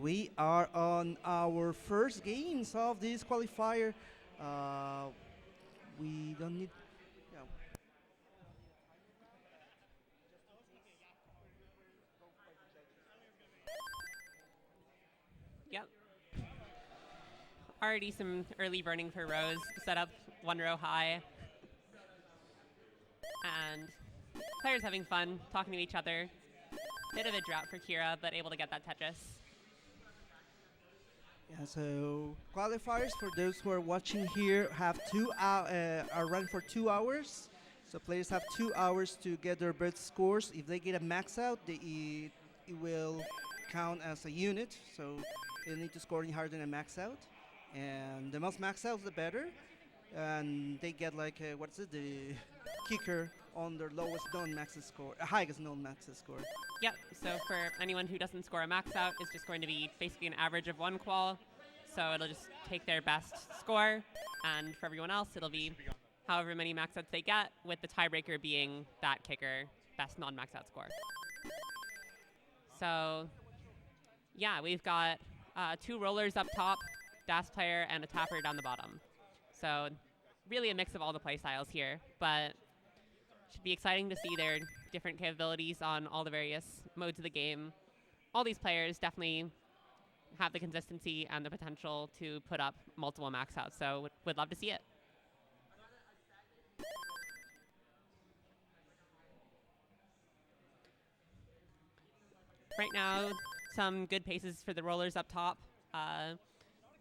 And we are on our first games of this qualifier. We don't need. Yeah. Yep. Already some early burning for Rose. Set up 1 row high. And players having fun, talking to each other. Bit of a drought for Kira, but able to get that Tetris. Yeah, so qualifiers for those who are watching here have are running for 2 hours. So players have 2 hours to get their best scores. If they get a max out, it will count as a unit. So they need to score any harder than a max out. And the most max outs, the better. And they get like, what's it, the kicker on their lowest non-max score, highest non-max score. Yep, so for anyone who doesn't score a max out, it's just going to be basically an average of 1 qual. So it'll just take their best score, and for everyone else, it'll be however many max outs they get, with the tiebreaker being that kicker, best non-max out score. So, yeah, we've got 2 rollers up top, DAS player, and a tapper down the bottom. So really a mix of all the play styles here, but should be exciting to see their different capabilities on all the various modes of the game. All these players definitely have the consistency and the potential to put up multiple max outs, so would love to see it. Right now, some good paces for the rollers up top.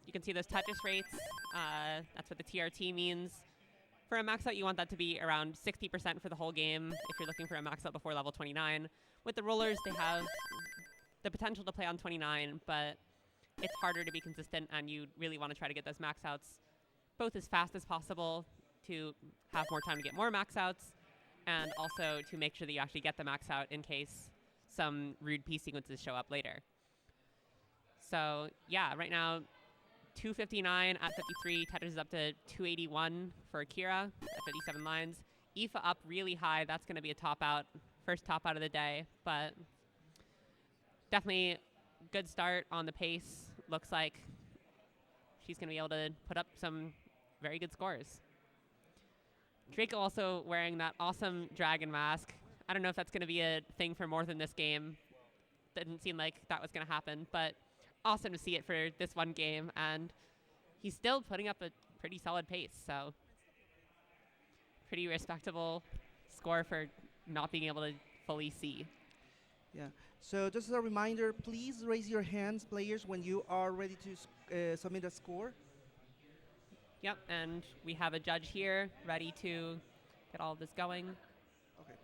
You can see those Tetris rates. That's what the TRT means. For a max out, you want that to be around 60% for the whole game if you're looking for a max out before level 29. With the rollers, they have the potential to play on 29, but it's harder to be consistent, and you really want to try to get those max outs both as fast as possible to have more time to get more max outs, and also to make sure that you actually get the max out in case some rude P sequences show up later. So yeah, right now, 259 at 53. Tetris is up to 281 for Kira at 57 lines. Aoife up really high. That's going to be a top out, first top out of the day, but definitely good start on the pace. Looks like she's going to be able to put up some very good scores. Draco also wearing that awesome dragon mask. I don't know if that's going to be a thing for more than this game. Didn't seem like that was going to happen, but awesome to see it for this one game, and he's still putting up a pretty solid pace, so pretty respectable score for not being able to fully see. Yeah, so just as a reminder, please raise your hands, players, when you are ready to submit a score. Yep, and we have a judge here ready to get all of this going. Okay.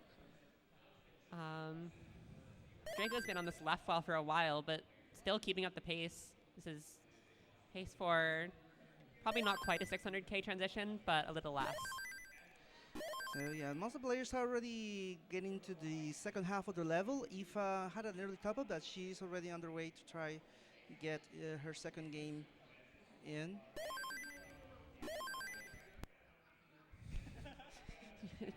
Draco's been on this left file for a while, but still keeping up the pace. This is pace for probably not quite a 600k transition, but a little less. So yeah, most of the players are already getting to the second half of the level. Aoife had an early top up that she's already underway to try to get her second game in.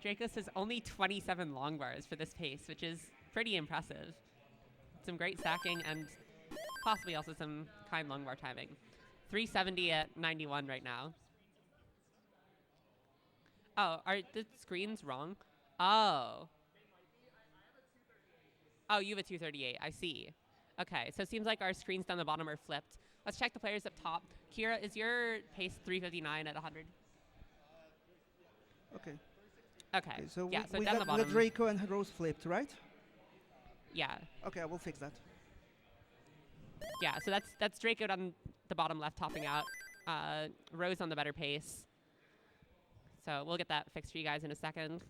Draco says only 27 long bars for this pace, which is pretty impressive. Some great stacking and possibly also some kind long bar timing. 370 at 91 right now. Oh, are the screens wrong? Oh. Oh, you have a 238. I see. Okay, so it seems like our screens down the bottom are flipped. Let's check the players up top. Kira, is your pace 359 at 100? Okay. Okay. So yeah, so we down got the bottom. the Draco and Rose flipped, right? Yeah. Okay, I will fix that. Yeah, so that's Draco on the bottom left topping out. Rose on the better pace. So we'll get that fixed for you guys in a second.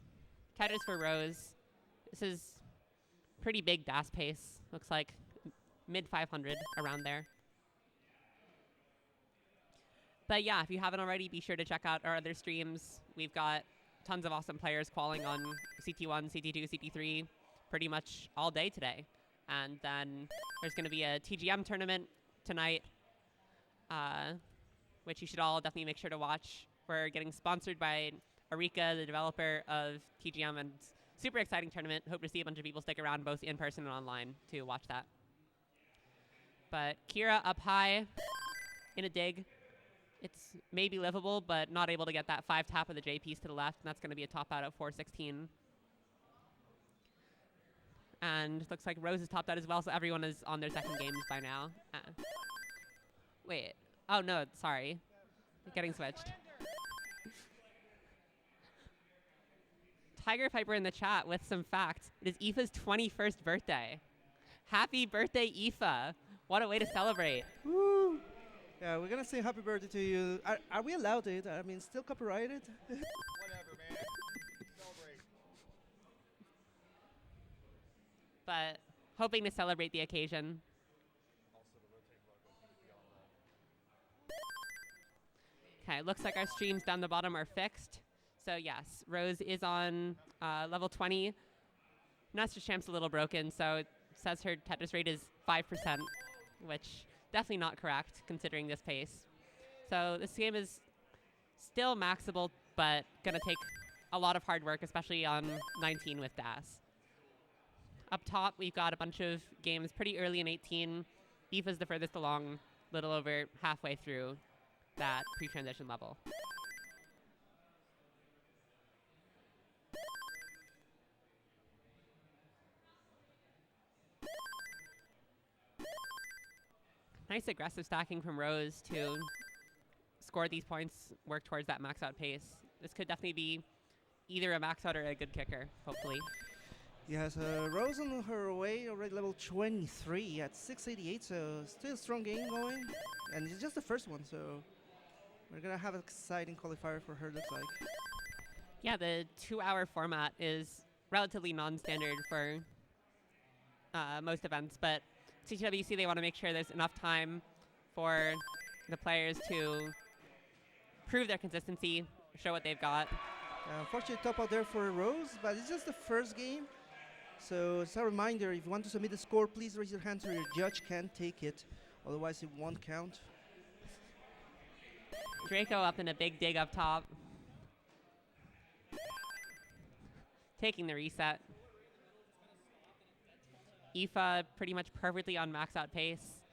Tetris for Rose. This is pretty big DAS pace. Looks like mid 500, around there. But yeah, if you haven't already, be sure to check out our other streams. We've got tons of awesome players qualing on CT1, CT2, CT3 pretty much all day today. And then there's going to be a TGM tournament tonight, which you should all definitely make sure to watch. We're getting sponsored by Arika, the developer of TGM, and super exciting tournament. Hope to see a bunch of people stick around both in person and online to watch that. But Kira up high in a dig. It's maybe livable, but not able to get that 5 tap of the J piece to the left, and that's going to be a top out at 416. And looks like Rose is topped out as well, so everyone is on their second games by now. Wait. Oh, no, sorry. Getting switched. Tiger Piper in the chat with some facts. It is Aoife's 21st birthday. Happy birthday, Aoife. What a way to celebrate. Woo! Yeah, we're gonna say happy birthday to you. Are we allowed it? I mean, still copyrighted? Whatever, man. Celebrate. But hoping to celebrate the occasion. Okay, looks like our streams down the bottom are fixed. So yes, Rose is on level 20. Master Champ's a little broken, so it says her Tetris rate is 5%, which definitely not correct considering this pace. So this game is still maxable, but gonna take a lot of hard work, especially on 19 with DAS. Up top, we've got a bunch of games pretty early in 18. Aoife's the furthest along, little over halfway through that pre-transition level. Nice aggressive stacking from Rose to score these points, work towards that max out pace. This could definitely be either a max out or a good kicker, hopefully. Yes, Rose on her way, already level 23 at 688, so still a strong game going. And it's just the first one, so we're going to have an exciting qualifier for her, looks like. Yeah, the 2-hour format is relatively non-standard for most events, but CTWC, they want to make sure there's enough time for the players to prove their consistency, show what they've got. Unfortunately, top out there for Rose, but it's just the first game. So it's a reminder, if you want to submit a score, please raise your hand so your judge can take it. Otherwise, it won't count. Draco up in a big dig up top. Taking the reset. Aoife pretty much perfectly on max out pace.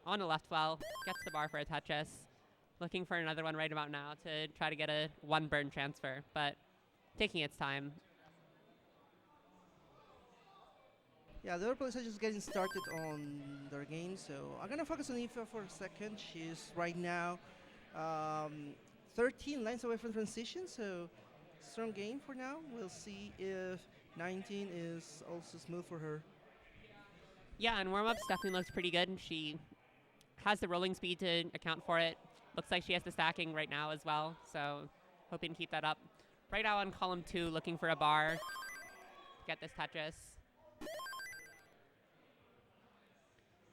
On a left well, gets the bar for a Tetris. Looking for another one right about now to try to get a 1 burn transfer, but taking its time. Yeah, the other players are just getting started on their game, so I'm going to focus on Aoife for a second. She's right now 13 lines away from transition, so strong game for now. We'll see if 19 is also smooth for her. Yeah, and warm-ups definitely looks pretty good. She has the rolling speed to account for it. Looks like she has the stacking right now as well, so hoping to keep that up. Right now on column 2, looking for a bar. Get this Tetris.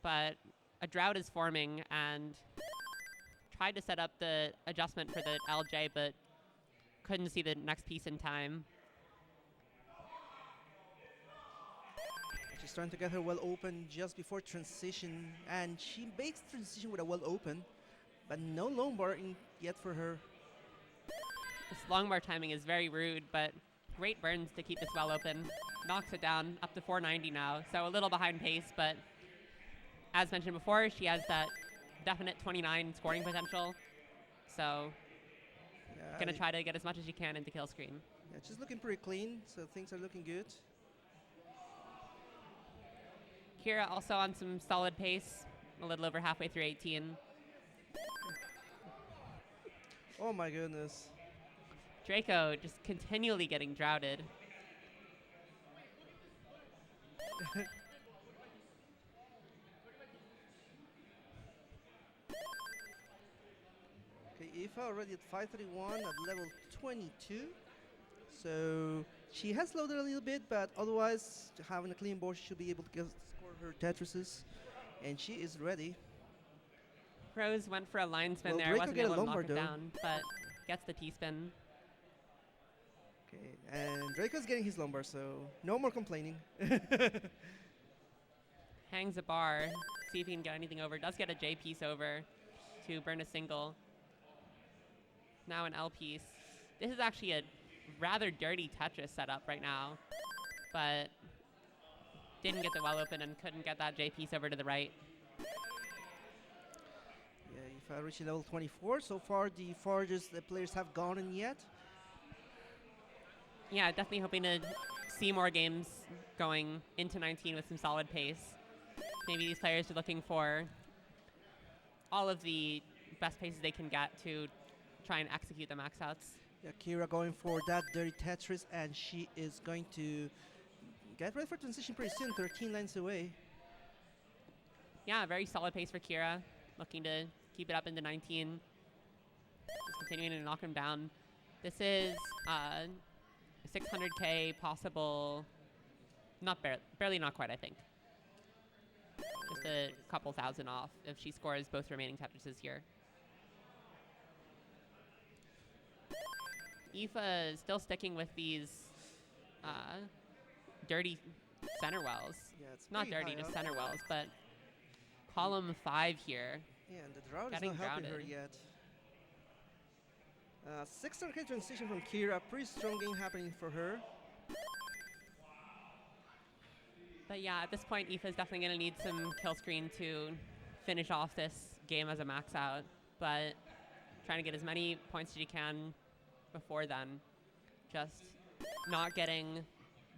But a drought is forming, and tried to set up the adjustment for the LJ, but couldn't see the next piece in time. She's trying to get her well open just before transition, and she makes transition with a well open, but no long bar in yet for her. This long bar timing is very rude, but great burns to keep this well open. Knocks it down up to 490 now, so a little behind pace, but as mentioned before, she has that definite 29 scoring potential, so gonna try to get as much as she can into kill screen. Yeah, she's looking pretty clean, so things are looking good. Kira also on some solid pace, a little over halfway through 18. Oh my goodness. Draco just continually getting droughted. Okay, Aoife already at 531 at level 22. So she has slowed it a little bit, but otherwise, having a clean board, she should be able to score her Tetrises. And she is ready. Rose went for a line spin Well, there, Draco wasn't get a able to knock lumbar it though. down, but gets the T-spin. Okay, and Draco's getting his lumbar, so no more complaining. Hangs a bar, see if he can get anything over. Does get a J piece over to burn a single. Now an L piece. This is actually a rather dirty Tetris setup right now, but didn't get the well open and couldn't get that J piece over to the right. reaching level 24. So far, the farthest the players have gone in yet. Yeah, definitely hoping to see more games going into 19 with some solid pace. Maybe these players are looking for all of the best paces they can get to try and execute the max outs. Yeah, Kira going for that dirty Tetris, and she is going to get ready for transition pretty soon, 13 lines away. Yeah, very solid pace for Kira, looking to keep it up into 19. Just continuing to knock him down. This is 600k possible, barely not quite, I think. Just a couple thousand off if she scores both remaining Tetrises here. Aoife is still sticking with these dirty center wells. Yeah, it's Not pretty dirty, high just up. center wells, but column 5 here. Yeah, and the drought is Getting not helping her grounded. yet. 600k transition from Kira, pretty strong game happening for her. But yeah, at this point, Aoife is definitely going to need some kill screen to finish off this game as a max out. But trying to get as many points as she can before then. Just not getting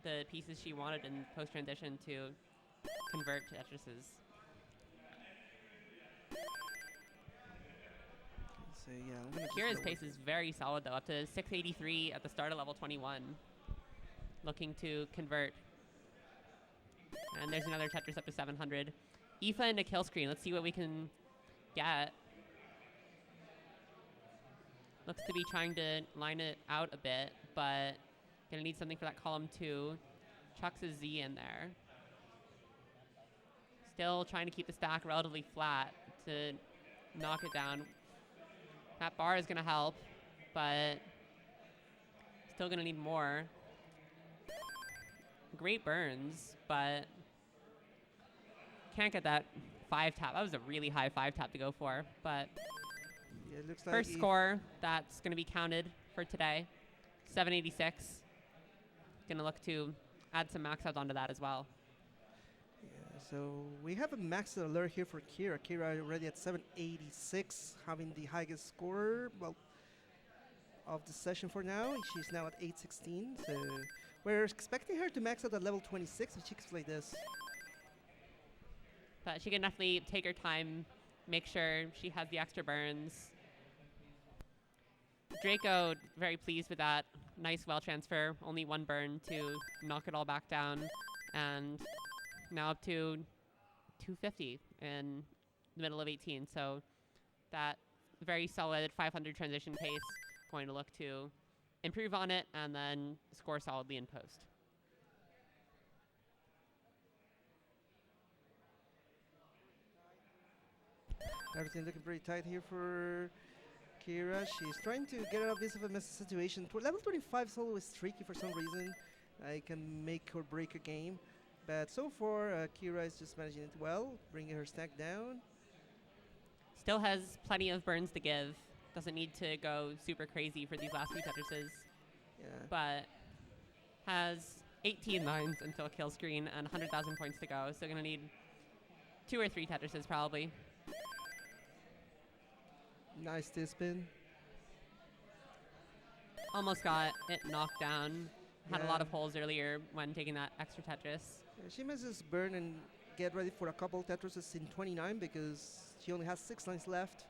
the pieces she wanted in post-transition to convert to Tetrises. So yeah, I'm gonna just Kira's go pace with is very solid, though, up to 683 at the start of level 21. Looking to convert. And there's another Tetris up to 700. Aoife into kill screen. Let's see what we can get. Looks to be trying to line it out a bit, but gonna need something for that column 2. Chucks a Z in there. Still trying to keep the stack relatively flat to knock it down. That bar is gonna help, but still gonna need more. Great burns, but can't get that 5 tap. That was a really high 5 tap to go for, but yeah, it looks like first score that's going to be counted for today, 786. Going to look to add some max outs onto that as well. Yeah, so we have a max alert here for Kira. Kira already at 786, having the highest score of the session for now. She's now at 816. So we're expecting her to max out at level 26 if she can play this. But she can definitely take her time, make sure she has the extra burns. Draco, very pleased with that. Nice well transfer, only 1 burn to knock it all back down. And now up to 250 in the middle of 18. So that very solid 500 transition pace, going to look to improve on it and then score solidly in post. Everything looking pretty tight here for Kira. She's trying to get out of this of a messy situation. Level 25 is always tricky for some reason. It can make or break a game. But so far, Kira is just managing it well, bringing her stack down. Still has plenty of burns to give. Doesn't need to go super crazy for these last few Tetrises. Yeah. But has 18 lines until kill screen and 100,000 points to go. So gonna need 2 or 3 Tetrises probably. Nice T-spin. Almost got it knocked down. Had a Yeah. lot of holes earlier when taking that extra Tetris. Yeah, she misses burn and get ready for a couple Tetrises in 29 because she only has 6 lines left.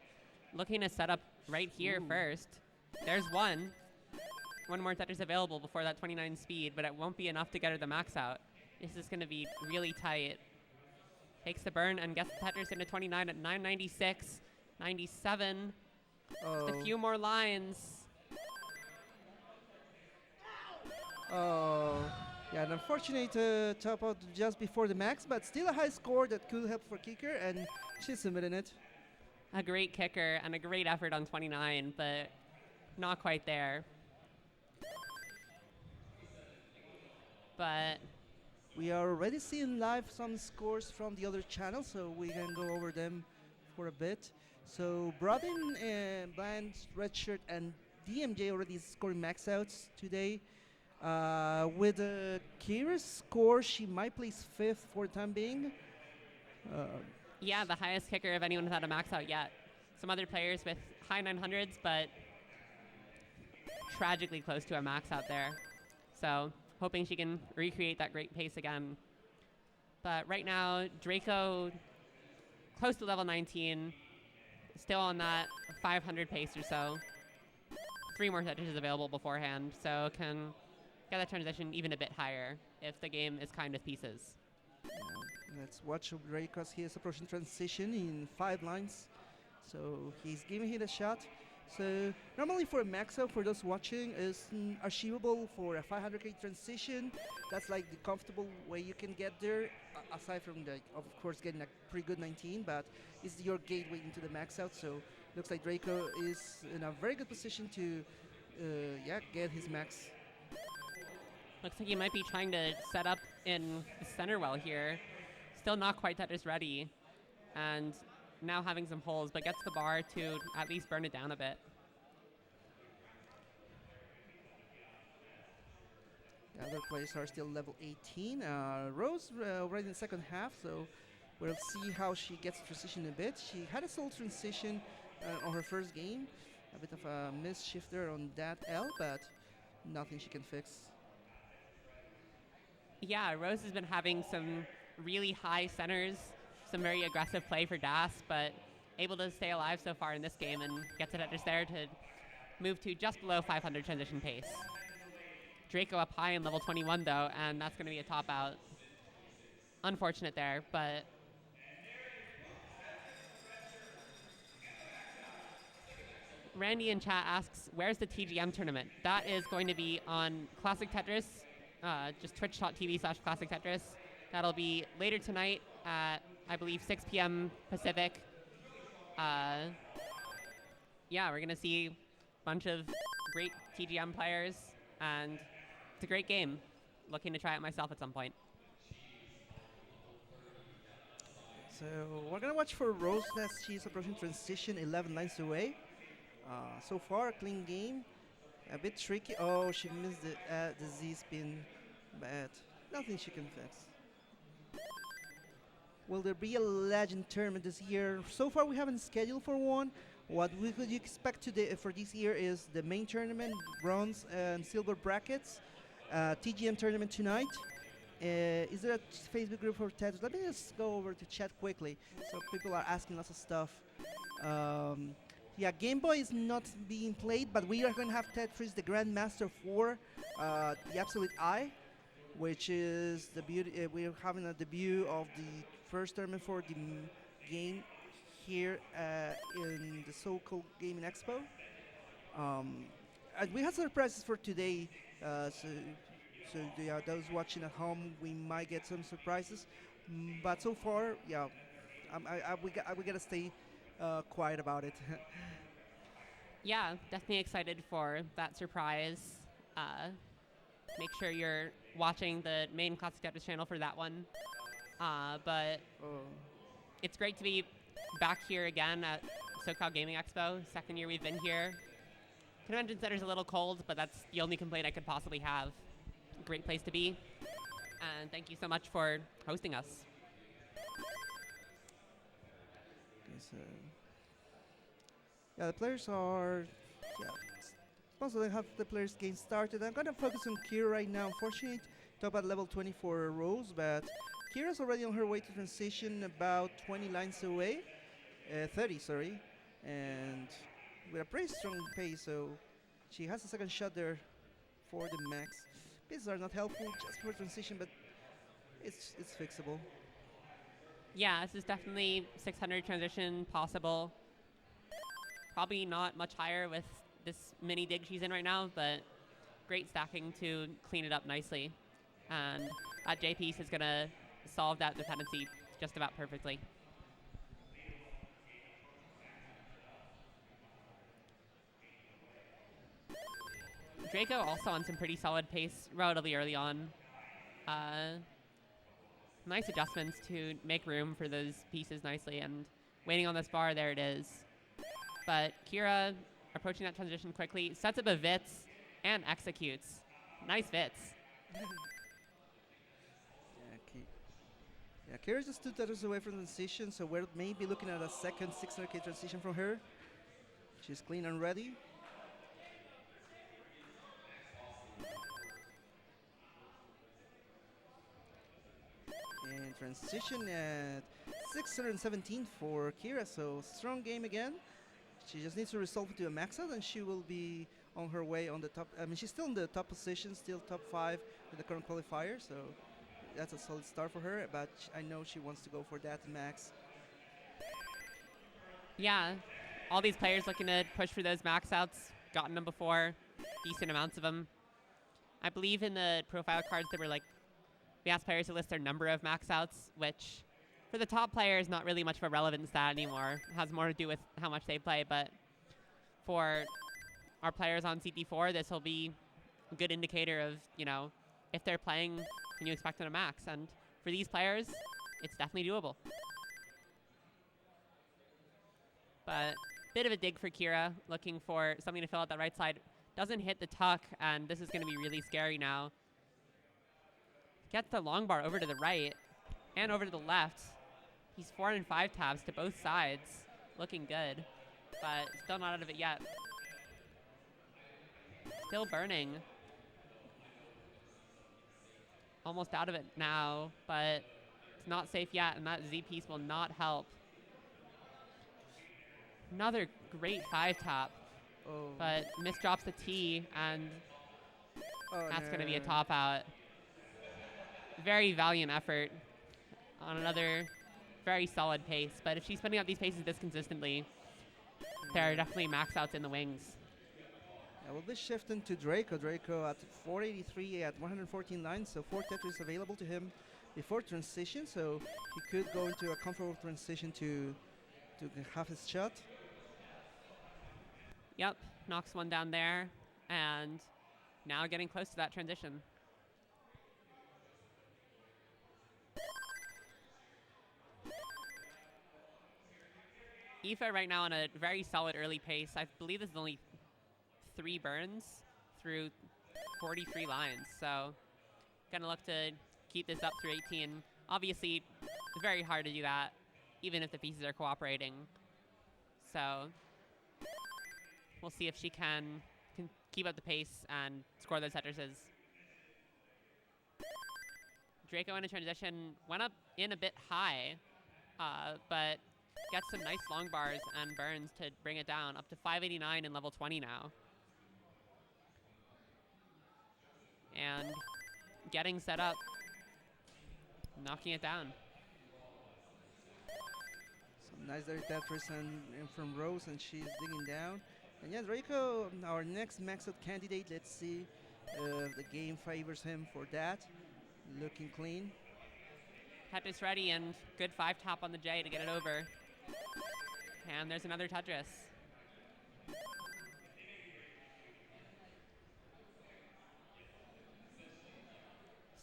Looking to set up right here Ooh. first. There's one. One more Tetris available before that 29 speed, but it won't be enough to get her the max out. This is going to be really tight. Takes the burn and gets the Tetris into 29 at 996, 97. Just a few more lines. Oh, yeah, an unfortunate top out just before the max, but still a high score that could help for Kicker, and she's submitting it. A great kicker and a great effort on 29, but not quite there. But We are already seeing live some scores from the other channels, so we can go over them for a bit. So Brodin, Bland, Redshirt, and DMJ already scoring max outs today. With Kira's score, she might place 5th for the time being. yeah, the highest kicker of anyone who's had a max out yet. some other players with high 900s, but tragically close to a max out there. So hoping she can recreate that great pace again. But right now, Draco close to level 19, still on that 500 pace or so. 3 more touches available beforehand, so can get that transition even a bit higher if the game is kind with pieces. Let's watch Draco as he is approaching transition in 5 lines. So he's giving it a shot. So normally for a max out, for those watching, is achievable for a 500k transition. That's like the comfortable way you can get there, aside from the, of course, getting a pretty good 19, but it's your gateway into the max out. So looks like Draco is in a very good position to get his max. Looks like he might be trying to set up in the center well here. Still not quite Tetris ready, and now having some holes, but gets the bar to at least burn it down a bit. The other players are still level 18. Rose already in the second half, so we'll see how she gets transition a bit. She had a slow transition on her first game. A bit of a miss shifter on that L, but nothing she can fix. Yeah, Rose has been having some really high centers, some very aggressive play for Das, but able to stay alive so far in this game and gets it just there to move to just below 500 transition pace. Draco up high in level 21 though, and that's going to be a top out. Unfortunate there, but Randy in chat asks, where's the TGM tournament? That is going to be on Classic Tetris, just twitch.tv/Classic Tetris. That'll be later tonight at, I believe, 6 p.m. Pacific. Yeah, we're going to see a bunch of great TGM players, and it's a great game. Looking to try it myself at some point. So we're going to watch for Rose as she's approaching transition 11 lines away. So far, a clean game. A bit tricky. Oh, she missed the Z-spin, but nothing she can fix. Will there be a legend tournament this year? So far, we haven't scheduled for one. What we could expect today for this year is the main tournament, bronze and silver brackets, TGM tournament tonight. Is there a Facebook group for Tetris? Let me just go over to chat quickly. So people are asking lots of stuff. Yeah, Game Boy is not being played, but we are going to have Tetris, the Grandmaster 4, the Absolute Eye, which is the beauty. We're having a debut of the first tournament for the game here in the SoCal Gaming Expo. And we have surprises for today, so those watching at home, we might get some surprises. But so far, yeah, we gotta stay quiet about it. Yeah, definitely excited for that surprise. Make sure you're watching the main Classic Tetris channel for that one. But it's great to be back here again at SoCal Gaming Expo. Second year we've been here. Convention Center's a little cold, but that's the only complaint I could possibly have. Great place to be. And thank you so much for hosting us. So, yeah, the players are, most of them have the players game started. I'm gonna focus on Kira right now. Unfortunately, top at level 20 for Rose, but Kira's already on her way to transition, about 20 lines away, 30, sorry, and with a pretty strong pace, so she has a second shot there for the max. Pieces are not helpful just for transition, but it's fixable. Yeah, this is definitely 600 transition possible. Probably not much higher with this mini dig she's in right now, but great stacking to clean it up nicely. And that J piece is going to solve that dependency just about perfectly. Draco also on some pretty solid pace relatively early on. Nice adjustments to make room for those pieces nicely, and waiting on this bar, there it is. But Kira approaching that transition quickly, sets up a Vits and executes. Nice Vits. Yeah, Kira's just 2 Tetris away from transition, so we're maybe looking at a second 600k transition from her. She's clean and ready. And transition at 617 for Kira, so strong game again. She just needs to resolve to a max out and she will be on her way on the top. I mean, she's still in the top position, still top 5 in the current qualifier, so that's a solid start for her, but I know she wants to go for that max. Yeah, all these players looking to push for those max outs, gotten them before, decent amounts of them. I believe in the profile cards there were like, we asked players to list their number of max outs, which for the top player is not really much of a relevant stat anymore. It has more to do with how much they play, but for our players on CT4, this will be a good indicator of, you know, if they're playing, can you expect them to max? And for these players, it's definitely doable. But bit of a dig for Kira, looking for something to fill out that right side. Doesn't hit the tuck, and this is going to be really scary now. Gets the long bar over to the right and over to the left. He's 4 and 5 tabs to both sides. Looking good, but still not out of it yet. Still burning. Almost out of it now, but it's not safe yet, and that Z piece will not help. Another great 5 tap, but misdrops the T, and that's going to be a top out. Very valiant effort on another very solid pace, but if she's spending out these paces this consistently, there are definitely max outs in the wings. Yeah, we'll be shifting to Draco. Draco at 483 at 114 lines, so 4 Tetris available to him before transition, so he could go into a comfortable transition to have his shot. Yep, knocks one down there, and now getting close to that transition. Aoife right now on a very solid early pace. I believe this is only 3 burns through 43 lines, so gonna look to keep this up through 18. Obviously, it's very hard to do that, even if the pieces are cooperating. So we'll see if she can keep up the pace and score those Tetrises. Draco in a transition went up in a bit high, but gets some nice long bars and burns to bring it down up to 589 in level 20 now. And getting set up, knocking it down. Some nice dirty Tetris and from Rose, and she's digging down. And yeah, Draco, our next maxed candidate. Let's see if the game favors him for that. Looking clean. Tetris ready, and good 5 tap on the J to get it over. And there's another Tetris.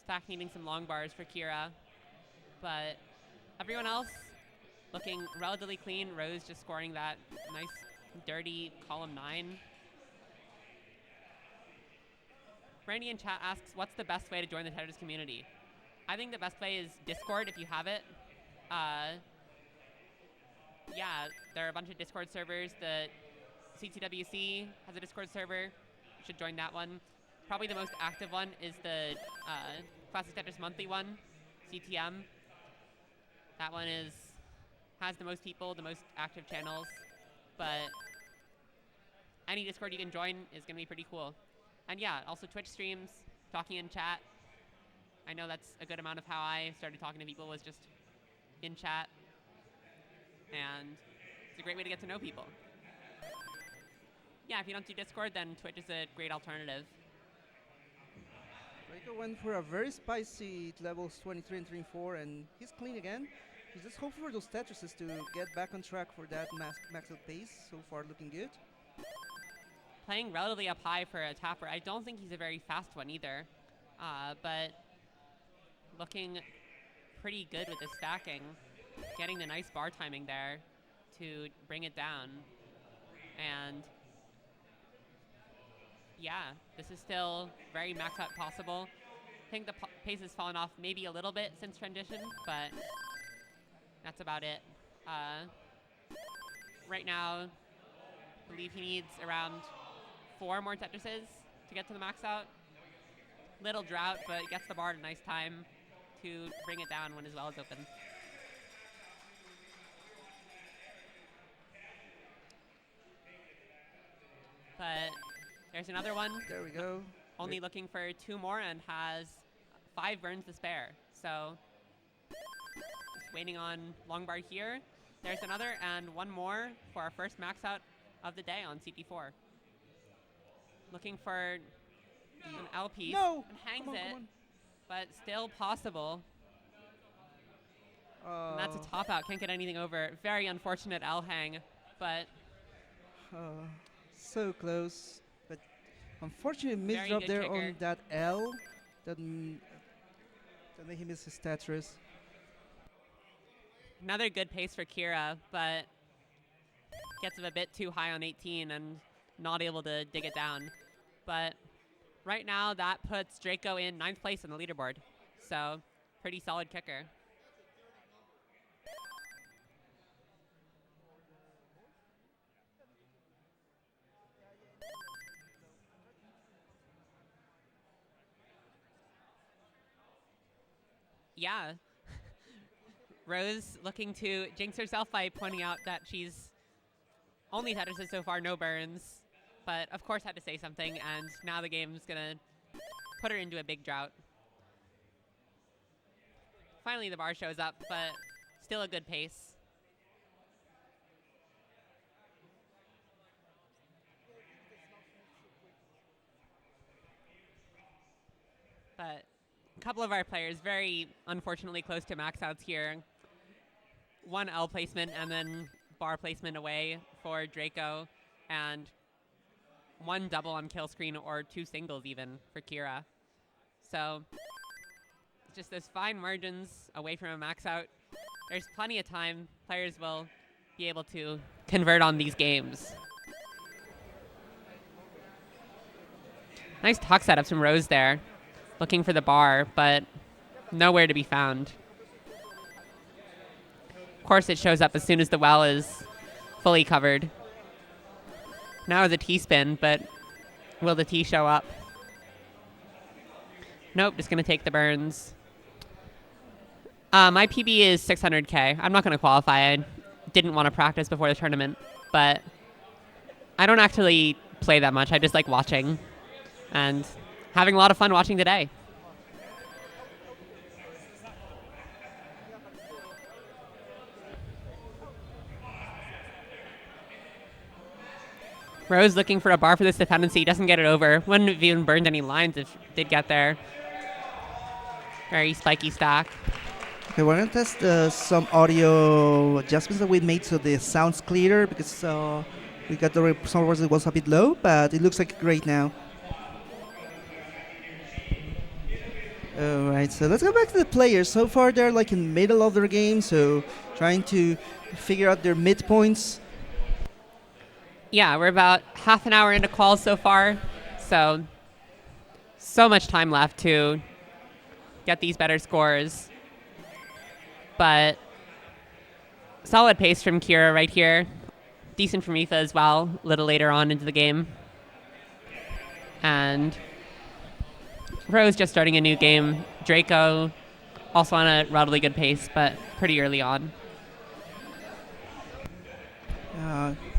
Stack needing some long bars for Kira, but everyone else looking relatively clean. Rose just scoring that nice dirty column 9. Randy in chat asks, what's the best way to join the Tetris community? I think the best way is Discord if you have it. Yeah, there are a bunch of Discord servers. The CTWC has a Discord server. You should join that one. Probably the most active one is the Classic Tetris Monthly one, CTM. That one has the most people, the most active channels. But any Discord you can join is going to be pretty cool. And yeah, also Twitch streams, talking in chat. I know that's a good amount of how I started talking to people, was just in chat. And it's a great way to get to know people. Yeah, if you don't do Discord, then Twitch is a great alternative. Draco went for a very spicy levels 23 and 24, and he's clean again. He's just hoping for those Tetrises to get back on track for that maxed out pace. So far, looking good. Playing relatively up high for a tapper. I don't think he's a very fast one either, but looking pretty good with the stacking. Getting the nice bar timing there to bring it down. And yeah, this is still very max out possible. think the pace has fallen off maybe a little bit since transition, but that's about it. Right now, I believe he needs around 4 more Tetrises to get to the max out. Little drought, but gets the bar at a nice time to bring it down when his well is open. But there's another one. There we go. Only looking for 2 more and has 5 burns to spare. So just waiting on long bar here. There's another and 1 more for our first max out of the day on CT4. Looking for an L piece. No! And hangs Come on, it, come but still possible. on. And that's a top out. Can't get anything over. Very unfortunate L hang, but So close. But unfortunately, Very mid-drop good there kicker. on that L. That made him miss his Tetris. another good pace for Kira, but gets him a bit too high on 18 and not able to dig it down. But right now, that puts Draco in 9th place on the leaderboard. So pretty solid kicker. Yeah. Rose looking to jinx herself by pointing out that she's only Tetrises so far, no burns. But of course had to say something, and now the game's gonna put her into a big drought. Finally the bar shows up, but still a good pace. But a couple of our players very unfortunately close to max outs here. 1 L placement and then bar placement away for Draco, and 1 double on kill screen or 2 singles even for Kira. So just those fine margins away from a max out. There's plenty of time. Players will be able to convert on these games. Nice tuck setups from Rose there. Looking for the bar, but nowhere to be found. Of course, it shows up as soon as the well is fully covered. Now the T-spin, but will the T show up? Nope, just going to take the burns. My PB is 600K. I'm not going to qualify. I didn't want to practice before the tournament, but I don't actually play that much. I just like watching and having a lot of fun watching today. Rose looking for a bar for this dependency, doesn't get it over. Wouldn't have even burned any lines if it did get there. Very spiky stack. Okay, we're gonna test some audio adjustments that we made so the sound's clearer, because we got some words that was a bit low, but it looks like great now. Alright, so let's go back to the players. So far they're like in the middle of their game, so trying to figure out their midpoints. Yeah, we're about half an hour into quals so far, so much time left to get these better scores. But solid pace from Kira right here. Decent from Aoife as well, a little later on into the game. And Rose just starting a new game. Draco also on a relatively good pace, but pretty early on.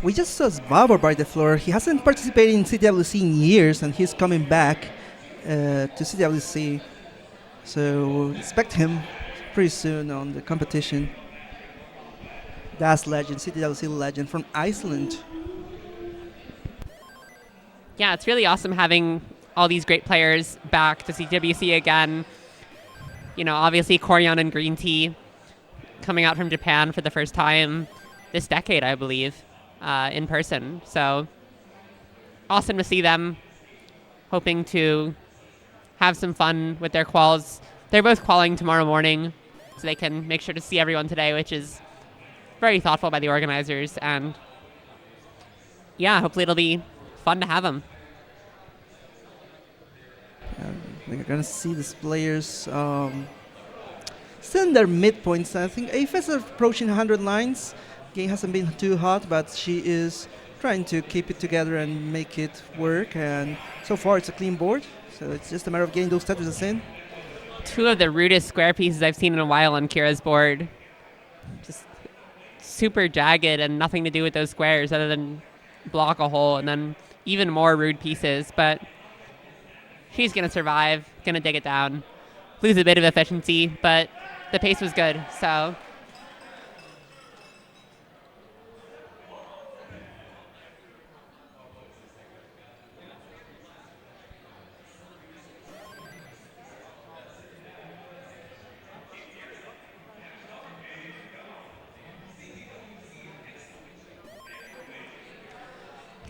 We just saw Zbabor by the floor. He hasn't participated in CTWC in years, and he's coming back to CTWC. So expect him pretty soon on the competition. Das legend, CTWC legend from Iceland. Yeah, it's really awesome having all these great players back to CTWC again. You know, obviously Koryan and Green Tea coming out from Japan for the first time this decade, I believe, in person. So awesome to see them. Hoping to have some fun with their quals. They're both qualing tomorrow morning, so they can make sure to see everyone today, which is very thoughtful by the organizers. And yeah, hopefully it'll be fun to have them. We're gonna see these players still in their midpoints. I think Aphis is approaching 100 lines. Game hasn't been too hot, but she is trying to keep it together and make it work. And so far, it's a clean board. So it's just a matter of getting those Tetris in. Two of the rudest square pieces I've seen in a while on Kira's board. Just super jagged and nothing to do with those squares other than block a hole, and then even more rude pieces. But she's going to survive, going to dig it down. Lose a bit of efficiency, but the pace was good, so...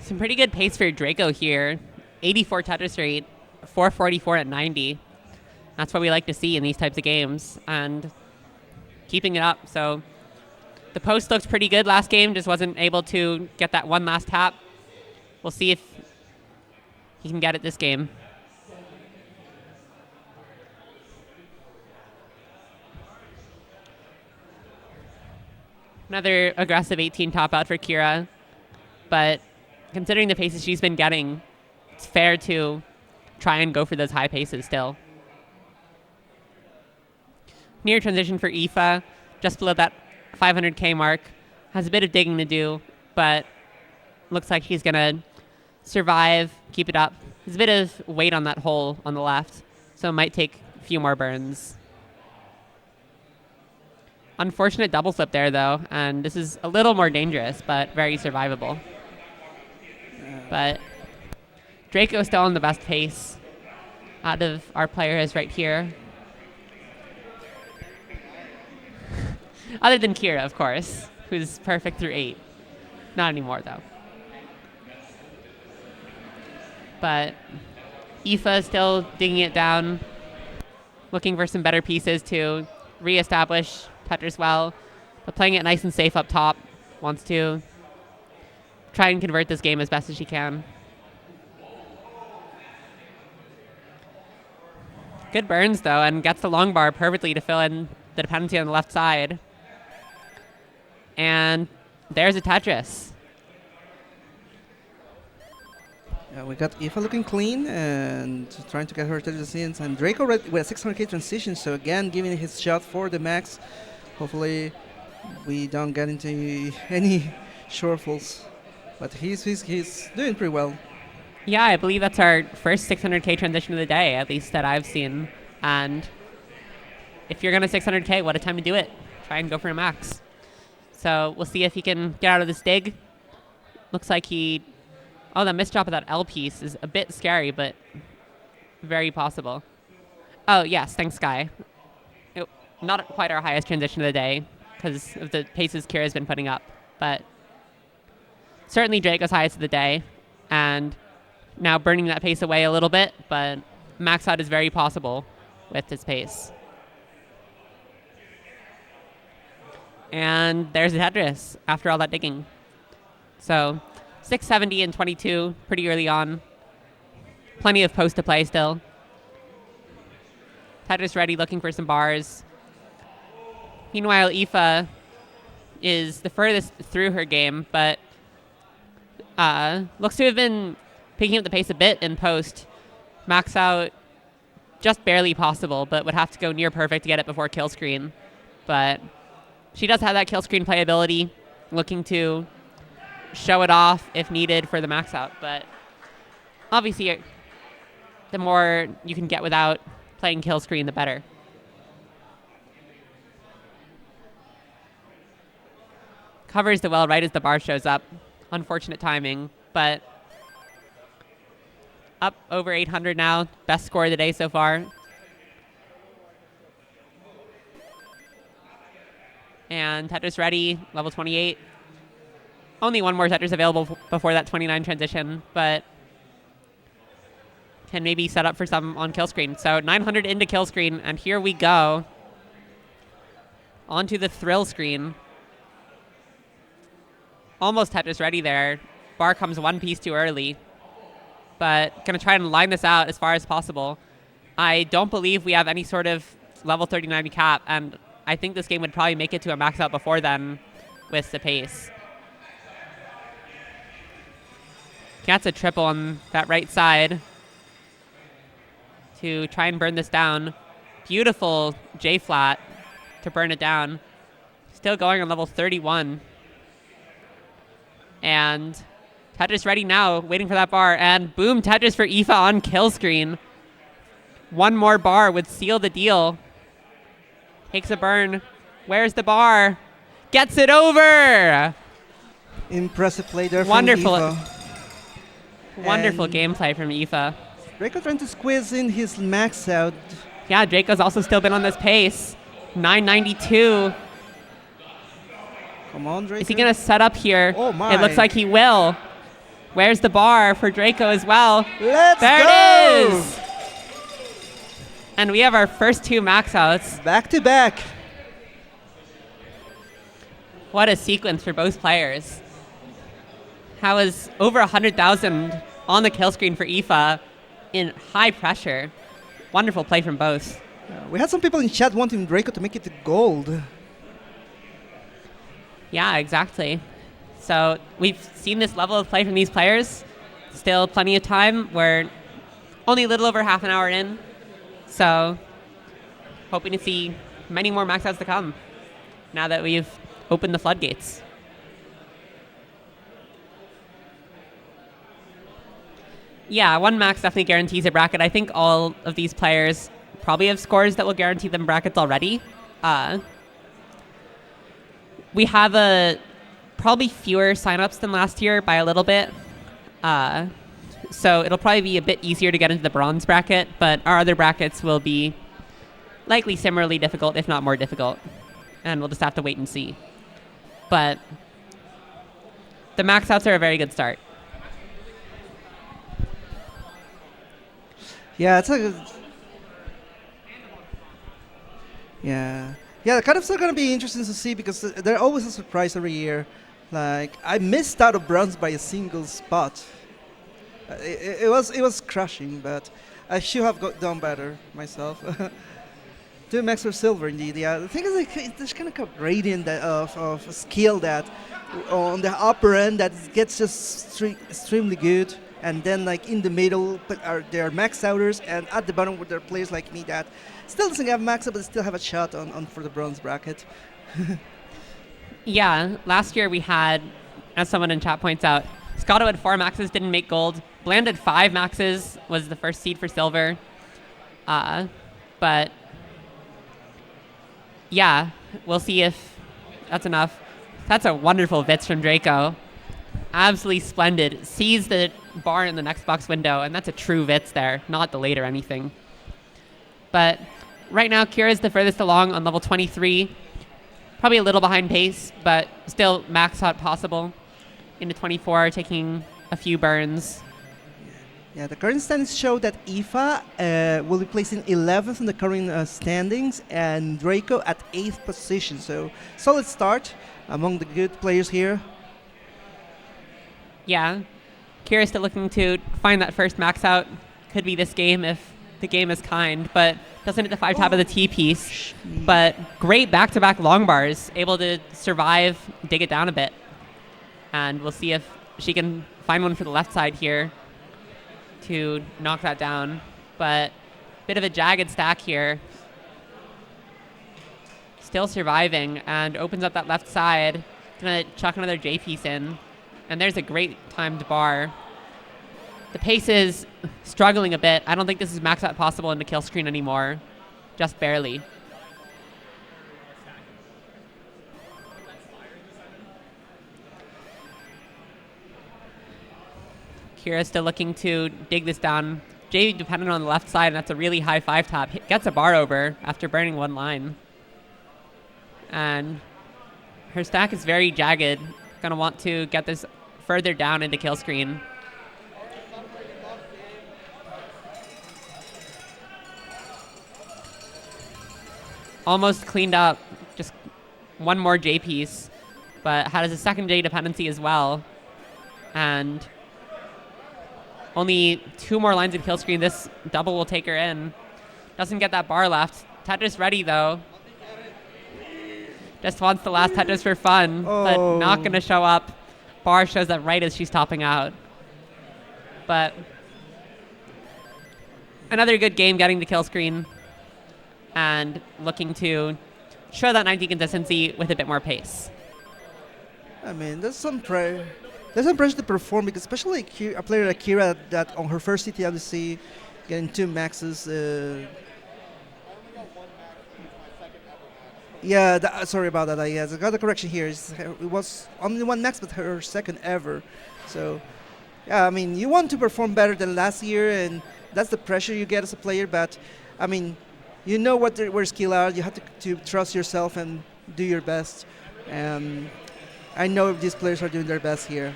Some pretty good pace for Draco here. 84 Tetris rate, 444 at 90. That's what we like to see in these types of games, and keeping it up. So the post looks pretty good last game, just wasn't able to get that one last tap. We'll see if he can get it this game. Another aggressive 18 top out for Kira, but considering the paces she's been getting, it's fair to try and go for those high paces still. Near transition for Aoife, just below that 500K mark. Has a bit of digging to do, but looks like she's going to survive, keep it up. There's a bit of weight on that hole on the left, so it might take a few more burns. Unfortunate double flip there, though, and this is a little more dangerous, but very survivable. But Draco still on the best pace out of our players right here. Other than Kira, of course, who's perfect through 8. Not anymore, though. But Aoife still digging it down, looking for some better pieces to reestablish Tetris well, but playing it nice and safe up top. Wants to try and convert this game as best as she can. Good burns, though, and gets the long bar perfectly to fill in the dependency on the left side. And there's a Tetris. Yeah, we got Aoife looking clean and trying to get her Tetris in. And Draco with a 600K transition, so again, giving his shot for the max. Hopefully, we don't get into any shortfalls. But he's doing pretty well. Yeah, I believe that's our first 600K transition of the day, at least that I've seen. And if you're going to 600K, what a time to do it. Try and go for a max. So we'll see if he can get out of this dig. Looks like he... Oh, that missed drop of that L piece is a bit scary, but very possible. Oh, yes, thanks, Sky. Not quite our highest transition of the day because of the paces Kira's been putting up, but certainly Draco's highest of the day, and now burning that pace away a little bit, but max out is very possible with this pace. And there's a Tetris after all that digging. So 670 and 22 pretty early on. Plenty of post to play still. Tetris ready, looking for some bars. Meanwhile, Aoife is the furthest through her game, but looks to have been picking up the pace a bit in post. Max out just barely possible, but would have to go near perfect to get it before kill screen. But she does have that kill screen playability, looking to show it off if needed for the max out. But obviously, the more you can get without playing kill screen, the better. Covers the well right as the bar shows up. Unfortunate timing, but up over 800 now. Best score of the day so far. And Tetris ready, level 28. Only one more Tetris available before that 29 transition, but can maybe set up for some on kill screen. So 900 into kill screen, and here we go. Onto the thrill screen. Almost Tetris ready there. Bar comes one piece too early, but gonna try and line this out as far as possible. I don't believe we have any sort of level 39 cap, and I think this game would probably make it to a max out before then with the pace. Gets a triple on that right side to try and burn this down. Beautiful J flat to burn it down. Still going on level 31. And Tetris ready now, waiting for that bar. And boom, Tetris for Aoife on kill screen. One more bar would seal the deal. Takes a burn. Where's the bar? Gets it over! Impressive play there from Wonderful. Aoife. Wonderful And gameplay from Aoife. Draco trying to squeeze in his max out. Yeah, Draco's also still been on this pace. 992. Come on, Draco. Is he going to set up here? Oh, my. It looks like he will. Where's the bar for Draco as well? Let's There go! it is! And we have our first 2 max outs. Back to back. What a sequence for both players. That was over 100,000 on the kill screen for Aoife in high pressure. Wonderful play from both. We had some people in chat wanting Draco to make it to gold. Yeah, exactly. So we've seen this level of play from these players. Still plenty of time. We're only a little over half an hour in. So hoping to see many more max outs to come now that we've opened the floodgates. Yeah, 1 max definitely guarantees a bracket. I think all of these players probably have scores that will guarantee them brackets already. We have probably fewer signups than last year by a little bit. So it'll probably be a bit easier to get into the bronze bracket, but our other brackets will be likely similarly difficult, if not more difficult. And we'll just have to wait and see. But the max outs are a very good start. Yeah, it's a... Yeah. Yeah, kind of still going to be interesting to see because they're always a surprise every year. Like, I missed out of bronze by a single spot. It was crushing, but I should have done better myself. 2 max for silver, indeed. Yeah, the thing is, like, there's kind of a gradient of skill that on the upper end that gets just extremely good, and then like in the middle, there are max outers, and at the bottom, there are players like me that still doesn't have max out, but still have a shot on for the bronze bracket. Yeah, last year we had, as someone in chat points out, Scotto had 4 maxes, didn't make gold. Bland had 5 maxes, was the first seed for silver. But yeah, we'll see if that's enough. That's a wonderful Vitz from Draco. Absolutely splendid. Sees the bar in the next box window, and that's a true Vitz there, not delayed or anything. But right now, Kira's the furthest along on level 23. Probably a little behind pace, but still max out possible. Into 24, taking a few burns. Yeah, the current standings show that Aoife will be placing 11th in the current standings, and Draco at 8th position. So solid start among the good players here. Yeah, Kira's still looking to find that first max out. Could be this game if the game is kind, but doesn't hit the 5 top of the T piece. But great back-to-back long bars, able to survive, dig it down a bit. And we'll see if she can find one for the left side here to knock that down. But bit of a jagged stack here. Still surviving, and opens up that left side. Gonna chuck another J piece in. And there's a great timed bar. The pace is struggling a bit. I don't think this is max out possible in the kill screen anymore. Just barely. Kira's still looking to dig this down. Jay dependent on the left side, and that's a really high 5 top. Gets a bar over after burning 1 line. And her stack is very jagged. Gonna want to get this further down into kill screen. Almost cleaned up. Just 1 more J piece, but has a second J dependency as well. And only 2 more lines in kill screen. This double will take her in. Doesn't get that bar left. Tetris ready, though. Just wants the last Tetris for fun, but not going to show up. Bar shows up right as she's topping out. But another good game getting the kill screen and looking to show that 19 consistency with a bit more pace. I mean, there's some pressure to perform, because especially a player like Kira that on her first CTWC getting 2 maxes. Yeah, sorry about that. I got the correction here. It was only 1 max, but her second ever. So, yeah, I mean, you want to perform better than last year, and that's the pressure you get as a player. But, I mean, you know where skill are. You have to trust yourself and do your best. I know these players are doing their best here.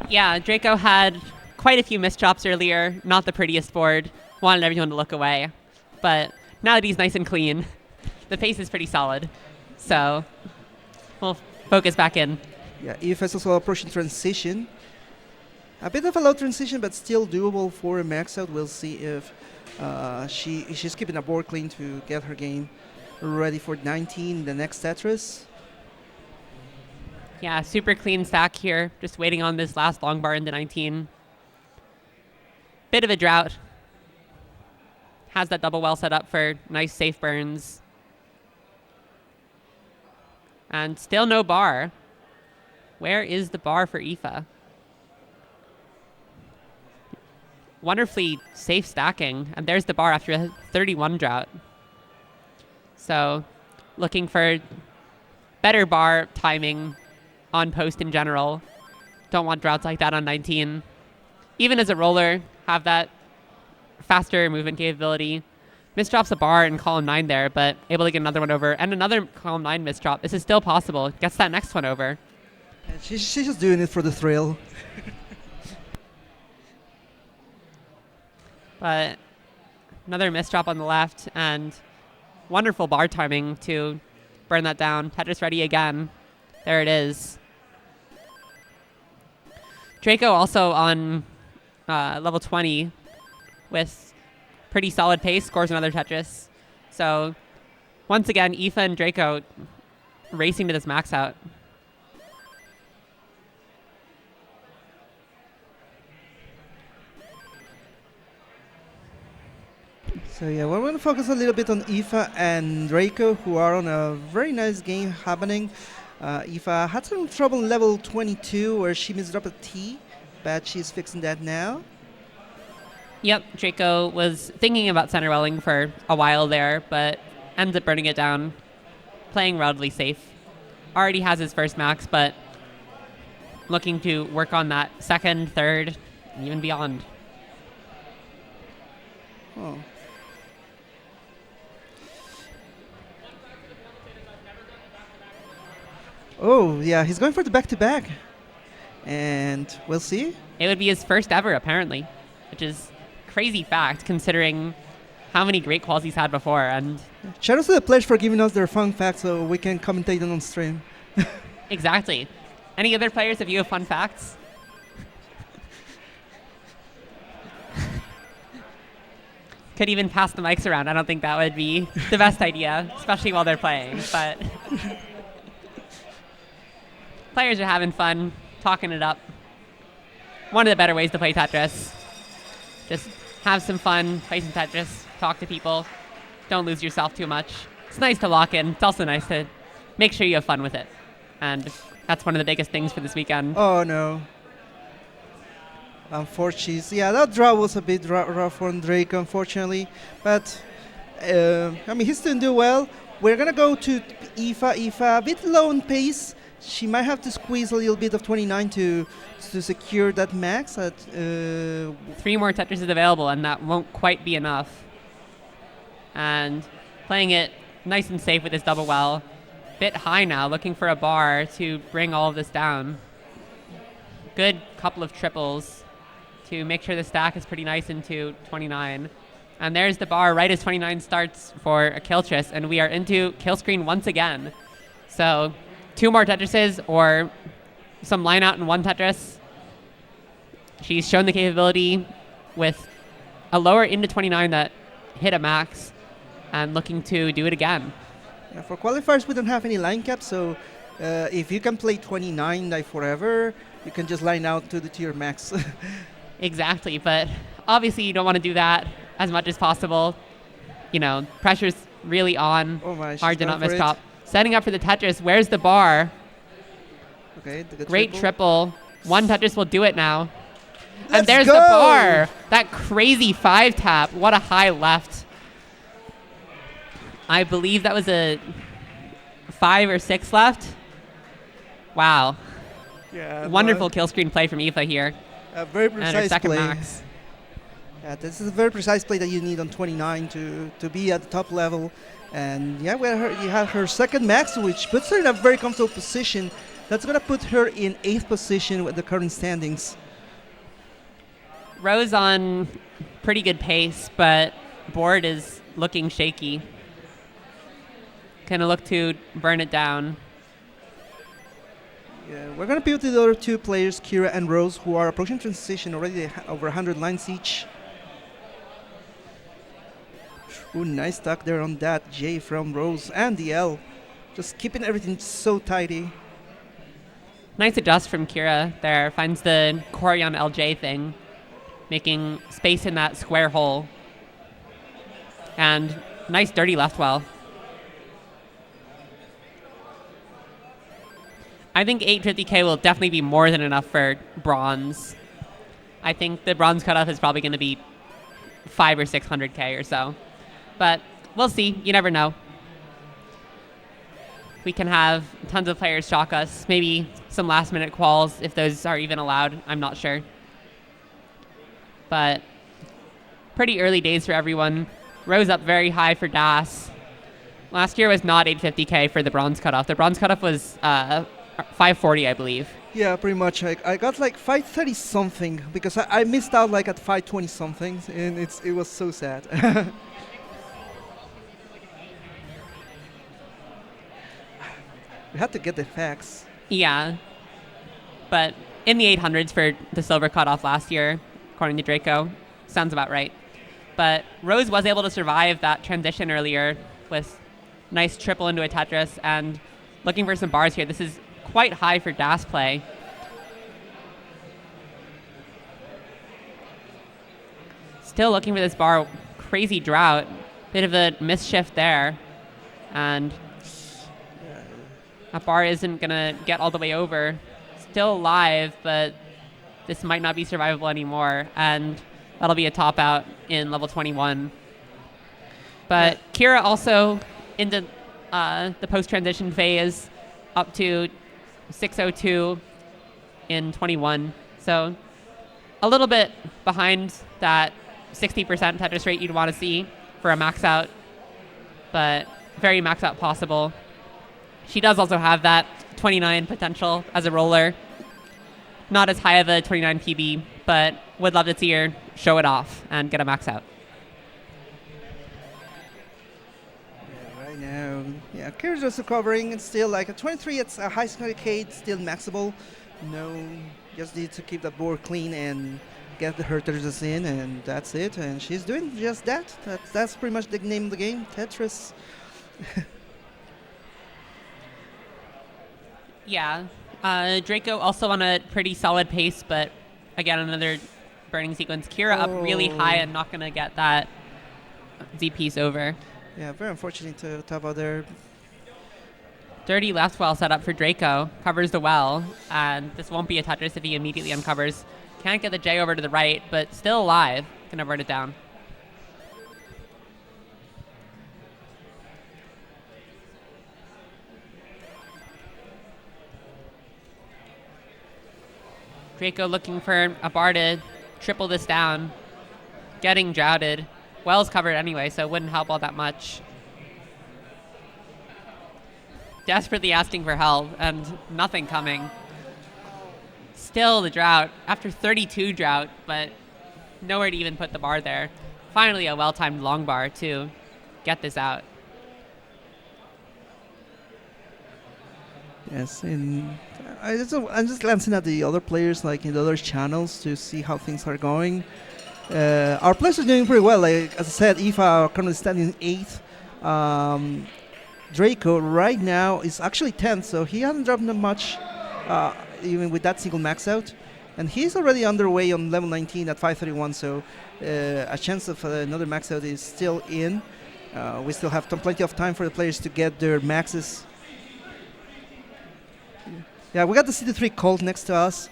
Yeah, Draco had quite a few missed drops earlier. Not the prettiest board. Wanted everyone to look away. But now that he's nice and clean, the pace is pretty solid. So we'll focus back in. Yeah, Eve is also approaching transition. A bit of a low transition, but still doable for a max out. We'll see if she's keeping a board clean to get her game ready for 19, the next Tetris. Yeah, super clean stack here. Just waiting on this last long bar into 19. Bit of a drought. Has that double well set up for nice safe burns. And still no bar. Where is the bar for Aoife? Wonderfully safe stacking. And there's the bar after a 31 drought. So looking for better bar timing on post in general. Don't want droughts like that on 19. Even as a roller, have that faster movement capability. Misdrops a bar in column 9 there, but able to get another one over. And another column 9 misdrop. This is still possible. Gets that next one over. And she's just doing it for the thrill. But another misdrop on the left, and wonderful bar timing to burn that down. Tetris ready again. There it is. Draco also on level 20 with pretty solid pace, scores another Tetris. So once again, Aoife and Draco racing to this max out. So yeah, we're going to focus a little bit on Aoife and Draco, who are on a very nice game happening. Aoife had some trouble in level 22 where she misdropped a T, but she's fixing that now. Yep, Draco was thinking about center welling for a while there, but ends up burning it down, playing relatively safe. Already has his first max, but looking to work on that second, third, and even beyond. Oh. Oh, yeah, he's going for the back-to-back. And we'll see. It would be his first ever, apparently, which is a crazy fact, considering how many great quals he's had before. And shout out to the players for giving us their fun facts so we can commentate them on stream. exactly. Any other players, if you have fun facts? Could even pass the mics around. I don't think that would be the best idea, especially while they're playing. But players are having fun, talking it up. One of the better ways to play Tetris. Just have some fun, play some Tetris, talk to people. Don't lose yourself too much. It's nice to lock in. It's also nice to make sure you have fun with it. And that's one of the biggest things for this weekend. Oh, no. Unfortunately, yeah, that draw was a bit rough on Drake, unfortunately. But, I mean, he's still doing well. We're going to go to Aoife. Aoife, a bit low on pace. She might have to squeeze a little bit of 29 to secure that max. At 3 more Tetris is available, and that won't quite be enough. And playing it nice and safe with this double well. Bit high now, looking for a bar to bring all of this down. Good couple of triples to make sure the stack is pretty nice into 29. And there's the bar right as 29 starts for a kill tris, and we are into kill screen once again. So 2 more Tetrises or some line out in 1 Tetris. She's shown the capability with a lower into 29 that hit a max and looking to do it again. Yeah, for qualifiers, we don't have any line cap, so if you can play 29 like forever, you can just line out to the tier max. Exactly, but obviously you don't want to do that as much as possible. You know, pressure's really on. Oh my, Hard to not miss it. top. Setting up for the Tetris. Where's the bar? Okay, the Great triple. One Tetris will do it now. Let's and there's go! the bar. That crazy 5-tap. What a high left. I believe that was a 5 or 6 left. Wow. Yeah, Wonderful kill screen play from Aoife here. A very And her precise second play. max. Yeah, this is a very precise play that you need on 29 to be at the top level. And yeah, you have her second max, which puts her in a very comfortable position. That's going to put her in 8th position with the current standings. Rose on pretty good pace, but board is looking shaky. Kind of look to burn it down. Yeah, we're going to pivot to the other two players, Kira and Rose, who are approaching transition already over 100 lines each. Ooh, nice tuck there on that J from Rose and the L. Just keeping everything so tidy. Nice adjust from Kira there. Finds the Corion LJ thing, making space in that square hole. And nice dirty left well. I think 850k will definitely be more than enough for bronze. I think the bronze cutoff is probably going to be 500 or 600k or so. But we'll see. You never know. We can have tons of players shock us. Maybe some last-minute quals, if those are even allowed. I'm not sure. But pretty early days for everyone. Rose up very high for Das. Last year was not 850k for the bronze cutoff. The bronze cutoff was 540, I believe. Yeah, pretty much. I got like 530 something because I missed out like at 520 something, and it was so sad. We had to get the facts. Yeah. But in the 800s for the silver cutoff last year, according to Draco. Sounds about right. But Rose was able to survive that transition earlier with nice triple into a Tetris and looking for some bars here. This is quite high for Das play. Still looking for this bar. Crazy drought. Bit of a misshift there. And that bar isn't going to get all the way over. Still alive, but this might not be survivable anymore. And that'll be a top out in level 21. But Kira also into the post-transition phase up to 602 in 21. So a little bit behind that 60% Tetris rate you'd want to see for a max out, but very max out possible. She does also have that 29 potential as a roller. Not as high of a 29 PB, but would love to see her show it off and get a max out. Yeah, right now, yeah, Kira's just recovering. It's still like a 23. It's a high 600k. It's still maxable. No, just need to keep the board clean and get her Tetris in, and that's it. And she's doing just that. That's pretty much the name of the game, Tetris. Yeah. Draco also on a pretty solid pace, but again, another burning sequence. Kira up really high and not going to get that Z piece over. Yeah, very unfortunate to top out there. Dirty left well set up for Draco. Covers the well, and this won't be a Tetris if he immediately uncovers. Can't get the J over to the right, but still alive. Gonna burn it down. Draco looking for a bar to triple this down. Getting droughted. Well's covered anyway, so it wouldn't help all that much. Desperately asking for help, and nothing coming. Still the drought, after 32 drought, but nowhere to even put the bar there. Finally a well-timed long bar to get this out. Yes, and I'm just glancing at the other players, like in the other channels, to see how things are going. Our players are doing pretty well. Like as I said, Aoife currently standing 8th. Draco right now is actually 10th, so he hasn't dropped that much, even with that single max out. And he's already underway on level 19 at 531, so a chance of another max out is still in. We still have plenty of time for the players to get their maxes. Yeah, we got the CT3 cult next to us.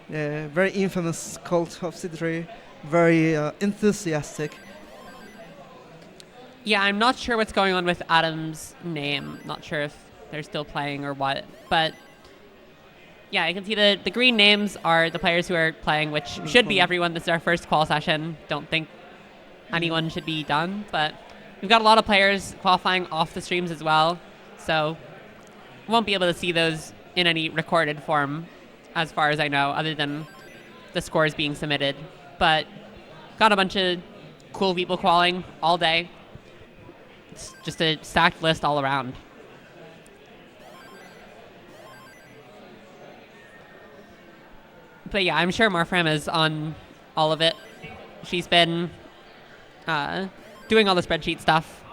Very infamous cult of CT3, very enthusiastic. Yeah, I'm not sure what's going on with Adam's name. Not sure if they're still playing or what. But yeah, you can see the green names are the players who are playing, which should be everyone. This is our first qual session. Don't think anyone should be done. But we've got a lot of players qualifying off the streams as well. So won't be able to see those in any recorded form, as far as I know, other than the scores being submitted. But got a bunch of cool people qualing all day. It's just a stacked list all around. But yeah, I'm sure Marfram is on all of it. She's been doing all the spreadsheet stuff.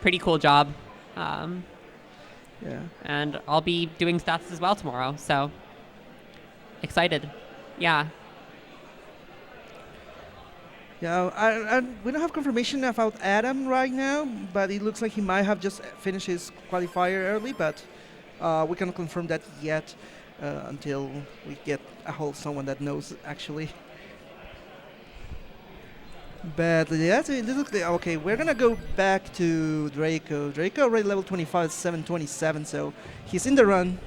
Pretty cool job. Yeah. And I'll be doing stats as well tomorrow, so excited. Yeah. Yeah, we don't have confirmation about Adam right now, but it looks like he might have just finished his qualifier early, but we cannot confirm that yet until we get a hold of someone that knows actually. But yeah, it looks like, okay, we're gonna go back to Draco. Draco already level 25, 727, so he's in the run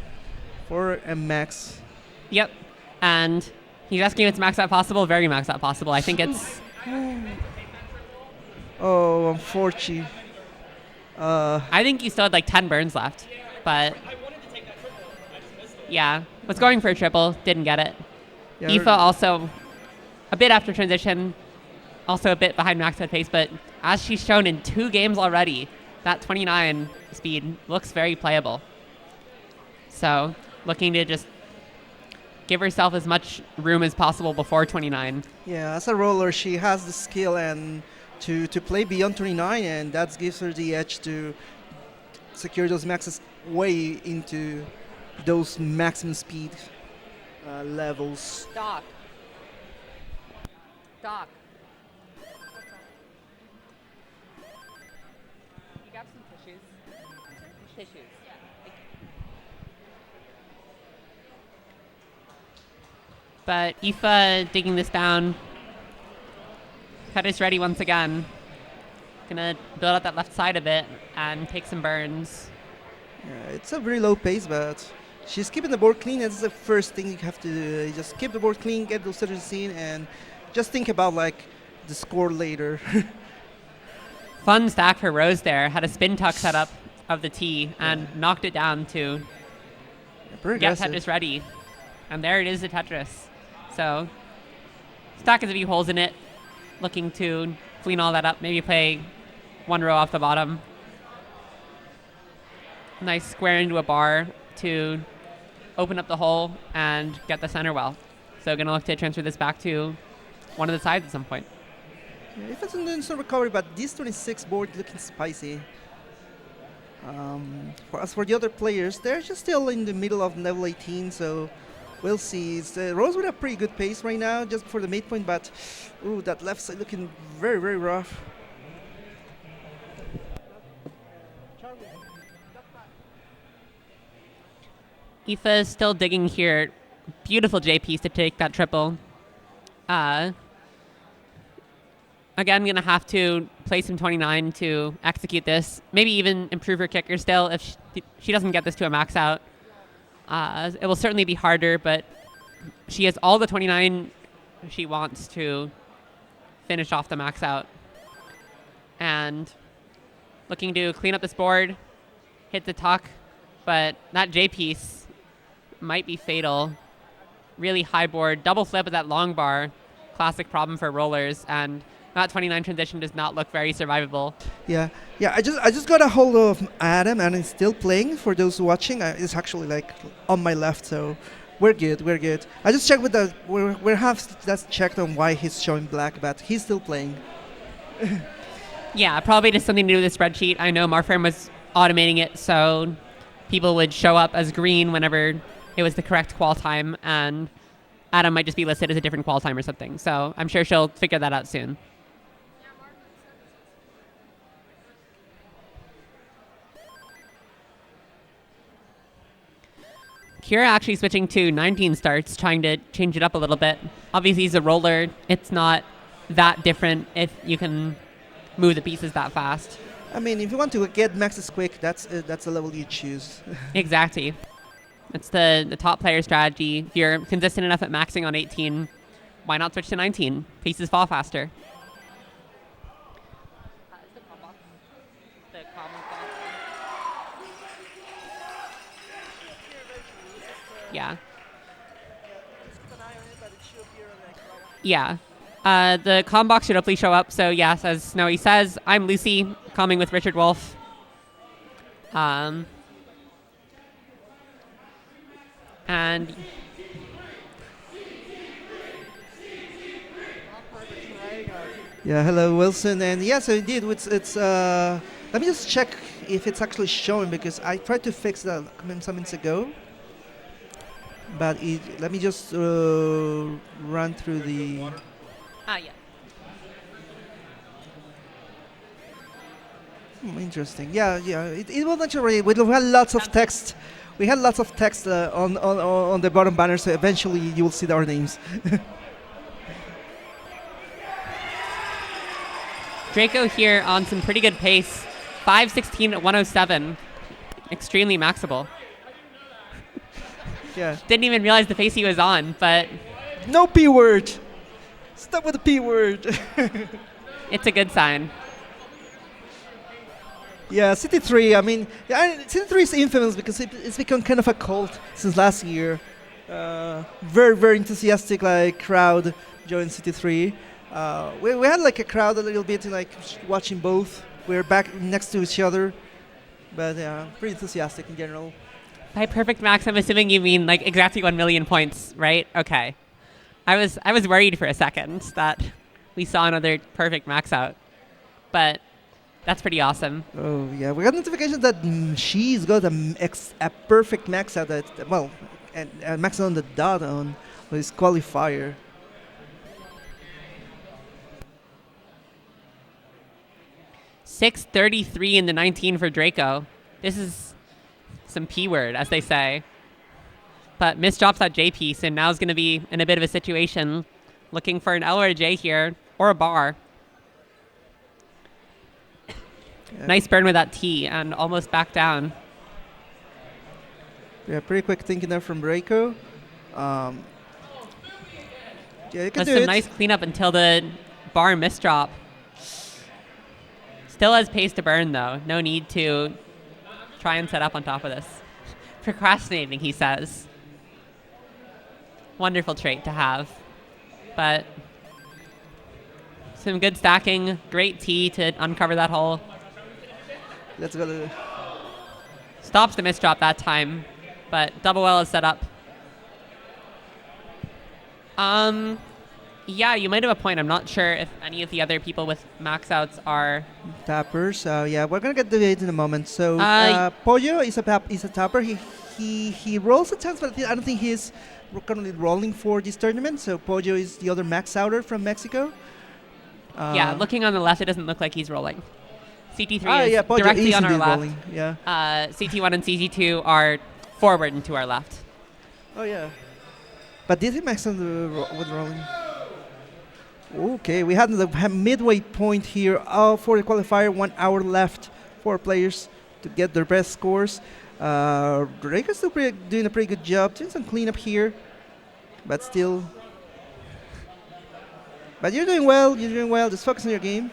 for a max. Yep. And he's asking if it's max out possible, very max out possible. I think it's... Oh, unfortunately. I think he still had like 10 burns left, but yeah, was going for a triple, didn't get it. Yeah, Aoife also a bit after transition, also a bit behind max out pace, but as she's shown in 2 games already, that 29 speed looks very playable. So looking to just give herself as much room as possible before 29. Yeah, as a roller, she has the skill and to play beyond 29, and that gives her the edge to secure those maxes way into those maximum speed levels. Doc. Doc. You got some tissues? Tissues. But Aoife digging this down. Tetris ready once again. Gonna build out that left side a bit and take some burns. Yeah, it's a very low pace, but she's keeping the board clean. That's the first thing you have to do. You just keep the board clean, get those Tetris in, and just think about like the score later. Fun stack for Rose there. Had a spin tuck set up of the T and knocked it down to get Tetris ready. And there it is, the Tetris. So, stack has a few holes in it. Looking to clean all that up. Maybe play 1 row off the bottom. Nice square into a bar to open up the hole and get the center well. So gonna look to transfer this back to one of the sides at some point. Yeah, if it's doing some recovery, but this 26 board looking spicy. As for the other players, they're just still in the middle of level 18, so we'll see. It's Rose with a pretty good pace right now, just before the midpoint, but ooh, that left side looking very, very rough. Aoife is still digging here. Beautiful J piece to take that triple. Again, gonna have to play some 29 to execute this. Maybe even improve her kicker still if she doesn't get this to a max out. It will certainly be harder, but she has all the 29 she wants to finish off the max out. And looking to clean up this board, hit the tuck, but that J piece might be fatal. Really high board, double flip at that long bar, classic problem for rollers, and that 29 transition does not look very survivable. Yeah. I just got a hold of Adam, and he's still playing. For those watching, it's actually like on my left, so We're good. We're good. I just checked with the. We have just checked on why he's showing black, but he's still playing. Yeah, probably just something to do with the spreadsheet. I know Marfirm was automating it so people would show up as green whenever it was the correct qual time, and Adam might just be listed as a different qual time or something. So I'm sure she'll figure that out soon. Kira actually switching to 19 starts, trying to change it up a little bit. Obviously, he's a roller. It's not that different if you can move the pieces that fast. I mean, if you want to get maxes quick, that's the level you choose. Exactly. That's the top player strategy. If you're consistent enough at maxing on 18, why not switch to 19? Pieces fall faster. Yeah. Yeah. The comm box should hopefully show up. So yes, as Snowy says, I'm Lucy, comming with Richard Wolf. And Yeah, hello Wilson, and yeah, so indeed, it's let me just check if it's actually showing because I tried to fix that some minutes ago, but let me just run through the. yeah. Interesting. Yeah, yeah. It was actually we had lots of text. We had lots of text on the bottom banner, so eventually you will see our names. Draco here on some pretty good pace. 5:16 at 107. Extremely maxable. Yeah. Didn't even realize the pace he was on, but No P word. Stop with the P word. it's a good sign. Yeah, CT3. I mean, yeah, CT3 is infamous because it's become kind of a cult since last year. Very, very enthusiastic crowd joined CT3. We had like a crowd a little bit like watching both. We were back next to each other, but yeah, pretty enthusiastic in general. By perfect max, I'm assuming you mean like exactly 1 million points, right? Okay. I was worried for a second that we saw another perfect max out, but that's pretty awesome. Oh yeah, we got notification that she's got a perfect max out. A max on the dot on his qualifier. $633 in the 19 for Draco. This is some P word, as they say. But misdrops that J piece, and now is going to be in a bit of a situation, looking for an L or a J here, or a bar. Yeah. Nice burn with that T, and almost back down. Yeah, pretty quick thinking there from Draco. Yeah, you can That's do some it. nice cleanup until the bar misdrop. Still has pace to burn, though. No need to try and set up on top of this. Procrastinating, he says. Wonderful trait to have. But some good stacking. Great T to uncover that hole. Let's go. Stops the misdrop that time, but double L is set up. Yeah, you might have a point. I'm not sure if any of the other people with max outs are Tappers. Yeah, we're gonna get to it in a moment. So Pollo is a tapper. He rolls a chance, but I don't think he's currently rolling for this tournament. So Pollo is the other max outer from Mexico. yeah, looking on the left, it doesn't look like he's rolling. CT3 is yeah, Pollo directly on our easily left. rolling. Yeah. CT1 and CT2 are forward and to our left. Oh yeah. But did he max on with rolling? Okay, we had the midway point here for the qualifier. 1 hour left for players to get their best scores. Draco's still doing a pretty good job. Doing some cleanup here, but still. But you're doing well. You're doing well. Just focus on your game.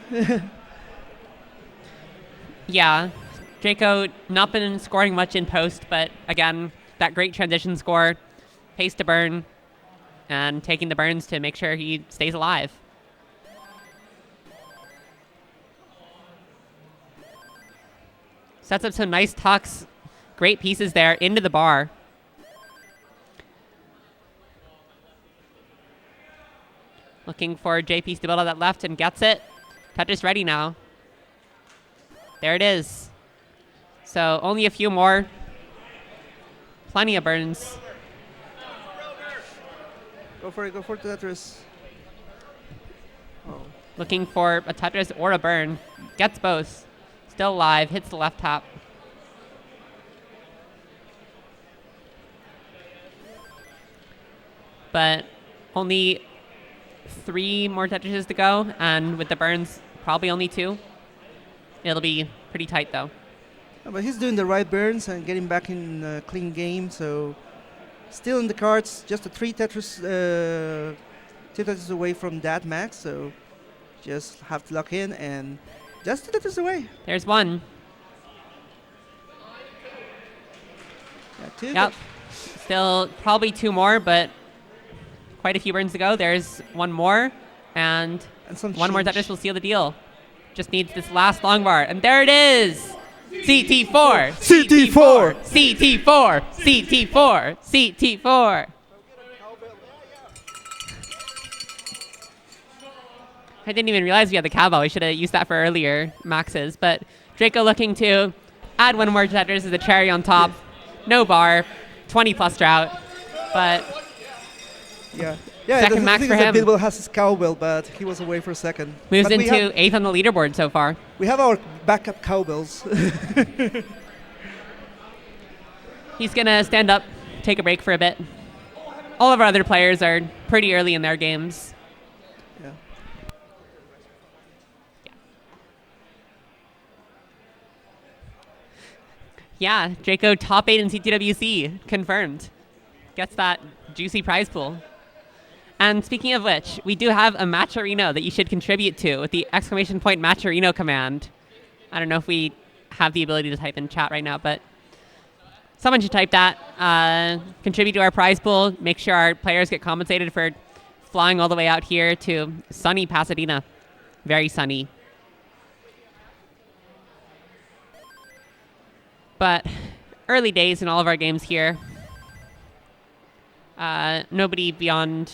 Yeah, Draco not been scoring much in post, but again, that great transition score, pace to burn, and taking the burns to make sure he stays alive. Sets up some nice tucks, great pieces there into the bar. Looking for JP to build on that left and gets it. Tetris ready now. There it is. So only a few more. Plenty of burns. Go for it, Tetris. Oh. Looking for a Tetris or a burn. Gets both. Still alive, hits the left tap. But only 3 more Tetrises to go, and with the burns, probably only 2. It'll be pretty tight though. But he's doing the right burns and getting back in a clean game, so still in the cards, just a 3 Tetris away from that max, so just have to lock in and just 2 Tetris away. There's one. Yeah, 2. Yep. Still probably 2 more, but quite a few burns to go. There's one more, and some one more change. Tetris will seal the deal. Just needs this last long bar, and there it is! CT4! CT4! CT4! CT4! CT4! I didn't even realize we had the cowbell. We should have used that for earlier maxes. But Draco looking to add one more Tetris as a cherry on top. No bar, 20 plus drought. But Yeah, second max for him. Bilbo has his cowbell, but he was away for a second. Moves But we into have- 8th on the leaderboard so far. We have our backup cowbells. He's going to stand up, take a break for a bit. All of our other players are pretty early in their games. Yeah. Yeah, Draco top 8 in CTWC, confirmed. Gets that juicy prize pool. And speaking of which, we do have a Matcherino that you should contribute to with the ! Matcherino command. I don't know if we have the ability to type in chat right now, but someone should type that. Contribute to our prize pool. Make sure our players get compensated for flying all the way out here to sunny Pasadena. Very sunny. But early days in all of our games here. Nobody beyond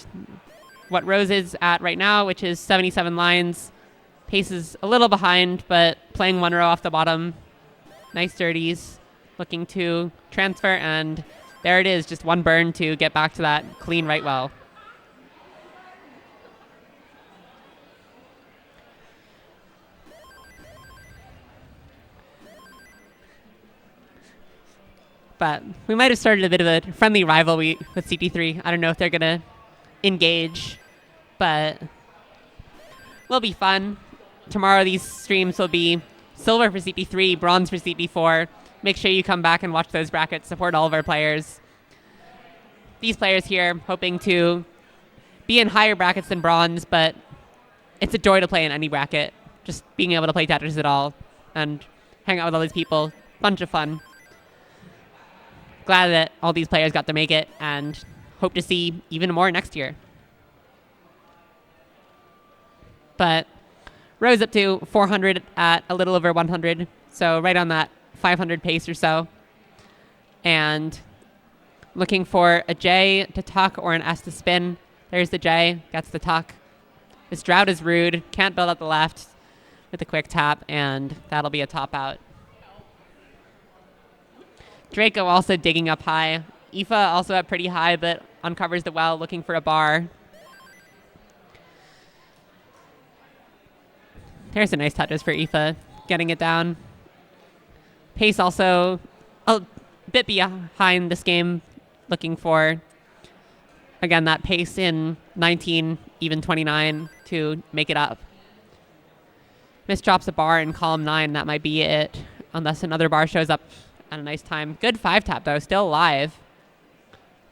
what Rose is at right now, which is 77 lines. Pace is a little behind, but playing 1 row off the bottom. Nice dirties. Looking to transfer, and there it is. Just 1 burn to get back to that clean right well. But we might have started a bit of a friendly rivalry with CT3. I don't know if they're going to engage, but will be fun. Tomorrow these streams will be silver for CT3, bronze for CT4. Make sure you come back and watch those brackets. Support all of our players. These players here hoping to be in higher brackets than bronze, but it's a joy to play in any bracket. Just being able to play Tetris at all and hang out with all these people. Bunch of fun. Glad that all these players got to make it, and hope to see even more next year. But Rose up to 400 at a little over 100, so right on that 500 pace or so. And looking for a J to tuck or an S to spin. There's the J, gets the tuck. This drought is rude, can't build at the left with a quick tap, and that'll be a top out. Draco also digging up high. Aoife also up pretty high, but uncovers the well, looking for a bar. There's a nice Tetris for Aoife, getting it down. Pace also a bit behind this game, looking for, again, that pace in 19, even 29 to make it up. Miss drops a bar in column 9, that might be it, unless another bar shows up at a nice time. Good 5-tap, though, still alive.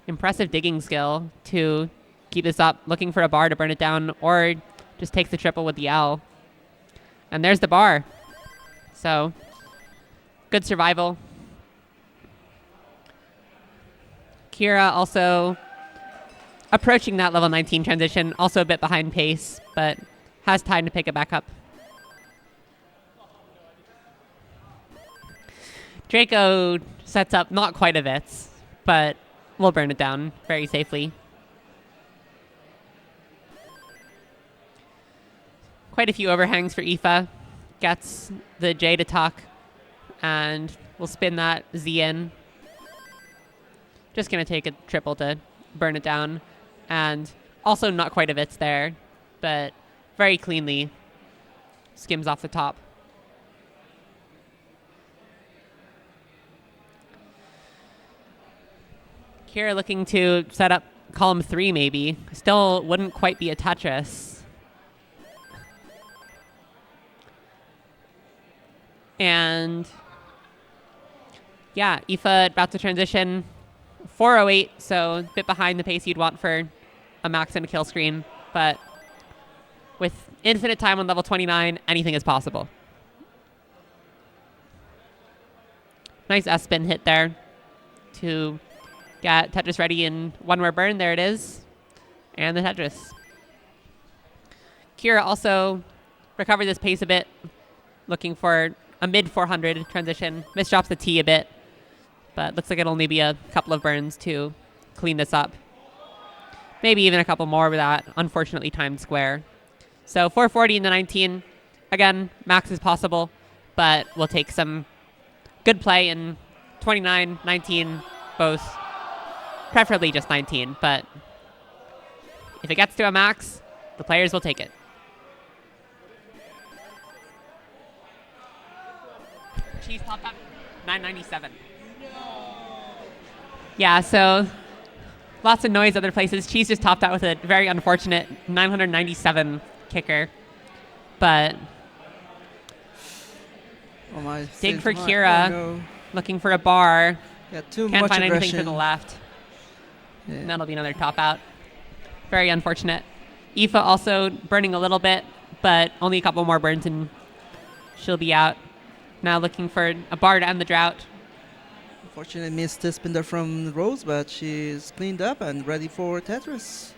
Impressive digging skill to keep this up, looking for a bar to burn it down, or just takes the triple with the L. And there's the bar. So, good survival. Kira also approaching that level 19 transition, also a bit behind pace, but has time to pick it back up. Draco sets up not quite a Vitz, but we'll burn it down very safely. Quite a few overhangs for Aoife. Gets the J to tuck, and we'll spin that Z in. Just going to take a triple to burn it down. And also not quite a Vitz there, but very cleanly skims off the top. Kira looking to set up column 3 maybe. Still wouldn't quite be a Tetris. And yeah, Aoife about to transition 408, so a bit behind the pace you'd want for a max and a kill screen. But with infinite time on level 29, anything is possible. Nice S-spin hit there to get Tetris ready in one more burn. There it is. And the Tetris. Kira also recovered this pace a bit, looking for a mid 400 transition. Misdrops the T a bit, but looks like it'll only be a couple of burns to clean this up. Maybe even a couple more with that unfortunately timed square. So 440 in the 19. Again, max is possible, but we'll take some good play in 29, 19, both. Preferably just 19, but if it gets to a max, the players will take it. Cheese popped up 997. Yeah, so lots of noise other places. Cheese just topped out with a very unfortunate 997 kicker. But Oh my. dig for my- Kira, oh no. looking for a bar. Yeah, too Can't much find anything aggression. to the left. Yeah. And that'll be another top out. Very unfortunate. Aoife also burning a little bit, but only a couple more burns and she'll be out. Now looking for a bar to end the drought. Unfortunately, missed the spin there from Rose, but she's cleaned up and ready for Tetris.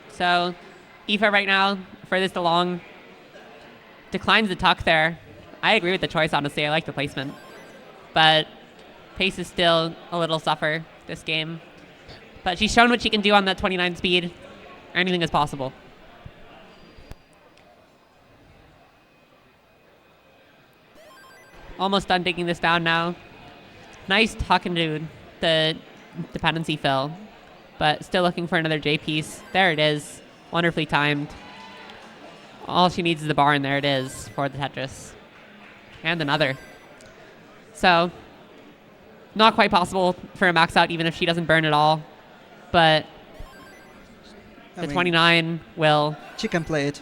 So Aoife right now, furthest along, declines the tuck there. I agree with the choice, honestly. I like the placement. But pace is still a little suffer this game. But she's shown what she can do on that 29 speed. Anything is possible. Almost done digging this down now. Nice tuck into the dependency fill. But still looking for another J piece. There it is. Wonderfully timed. All she needs is the bar, and there it is for the Tetris. And another. So, not quite possible for a max out, even if she doesn't burn at all. But I the mean, 29 will she can play it.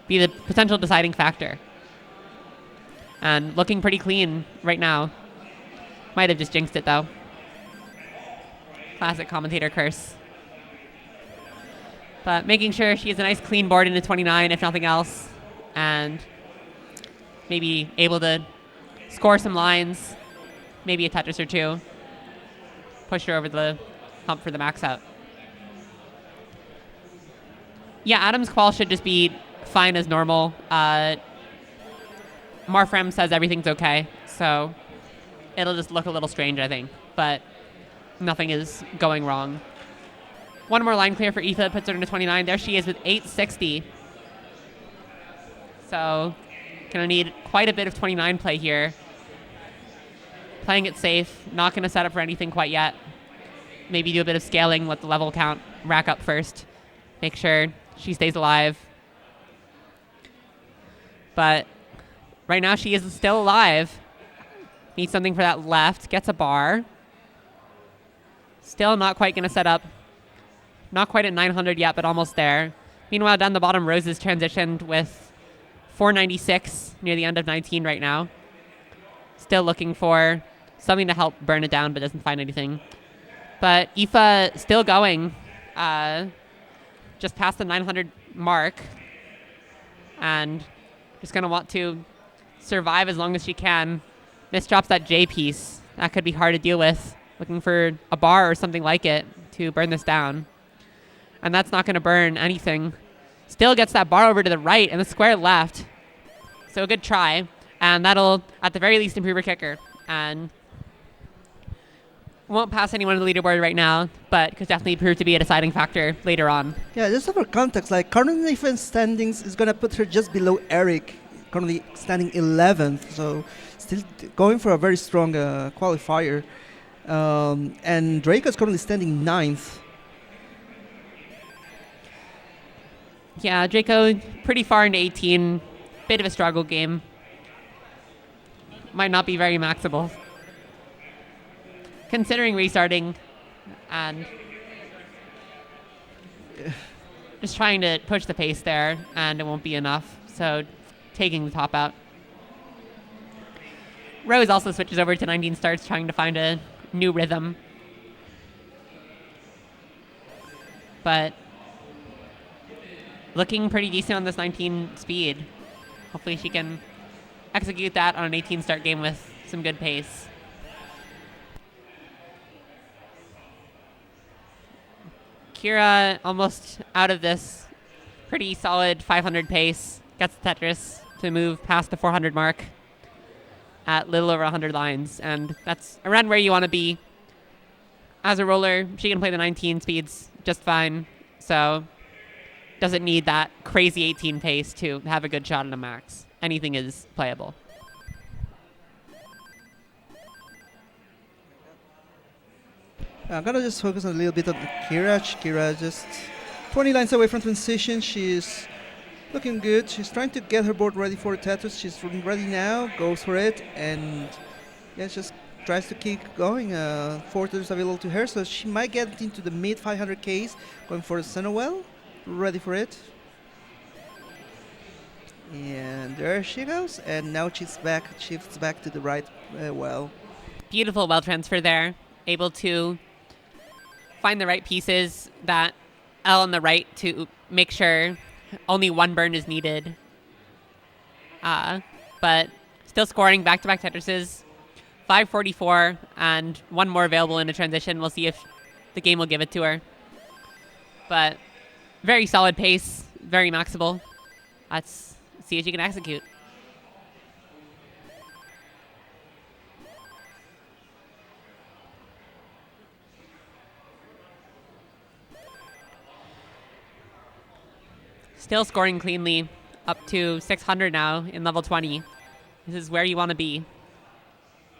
be the potential deciding factor. And looking pretty clean right now. Might have just jinxed it, though. Classic commentator curse. But making sure she has a nice clean board into 29, if nothing else. And maybe able to score some lines. Maybe a Tetris or two. Push her over the hump for the max out. Yeah, Adam's qual should just be fine as normal. Marfrem says everything's okay. So it'll just look a little strange, I think. But nothing is going wrong. One more line clear for Aoife, puts her into 29. There she is with 860. So gonna need quite a bit of 29 play here. Playing it safe, not gonna set up for anything quite yet. Maybe do a bit of scaling, let the level count rack up first. Make sure she stays alive. But right now she is still alive. Needs something for that left, gets a bar. Still not quite gonna set up. Not quite at 900 yet, but almost there. Meanwhile, down the bottom, Rose is transitioned with 496 near the end of 19 right now. Still looking for something to help burn it down, but doesn't find anything. But Aoife still going, just past the 900 mark. And just going to want to survive as long as she can. Misdrops that J piece. That could be hard to deal with. Looking for a bar or something like it to burn this down. And that's not going to burn anything. Still gets that bar over to the right and the square left. So a good try. And that'll, at the very least, improve her kicker. And won't pass anyone on the leaderboard right now, but could definitely prove to be a deciding factor later on. Yeah, just for context, like current defense standings is gonna put her just below Eric, currently standing 11th. So still going for a very strong qualifier. And Draco's currently standing 9th. Yeah, Draco pretty far into 18. Bit of a struggle game. Might not be very maxable. Considering restarting and just trying to push the pace there, and it won't be enough. So taking the top out. Rose also switches over to 19 starts, trying to find a new rhythm. But looking pretty decent on this 19 speed. Hopefully she can execute that on an 18 start game with some good pace. Kira almost out of this pretty solid 500 pace. Gets the Tetris to move past the 400 mark at little over 100 lines. And that's around where you want to be. As a roller, she can play the 19 speeds just fine. So doesn't need that crazy 18 pace to have a good shot at a max. Anything is playable. I'm gonna just focus a little bit on Kira. Kira just 20 lines away from transition. She's looking good. She's trying to get her board ready for Tetris. She's ready now. Goes for it, and yeah, just tries to keep going. 4 Tetris available to her, so she might get into the mid 500Ks. Going for Senowell, ready for it. And there she goes. And now she's back. Shifts back to the right well. Beautiful well transfer there. Able to find the right pieces, that L on the right to make sure only one burn is needed. But still scoring back-to-back Tetrises. 544 and one more available in a transition. We'll see if the game will give it to her. But very solid pace, very maxable. Let's see if she can execute. Still scoring cleanly, up to 600 now in level 20. This is where you want to be.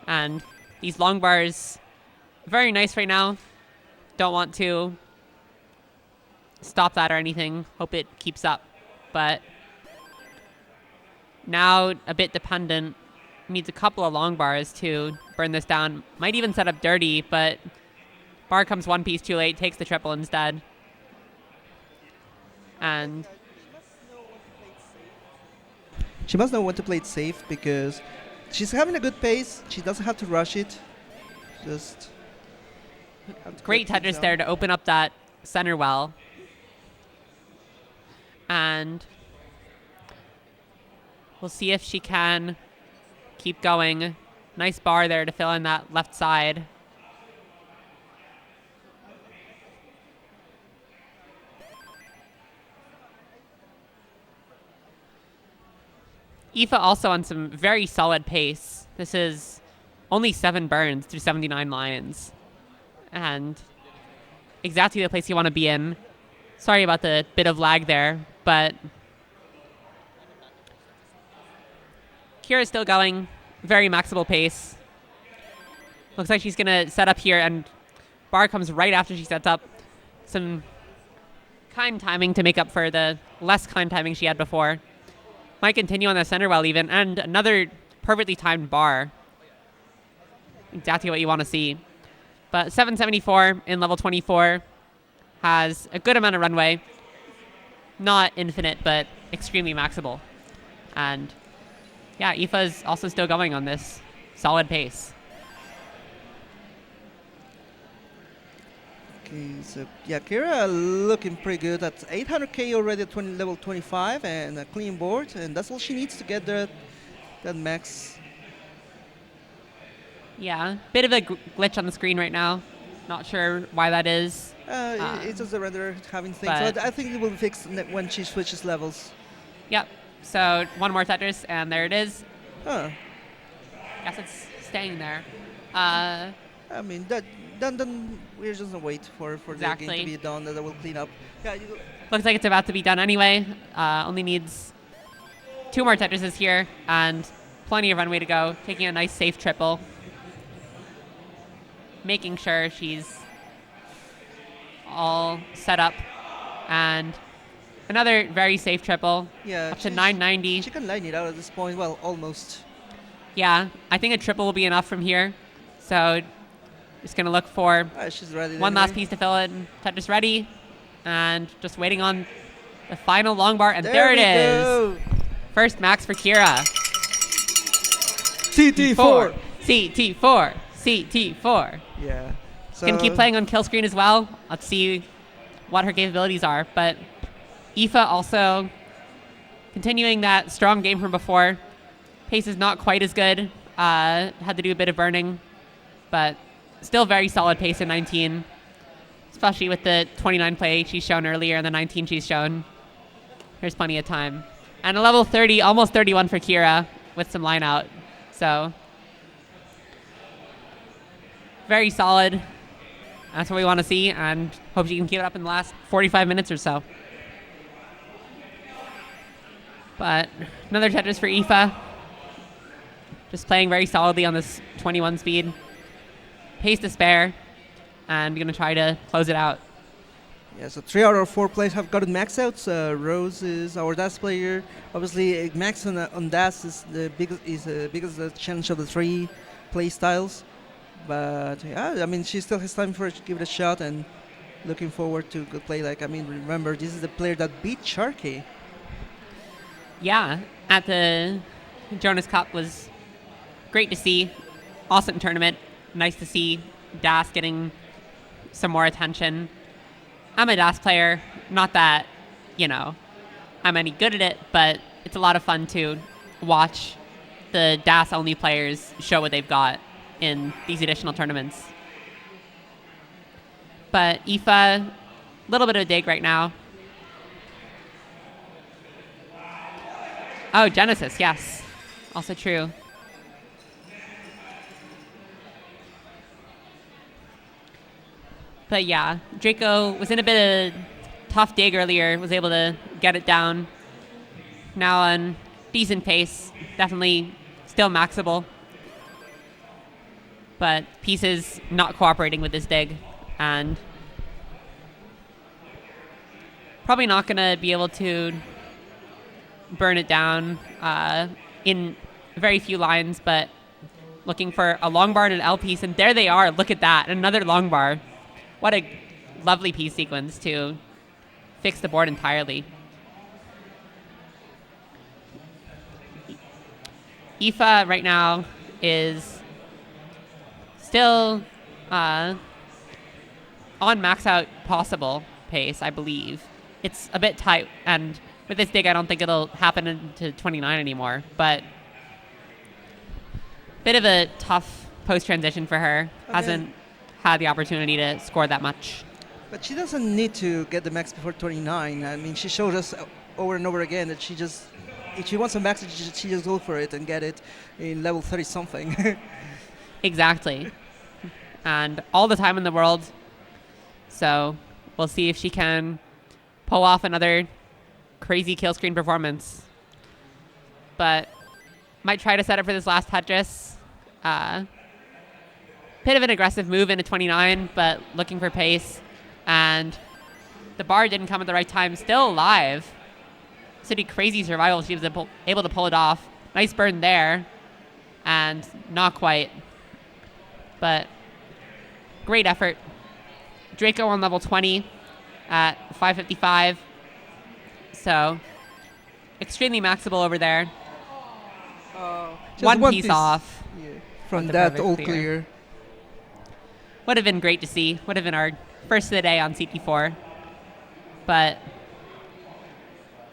And these long bars, very nice right now. Don't want to stop that or anything. Hope it keeps up. But now a bit dependent. Needs a couple of long bars to burn this down. Might even set up dirty, but bar comes one piece too late, takes the triple instead. And she must know when to play it safe because she's having a good pace. She doesn't have to rush it. Just great Tetris there to open up that center well. And we'll see if she can keep going. Nice bar there to fill in that left side. Aoife also on some very solid pace. This is only 7 burns through 79 lines. And exactly the place you want to be in. Sorry about the bit of lag there, but Kira's still going. Very maxable pace. Looks like she's going to set up here, and bar comes right after she sets up. Some kind timing to make up for the less kind timing she had before. Might continue on the center well even, and another perfectly timed bar. Exactly what you want to see. But 774 in level 24 has a good amount of runway. Not infinite, but extremely maxable. And yeah, Aoife's also still going on this solid pace. Okay, so yeah, Kira looking pretty good. That's 800K already at level 25 and a clean board, and that's all she needs to get there, that max. Yeah, bit of a glitch on the screen right now. Not sure why that is. It's just the renderer having things. So I think it will fix when she switches levels. Yep. So one more Tetris, and there it is. Huh. Guess it's staying there. I mean, then we're just gonna wait for the game Exactly. to be done. That will clean up. Yeah, Looks like it's about to be done anyway. Only needs 2 more Tetrises here and plenty of runway to go. Taking a nice safe triple. Making sure she's all set up. And another very safe triple. yeah. Up to 990. She can line it out at this point. Well, almost. Yeah, I think a triple will be enough from here. So just going to look for She's ready. one last piece to fill in. Tetris ready. And just waiting on the final long bar. And there it is. Go. First max for Kira. CT4. CT4. CT4. Yeah. So Can keep playing on kill screen as well. Let's see what her capabilities are. But Aoife also continuing that strong game from before. Pace is not quite as good. Had to do a bit of burning. But still very solid pace in 19. Especially with the 29 play she's shown earlier and the 19 she's shown. There's plenty of time. And a level 30, almost 31 for Kira with some line out. So very solid. That's what we want to see, and hope she can keep it up in the last 45 minutes or so. But another Tetris for Aoife. Just playing very solidly on this 21 speed. Pace to spare, and we're going to try to close it out. Yeah, so 3 out of 4 players have gotten max outs. Rose is our DAS player. Obviously, max on DAS is the biggest challenge of the 3 play styles. But yeah, I mean, she still has time for it to give it a shot, and looking forward to good play. Like, I mean, remember, this is the player that beat Sharky. Yeah, at the Jonas Cup was great to see. Awesome tournament. Nice to see DAS getting some more attention. I'm a DAS player. Not that, I'm any good at it, but it's a lot of fun to watch the DAS-only players show what they've got in these additional tournaments. But Aoife, a little bit of a dig right now. Oh, Genesis, yes. Also true. But yeah, Draco was in a bit of tough dig earlier, was able to get it down. Now on decent pace, definitely still maxable. But pieces not cooperating with this dig, and probably not going to be able to burn it down in very few lines, but looking for a long bar and an L piece, and there they are. Look at that, another long bar. What a lovely piece sequence to fix the board entirely. Aoife right now is still on max out possible pace, I believe. It's a bit tight, and with this dig, I don't think it'll happen into 29 anymore, but bit of a tough post-transition for her. Okay. Hasn't had the opportunity to score that much. But she doesn't need to get the max before 29. I mean, she showed us over and over again that if she wants a max, she just go for it and get it in level 30 something. Exactly. And all the time in the world. So we'll see if she can pull off another crazy kill screen performance. But might try to set up for this last Tetris. Bit of an aggressive move into 29, but looking for pace. And the bar didn't come at the right time. Still alive. City crazy survival. She was able to pull it off. Nice burn there. And not quite. But great effort. Draco on level 20 at 555. So extremely maxable over there. One piece off. Yeah, from the that perfect all clear. clear. Would have been great to see. Would have been our first of the day on CT4. But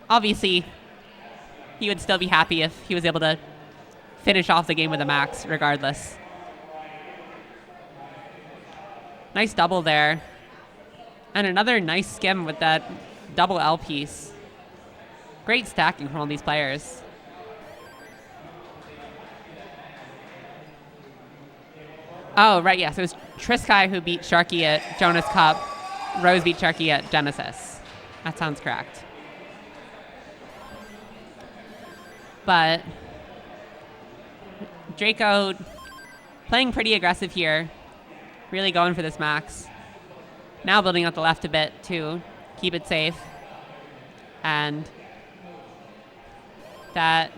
obviously, he would still be happy if he was able to finish off the game with a max regardless. Nice double there. And another nice skim with that double L piece. Great stacking from all these players. Oh, right, yeah. So it was Triskai who beat Sharky at Jonas Cup. Rose beat Sharky at Genesis. That sounds correct. But Draco playing pretty aggressive here. Really going for this max. Now building out the left a bit to keep it safe. And that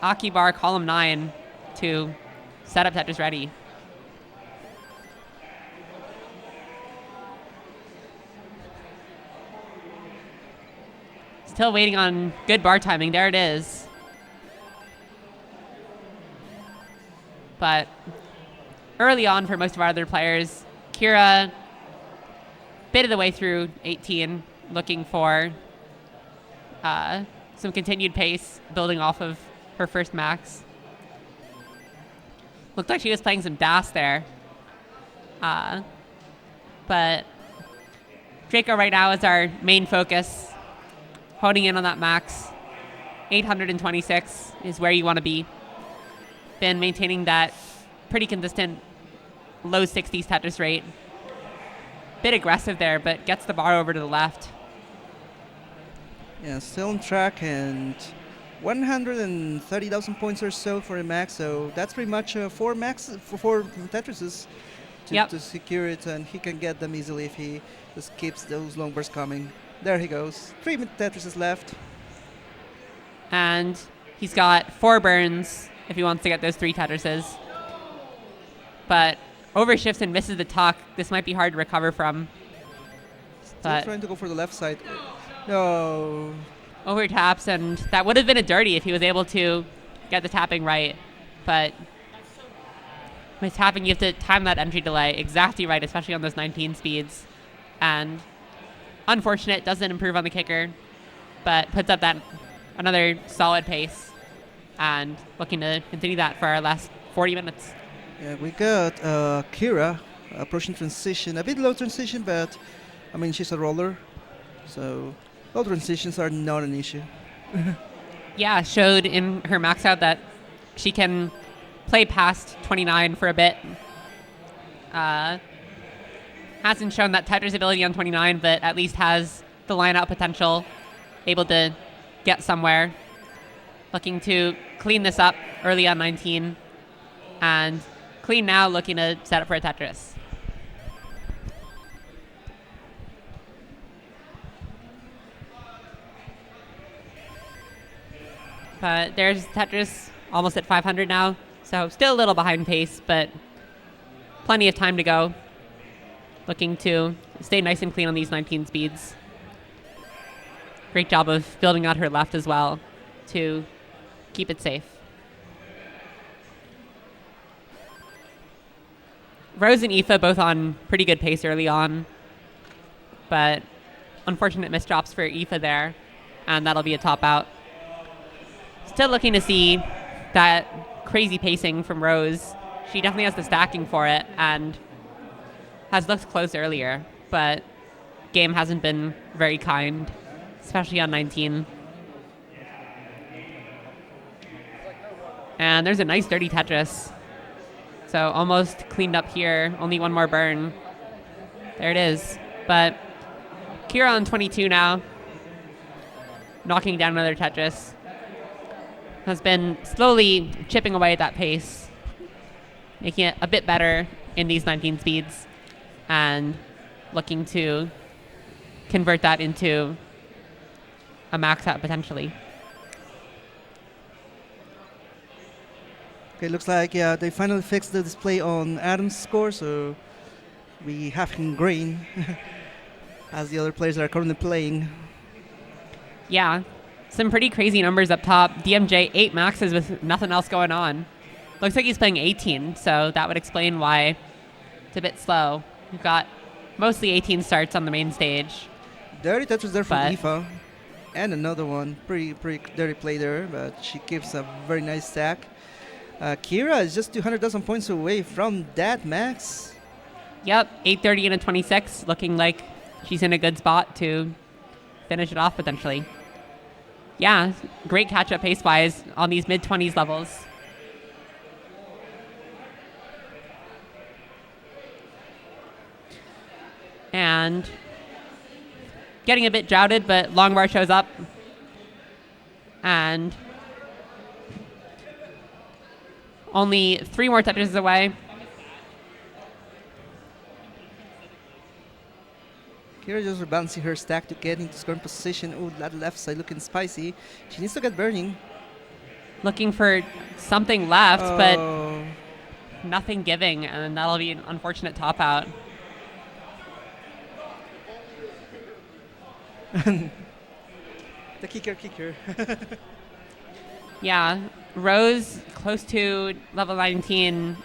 Aki bar column 9 to set up Tetris ready. Still waiting on good bar timing. There it is. But early on for most of our other players, Kira, bit of the way through 18, looking for some continued pace, building off of her first max. Looked like she was playing some DAS there. But Draco right now is our main focus. Honing in on that max. 826 is where you want to be. Been maintaining that pretty consistent low 60s Tetris rate. Bit aggressive there, but gets the bar over to the left. Yeah, still on track, and 130,000 points or so for a max. So that's pretty much four Tetrises to secure it, and he can get them easily if he just keeps those long bursts coming. There he goes. 3 Tetrises left. And he's got 4 burns if he wants to get those 3 Tetrises. But overshifts and misses the tuck. This might be hard to recover from. Still trying to go for the left side. No. Overtaps, and that would have been a dirty if he was able to get the tapping right. But with tapping, you have to time that entry delay exactly right, especially on those 19 speeds. And unfortunate, doesn't improve on the kicker, but puts up that another solid pace. And looking to continue that for our last 40 minutes. Yeah, we got Kira approaching transition. A bit low transition, but I mean, she's a roller. So low transitions are not an issue. Yeah, showed in her max out that she can play past 29 for a bit. Hasn't shown that Tetris ability on 29, but at least has the line-out potential, able to get somewhere. Looking to clean this up early on 19, and clean now, looking to set up for a Tetris. But there's Tetris, almost at 500 now, so still a little behind pace, but plenty of time to go. Looking to stay nice and clean on these 19 speeds. Great job of building out her left as well to keep it safe. Rose and Aoife both on pretty good pace early on, but unfortunate misdrops for Aoife there, and that'll be a top out. Still looking to see that crazy pacing from Rose. She definitely has the stacking for it and has looked close earlier, but game hasn't been very kind, especially on 19. And there's a nice dirty Tetris. So almost cleaned up here. Only one more burn. There it is. But Kira on 22 now. Knocking down another Tetris. Has been slowly chipping away at that pace. Making it a bit better in these 19 speeds. And looking to convert that into a max out potentially. Okay, looks like, yeah, they finally fixed the display on Adam's score, so we have him green as the other players are currently playing. Yeah, some pretty crazy numbers up top. DMJ 8 maxes with nothing else going on. Looks like he's playing 18, so that would explain why it's a bit slow. We've got mostly 18 starts on the main stage. Dirty Tetris there from Aoife. And another one, pretty dirty play there, but she gives a very nice stack. Kira is just 200,000 points away from that max. Yep, 830 and a 26, looking like she's in a good spot to finish it off potentially. Yeah, great catch-up pace-wise on these mid-20s levels. and getting a bit droughted, but Longbar shows up. And only 3 more Tetris away. Kira just rebalancing her stack to get into scoring position. Oh, that left side looking spicy. She needs to get burning. Looking for something left, but Oh. nothing giving, and that'll be an unfortunate top out. The kicker. Yeah, Rose close to level 19.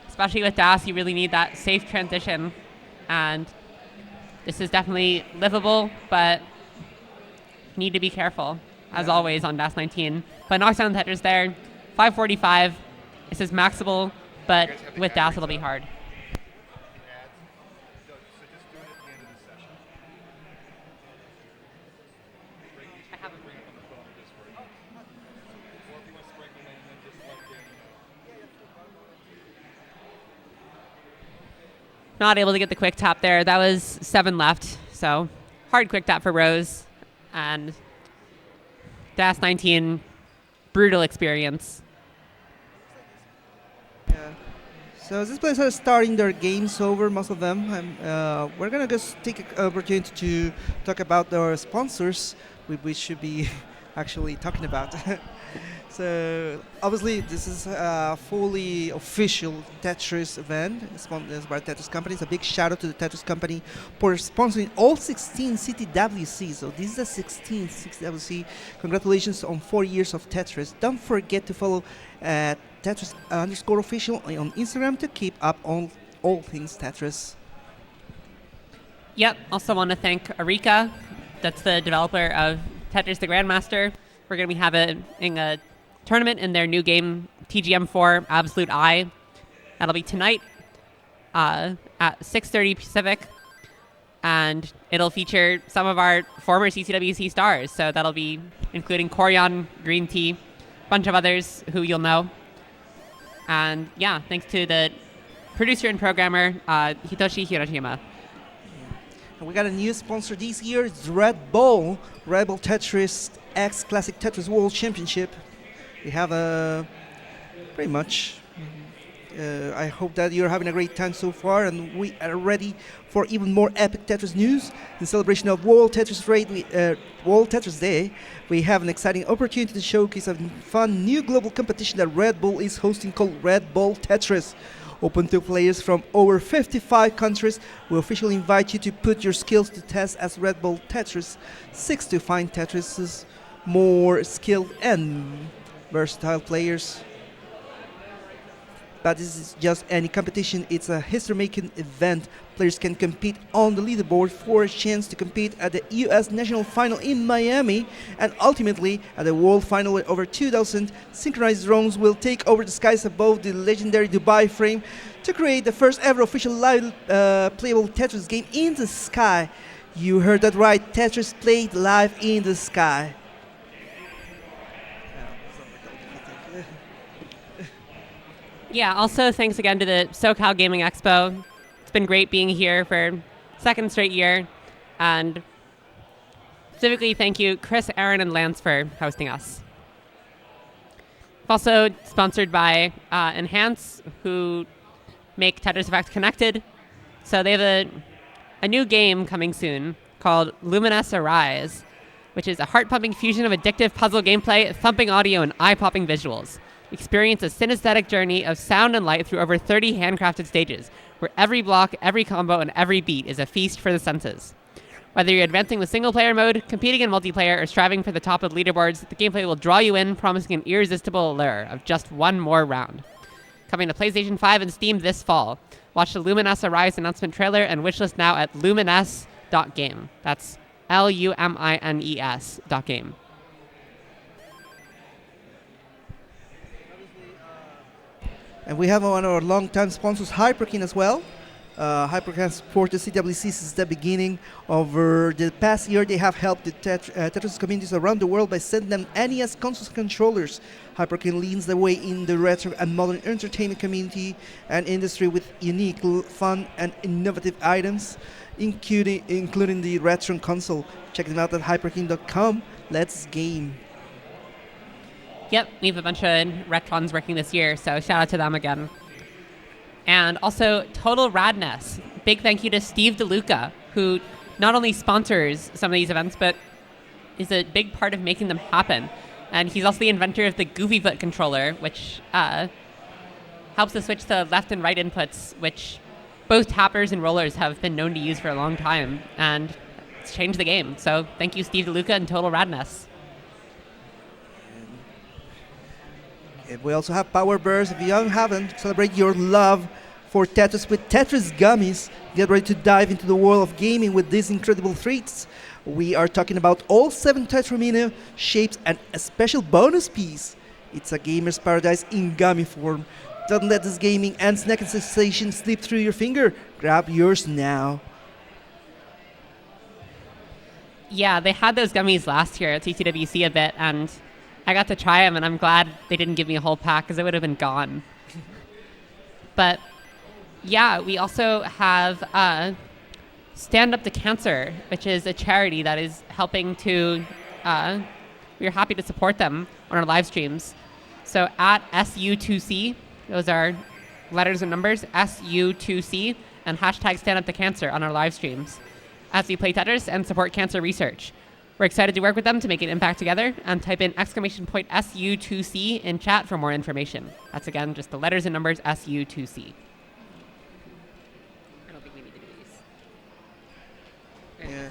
Especially with Das, you really need that safe transition. And this is definitely livable, but need to be careful, as always, on Das 19. But knocks down the Tetris there. 545. This is maxable, but with Das, it'll be hard. Not able to get the quick tap there. That was 7 left, so hard quick tap for Rose. And Das 19, brutal experience. Yeah. So these players are starting their games over, most of them. We're gonna just take an opportunity to talk about our sponsors, we should be actually talking about. So obviously this is a fully official Tetris event sponsored by Tetris company. It's a big shout out to the Tetris company for sponsoring all 16 CTWC. So this is the 16th CTWC. Congratulations on 4 years of Tetris. Don't forget to follow Tetris_official on Instagram to keep up on all things Tetris. Yep, also want to thank Arika. That's the developer of Tetris the Grandmaster. We're going to be having a tournament in their new game, TGM4 Absolute Eye. That'll be tonight at 6:30 Pacific, and it'll feature some of our former CTWC stars. So that'll be including Corian, Green Tea, a bunch of others who you'll know. And yeah, thanks to the producer and programmer, Hitoshi Hiroshima. And we got a new sponsor this year. It's Red Bull Tetris X Classic Tetris World Championship. We have pretty much. I hope that you're having a great time so far, and we are ready for even more epic Tetris news. In celebration of World Tetris Day, we have an exciting opportunity to showcase a fun new global competition that Red Bull is hosting called Red Bull Tetris. Open to players from over 55 countries. We officially invite you to put your skills to test as Red Bull Tetris seeks to find Tetris's more skilled and versatile players. But this is just any competition. It's a history-making event. Players can compete on the leaderboard for a chance to compete at the U.S. National Final in Miami, and ultimately at the World Final where over 2,000 synchronized drones will take over the skies above the legendary Dubai frame to create the first ever official live playable Tetris game in the sky. You heard that right, Tetris played live in the sky. Yeah, also thanks again to the SoCal Gaming Expo. It's been great being here for second straight year. And specifically, thank you, Chris, Aaron, and Lance for hosting us. Also sponsored by Enhance, who make Tetris Effect Connected. So they have a new game coming soon called Luminous Arise, which is a heart-pumping fusion of addictive puzzle gameplay, thumping audio, and eye-popping visuals. Experience a synesthetic journey of sound and light through over 30 handcrafted stages, where every block, every combo, and every beat is a feast for the senses. Whether you're advancing with single-player mode, competing in multiplayer, or striving for the top of leaderboards, the gameplay will draw you in, promising an irresistible allure of just one more round. Coming to PlayStation 5 and Steam this fall. Watch the Luminous Arise announcement trailer and wishlist now at lumines.game. That's LUMINES.game. And we have one of our long-time sponsors, Hyperkin, as well. Hyperkin has supported CTWC since the beginning. Over the past year, they have helped the Tetris communities around the world by sending them NES consoles and controllers. Hyperkin leads the way in the retro and modern entertainment community and industry with unique, fun, and innovative items, including the retro console. Check them out at hyperkin.com. Let's game. Yep, we have a bunch of Rectrons working this year, so shout out to them again. And also, Total Radness. Big thank you to Steve DeLuca, who not only sponsors some of these events, but is a big part of making them happen. And he's also the inventor of the Goofy Foot controller, which helps to switch to left and right inputs, which both tappers and rollers have been known to use for a long time. And it's changed the game. So thank you, Steve DeLuca and Total Radness. We also have Power Burst. If you haven't, celebrate your love for Tetris with Tetris Gummies. Get ready to dive into the world of gaming with these incredible treats. We are talking about all 7 Tetramino shapes and a special bonus piece. It's a gamer's paradise in gummy form. Don't let this gaming and snacking sensation slip through your finger. Grab yours now. Yeah, they had those gummies last year at CTWC a bit, and I got to try them, and I'm glad they didn't give me a whole pack because it would have been gone. But yeah, we also have Stand Up to Cancer, which is a charity that is helping to, we're happy to support them on our live streams. So at SU2C, those are letters and numbers, SU2C, and hashtag Stand Up to Cancer on our live streams as we play Tetris and support cancer research. We're excited to work with them to make an impact together, and type in !SU2C in chat for more information. That's again just the letters and numbers SU2C. I don't think we need to do these. Yeah.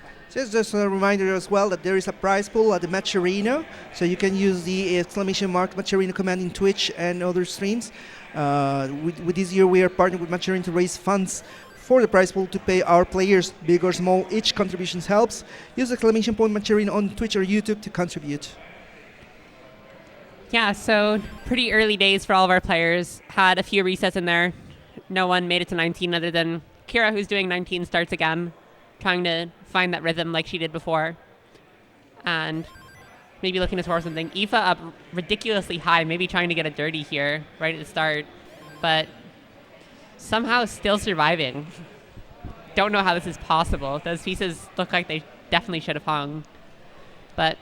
Just a reminder as well that there is a prize pool at the Macherino, so you can use the exclamation mark Macherino command in Twitch and other streams. With this year, we are partnering with Macherino to raise funds for the prize pool to pay our players. Big or small, each contribution helps. Use exclamation point Macherino on Twitch or YouTube to contribute. Yeah, so pretty early days for all of our players. Had a few resets in there. No one made it to 19 other than Kira, who's doing 19 starts again, trying to find that rhythm like she did before. And maybe looking to score something. Aoife up ridiculously high, maybe trying to get a dirty here right at the start. But somehow still surviving. Don't know how this is possible. Those pieces look like they definitely should have hung. But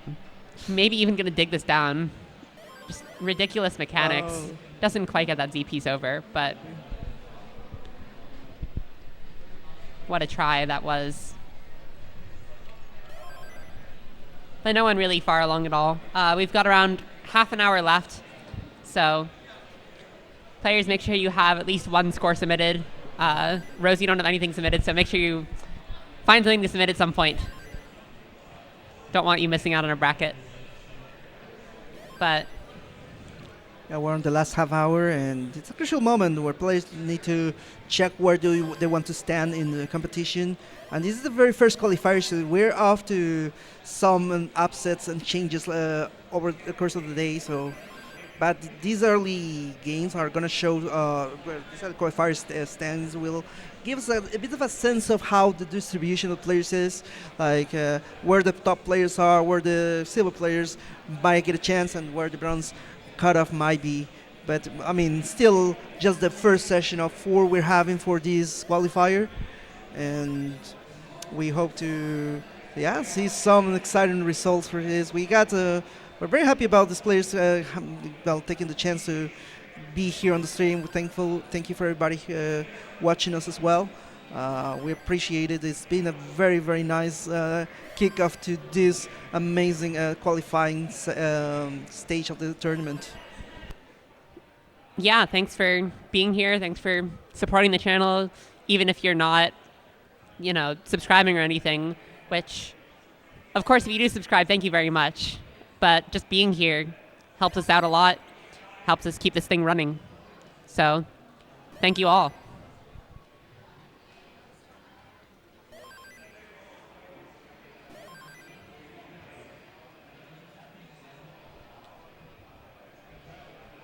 maybe even going to dig this down. Just ridiculous mechanics. Oh. Doesn't quite get that Z piece over, but what a try that was. But no one really far along at all. We've got around half an hour left. So players, make sure you have at least one score submitted. Rose, you don't have anything submitted, so make sure you find something to submit at some point. Don't want you missing out on a bracket. But yeah, we're on the last half hour, and it's a crucial moment where players need to check where they want to stand in the competition. And this is the very first qualifier, so we're off to some upsets and changes over the course of the day. So, but these early games are going to show where these qualifier stands will give us a bit of a sense of how the distribution of players is, like where the top players are, where the silver players might get a chance, and where the bronze cutoff might be. But I mean, still just the first session of 4 we're having for this qualifier, and we hope to see some exciting results for this. We're very happy about these players taking the chance to be here on the stream. We're thank you for everybody watching us as well. We appreciate it. It's been a very, very nice kickoff to this amazing qualifying stage of the tournament. yeah, thanks for being here. Thanks for supporting the channel, even if you're not, subscribing or anything, which, of course, if you do subscribe, thank you very much. But just being here helps us out a lot, helps us keep this thing running. So thank you all.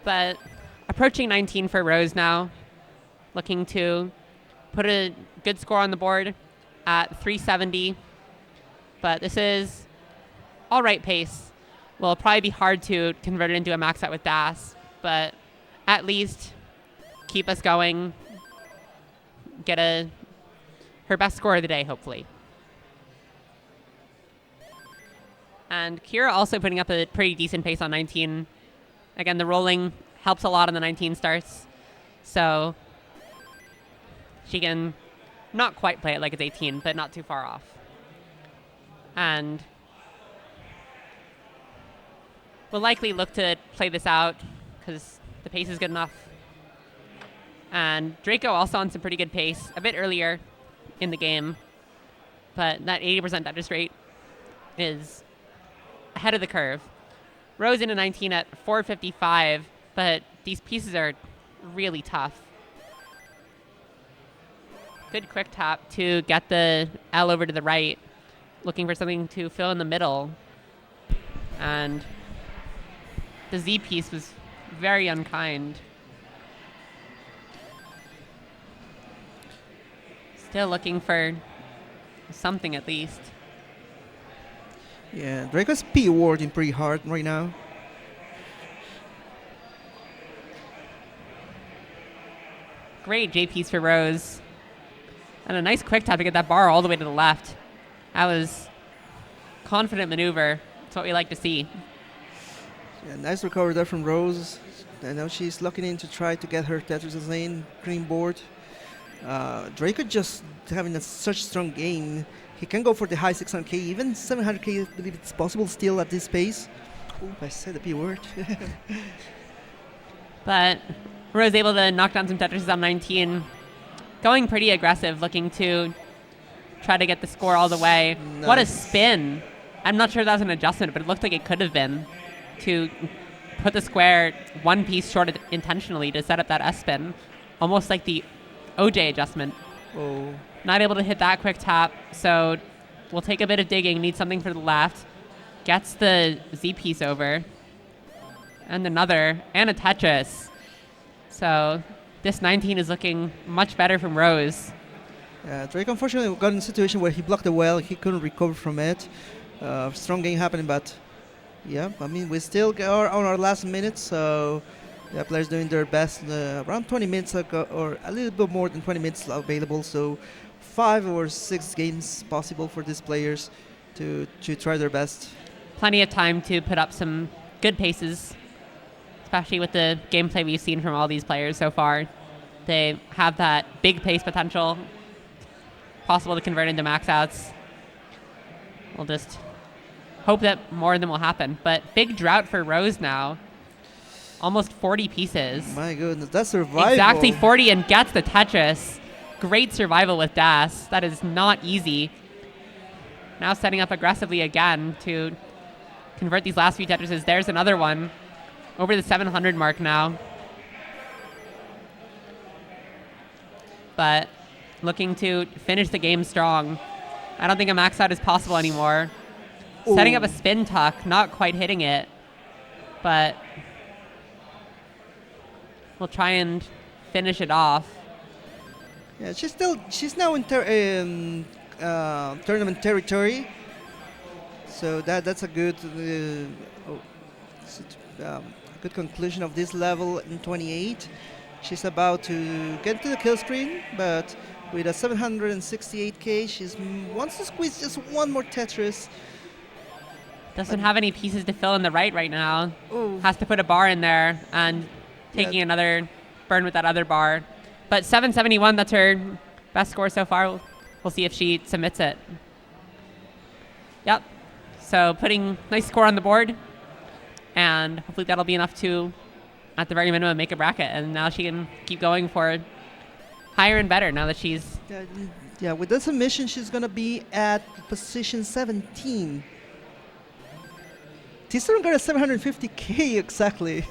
But approaching 19 for Rose now, looking to put a good score on the board at 370. But this is all right pace. Will probably be hard to convert it into a max out with Das, but at least keep us going. Get her best score of the day, hopefully. And Kira also putting up a pretty decent pace on 19. Again, the rolling helps a lot on the 19 starts. So she can not quite play it like it's 18, but not too far off. And we'll likely look to play this out because the pace is good enough. And Draco also on some pretty good pace, a bit earlier in the game. But that 80% Tetris rate is ahead of the curve. Rose into 19 at 455, but these pieces are really tough. Good quick tap to get the L over to the right, looking for something to fill in the middle. And the Z piece was very unkind. Still looking for something at least. Yeah, Draco's P working pretty hard right now. Great J piece for Rose. And a nice quick tap to get that bar all the way to the left. That was confident maneuver. That's what we like to see. Yeah, nice recovery there from Rose. And now she's looking in to try to get her Tetris lane green board. Draco just having such strong game. He can go for the high 600k, even 700k. I believe it's possible still at this pace. Oh, I said the P word. But Rose able to knock down some Tetris on 19. Going pretty aggressive, looking to try to get the score all the way. Nice. What a spin. I'm not sure that was an adjustment, but it looked like it could have been to put the square one piece short intentionally to set up that S spin. Almost like the OJ adjustment. Oh. Not able to hit that quick tap, so we'll take a bit of digging, need something for the left. Gets the Z piece over. And another, and a Tetris. So this 19 is looking much better from Rose. Yeah, Drake unfortunately got in a situation where he blocked the well, he couldn't recover from it. Strong game happening, but yeah, I mean, we still are on our last minute, so yeah, players doing their best. Around 20 minutes ago, or a little bit more than 20 minutes available, so 5 or 6 games possible for these players to try their best. Plenty of time to put up some good paces, especially with the gameplay we've seen from all these players so far. They have that big pace potential, possible to convert into max outs. We'll just hope that more of them will happen. But big drought for Rose now. Almost 40 pieces. My goodness, that's survival. Exactly 40 and gets the Tetris. Great survival with Das. That is not easy. Now setting up aggressively again to convert these last few Tetrises. There's another one. Over the 700 mark now. But looking to finish the game strong. I don't think a max out is possible anymore. Ooh. Setting up a spin tuck, not quite hitting it. But we'll try and finish it off. Yeah, she's now in tournament territory. So that's a good good conclusion of this level in 28. She's about to get to the kill screen, but with a 768k, she wants to squeeze just one more Tetris. Doesn't have any pieces to fill in the right now. Ooh. Has to put a bar in there and taking another burn with that other bar. But 771, that's her best score so far. We'll see if she submits it. Yep. So putting nice score on the board. And hopefully that'll be enough to, at the very minimum, make a bracket. And now she can keep going for higher and better now that she's... Yeah, with this submission, she's going to be at position 17. T-Storm got a 750k exactly.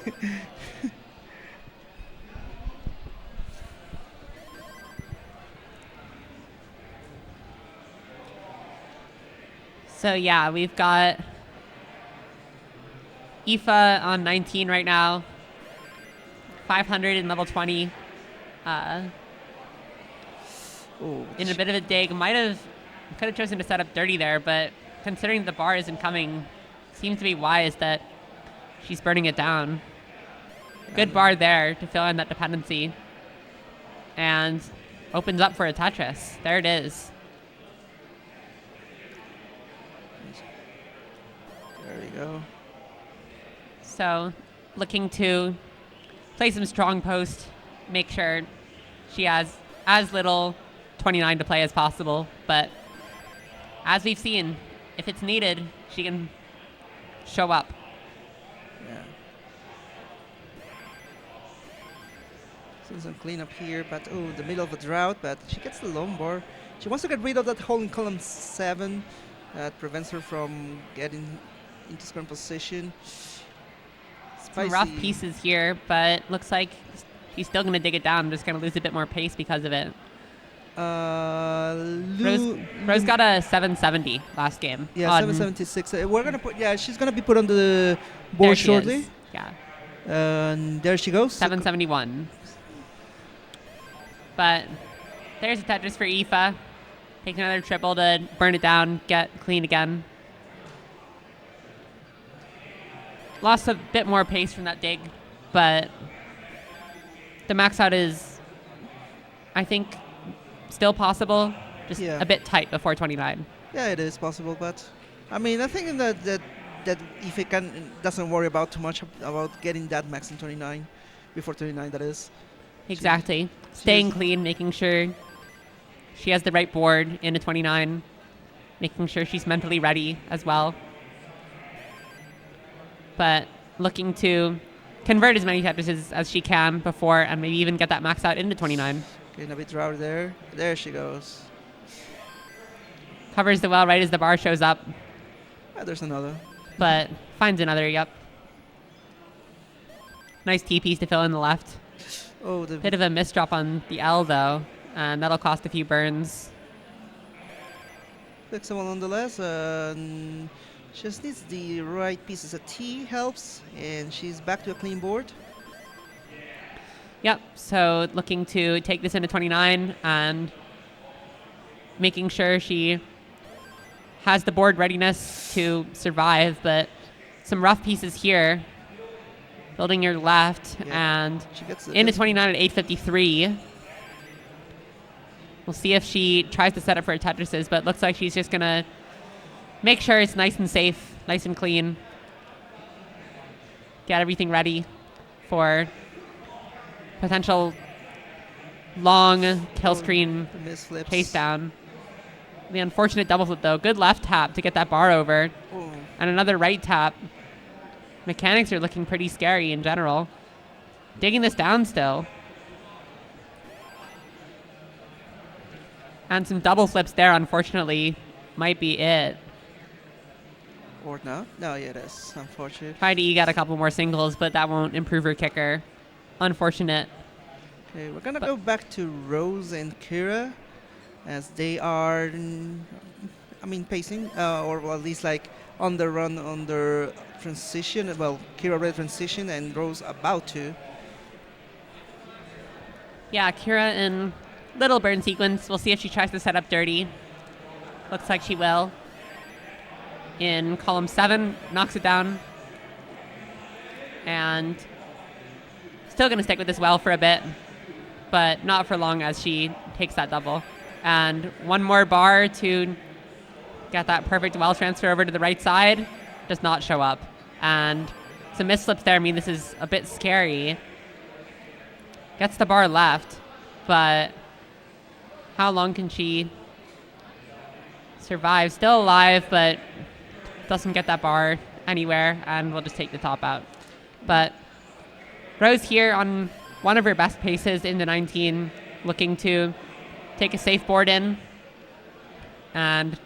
So yeah, we've got Aoife on 19 right now, 500 in level 20. Oh, in a bit of a dig. Could have chosen to set up dirty there, but considering the bar isn't coming, seems to be wise that she's burning it down. Good bar there to fill in that dependency. And opens up for a Tetris. There it is. There we go. So looking to play some strong post, make sure she has as little 29 to play as possible. But as we've seen, if it's needed, she can show up. Yeah. Some cleanup here, but the middle of a drought, but she gets the lone bar. She wants to get rid of that hole in column 7 that prevents her from getting into scoring position. Some rough pieces here, but looks like she's still going to dig it down. Just going to lose a bit more pace because of it. Rose got a 770 last game. Yeah, 776. We're gonna put. Yeah, she's gonna be put on the board shortly. Is. Yeah. And there she goes. 771. But there's a Tetris for Aoife. Take another triple to burn it down, get clean again. Lost a bit more pace from that dig, but the max out is, I think, still possible. Just a bit tight before 29. Yeah, it is possible, but I mean, I think that if it doesn't worry about too much about getting that max in 29 before 29, that is. Exactly. Staying clean, making sure she has the right board in a 29, making sure she's mentally ready as well. But looking to convert as many Tetrises as she can before and maybe even get that max out into 29. Getting a bit drought there. There she goes. Covers the well right as the bar shows up. There's another. But finds another, yep. Nice T-piece to fill in the left. Oh, bit of a misdrop on the L, though, and that'll cost a few burns. Flexible nonetheless. She just needs the right pieces. A T helps, and she's back to a clean board. Yep, so looking to take this into 29 and making sure she has the board readiness to survive, but some rough pieces here. Building your left, and into 29 at 853. We'll see if she tries to set up for her Tetrises, but it looks like she's just going to make sure it's nice and safe, nice and clean. Get everything ready for potential long kill screen chase down. The unfortunate double flip, though. Good left tap to get that bar over. And another right tap. Mechanics are looking pretty scary in general. Digging this down still. And some double flips there, unfortunately, might be it. Or no? No, yeah, that's unfortunate. Tried to eke out a couple more singles, but that won't improve her kicker. Unfortunate. Okay, we're going to go back to Rose and Kira, as they are, pacing, or well, at least like on the run, on the transition. Well, Kira ready transition, and Rose about to. Yeah, Kira in little burn sequence. We'll see if she tries to set up dirty. Looks like she will. In column 7, knocks it down. And still going to stick with this well for a bit, but not for long as she takes that double. And one more bar to get that perfect well transfer over to the right side. Does not show up. And some misslips there. I mean, this is a bit scary. Gets the bar left, but how long can she survive? Still alive, but doesn't get that bar anywhere, and we'll just take the top out. But Rose here on one of her best paces in the 19, looking to take a safe board in. And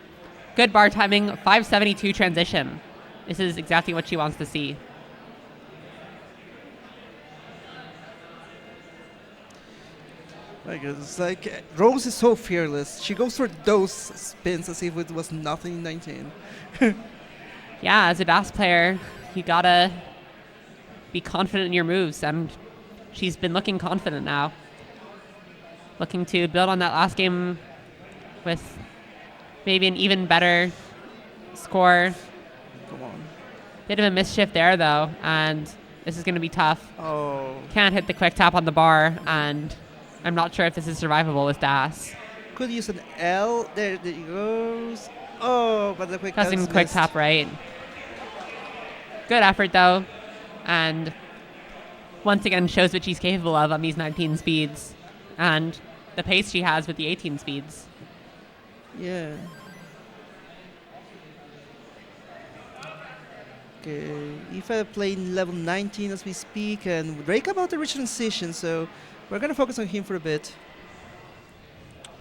good bar timing, 572 transition. This is exactly what she wants to see. Like, it's like Rose is so fearless. She goes for those spins as if it was nothing in 19. Yeah, as a bass player, you gotta be confident in your moves, and she's been looking confident now. Looking to build on that last game with maybe an even better score. Come on. Bit of a misshift there, though, and this is going to be tough. Oh. Can't hit the quick tap on the bar, and I'm not sure if this is survivable with Das. Could use an L. There he goes. Oh, but the quick tap Doesn't is quick missed. tap right. Good effort, though, and once again shows what she's capable of on these 19 speeds, and the pace she has with the 18 speeds. Yeah. Okay, Aoife playing level 19 as we speak, and Drake about to reach transition, so we're gonna focus on him for a bit.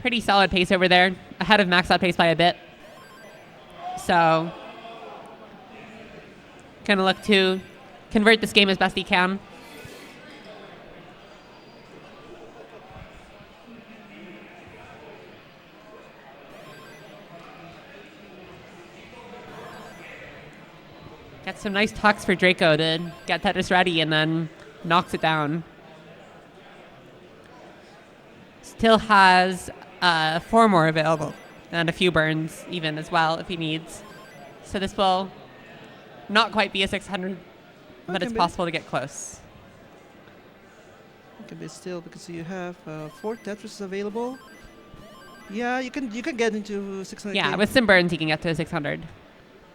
Pretty solid pace over there, ahead of max out pace by a bit. So, gonna look to convert this game as best he can. Gets some nice tucks for Draco to get Tetris ready and then knocks it down. Still has 4 more available and a few burns even as well if he needs. So this will not quite be a 600, but it's possible to get close. It can be still because you have 4 Tetris available. Yeah, you can get into 600. Yeah, with some burns he can get to 600,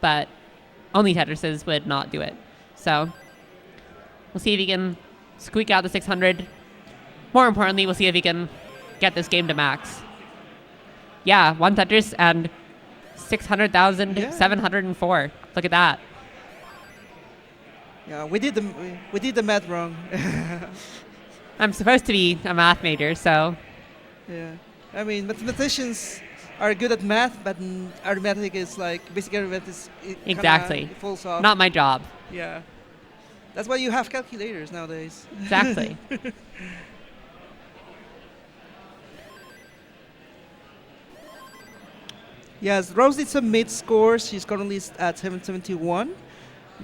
but only Tetrises would not do it. So we'll see if he can squeak out the 600. More importantly, we'll see if he can get this game to max. Yeah, 1 Tetris and 600,704. Look at that. Yeah, we did the math wrong. I'm supposed to be a math major, so Yeah, I mean mathematicians are good at math, but arithmetic is like basic arithmetic is exactly. It falls off. Not my job. Yeah, that's why you have calculators nowadays. Exactly. Yes, Rose did some mid scores. She's currently at 771.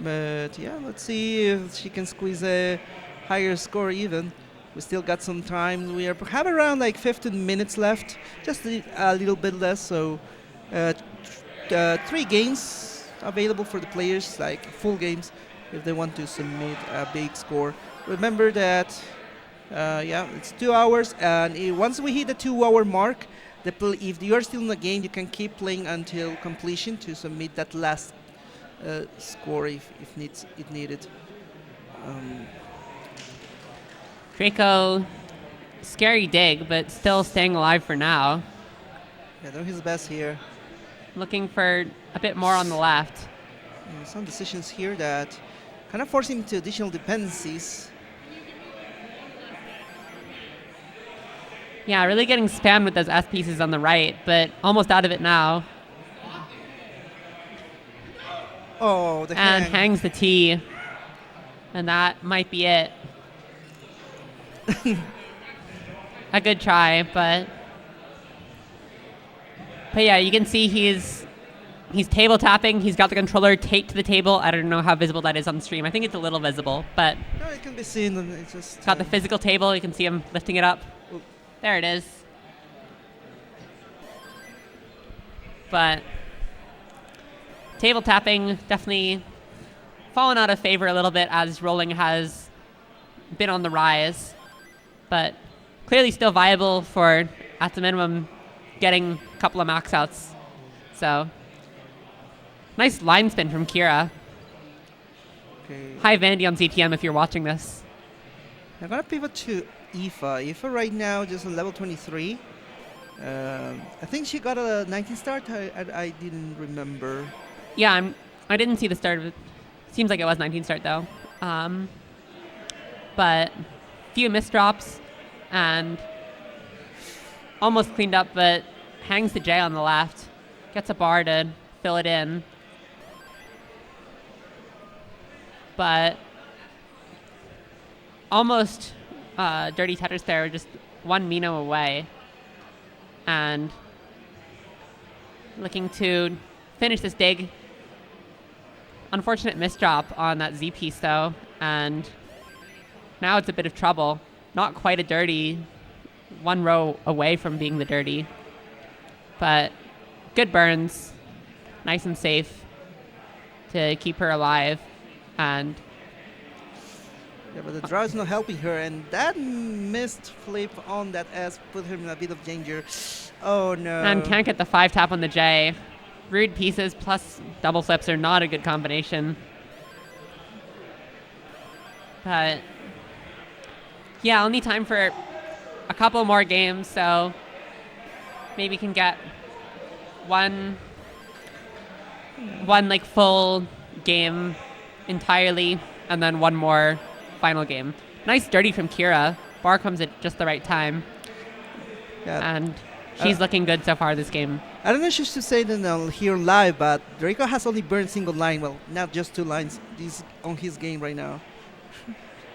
But yeah, let's see if she can squeeze a higher score even. We still got some time. We have around like 15 minutes left, just a little bit less. So 3 games available for the players, like full games, if they want to submit a big score. Remember that, yeah, it's 2 hours, and once we hit the 2-hour mark, if you are still in the game, you can keep playing until completion to submit that last score if needed. Draco, scary dig, but still staying alive for now. Yeah, doing his best here. Looking for a bit more on the left. Some decisions here that kind of force him to additional dependencies. Yeah, really getting spammed with those S pieces on the right, but almost out of it now. Oh, the And hang. hangs the T. And that might be it. A good try, but yeah, you can see he's table tapping. He's got the controller taped to the table. I don't know how visible that is on stream. I think it's a little visible, but No, it can be seen. And it's just got the physical table. You can see him lifting it up. Oop. There it is. But table tapping definitely fallen out of favor a little bit as rolling has been on the rise. But clearly still viable for, at the minimum, getting a couple of max outs. So nice line spin from Kira. Okay. Hi Vandy on CTM if you're watching this. I'm gonna pivot to Aoife. Aoife right now just on level 23. I think she got a 19 start. I didn't remember. Yeah, I didn't see the start of it. Seems like it was 19 start though. But few misdrops and almost cleaned up, but hangs the J on the left. Gets a bar to fill it in. But almost dirty Tetris there, just 1 Mino away. And looking to finish this dig. Unfortunate misdrop on that Z piece though, and now it's a bit of trouble. Not quite a dirty, 1 row away from being the dirty. but good burns, nice and safe to keep her alive. And Yeah, but the draw is not helping her, and that missed flip on that S put him in a bit of danger. Oh no. and can't get the 5 tap on the J. Rude pieces plus double flips are not a good combination. But yeah, I'll need time for a couple more games, so maybe can get one like full game entirely, and then one more final game. Nice dirty from Kira. Bar comes at just the right time, Yeah. and she's looking good so far this game. I don't know if you should say that here live, but Draco has only burned single line. Well, not just 2 lines. He's on his game right now.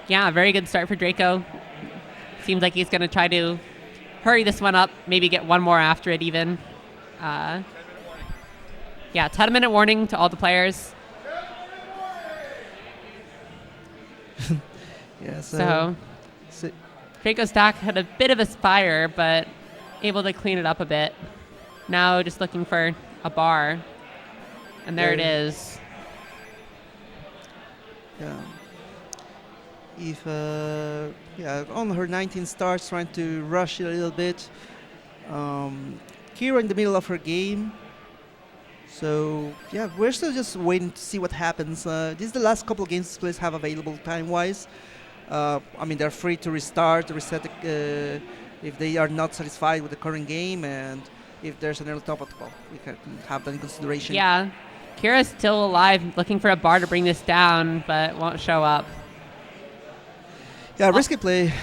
Yeah, very good start for Draco. Seems like he's going to try to hurry this one up, maybe get one more after it even. Yeah, 10-minute warning to all the players. Yeah, So so- Draco Stack had a bit of a spire, but able to clean it up a bit. Now just looking for a bar. And there it is. yeah. If yeah, on her 19 starts, trying to rush it a little bit. Kira in the middle of her game. So yeah, we're still just waiting to see what happens. This is the last couple of games this players have available time-wise. I mean, they're free to restart, to reset if they are not satisfied with the current game, and if there's an early top-up, well, we can have that in consideration. Yeah, Kira's still alive, looking for a bar to bring this down, but won't show up. Yeah, risky play.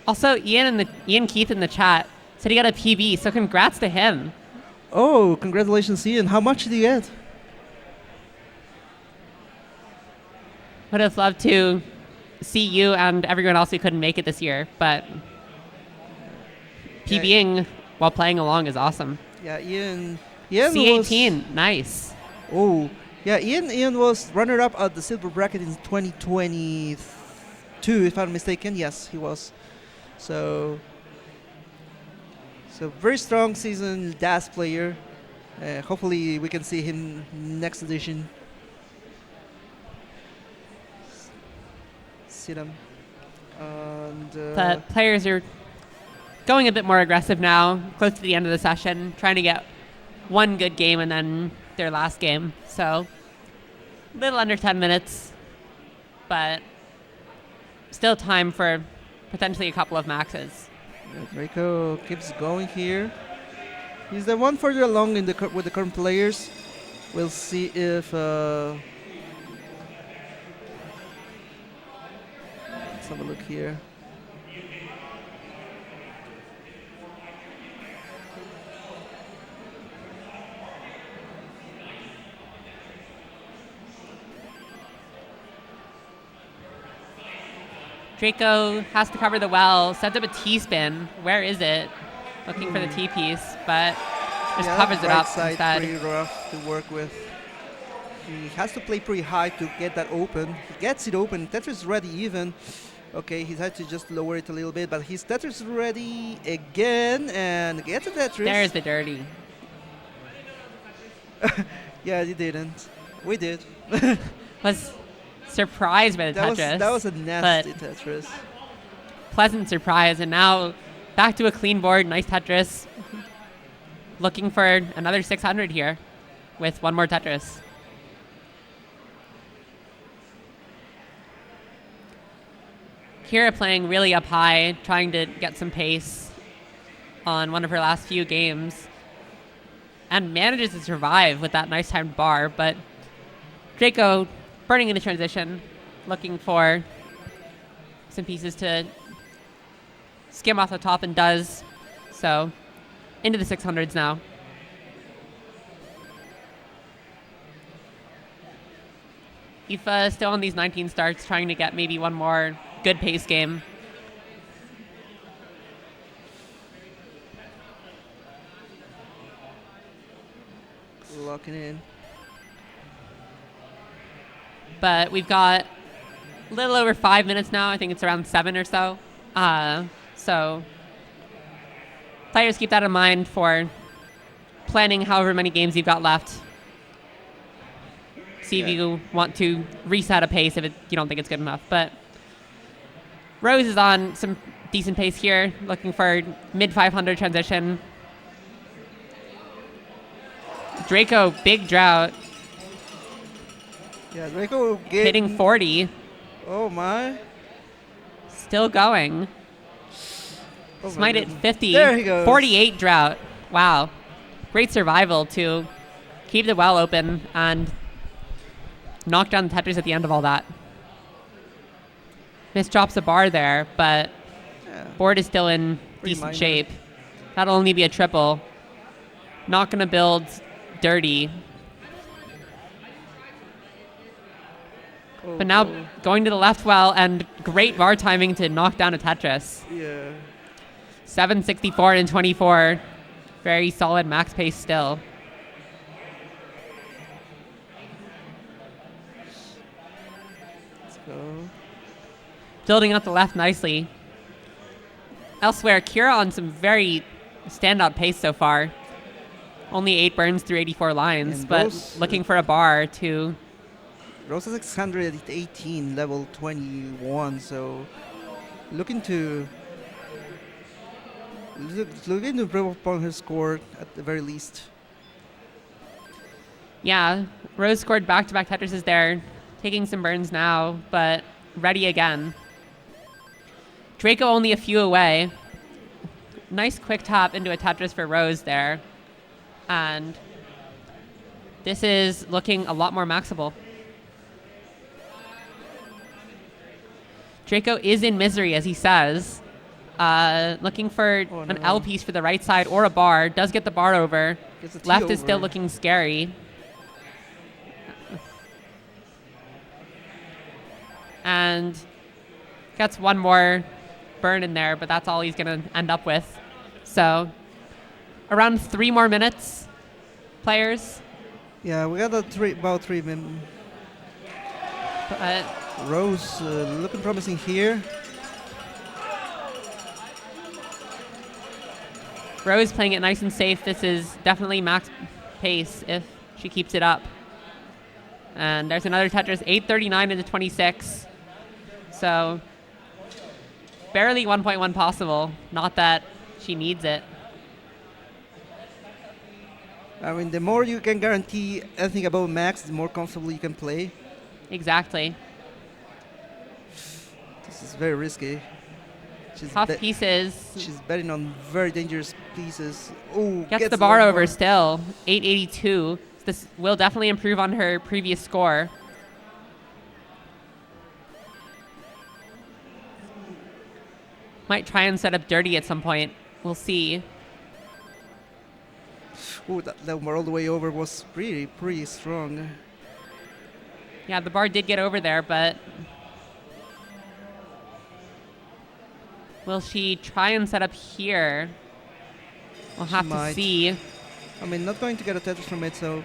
Also, Ian Keith in the chat said he got a PB, so congrats to him. Oh, congratulations, Ian. How much did you get? Would have loved to see you and everyone else who couldn't make it this year, but Yeah. PBing while playing along is awesome. Yeah, Ian was... C18, nice. Oh, yeah, Ian was runner-up at the silver bracket in 2022, if I'm not mistaken. Yes, he was. So very strong season DAS player. Hopefully we can see him next edition. See them. And, The players are going a bit more aggressive now, close to the end of the session, trying to get one good game and then their last game. So a little under 10 minutes, but still time for potentially a couple of maxes. Draco keeps going here. He's the one further along in with the current players. We'll see if let's have a look here. Draco has to cover the well, sets up a T-spin. Where is it? Looking for the T-piece, but just Yeah, covers it right up side instead. pretty rough to work with. He has to play pretty high to get that open. He gets it open. Tetris is ready even. Okay, he's had to just lower it a little bit, but his Tetris is ready again and gets a Tetris. There's the dirty. Yeah, he didn't. We did. Was surprised by the Tetris. That was a nasty Tetris. Pleasant surprise, and now back to a clean board. Nice Tetris. Looking for another 600 here with one more Tetris. Kira playing really up high, trying to get some pace on one of her last few games, and manages to survive with that nice timed bar, but Draco burning into transition, looking for some pieces to skim off the top, and does. So into the 600s now. Aoife still on these 19 starts, trying to get maybe one more good pace game. Locking in. But we've got a little over 5 minutes now. I think it's around 7 or so. So Players, keep that in mind for planning however many games you've got left. See if you want to reset a pace if you don't think it's good enough. But Rose is on some decent pace here, looking for mid 500 transition. Draco, big drought, Yeah, Draco hitting 40. Oh my. Still going. Oh Smite my at goodness. 50. There he goes. 48 drought. Wow. Great survival to keep the well open and knock down the Tetris at the end of all that. Miss drops a bar there, but board is still in Pretty decent minor. shape. That'll only be a triple. Not going to build dirty. But now going to the left well, and great bar timing to knock down a Tetris. Yeah. 764 and 24. Very solid max pace still. Let's go. Building out the left nicely. Elsewhere, Kira on some very standout pace so far. Only 8 burns through 84 lines, And but Rose, looking for a bar to... Rose is 618, level 21, so looking to improve upon her score at the very least. Yeah, Rose scored back-to-back Tetrises there, taking some burns now, but ready again. Draco only a few away. Nice quick tap into a Tetris for Rose there. And this is looking a lot more maxable. Draco is in misery, as he says. Looking for an L piece for the right side or a bar. Does get the bar over. Gets a T Left is still over. looking scary. And gets one more burn in there, but that's all he's going to end up with. So around 3 more minutes, players. Yeah, we got about 3 minutes. But Rose looking promising here. Rose playing it nice and safe. This is definitely max pace if she keeps it up. And there's another Tetris, 8:39 into 26. So barely 1.1 possible. Not that she needs it. I mean, the more you can guarantee anything above max, the more comfortably you can play. Exactly. This is very risky. Tough pieces. She's betting on very dangerous pieces. Oh, Gets the bar over still. 882. This will definitely improve on her previous score. Might try and set up dirty at some point. We'll see. Oh, that bar all the way over was pretty strong. Yeah, the bar did get over there, but will she try and set up here? We'll have to see. I mean, not going to get a Tetris from it, so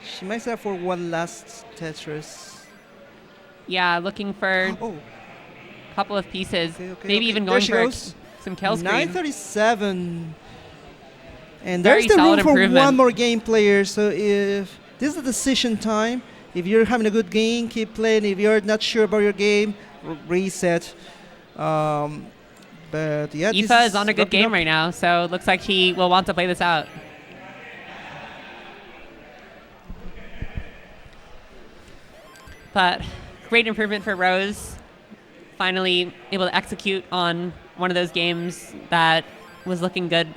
she might set up for one last Tetris. Yeah, looking for Oh, a couple of pieces. Maybe even there going she for goes. some kill screen. 937. And Very there's the solid room for improvement. one more game, player. So if this is a decision time, if you're having a good game, keep playing. If you're not sure about your game, reset. But yeah, Aoife is on a good wrapping game up. right now, so it looks like she will want to play this out. But great improvement for Rose. Finally able to execute on one of those games that was looking good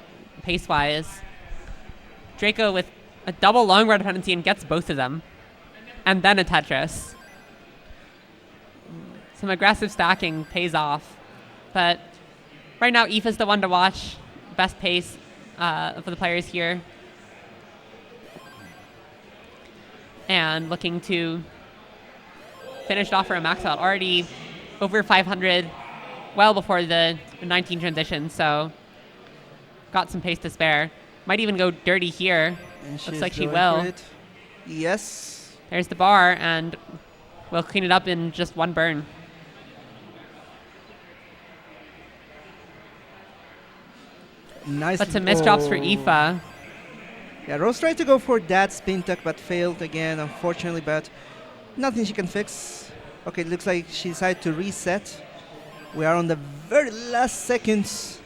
pace-wise. Draco with a double long bar dependency and gets both of them. And then a Tetris. Some aggressive stacking pays off. But right now, Aoife's the one to watch. Best pace for the players here. And looking to finish it off for a max out. Already over 500, well before the 19 transition, so got some pace to spare. Might even go dirty here. And Looks she's like she going will. for it. Yes. There's the bar, and we'll clean it up in just one burn. Nice. But some missed drops for Aoife. Yeah, Rose tried to go for that spin tuck, but failed again, unfortunately, but nothing she can fix. Okay, looks like she decided to reset. We are on the very last seconds.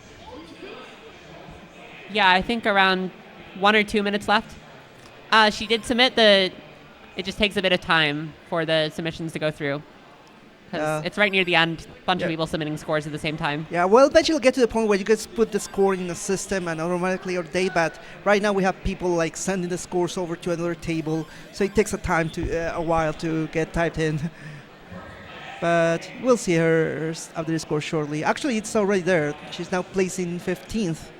Yeah, I think around 1 or 2 minutes left. She did submit it just takes a bit of time for the submissions to go through. Because it's right near the end, bunch of people submitting scores at the same time. Yeah, well, eventually you'll get to the point where you just put the score in the system and automatically update, but right now we have people like sending the scores over to another table, so it takes a while to get typed in. But we'll see her update score shortly. Actually, it's already there. She's now placing 15th.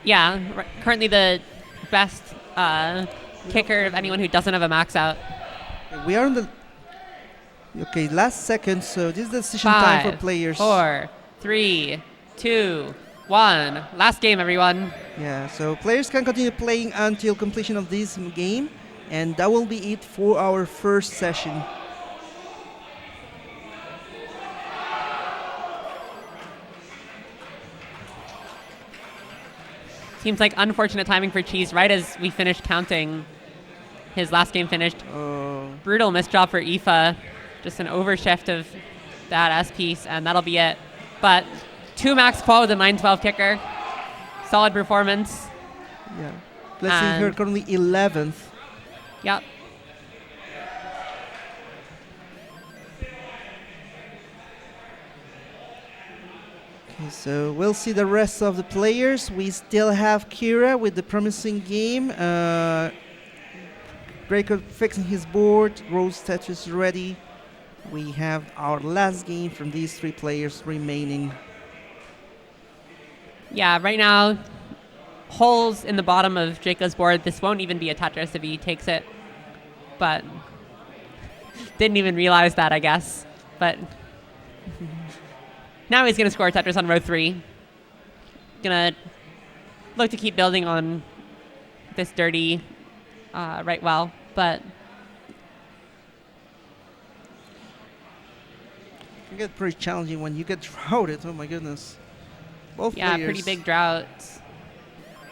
Yeah, currently the best kicker of anyone who doesn't have a max out. We are on the last second, so this is the decision time for players. 4, 3, 2, 1. Last game, everyone. Yeah, so players can continue playing until completion of this game, and that will be it for our first session. Seems like unfortunate timing for Cheese right as we finished counting. His last game finished. Brutal missed drop for Aoife. Just an overshift of that S piece, and that'll be it. But 2 max qual with a 9-12 kicker. Solid performance. Yeah. Placing her currently 11th. Yep. Okay, so we'll see the rest of the players. We still have Kira with the promising game. Draco fixing his board. Rose Tetris ready. We have our last game from these 3 players remaining. Yeah, right now, holes in the bottom of Draco's board. This won't even be a Tetris if he takes it. But didn't even realize that, I guess. But now he's going to score a Tetris on row 3. Going to look to keep building on this dirty right well, but It can get pretty challenging when you get droughted. Oh my goodness. Both players. Pretty big droughts.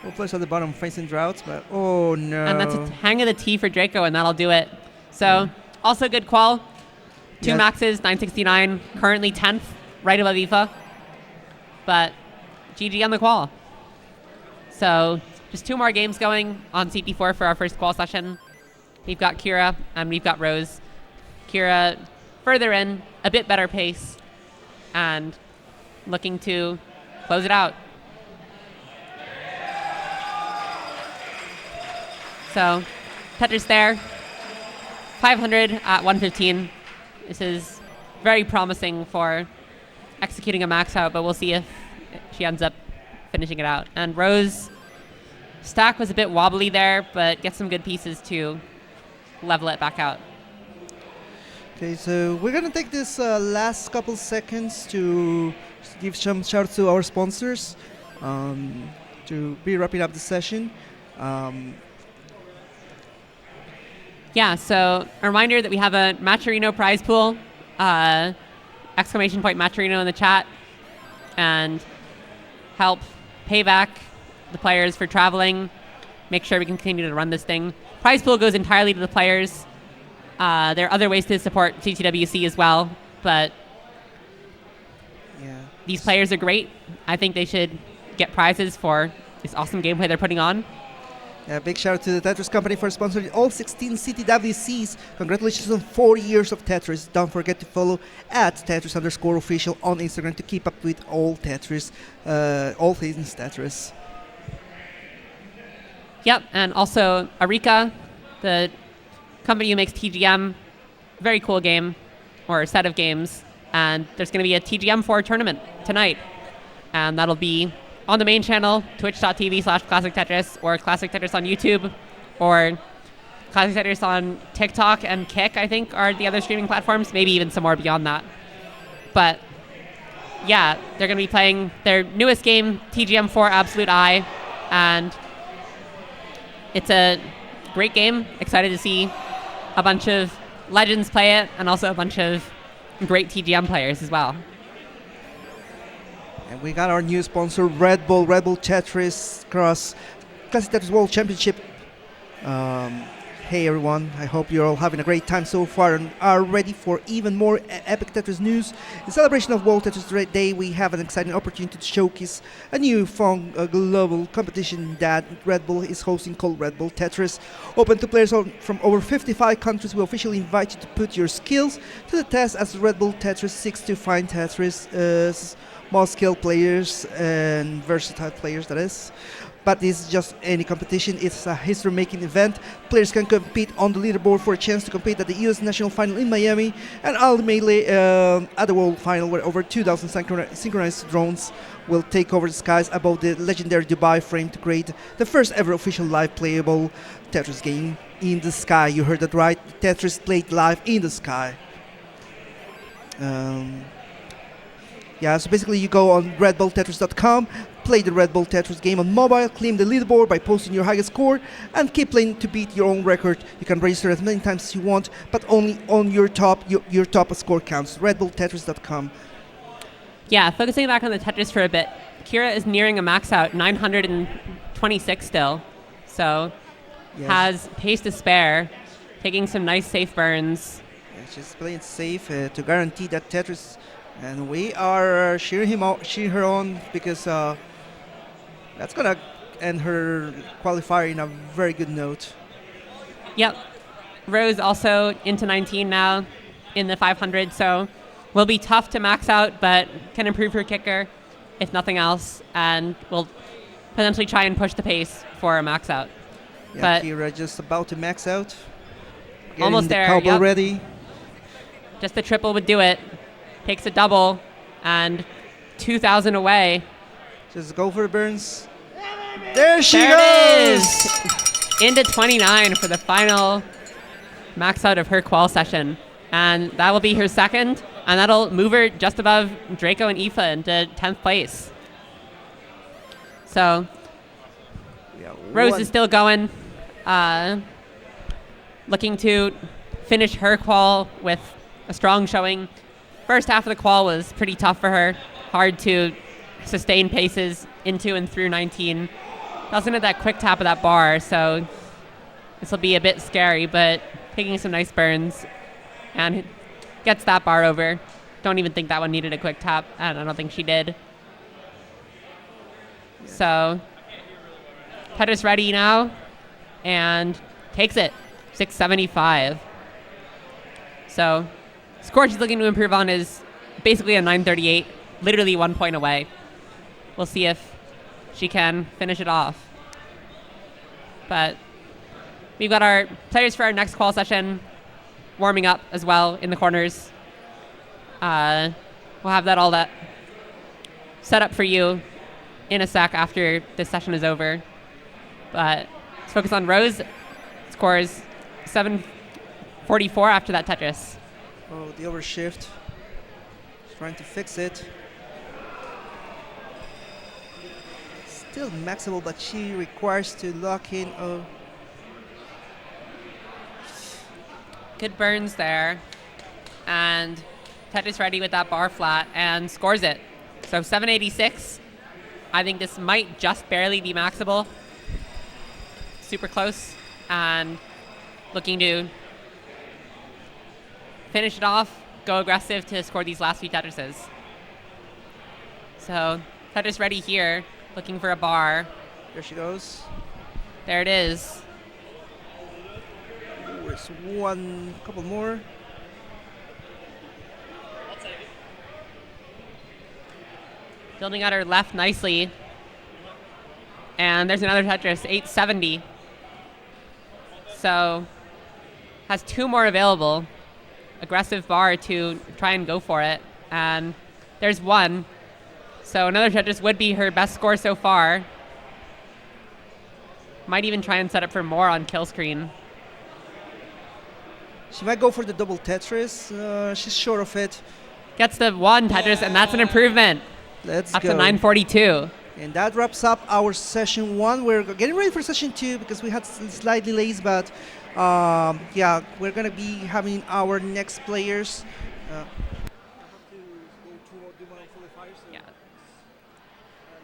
Both players at the bottom facing droughts, but oh no. And that's a hang of the T for Draco, and that'll do it. So also good qual. 2 maxes, 969, currently 10th, right above Aoife. But GG on the qual. So just 2 more games going on CT4 for our first qual session. We've got Kira and we've got Rose. Kira further in, a bit better pace, and looking to close it out. So Tetris there, 500 at 115. This is very promising for executing a max out, but we'll see if she ends up finishing it out. And Rose, stack was a bit wobbly there, but gets some good pieces to level it back out. Okay, so we're going to take this last couple seconds to give some shout-outs to our sponsors to be wrapping up the session. Yeah, so a reminder that we have a Matcherino prize pool, exclamation point Matcherino in the chat, and help pay back the players for traveling, make sure we can continue to run this thing. Prize pool goes entirely to the players. There are other ways to support CTWC as well, but these players are great. I think they should get prizes for this awesome gameplay they're putting on. Yeah, big shout out to the Tetris company for sponsoring all 16 CTWCs. Congratulations on 40 years of Tetris. Don't forget to follow at Tetris_official on Instagram to keep up with all Tetris, all things Tetris. Yep, and also Arika, the company who makes TGM, very cool game, or set of games. And there's going to be a TGM4 tournament tonight. And that'll be on the main channel, twitch.tv/Classic Tetris, or Classic Tetris on YouTube, or Classic Tetris on TikTok and Kick, I think, are the other streaming platforms, maybe even some more beyond that. But yeah, they're going to be playing their newest game, TGM4 Absolute Eye, and it's a great game. Excited to see a bunch of legends play it, and also a bunch of great TGM players as well. And we got our new sponsor, Red Bull Tetris Cross Classic Tetris World Championship. Hey everyone, I hope you're all having a great time so far and are ready for even more epic Tetris news. In celebration of World Tetris Day, we have an exciting opportunity to showcase a new fun global competition that Red Bull is hosting called Red Bull Tetris. Open to players from over 55 countries, we officially invite you to put your skills to the test as Red Bull Tetris seeks to find Tetris small skilled players and versatile players, that is. But this is just any competition. It's a history-making event. Players can compete on the leaderboard for a chance to compete at the U.S. National Final in Miami and ultimately at the World Final, where over 2,000 synchronized drones will take over the skies above the legendary Dubai frame to create the first ever official live playable Tetris game in the sky. You heard that right. Tetris played live in the sky. Yeah, so basically you go on redbulltetris.com, play the Red Bull Tetris game on mobile, claim the leaderboard by posting your highest score, and keep playing to beat your own record. You can register as many times as you want, but only on your top score counts. redbulltetris.com. Yeah, focusing back on the Tetris for a bit, Kira is nearing a max out, 926 still. So Yes. has pace to spare, taking some nice safe burns. Yeah, she's playing safe to guarantee that Tetris, and we are cheering her on because that's gonna end her qualifier in a very good note. Yep. Rose also into 19 now in the 500, so will be tough to max out, but can improve her kicker, if nothing else, and will potentially try and push the pace for a max out. Yeah, But Kira just about to max out. almost Getting the there, cobble yep. ready. Just the triple would do it. Takes a double, and 2,000 away. Just go for the burns. There she There it goes! is! Into 29 for the final max out of her qual session. And that will be her second, and that'll move her just above Draco and Aoife into 10th place. So Yeah, Rose is still going, looking to finish her qual with a strong showing. First half of the qual was pretty tough for her, hard to sustain paces into and through 19. Doesn't have that quick tap of that bar, so this will be a bit scary, but taking some nice burns and gets that bar over. Don't even think that one needed a quick tap, and I don't think she did. So Tetris ready now and takes it, 675. So score she's looking to improve on is basically a 938, literally 1 point away. We'll see if she can finish it off. But we've got our players for our next qual session warming up as well in the corners. We'll have that all set up for you in a sec after this session is over. But let's focus on Rose. Scores 744 after that Tetris. Oh, the overshift. Trying to fix it. Still maxable, but she requires to lock in. Oh, Good burns there. And Tetris ready with that bar flat and scores it. So 786. I think this might just barely be maxable. Super close. And looking to finish it off, go aggressive to score these last few Tetrises. So Tetris ready here, looking for a bar. there she goes. There it is. Ooh, there's one, couple more. Building out her left nicely. And there's another Tetris, 870. So has two more available. Aggressive bar to try and go for it. And there's one. So another Tetris would be her best score so far. Might even try and set up for more on kill screen. She might go for the double Tetris. She's short of it. Gets the one Tetris, and that's an improvement. Let's Up go. to 942. And that wraps up our session 1. We're getting ready for session 2 because we had slight delays, but yeah, we're gonna be having our next players. Yeah.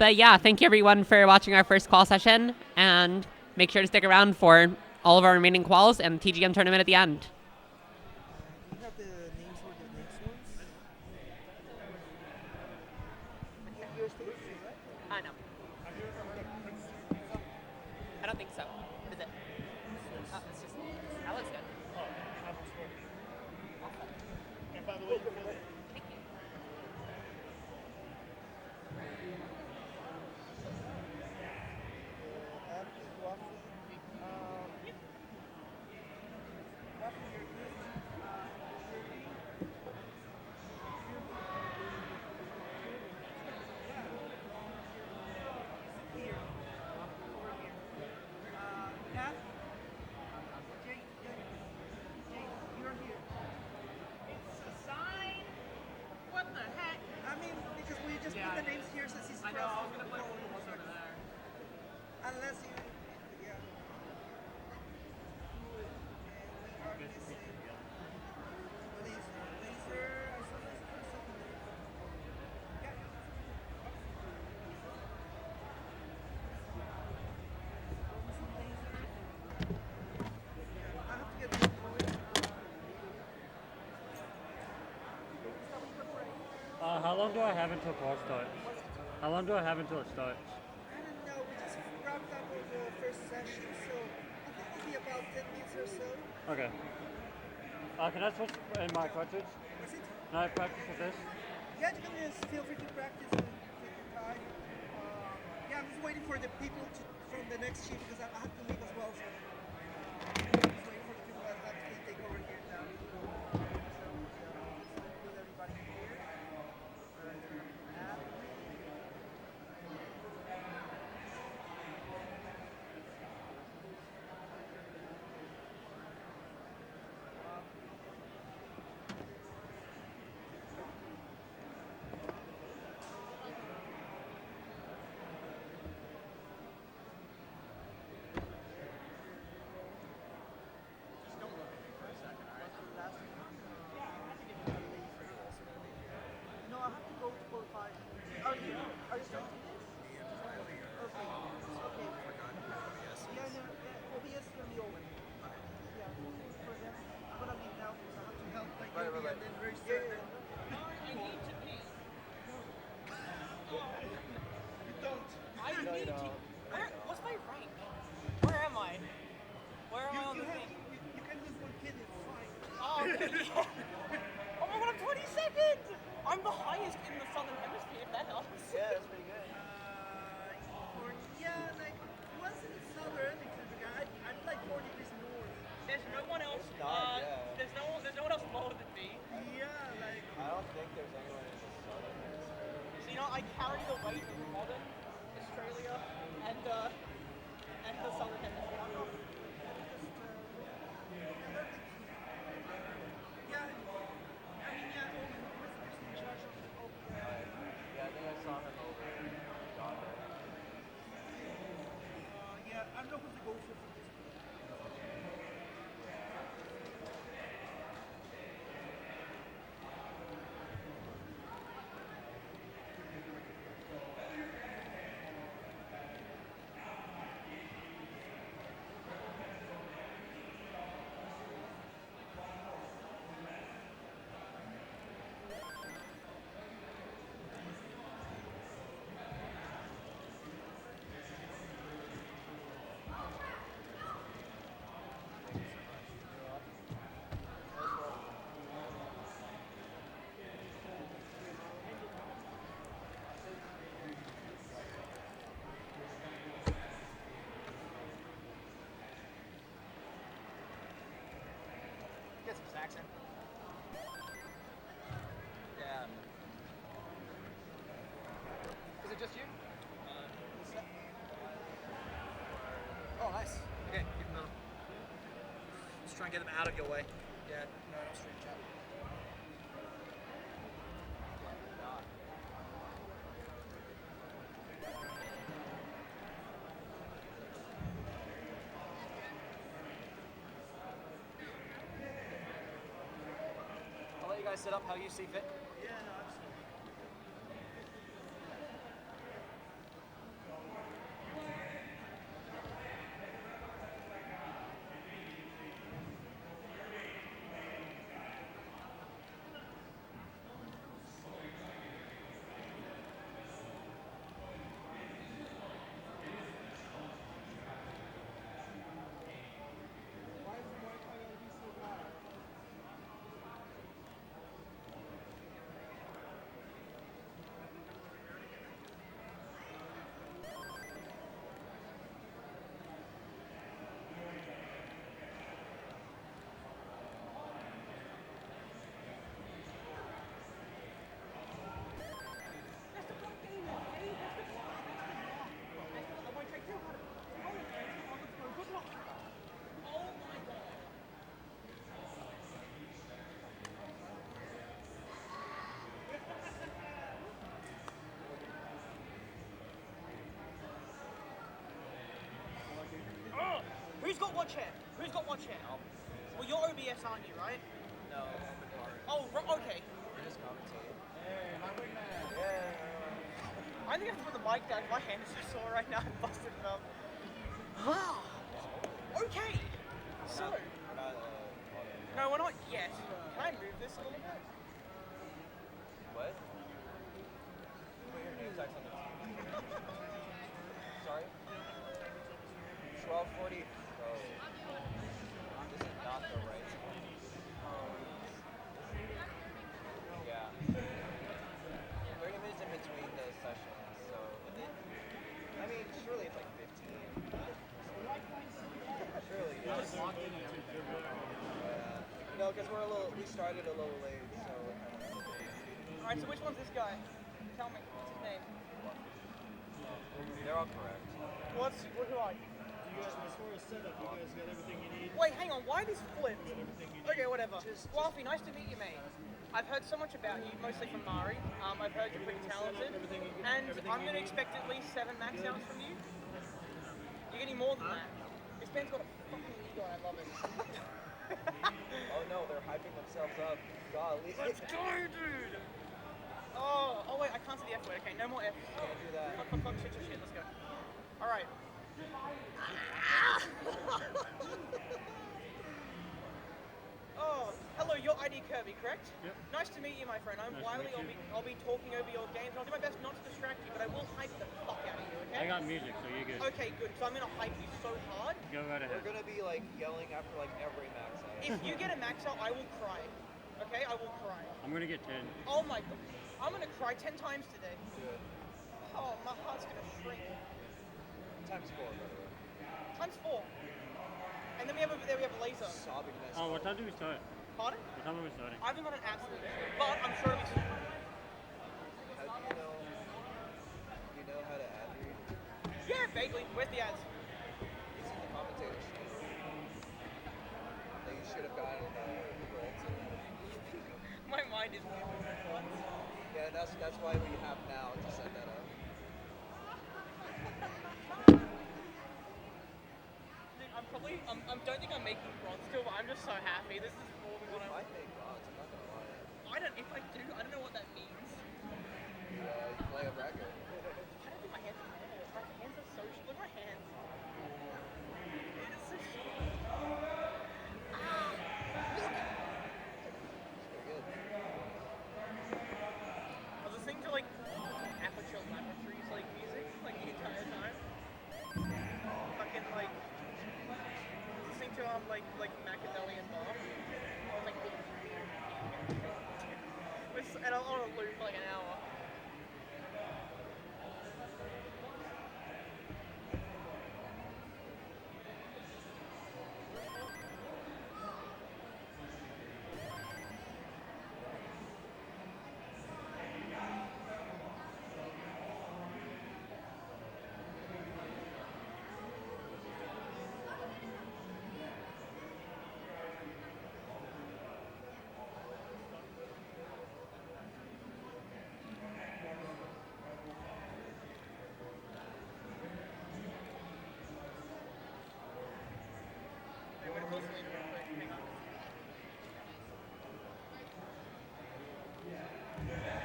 But yeah, thank you everyone for watching our first qual session, and make sure to stick around for all of our remaining quals and TGM tournament at the end. Do you have the names for the next ones? You're still here, right? No. I don't think so. What is it? It's just, that looks good. And by the way, Thank you. Unless you, yeah. How long do I have until call starts? How long do I have until it starts? I don't know, we just wrapped up with the first session, so I think it'll be about 10 minutes or so. Okay. Can I switch in my cartridge? Is it? Can I practice with this? Yeah, you can just feel free to practice and take your time. Yeah, I'm just waiting for the people from the next shift because I have to leave as well. So, just waiting for the people that actually take over here now. So, with everybody here. No, I have to go to qualify. Are you starting this? Okay. Okay. Yeah, no, OBS is gonna be over. Yeah, for them. I'm gonna leave now because I have to help like baby and then very soon. I need to pee. You don't. I need to. What's my rank? Where am I? Where am I on the thing? You can lose one kid, it's fine. Oh, okay, yeah. Oh my god, I'm 22nd! I'm the highest in the southern hemisphere, if that helps. yeah, that's pretty good. Yeah, like, it wasn't southern because I'm like 4 degrees north. There's no one else. not, yeah. There's no one else lower than me. Yeah, like. I don't think there's anyone in the southern hemisphere. So you know, I carry the weight of modern Australia and the southern hemisphere. Yeah, I think I saw him over yonder. I don't know who to go for this. Get some Saxon. Yeah. Is it just you? Oh, nice. Okay, keep them middle. Just try and get them out of your way. Yeah, no, straight chat. I'll let you guys set up how you see fit. Yeah, no, absolutely. chair? Who's got what chair? Well, you're OBS, aren't you, right? No, I'm in bar. Oh, okay. We're just commentating. I think I have to put the mic down. My hand is so sore right now. I busted it up. Okay. So. No, we're not yet. Can I move this a little bit? What? Put your name tags on the Sorry? 12:40. Oh. This is not the right one. Yeah. 30 minutes in between the sessions, so I mean, surely it's like 15. Surely. Just walk in and no, because we started a little late, so. Alright, so which one's this guy? Tell me, what's his name? They're all correct. Who are you? You guys, as far as setup, you guys got everything you need? Wait, hang on, why this flipped? Everything you need. Okay, whatever. Walfie, nice to meet you, mate. I've heard so much about you, mostly from Mari. I've heard you're pretty talented. And I'm going to expect at least 7 max outs from you. You're getting more than that. This band's got a fucking ego and I love it. Oh no, they're hyping themselves up. Golly. Let's go, dude! Oh wait, I can't say the F word. Okay, no more F. Can't do that. Fuck, shit, let's go. Alright. Oh, hello, you're ID Kirby, correct? Yep. Nice to meet you, my friend. I'm Nice to Wiley. meet you. I'll be talking over your games. I'll do my best not to distract you, but I will hype the fuck out of you, okay? I got music, so you're good. Okay, good. So I'm gonna hype you so hard. Go right ahead. We're gonna be like yelling after like every max out. If you get a max out, I will cry. Okay, I will cry. I'm gonna get 10. Oh my god, I'm gonna cry 10 times today. Do it. Oh, my heart's gonna shrink. Times 4, by the way. Times 4. And then we have over there we have a laser. Sobbing mess. Oh, what time do we start? Pardon? What time are we starting? I haven't got an absolute clue, but I'm sure it'll be soon. How do you know? You know how to ad read? Yeah, vaguely. Where's the ads? It's in the commentator sheet. That you should have gotten roll to. My mind is moving. What? Yeah, that's why we have now to set that up. Dude, I don't think I'm making bronze still, but I'm just so happy. This is more than what I I'm. think gods, I'm not gonna lie. If I do, I don't know what that means. You play a record. I don't think my hands are small. My hands are so look at my hands. It is so short. Look! It's pretty good. I was listening to like Aperture Laboratories like music like the entire time. Fucking like listening to like Macadeli and Bob. I was like and I'm on a loop for like an hour.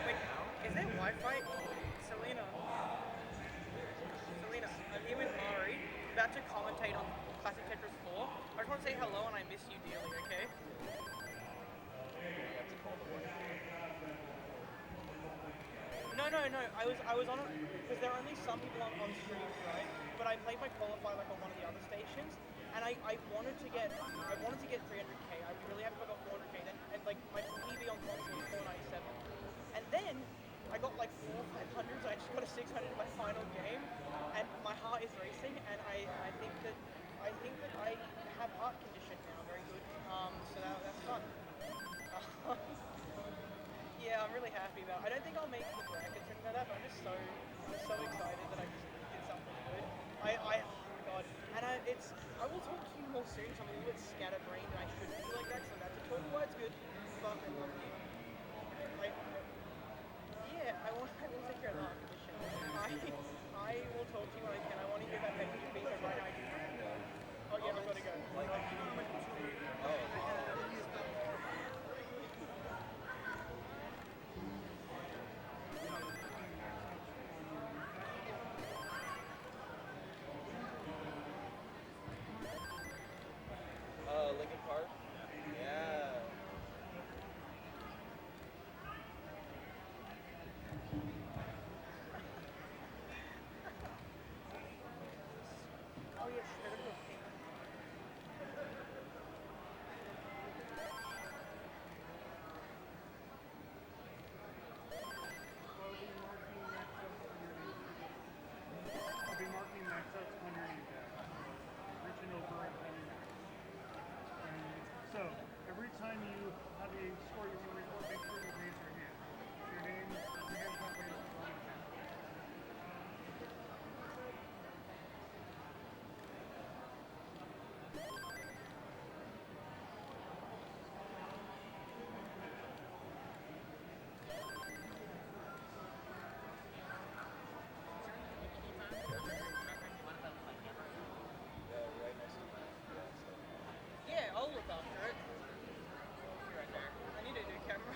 Wait, is there Wi-Fi? Selena, I'm here with Mari, about to commentate on Classic Tetris 4. I just want to say hello and I miss you dearly, okay? No. I was on it because there are only some people on streams, right? But I played my qualifier like on one of the other stations, and I wanted to get 300k. I really haven't got 400k. Then and like my PB on console is 497, and then I got like 400 or 500. So I just got a 600 in my final game, and my heart is racing. And I think that I have heart condition now. Very good. So that's fun. Yeah, I'm really happy about it. I don't think I'll make the brackets or anything like that, but I'm so excited that I just did something good. Oh my god. And I will talk to you more soon, so I'm a little bit scatterbrained and I shouldn't be like that, so that's a total why it's good. But I love you. I will take care of the heart condition. I will talk to you when I can. I want to hear that message beat right now. Oh yeah, I've got to go. time you have a score you want to record, make sure you raise your hand. Your name, your hand's not raised for one minute. Yeah, I'll look after it. Right there. I need a new camera.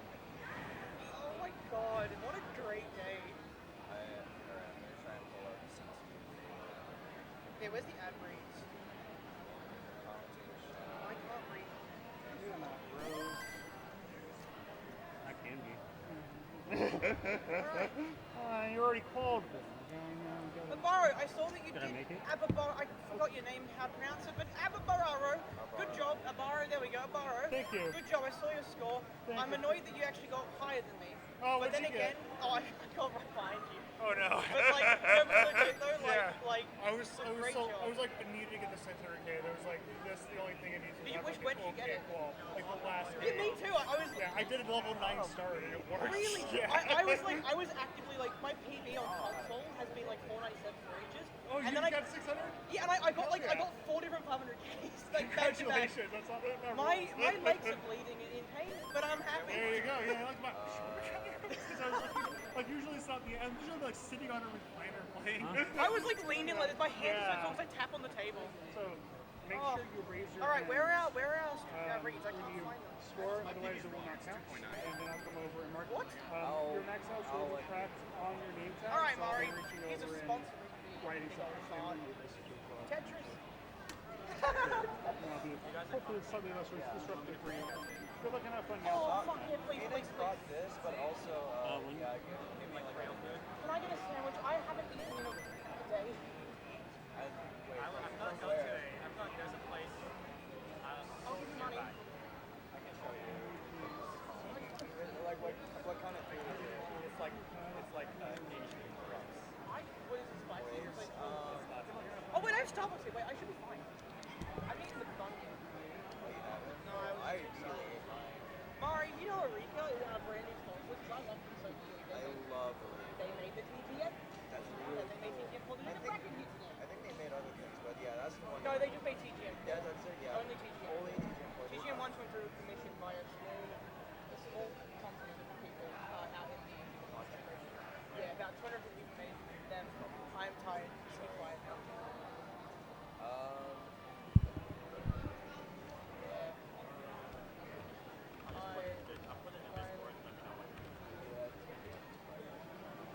Oh my god, what a great day. I'm gonna try and pull up CT4 Okay, where's the ad reads? commentator show. I can't read. I can be. You already called them. Abaro, I saw that you Did I did. make it? Abaro, I forgot your name, how to pronounce it, but Abaro. Good job, Abaro. There we go, Abaro. Thank you. Good job. I saw your score. Thank I'm you. annoyed that you actually got higher than me. Oh, but what'd then you again, get? I got right behind you. Oh no. But like, no, but it's okay though. Like, I was great job. like, I needed to get the 600K. There was like, this is the only thing I need to Did you have, wish like, when did you get it? Wall, like the last Yeah, me game. too. I was. Yeah, I did a level 9 start and it worked. Really? Yeah. I was actively like, my PB on console has been like 497 for ages. Oh, and you then got 600? Yeah, and I got like I Yeah. got 4 different 500Ks like back to back. Congratulations. That's not that My rules. legs are bleeding in pain, but I'm happy. There you go. Yeah, like my. Because I was like usually it's not the. I'm usually like sitting on a recliner playing. I was like leaning like this, my hands Yeah. so I tap on the table. So make Oh. sure you raise your. All right, hand. where are our reads? I When can't you find them. score, otherwise it will not count. And then I'll come over and mark. What? Your max outs will be tracked on your name tag. All right, so I'll be Mari. reaching He's a over and sponsor. writing God. something. Tetris. Hopefully it's something less disruptive for you. Good luck and have fun, guys. Oh fuck yeah, please, Phoenix please, brought please. this, but also, yeah, give me like real food. Can I get a sandwich? I haven't eaten in a day. I'm not going today. I'm not. There's a place. I'll give you money. I can show you. Like what kind of food is it? It's like Asian crumbs. What is it, spicy? It's like, oh wait, I have Starbucks here. Wait, I should be fine. I've eaten the bun yet. No, I immediately ate mine. Mari, you know Eureka is a brand new sponsor because I love them so really I good. love They made the TTN. That's Yeah, really they made TTN for the I new think- bracket TTN. I think they made other things, but yeah, that's the one. No, they just made TTN. Yeah, that's it. Yeah. Only TTN. Only TGM. TTN 1 went through commissioned by a small company of people out in the concentration. Yeah, about 250 people made them. I'm tired. Just keep quiet now.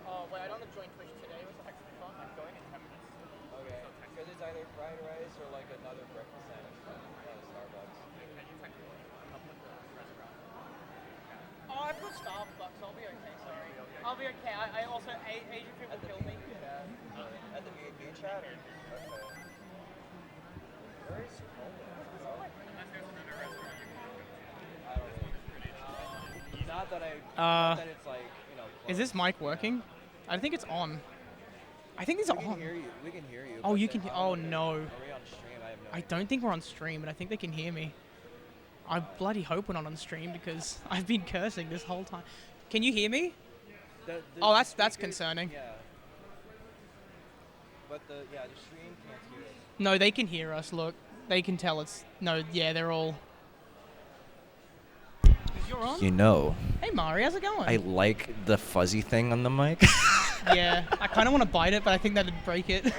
Oh wait, I don't have joint Twitch today. It was actually fun. I'm going in 10 minutes. Okay. Because it's either fried rice or like another breakfast sandwich from Starbucks. Oh, I've got Starbucks. I'll be okay. Sorry. I'll be okay. I also Asian food will kill me. At the VAP chat? Or? Okay. Where is Not that not that it's like, you know. Is this mic working? I think it's on. I think it's We can on. hear you. We can hear you. Oh, but you then can. I Oh don't know. no. Are we on stream? I have no I idea. don't think we're on stream, but I think they can hear me. I bloody hope we're not on stream because I've been cursing this whole time. Can you hear me? The Oh, that's speakers- concerning. Yeah. But the stream can't hear us. No, they can hear us. Look, they can tell it's no. Yeah, they're all. Is your on? You know, Hey Mari, how's it going? I like the fuzzy thing on the mic. Yeah, I kind of want to bite it, but I think that'd break it.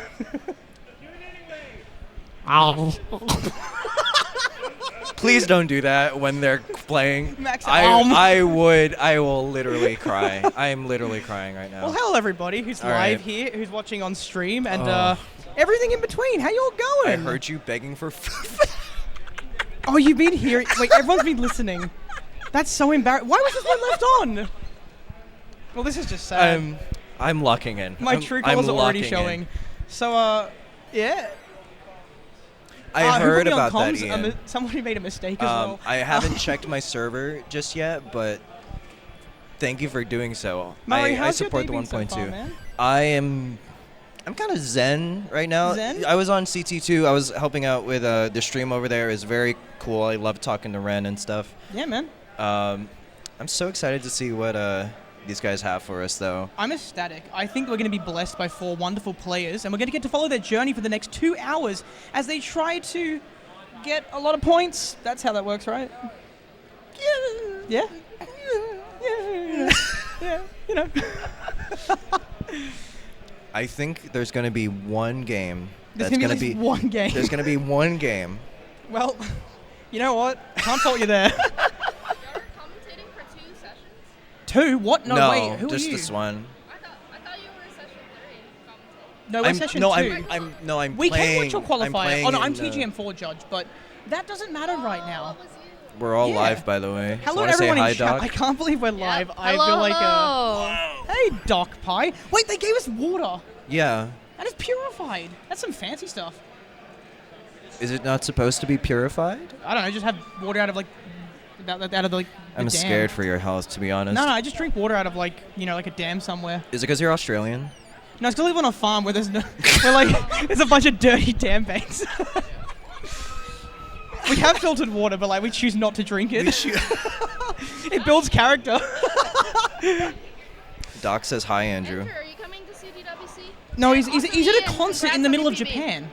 Please don't do that when they're playing. Max, I will literally cry. I am literally crying right now. Well, hello everybody who's All live right. here, who's watching on stream, and everything in between. How y'all I going? heard you begging for food. Oh, you've been hearing. Wait, everyone's been listening. That's so embarrassing. Why was this one left on? Well, this is just sad. I'm locking in. My true colors are already locking in. showing. So, yeah. I who heard put me on about that, comms? Ian. Somebody made a mistake as well. I haven't checked my server just yet, but thank you for doing so. Mari, I how's your support day the been so 1.2. far, man? I am I'm kind of zen right now. Zen? I was on CT2. I was helping out with the stream over there. It's very cool. I love talking to Ren and stuff. Yeah, man. I'm so excited to see what these guys have for us, though. I'm ecstatic. I think we're going to be blessed by 4 wonderful players, and we're going to get to follow their journey for the next 2 hours as they try to get a lot of points. That's how that works, right? Yeah? Yeah. Yeah, you know. I think there's going to be one game. There's that's going to gonna be one game. There's going to be one game. Well, you know what? I can't fault you there. You're commentating for 2 sessions? 2? What? No, wait. Who just are you? this one. I thought you were in session 3 commentating. No, we're session 2. I'm We playing. can watch your I'm qualifier. playing Oh, no, I'm in, TGM4 judge, but that doesn't matter right now. What was you? We're all Yeah. live, by the way. Hello, Wanna everyone say hi, in chat. Doc? I can't believe we're live. I Hello, feel like hello. Hey, Doc Pie. Wait, they gave us water. Yeah. That is purified. That's some fancy stuff. Is it not supposed to be purified? I don't know. Just have water out of like, out of like. the I'm dam. scared for your health, to be honest. No, I just drink water out of like, like a dam somewhere. Is it because you're Australian? No, it's because I live on a farm where there's no, where like there's a bunch of dirty dam banks. We have filtered water, but like we choose not to drink it. It builds character. Doc says hi, Andrew. Andrew, are you coming to CTWC? No, he's Also at a Ian, concert in congrats the on middle of PB. Japan.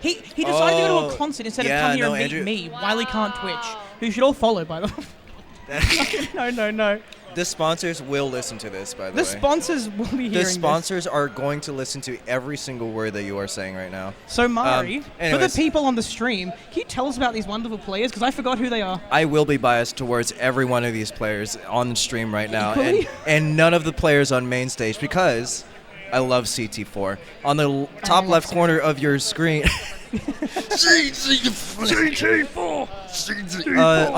He decided to go to Oh, a concert instead yeah, of come here no, and Andrew- meet me while he can't Twitch. Wow. Who you should all follow, by the way. No. The sponsors will listen to this, by the way. The sponsors will be hearing The this. sponsors are going to listen to every single word that you are saying right now. So Mari, for the anyways. people on the stream, can you tell us about these wonderful players? Because I forgot who they are. I will be biased towards every one of these players on the stream right now, Equally? and none of the players on main stage, because I love CT4. On the top love left CT4. corner of your screen. On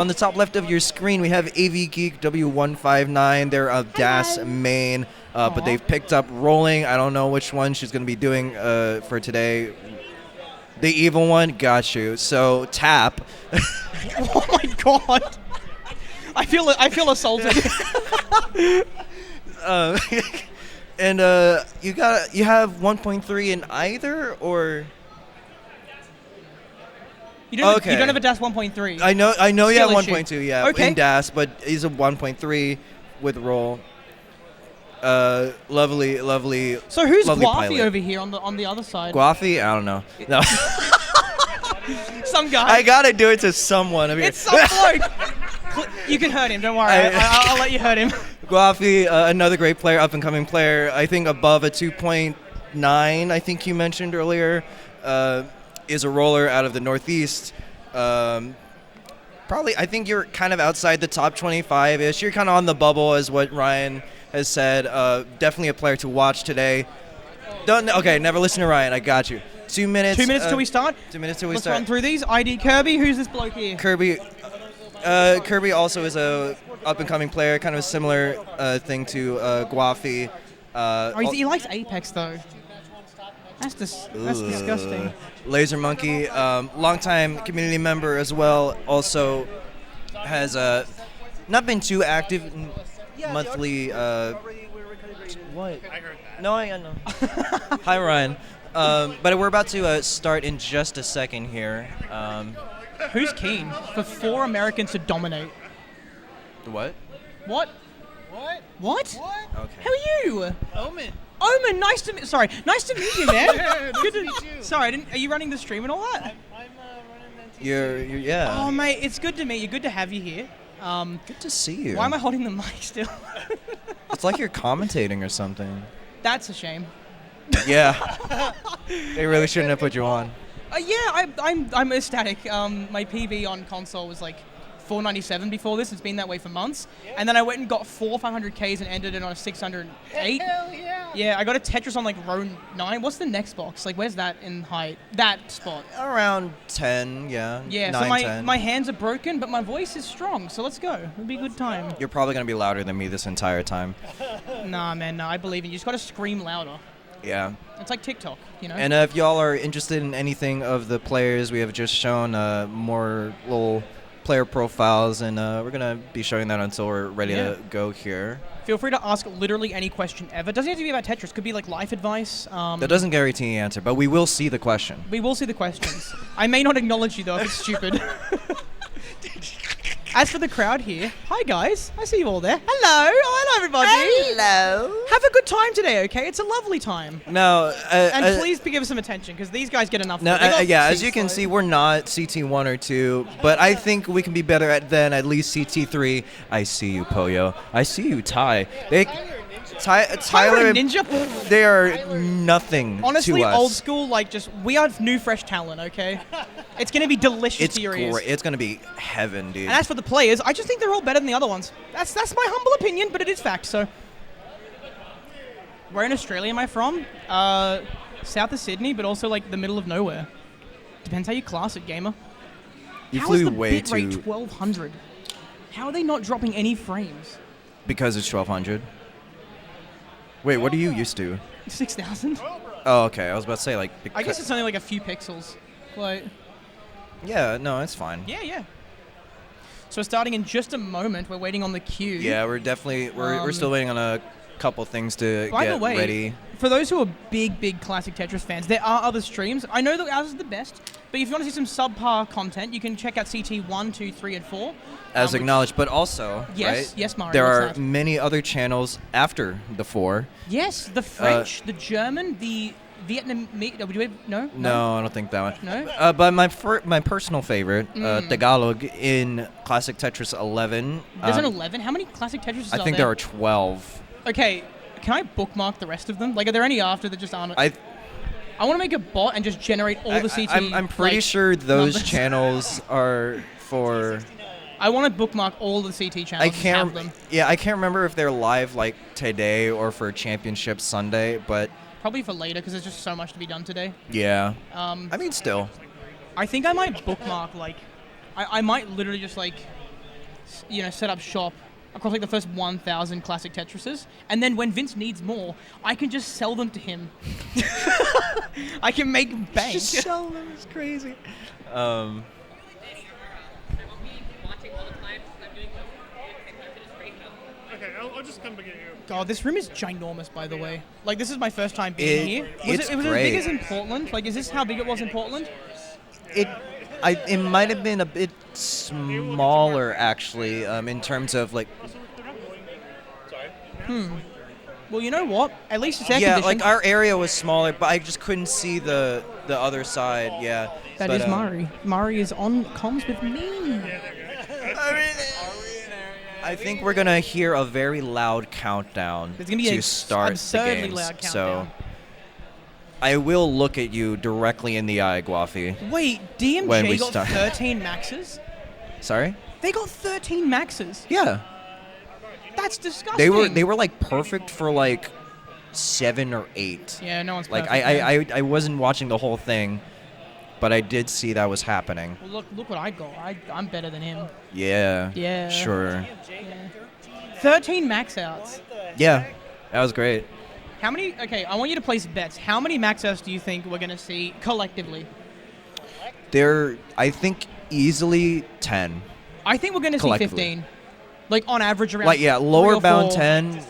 the top left of your screen, we have AV Geek W159. They're a DAS main, but they've picked up Rolling. I don't know which one she's going to be doing for today. The evil one, got you. So Tap. Oh my god! I feel assaulted. And you have 1.3 in either, or You don't Okay. have a DAS 1.3. I know you have Skill issue. 1.2, yeah, Okay. in DAS, but he's a 1.3 with roll. Lovely. So who's lovely Guafi pilot. over here on the other side? Guafi? I don't know. No, Some guy. I gotta do it to someone. I mean, It's some bloke. You can hurt him. Don't worry. I'll let you hurt him. Guafi, another great player, up and coming player. I think above a 2.9. I think you mentioned earlier. Is a roller out of the Northeast. Probably, I think you're kind of outside the top 25-ish. You're kind of on the bubble, as what Ryan has said. Definitely a player to watch today. Okay, never listen to Ryan. I got you. 2 minutes. 2 minutes till we start. 2 minutes till we Let's start. run through these. ID Kirby. Who's this bloke here? Kirby. Kirby also is a up-and-coming player, kind of a similar thing to Guafi. He likes Apex though. That's disgusting. Laser Monkey, longtime community member as well, also has not been too active in monthly. What? No, I know. Hi, Ryan. But we're about to start in just a second here. Who's keen for 4 Americans to dominate? What? What? What? Okay. Who are you? Omen. Omen, nice to meet. Sorry, nice to meet you, man. Good to meet you. Sorry, are you running the stream and all that? I'm running the You're yeah. Oh, mate, it's good to meet you. Good to have you here. Good to see you. Why am I holding the mic still? It's like you're commentating or something. That's a shame. Yeah. They really shouldn't have put you on. Yeah, I'm ecstatic. My PB on console was like 497 before this. It's been that way for months. And then I went and got 4 500Ks and ended it on a 608. Hell yeah. Yeah, I got a Tetris on like row 9. What's the next box? Like, where's that in height? That spot. Around 10, yeah. Yeah, 9, so my 10. my hands are broken, but my voice is strong. So let's go. It'll be a good time. You're probably going to be louder than me this entire time. Nah, man, nah, I believe in you. You just gotta scream louder. Yeah. It's like TikTok, you know? And if y'all are interested in anything of the players we have just shown, more little player profiles, and we're gonna be showing that until we're ready to go here. Feel free to ask literally any question ever. Doesn't have to be about Tetris. Could be like life advice. That doesn't guarantee the answer, but we will see the question. We will see the questions. I may not acknowledge you though if it's stupid. As for the crowd here, hi guys, I see you all there. Hello, hello everybody. Hello. Have a good time today, okay? It's a lovely time. No, And please give us some attention because these guys get enough. No, They got yeah, as seats, you can so- see, we're not CT1 or 2, but I think we can be better than at least CT3. I see you, Poyo. I see you, Ty. Tyler and Ninja. They are nothing Honestly, to us. old school, like just we are new, fresh talent. Okay, it's gonna be delicious It's to your ears. great. It's gonna be heaven, dude. And as for the players, I just think they're all better than the other ones. That's my humble opinion, but it is fact. So, where in Australia am I from? South of Sydney, but also like the middle of nowhere. Depends how you class it, gamer. You How flew is the way bit rate too 1200? How are they not dropping any frames? because it's 1200. Wait, what are you used to? 6000. Oh, okay. I was about to say like. I guess it's only like a few pixels. Like. Yeah, no, it's fine. Yeah. So we're starting in just a moment. We're waiting on the queue. Yeah, we're definitely we're still waiting on a couple things to By get the way, ready. for those who are big Classic Tetris fans, there are other streams. I know that ours is the best, but if you want to see some subpar content, you can check out CT1, 2, 3, and 4. As which- acknowledged, but also, Yes, right, yes, Mario, there what's are that? many other channels after the 4. Yes, the French, the German, the Vietnamese. No? No, I don't think that one. No? But my personal favorite, Tagalog, in Classic Tetris 11. There's an 11? How many Classic Tetris I think there are 12. Okay, can I bookmark the rest of them? Like, are there any after that just aren't? I want to make a bot and just generate all the CT. I'm pretty like, sure those numbers. channels are for. I want to bookmark all the CT channels. I can't. And have them. Yeah, I can't remember if they're live like today or for Championship Sunday, but Probably for later because there's just so much to be done today. yeah. I I mean, still. I think I might bookmark like, I might literally just like, set up shop across like the first 1,000 Classic Tetrises, and then when Vince needs more, I can just sell them to him. I can make bank. Just sell them. It's crazy. Okay, I'll just come back at you. God, this room is ginormous, by the way. Like, this is my first time being here. It's it was great. as big as in Portland? Like, is this how big it was in Portland? It might have been a bit smaller actually, in terms of like. Well, you know what? At least it's air Yeah, conditioned. like our area was smaller, but I just couldn't see the other side. Yeah. That but, is Mari. Mari is on comms with me. I think we're gonna hear a very loud countdown There's gonna be to an start the absurdly games. loud So countdown. I will look at you directly in the eye, Guafi. Wait, When we DMJ got start. 13 maxes? Sorry? They got 13 maxes. Yeah. That's disgusting. They were like perfect for like 7 or 8. Yeah, no one's Like perfect, man. I wasn't watching the whole thing, but I did see that was happening. Well, look what I got. I'm better than him. Yeah. Yeah. Sure. 13 max outs. Yeah. That was great. How many? Okay, I want you to place bets. How many max outs do you think we're gonna see collectively? I think easily 10. I think we're gonna see Collectively. 15. Like on average around. Like yeah, 3 lower or bound 4. 10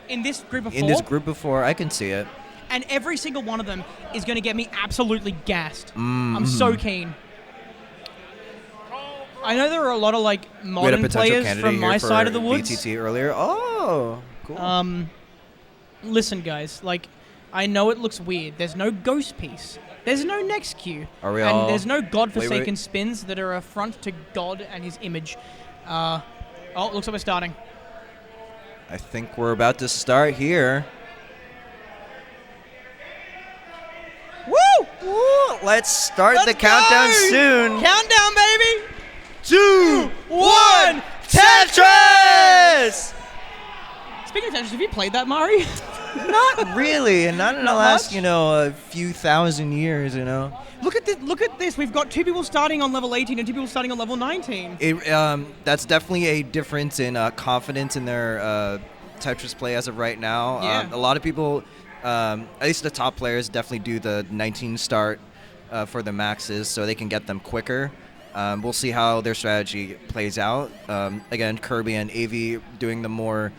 In this group of 4. in this group of 4. I can see it. And every single one of them is gonna get me absolutely gassed. Mm-hmm. I'm so keen. I know there are a lot of like We had a modern potential players candidate from my here side for of the woods. VTT earlier. Oh, cool. Listen, guys, like, I know it looks weird. There's no ghost piece. There's no next queue. Are we and all- there's no godforsaken wait. spins that are a affront to God and his image. Oh, looks like we're starting. I think we're about to start here. Woo! Woo! Let's start the Let's countdown go! soon. Countdown, baby! 2, 1, Tetris! Speaking of Tetris, have you played that, Mari? Not really, and not in the Not last, much? a few thousand years, Look at this! Look at this! We've got 2 people starting on level 18 and 2 people starting on level 19. That's definitely a difference in confidence in their Tetris play as of right now. Yeah. A lot of people, at least the top players, definitely do the 19 start for the maxes so they can get them quicker. We'll see how their strategy plays out. Again, Kirby and AV doing the more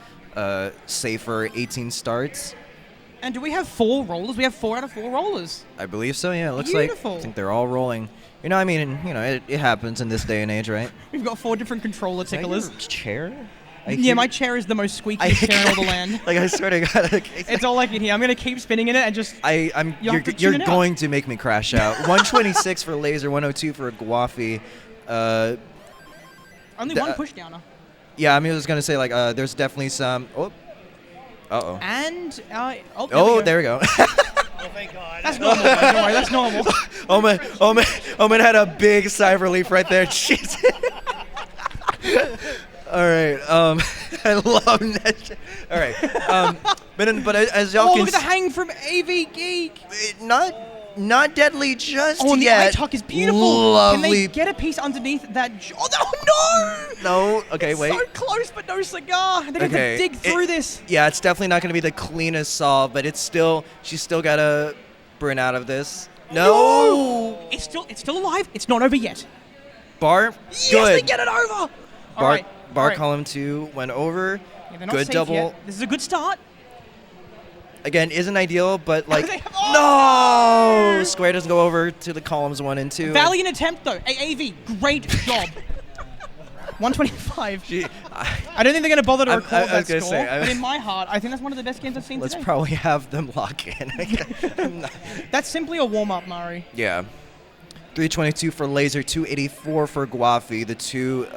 safer 18 starts. And do we have 4 rollers? We have 4 out of 4 rollers. I believe so, yeah. It looks Beautiful. like I think they're all rolling. You know, I mean, you know, it happens in this day and age, right? We've got 4 different controller Is that ticklers. your chair? Yeah, my chair is the most squeakiest chair in all the land. Like, I swear to God. It's all I can hear. I'm going to keep spinning in it and just... You're going to make me crash out. 126 for Laser, 102 for Guafi. Only one push downer. Yeah, I mean, I was going to say, like, there's definitely some... Oh. Uh-oh. And... there we go. Oh, thank God. That's normal, man. Don't worry, that's normal. Omen had a big sigh of relief right there. Jeez. All right. I love that shit. All right. But as y'all can look at the hang from AV Geek. Not deadly just and yet. the eye tuck is beautiful. Lovely. Can they get a piece underneath that? Oh, no! No. Okay, It's wait. so close, but no cigar. They're going to have to dig through this. Yeah, it's definitely not going to be the cleanest solve, but she's still got to burn out of this. No! It's still alive. It's not over yet. Bar, Yes, good. they get it over. All right. Bar column 2 went over. Yeah, they're not good safe double. yet. This is a good start. Again, isn't ideal, but like, no! Square doesn't go over to the columns 1 and 2. Valiant attempt, though. AV, great job. 125. I don't think they're going to bother to record that score, but in my heart, I think that's one of the best games I've seen Let's today. probably have them lock in. That's simply a warm-up, Mari. Yeah. 322 for Laser, 284 for Guafi, the 2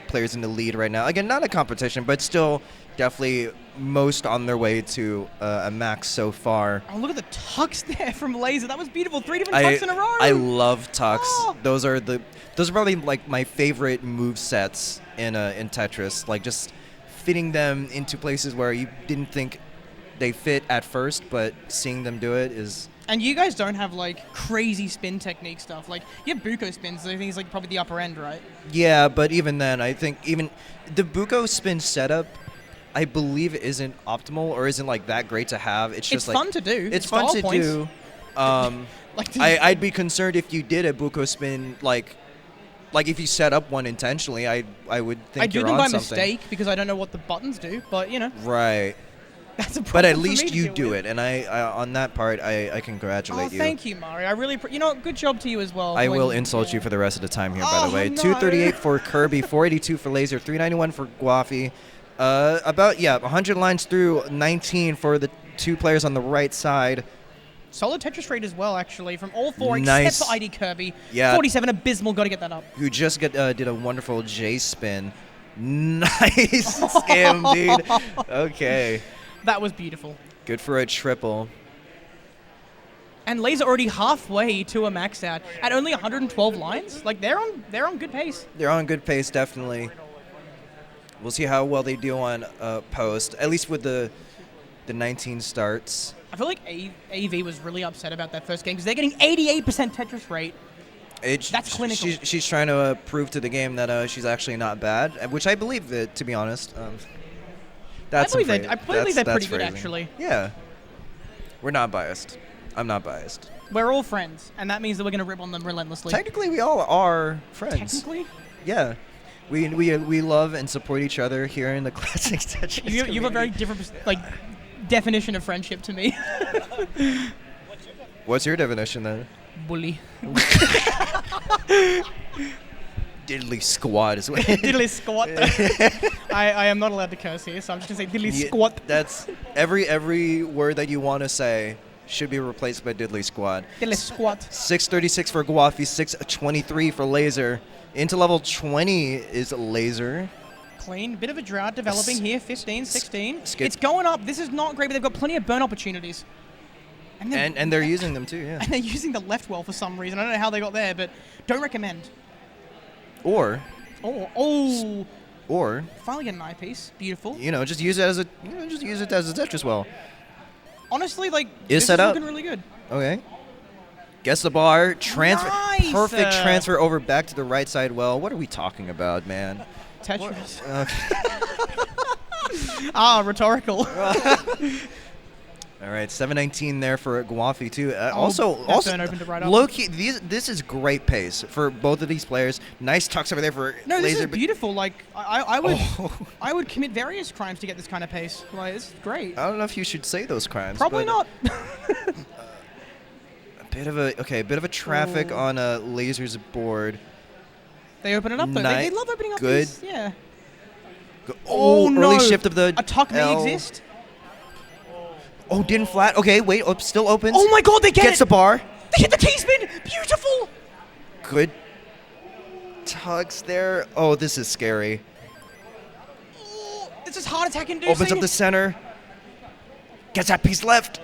players in the lead right now. Again, not a competition, but still definitely most on their way to a max so far. Oh, look at the tucks there from Laser. That was beautiful. 3 different tucks in a row. I love tucks. Oh. Those are probably like my favorite move sets in Tetris. Like just fitting them into places where you didn't think they fit at first, but seeing them do it is... And you guys don't have like crazy spin technique stuff. Like you have Buko spins. I think it's like probably the upper end, right? Yeah, but even then, I think even the Buko spin setup, I believe isn't optimal or isn't like that great to have. It's just it's fun to do. It's fun to points. do. Like I'd be concerned if you did a Buko spin like if you set up one intentionally. I would think I do you're them on by something. mistake because I don't know what the buttons do. But you know. Right. That's a problem. But at for me least to you deal do with. it, and I on that part I congratulate you. Thank you, Mari. I really, you know, good job to you as well. I will insult you for the rest of the time here, by the way. no. 238 for Kirby, 482 for Laser, 391 for Guafi. 100 lines through, 19 for the 2 players on the right side. Solid Tetris rate as well, actually, from all 4 Nice. except for ID Kirby. Yeah. 47 abysmal. Got to get that up. Who just did a wonderful J spin. Nice scam, dude. Okay. That was beautiful. Good for a triple. And Laser already halfway to a max out at only 112 lines. Like they're on good pace. They're on good pace, definitely. We'll see how well they do on post, at least with the 19 starts. I feel like AV was really upset about that first game because they're getting 88% Tetris rate. That's clinical. She's trying to prove to the game that she's actually not bad, which I believe it, to be honest. I believe they're pretty good, actually. Yeah. We're not biased. I'm not biased. We're all friends, and that means that we're going to rip on them relentlessly. Technically, we all are friends. Technically? Yeah. We love and support each other here in the Classic Tetris You have a very different definition of friendship to me. What's your definition then? Bully. Diddly squad is what. Diddly squat. I am not allowed to curse here, so I'm just gonna say diddly squat. That's every word that you want to say should be replaced by diddly squad. Diddly squat. 636 for Guafi, 623 for Laser. Into level 20 is Laser. Clean. Bit of a drought developing here. 15, 16. Skip. It's going up. This is not great, but they've got plenty of burn opportunities. And they're using them too, yeah. And they're using the left well for some reason. I don't know how they got there, but don't recommend. Or Finally get an eyepiece. Beautiful. just use it as a Tetris well. Honestly, like Is this set is up. looking really good. Okay. Guess the bar. Transfer. Nice. Perfect transfer over back to the right side well. What are we talking about, man? Tetris. Okay. Rhetorical. All right, 7:19 there for Guafi too. that Also, burn opened it right up. low key. This is great pace for both of these players. Nice tucks over there for No, this Laser. is beautiful. Like I would Oh. I would commit various crimes to get this kind of pace. Like this is great. I don't know if you should say those crimes. Probably but not. A bit of a traffic on a Laser's board. They open it up though. They love opening up Good. these. Yeah. Oh, no. early shift of the A tuck may L. exist. Oh, didn't flat. Okay, wait. Oh, still opens. Oh my god, they get Gets it. the bar. They hit the T-spin. Beautiful. Good tugs there. Oh, this is scary. Oh, this is heart attack inducing. Opens up the center. Gets that piece left.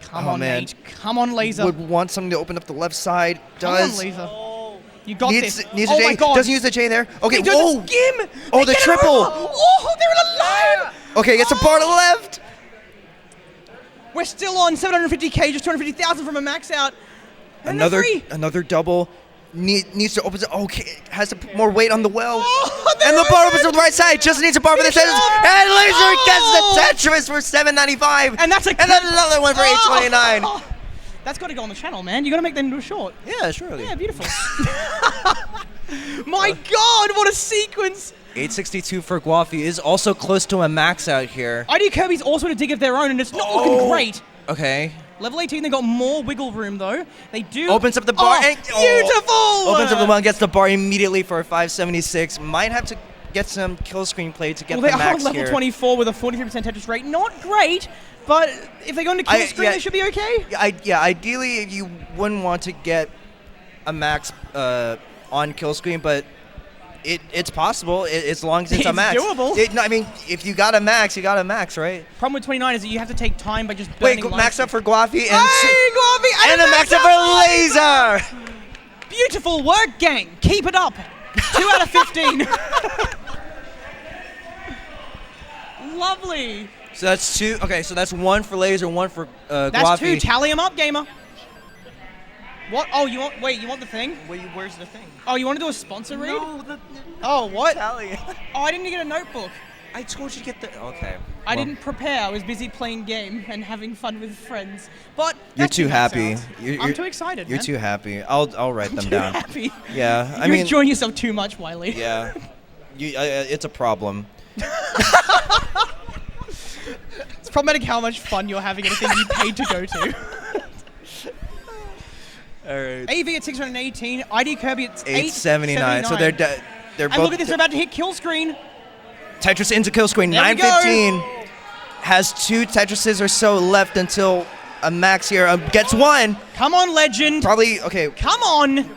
Come Oh, on, man. Nate. Come on, Laser. Would want something to open up the left side. Come Does. on, Laser. You got Needs this. a Oh J. my god. Doesn't use the J there. Okay, They do whoa. the skim. Oh, They the get it triple. over. Oh, they're alive. Okay, gets a bar to the left. We're still on 750k, just 250,000 from a max out. And they're free. Another double. Needs to open it. Okay, has to put more weight on the well. Oh, And the bar opens up the right side. Just needs a bar for the Finish it Tetris. off. And Laser Oh. gets the Tetris for 795. And that's a And then another one for 829. Oh. That's got to go on the channel, man. You got to make that into a short. Yeah, surely. Yeah, beautiful. My God, what a sequence! 862 for Guafi is also close to a max out here. ID Kirby's also to dig of their own, and it's not looking great. Okay. Level 18, they got more wiggle room though. They do. Opens up the bar. Oh, and, beautiful! Opens up the one, gets the bar immediately for a 576. Might have to get some kill screen play to get Well, the they are max level here. 24 with a 43% Tetris rate. Not great, but if they go into kill screen, yeah. they should be okay. Ideally, you wouldn't want to get a max on kill screen, but it's possible as long as it's a It's max. doable. I mean, if you got a max, you got a max, right? Problem with 29 is that you have to take time by just Wait, burning max lights. up for Guafi and, Hey, Guavi, and a max up for Laser! Beautiful work, gang. Keep it up. 2 out of 15. Lovely. So that's two. Okay, so that's one for Laser, one for That's Guafi. 2. Tally them up, gamer. What? Oh, you want? Wait, you want the thing? Where's the thing? Oh, you want to do a sponsor read? No, Oh, what? tally. Oh, I didn't get a notebook. I told you to get the. Okay. I well, didn't prepare. I was busy playing game and having fun with friends. But You're that's too two max happy. outs. You're- I'm too excited. You're man. too happy. I'll write them Too down. happy. Yeah, I You're mean, enjoying yourself too much, Wiley. yeah, it's a problem. It's problematic how much fun you're having at a thing you paid to go to. All right. AV at 618, ID Kirby at 879. So they're And both look at this, they're about to hit kill screen. Tetris into kill screen. There we go. 915 has 2 Tetrises or so left until a max here. Gets one. Come on, legend. Probably okay. Come on.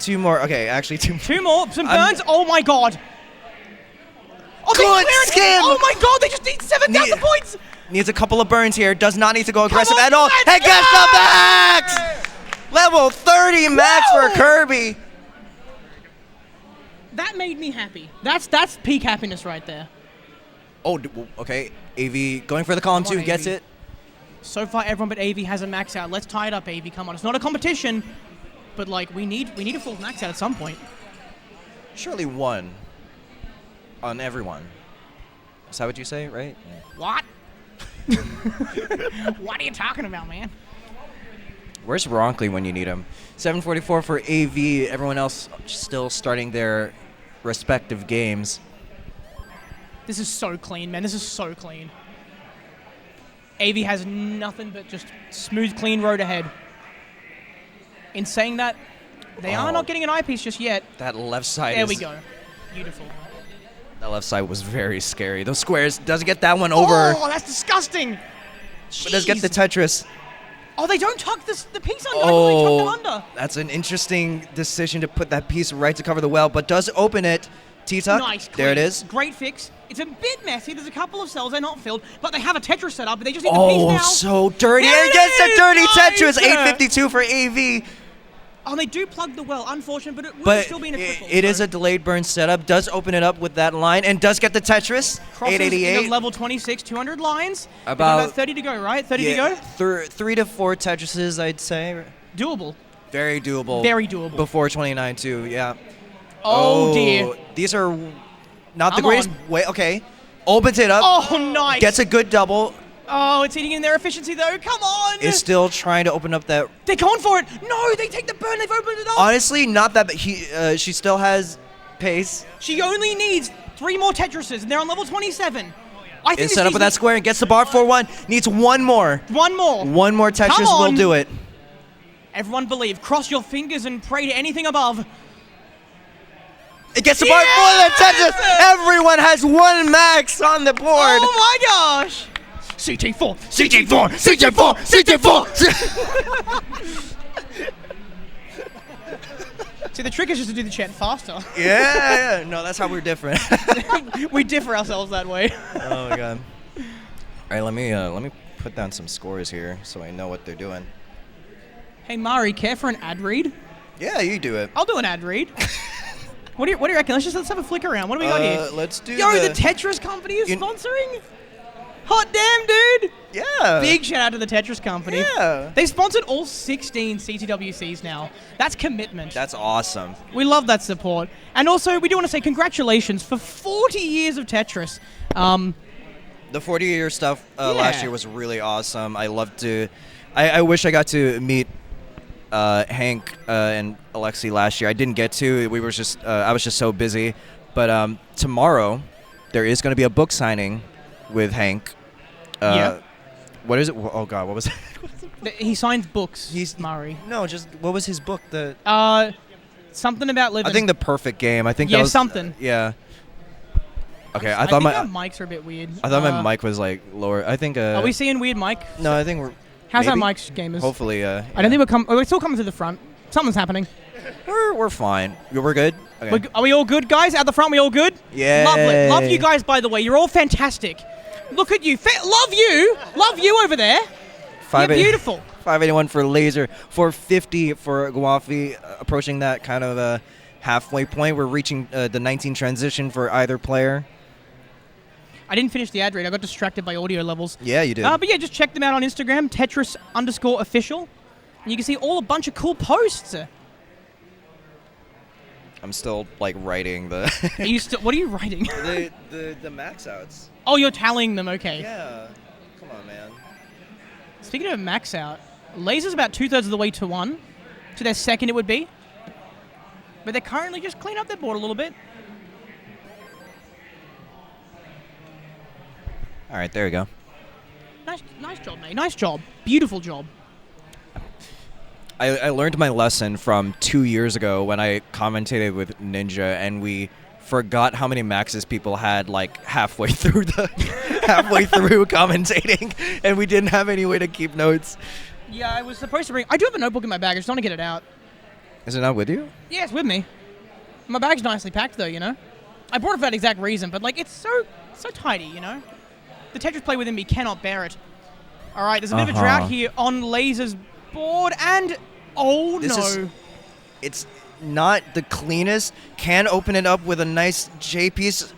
2 more. Okay, actually 2 more. 2 more. Some burns. Oh my god. Oh, they Good clear it. skim. Oh my god, they just need 7,000 points. Needs a couple of burns here. Does not need to go aggressive on, at all. let's And gets go! the max. Level 30 max Woo! for Kirby. That made me happy. That's peak happiness right there. Oh, okay. AV going for the column Come on, 2. Gets AV. it. So far, everyone but AV has a max out. Let's tie it up, AV. Come on, it's not a competition, but like we need a full max out at some point. Surely one on everyone. Is that what you say, right? What? What are you talking about, man? Where's Ronkley when you need him? 744 for AV. Everyone else still starting their respective games. This is so clean, man. This is so clean. AV has nothing but just smooth, clean road ahead. In saying that, they are not getting an eyepiece just yet. That left side There is... we go. Beautiful. That left side was very scary. Those squares doesn't get that one over. Oh, that's disgusting. But does get the Jeez. Tetris. Oh, they don't tuck the piece under. I thought they tucked it under. That's an interesting decision to put that piece right to cover the well, but does open it. T-tuck. Nice. There it clean. is. Great fix. It's a bit messy. There's a couple of cells. They're not filled, but they have a Tetris set up. But they just need the piece Oh, now. so dirty. There And it gets the is. dirty Nice. Tetris. 852 for AV. Oh, they do plug the well. Unfortunate, but it would But still be in a triple. it is so a delayed burn setup. Does open it up with that line and does get the Tetris. crosses 888. into level 26, 200 lines. They've got About- about 30 to go, right? 30 to go. 3 to 4 Tetrises, I'd say. Doable. Very doable. Very doable. Before 29 too, yeah. Oh, dear. These are not the Come greatest. on. Wait, okay. Opens it up. Oh, nice. Gets a good double. Oh, it's eating in their efficiency, though. Come on. Is still trying to open up that. They're going for it. No, they take the burn. They've opened it up. Honestly, not that. But she still has pace. She only needs 3 more Tetrises, and they're on level 27. I think Is set up with that square and gets the bar 4-1. Needs one more. One more. One more Tetris will do it. Everyone believe. Cross your fingers and pray to anything above. It gets the bar for the Tetris. Everyone has 1 max on the board. Oh my gosh. CT4, CT4, CT4, CT4. See, the trick is just to do the chant faster. Yeah. No, that's how we're different. We differ ourselves that way. Oh my god. All right, let me put down some scores here so I know what they're doing. Hey Mari, care for an ad read? Yeah, you do it. I'll do an ad read. What do you reckon? Let's have a flick around. What do we got here? Let's do. Yo, the Tetris company is sponsoring. Hot damn, dude! Yeah. Big shout out to the Tetris company. Yeah. They sponsored all 16 CTWCs now. That's commitment. That's awesome. We love that support. And also, we do want to say congratulations for 40 years of Tetris. The 40-year stuff last year was really awesome. I loved to. I wish I got to meet Hank and Alexi last year. I didn't get to. We were just. I was just so busy. But tomorrow, there is going to be a book signing with Hank. Yeah. What is it? Oh God, what was it? He signs books. Murray. No, just what was his book? Something about living. I think The Perfect Game. I think yeah, that was something. Yeah. Okay, I I thought think my our mics are a bit weird. I thought my mic was like lower. I think. Are we seeing weird mic? No, I think we're. How's our maybe? mics, gamers? Hopefully. I don't think we're still coming to the front. Something's happening. We're fine. We're good. Okay. Are we all good, guys? At the front, we all good? Yeah. Lovely. Love you guys, by the way. You're all fantastic. Look at you. Love you. Love you over there. You're beautiful. 581 for Laser. 450 for Guafi. Approaching that kind of halfway point. We're reaching the 19 transition for either player. I didn't finish the ad read. I got distracted by audio levels. Yeah, you did. But yeah, just check them out on Instagram, Tetris_official. And you can see a bunch of cool posts. I'm still like writing the. Are you still? What are you writing? the max outs. Oh, you're tallying them. Okay. Yeah. Come on, man. Speaking of max out, Laser's about 2/3 of the way to 1. To their second, it would be. But they're currently just cleaning up their board a little bit. All right, there we go. Nice job, mate. Nice job. Beautiful job. I learned my lesson from 2 years ago when I commentated with Ninja, and we forgot how many maxes people had like halfway through commentating, and we didn't have any way to keep notes. Yeah, I was supposed to bring. I do have a notebook in my bag. I just want to get it out. Is it not with you? Yeah, it's with me. My bag's nicely packed, though. You know, I brought it for that exact reason. But like, it's so tidy. You know, the Tetris player within me cannot bear it. All right, there's a bit of a drought here on Laser's board, and it's not the cleanest. Can open it up with a nice J piece.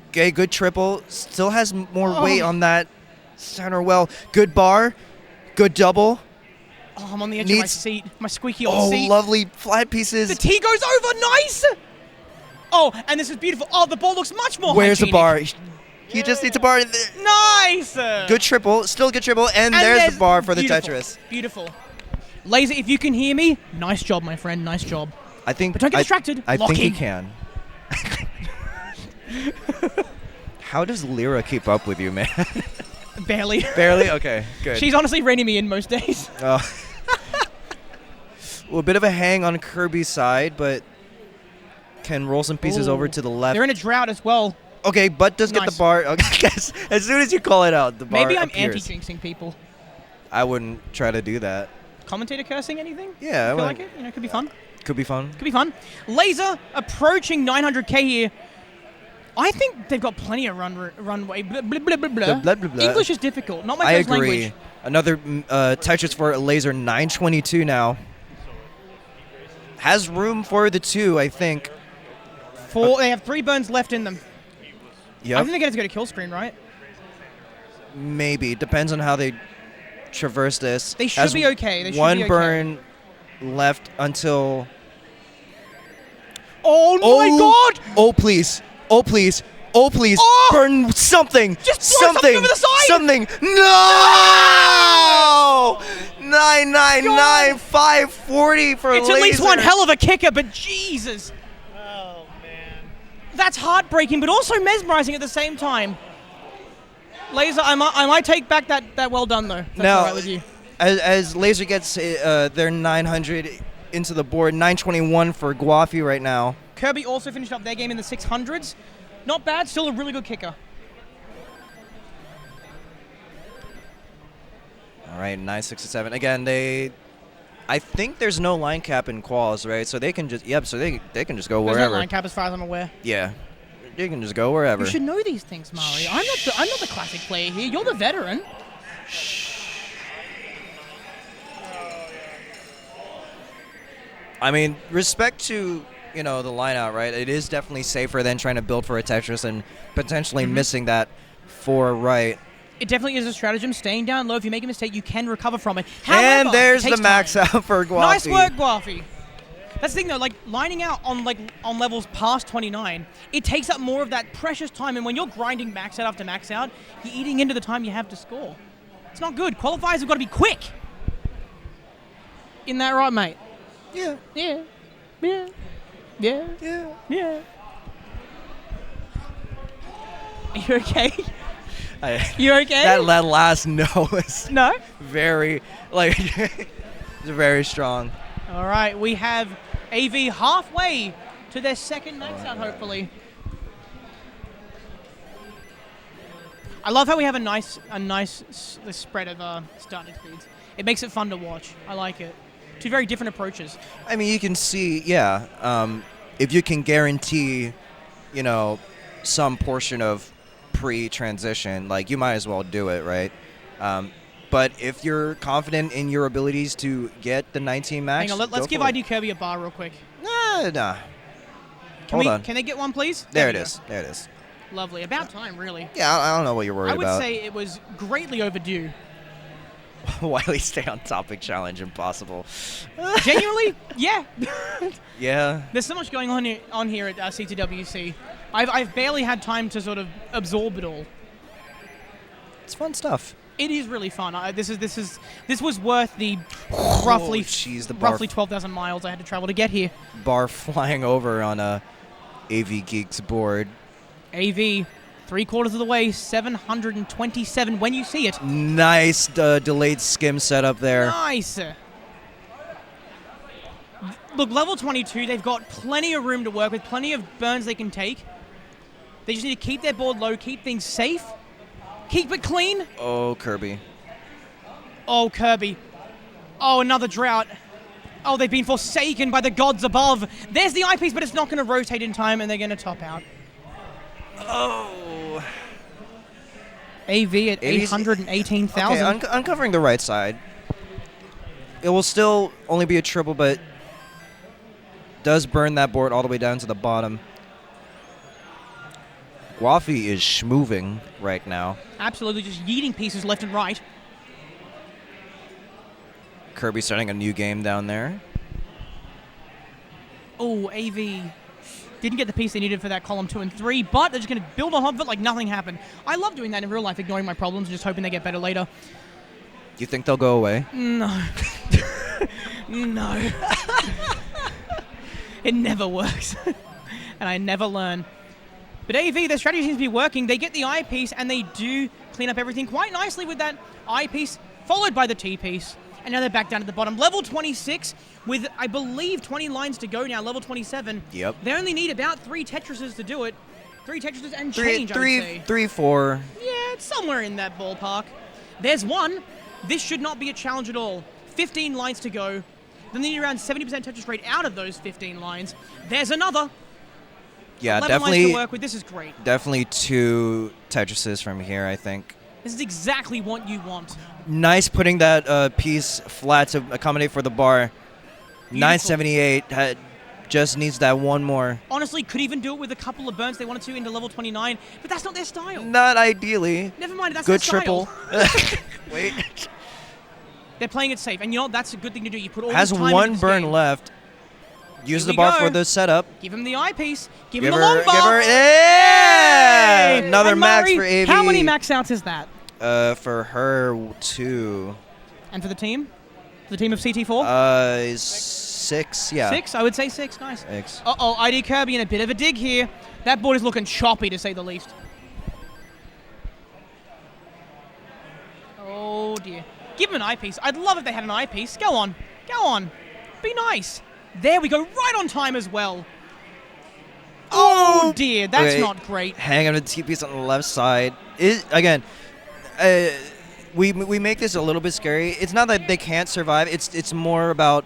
Okay, good triple. Still has more weight on that center well. Good bar. Good double. Oh, I'm on the edge of my seat. My squeaky old seat. Oh, lovely flat pieces. The T goes over. Nice. Oh, and this is beautiful. Oh, the ball looks much more Where's hygienic. the bar? He just needs a bar. Nice. Good triple. Still good triple. And there's the bar for the Tetris. Beautiful. Laser, if you can hear me, nice job, my friend. Nice job. I think. But don't get distracted. I Lock think he in. can. How does Lyra keep up with you, man? Barely. Barely? Okay, good. She's honestly reining me in most days. Oh. Well, a bit of a hang on Kirby's side, but can roll some pieces over to the left. They're in a drought as well. Okay, but does get the bar. Okay, as soon as you call it out, the bar Maybe I'm appears. anti-jinxing people. I wouldn't try to do that. Commentator cursing anything? Yeah, I feel like it. You know, could be fun. Could be fun. Could be fun. Laser approaching 900k here. I think they've got plenty of runway. Blah, blah, blah, blah, blah. Blah, blah, blah. English is difficult. Not my I first agree. language. Another Tetris for Laser, 922 now. Has room for the 2, I think. They have 3 burns left in them. Yep. I think they're going to go to kill screen, right? Maybe. Depends on how they traverse this. They should be okay. They should one be okay. burn left until... Oh my god! Oh, please. Oh, please. Oh, please. Oh! Burn something. Just throw something over the side. Something. No! 999, 540 for It's Laser. at least one hell of a kicker, but Jesus. Oh man. That's heartbreaking, but also mesmerizing at the same time. Laser, I might take back that well done, though. If that's Now, all right with you. As Laser gets their 900 into the board, 921 for Guafi right now. Kirby also finished up their game in the 600s. Not bad, still a really good kicker. All right, 967. Again, I think there's no line cap in quals, right? So they can just, so they can just go There's wherever. no line cap as far as I'm aware. Yeah, they can just go wherever. You should know these things, Mari. I'm not the classic player here. You're the veteran. I mean, respect to, the line out, right? It is definitely safer than trying to build for a Tetris and potentially missing that 4 right. It definitely is a stratagem. Staying down low, if you make a mistake, you can recover from it. However, And there's it the takes max time. out for Guafi. Nice work, Guafi. That's the thing, though. Like lining out on levels past 29, it takes up more of that precious time. And when you're grinding max out after max out, you're eating into the time you have to score. It's not good. Qualifiers have got to be quick. Isn't that right, mate? Yeah. Yeah. Yeah. Yeah. Yeah. Yeah. Are you okay? You okay? That last no is No? very, it's very strong. All right, we have AV halfway to their second max out, hopefully. I love how we have a nice spread of starting speeds. It makes it fun to watch. I like it. Two very different approaches. I mean, you can see, if you can guarantee, some portion of pre-transition, you might as well do it, right? But if you're confident in your abilities to get the 19 max, Hang on, let's give ID Kirby a bar real quick. Nah. Hold on. Can they get one, please? There we it go. is. There it is. Lovely. About time, really. Yeah, I don't know what you're worried I would about. say it was greatly overdue. Wiley stay on topic challenge impossible. Genuinely, yeah. Yeah. There's so much going on here at CTWC. I've barely had time to sort of absorb it all. It's fun stuff. It is really fun. This was worth the roughly 12,000 miles I had to travel to get here. Bar flying over on a AV Geeks board. AV, 3/4 of the way, 727 when you see it. Nice delayed skim setup there. Nice. Look, level 22, they've got plenty of room to work with, plenty of burns they can take. They just need to keep their board low, keep things safe, keep it clean. Oh, Kirby. Oh, Kirby. Oh, another drought. Oh, they've been forsaken by the gods above. There's the eyepiece, but it's not going to rotate in time, and they're going to top out. Oh. AV at 818,000. Okay, uncovering the right side. It will still only be a triple, but does burn that board all the way down to the bottom. Guafi is schmoving right now. Absolutely, just yeeting pieces left and right. Kirby starting a new game down there. Oh, AV didn't get the piece they needed for that column 2 and 3, but they're just going to build on top of it like nothing happened. I love doing that in real life, ignoring my problems and just hoping they get better later. You think they'll go away? No. No. It never works. And I never learn. But AV, their strategy seems to be working. They get the eyepiece, and they do clean up everything quite nicely with that eyepiece, followed by the T-piece. And now they're back down at the bottom. Level 26, with, I believe, 20 lines to go now. Level 27. Yep. They only need about 3 Tetrises to do it. 3 Tetrises and change, I would say. 3, 4. Yeah, it's somewhere in that ballpark. There's one. This should not be a challenge at all. 15 lines to go. Then they need around 70% Tetris rate out of those 15 lines. There's another. Yeah, 11 definitely. lines to work with. This is great. Definitely 2 Tetrises from here, I think. This is exactly what you want. Nice putting that piece flat to accommodate for the bar. Beautiful. 978 just needs that one more. Honestly, could even do it with a couple of burns they wanted to into level 29, but that's not their style. Not ideally. Never mind, that's Good their style. triple. Wait. They're playing it safe, and you know that's a good thing to do. You put all Has this time one into this burn game. left. Use Here the we bar go. for the setup. Give him the eyepiece. Give Give him the long her, bar. give her, yeah! Yeah! Another And max Murray, for AV. How many max outs is that? For her, 2. And for the team? For the team of CT4? Is 6, yeah. 6? I would say 6. Nice. 6. Uh-oh, ID Kirby in a bit of a dig here. That board is looking choppy, to say the least. Oh, dear. Give him an eyepiece. I'd love if they had an eyepiece. Go on. Go on. Be nice. There we go. Right on time as well. Oh, dear. That's Okay. not great. Hang on to the T-piece on the left side. Again, we make this a little bit scary. It's not that they can't survive. It's more about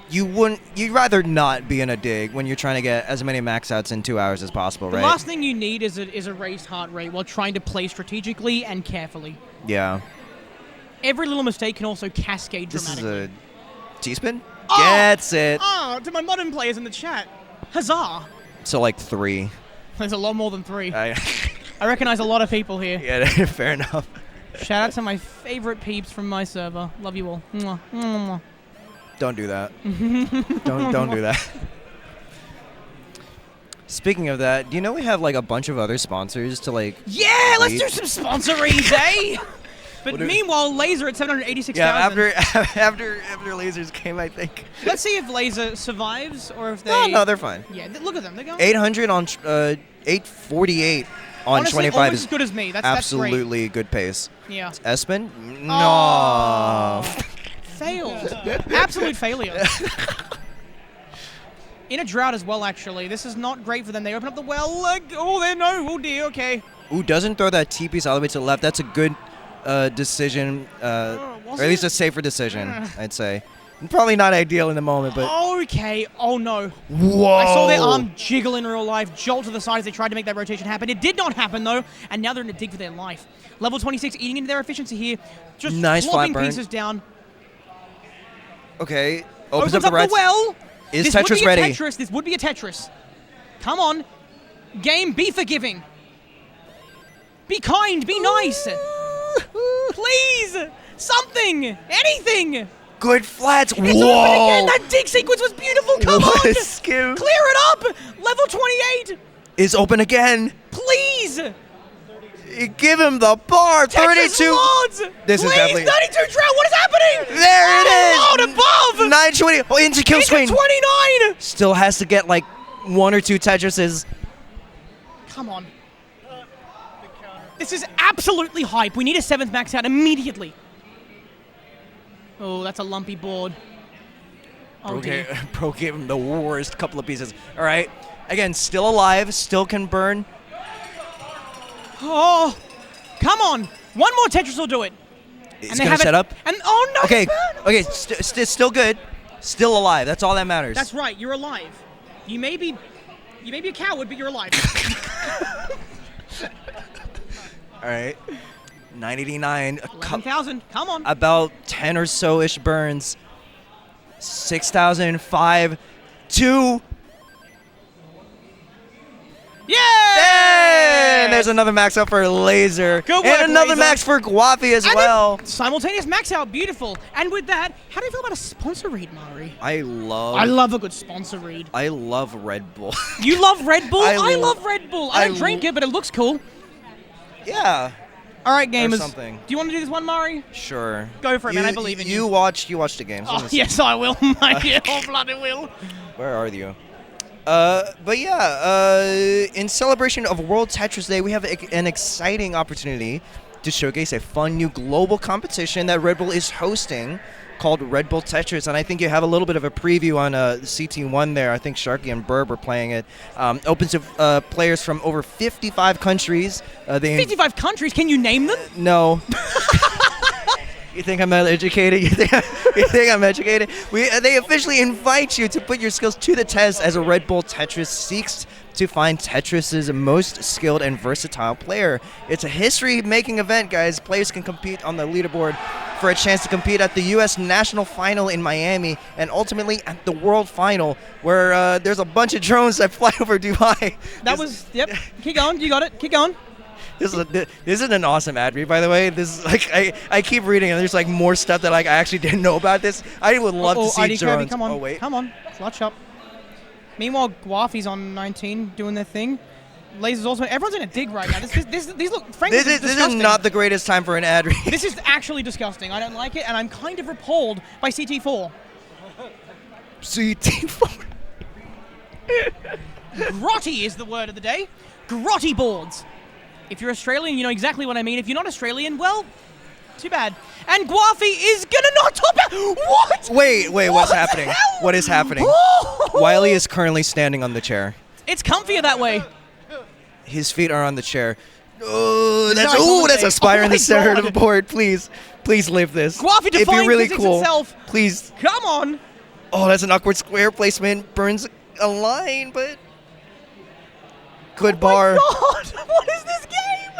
you'd rather not be in a dig when you're trying to get as many max outs in 2 hours as possible, The right? last thing you need is a raised heart rate while trying to play strategically and carefully. Yeah. Every little mistake can also cascade This dramatically. is a T-spin? Oh! Gets it. Oh, to my modern players in the chat. Huzzah. So like 3. There's a lot more than 3. I recognize a lot of people here. yeah, fair enough. Shout out to my favorite peeps from my server. Love you all. Mwah. Mwah. Don't do that. don't do that. Speaking of that, do you know we have like a bunch of other sponsors to like? Yeah, let's lead? do some sponsoring, eh? But What do- meanwhile, Laser at 786,000. Yeah, after lasers came, I think. Let's see if Laser survives or if they. No, they're fine. Yeah, look at them. They're going. 800 on 848 on Honestly, 25 almost is as good as me. That's absolutely good pace. great. Yeah. Espen? No. Oh. Failed. Absolute failure. In a drought as well, actually. This is not great for them. They open up the well. Oh, they no. Oh, dear. Okay. Ooh, doesn't throw that T-piece all the way to the left. That's a good decision, or was at least it? a safer decision, I'd say. Probably not ideal in the moment, but... Okay. Oh, no. Whoa! I saw their arm jiggle in real life, jolt to the side as they tried to make that rotation happen. It did not happen, though, and now they're in a dig for their life. Level 26 eating into their efficiency here. Just Nice flopping flat burn. pieces down. Okay. Opens Opens up the right... well. Is This Tetris would be ready? A Tetris. This would be a Tetris. Come on. Game, be forgiving. Be kind, be nice. Please. Something. Anything. Good flats. It's open again. That dig sequence was beautiful. Come What on. a skew. Clear it up. Level 28. Is open again. Please. Give him the bar. Tetris 32. Lords. This is Please, definitely... 32 drought. What is happening? There it is. Lord above. 920. Oh, into kill Into screen. 29. Still has to get like 1 or 2 Tetrises. Come on. This is absolutely hype. We need a 7th max out immediately. Oh, that's a lumpy board. Oh, dear. Pro gave him the worst couple of pieces. All right. Again, still alive. Still can burn. Oh, come on. One more Tetris will do it. He's And they gonna have set it, up. And oh no. Okay. burn. Okay. Still good. Still alive. That's all that matters. That's right. You're alive. You may be a coward, but you're alive. All right. 989. 11,000. Come on. About 10 or so ish burns. 6,000. 5. 2. Yeah! And there's another max out for Laser. Good work, and another Laser. max for Guafi as And well. then simultaneous max out. Beautiful. And with that, how do you feel about a sponsor read, Mari? I I love a good sponsor read. I love Red Bull. You love Red Bull? I I love Red Bull. I don't drink it, but it looks cool. Yeah. All right, gamers. something. Do you want to do this one, Mari? Sure. Go for it, man. I believe in you. You watch the games. Let Oh, me see. yes, I will. My whole bloody will. Where are you? But yeah, in celebration of World Tetris Day, we have an exciting opportunity to showcase a fun new global competition that Red Bull is hosting called Red Bull Tetris, and I think you have a little bit of a preview on CT1 there. I think Sharky and Burb were playing it. Open to players from over 55 countries. 55 countries? Can you name them? No. You think I'm educated? You think I'm educated? They officially invite you to put your skills to the test as a Red Bull Tetris seeks to find Tetris's most skilled and versatile player. It's a history-making event, guys. Players can compete on the leaderboard for a chance to compete at the U.S. National Final in Miami and ultimately at the World Final, where there's a bunch of drones that fly over Dubai. Yep. Keep going. You got it. Keep going. This is an awesome ad read, by the way. This is like I keep reading and there's like more stuff that like I actually didn't know about this. I would love to see ID drones. Kirby, come on. Oh wait. Come on. Clutch up. Meanwhile, Guafi's on 19 doing their thing. Lasers also. Everyone's in a dig right now. These look, frankly, This is disgusting. not the greatest time for an ad read. This is actually disgusting. I don't like it, and I'm kind of repelled by CT4. CT4. Grotty is the word of the day. Grotty boards. If you're Australian, you know exactly what I mean. If you're not Australian, well, too bad. And Guafi is gonna not top out. What? Wait, what's What the happening? hell? What is happening? Oh! Wiley is currently standing on the chair. It's comfier that way. His feet are on the chair. Oh, There's that's no that's a iconic spire name. in Oh the center my of the God. board. Please live this. Guafi It'd be defying really physics cool. itself. Please. Come on. Oh, that's an awkward square placement. Burns a line, but good bar. God, what is this game?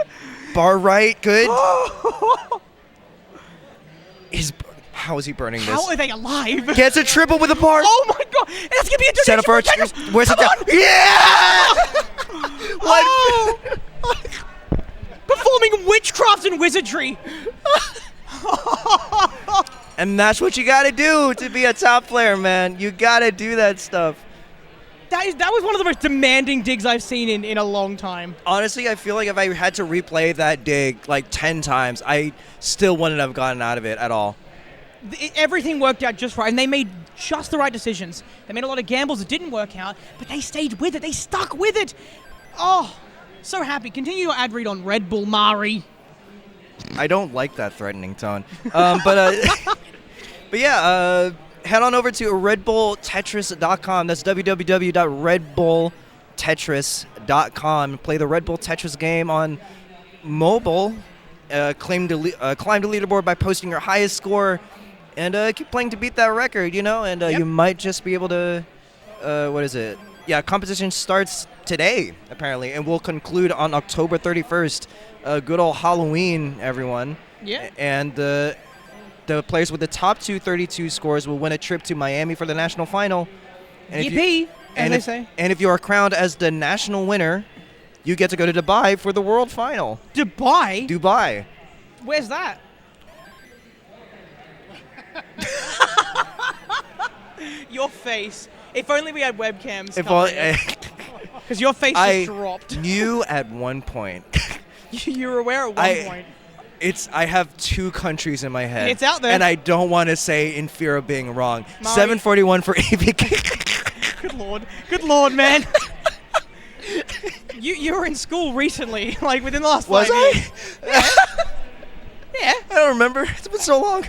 Bar right, good. How is he burning this? How are they alive? Gets a triple with a bar. Oh my God! That's gonna be a donation Center for for Tetris. Where's it Come down? on. Yeah! Oh! Performing witchcraft and wizardry. And that's what you gotta do to be a top player, man. You gotta do that stuff. That was one of the most demanding digs I've seen in a long time. Honestly, I feel like if I had to replay that dig like 10 times, I still wouldn't have gotten out of it at all. Everything worked out just right, and they made just the right decisions. They made a lot of gambles that didn't work out, but they stayed with it. They stuck with it. Oh, so happy. Continue your ad read on Red Bull, Mari. I don't like that threatening tone. But yeah, head on over to redbulltetris.com. That's www.redbulltetris.com. Play the Red Bull Tetris game on mobile. Climb the leaderboard by posting your highest score, and keep playing to beat that record, you know. And you might just be able to. What is it? Yeah, competition starts today apparently, and will conclude on October 31st. Good old Halloween, everyone. Yeah. And the players with the top 232 scores will win a trip to Miami for the national final. And Yippee, as they say. And if you are crowned as the national winner, you get to go to Dubai for the world final. Dubai? Dubai. Where's that? Your face. If only we had webcams. Because your face I just dropped. knew at one point. You were aware at one point. I have two countries in my head. It's out there. And I don't want to say in fear of being wrong. Mari. 741 for ABK. Good lord, man. You were in school recently, like within the last 5 Was I? years. Yeah. I don't remember. It's been so long.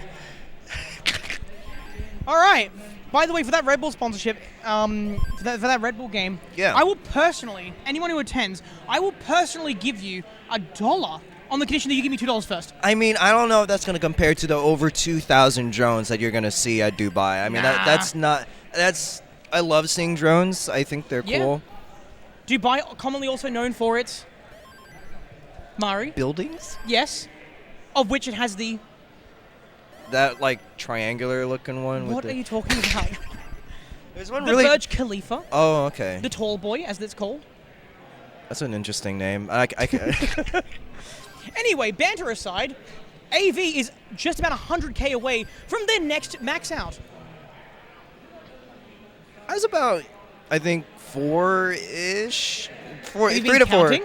All right. By the way, for that Red Bull sponsorship, for that Red Bull game, yeah. I will personally, anyone who attends, I will personally give you $1 on the condition that you give me $2 first. I mean, I don't know if that's going to compare to the over 2,000 drones that you're going to see at Dubai. I mean, that's not. I love seeing drones. I think they're cool. Dubai, commonly also known for its Mari buildings. Yes, of which it has the. That like triangular looking one. What are you talking about? There's one the really. Burj Khalifa. Oh, okay. The Tall Boy, as it's called. That's an interesting name. I can. Anyway, banter aside, AV is just about 100K away from their next max out. I was about, I think, 4-ish. Have you 3 been to 4 counting?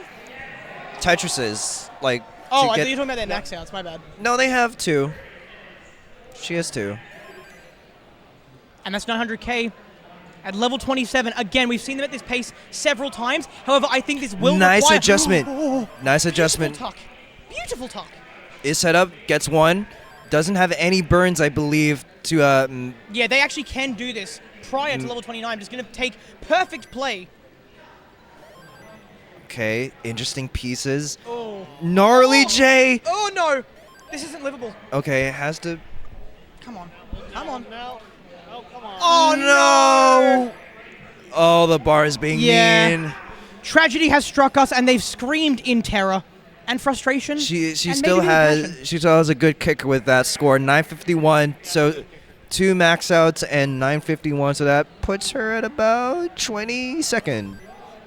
Tetrises. Like. Oh, I thought you were talking about their max outs. My bad. No, they have 2. She has 2. And that's 900K at level 27. Again, we've seen them at this pace several times. However, I think this will Nice require... adjustment. Oh, Nice adjustment. Beautiful tuck. Beautiful tuck. Is set up, gets 1. Doesn't have any burns, I believe, to... Yeah, they actually can do this prior to level 29. Just going to take perfect play. Okay, interesting pieces. Oh. Gnarly J! Oh, no. This isn't livable. Okay, it has to... Come on. Come on. Oh, come on. Oh, no! Oh, the bar is being mean. Tragedy has struck us, and they've screamed in terror and frustration. She and still maybe has depression. she still has a good kicker with that score, 951. So 2 max outs and 951. So that puts her at about 22nd,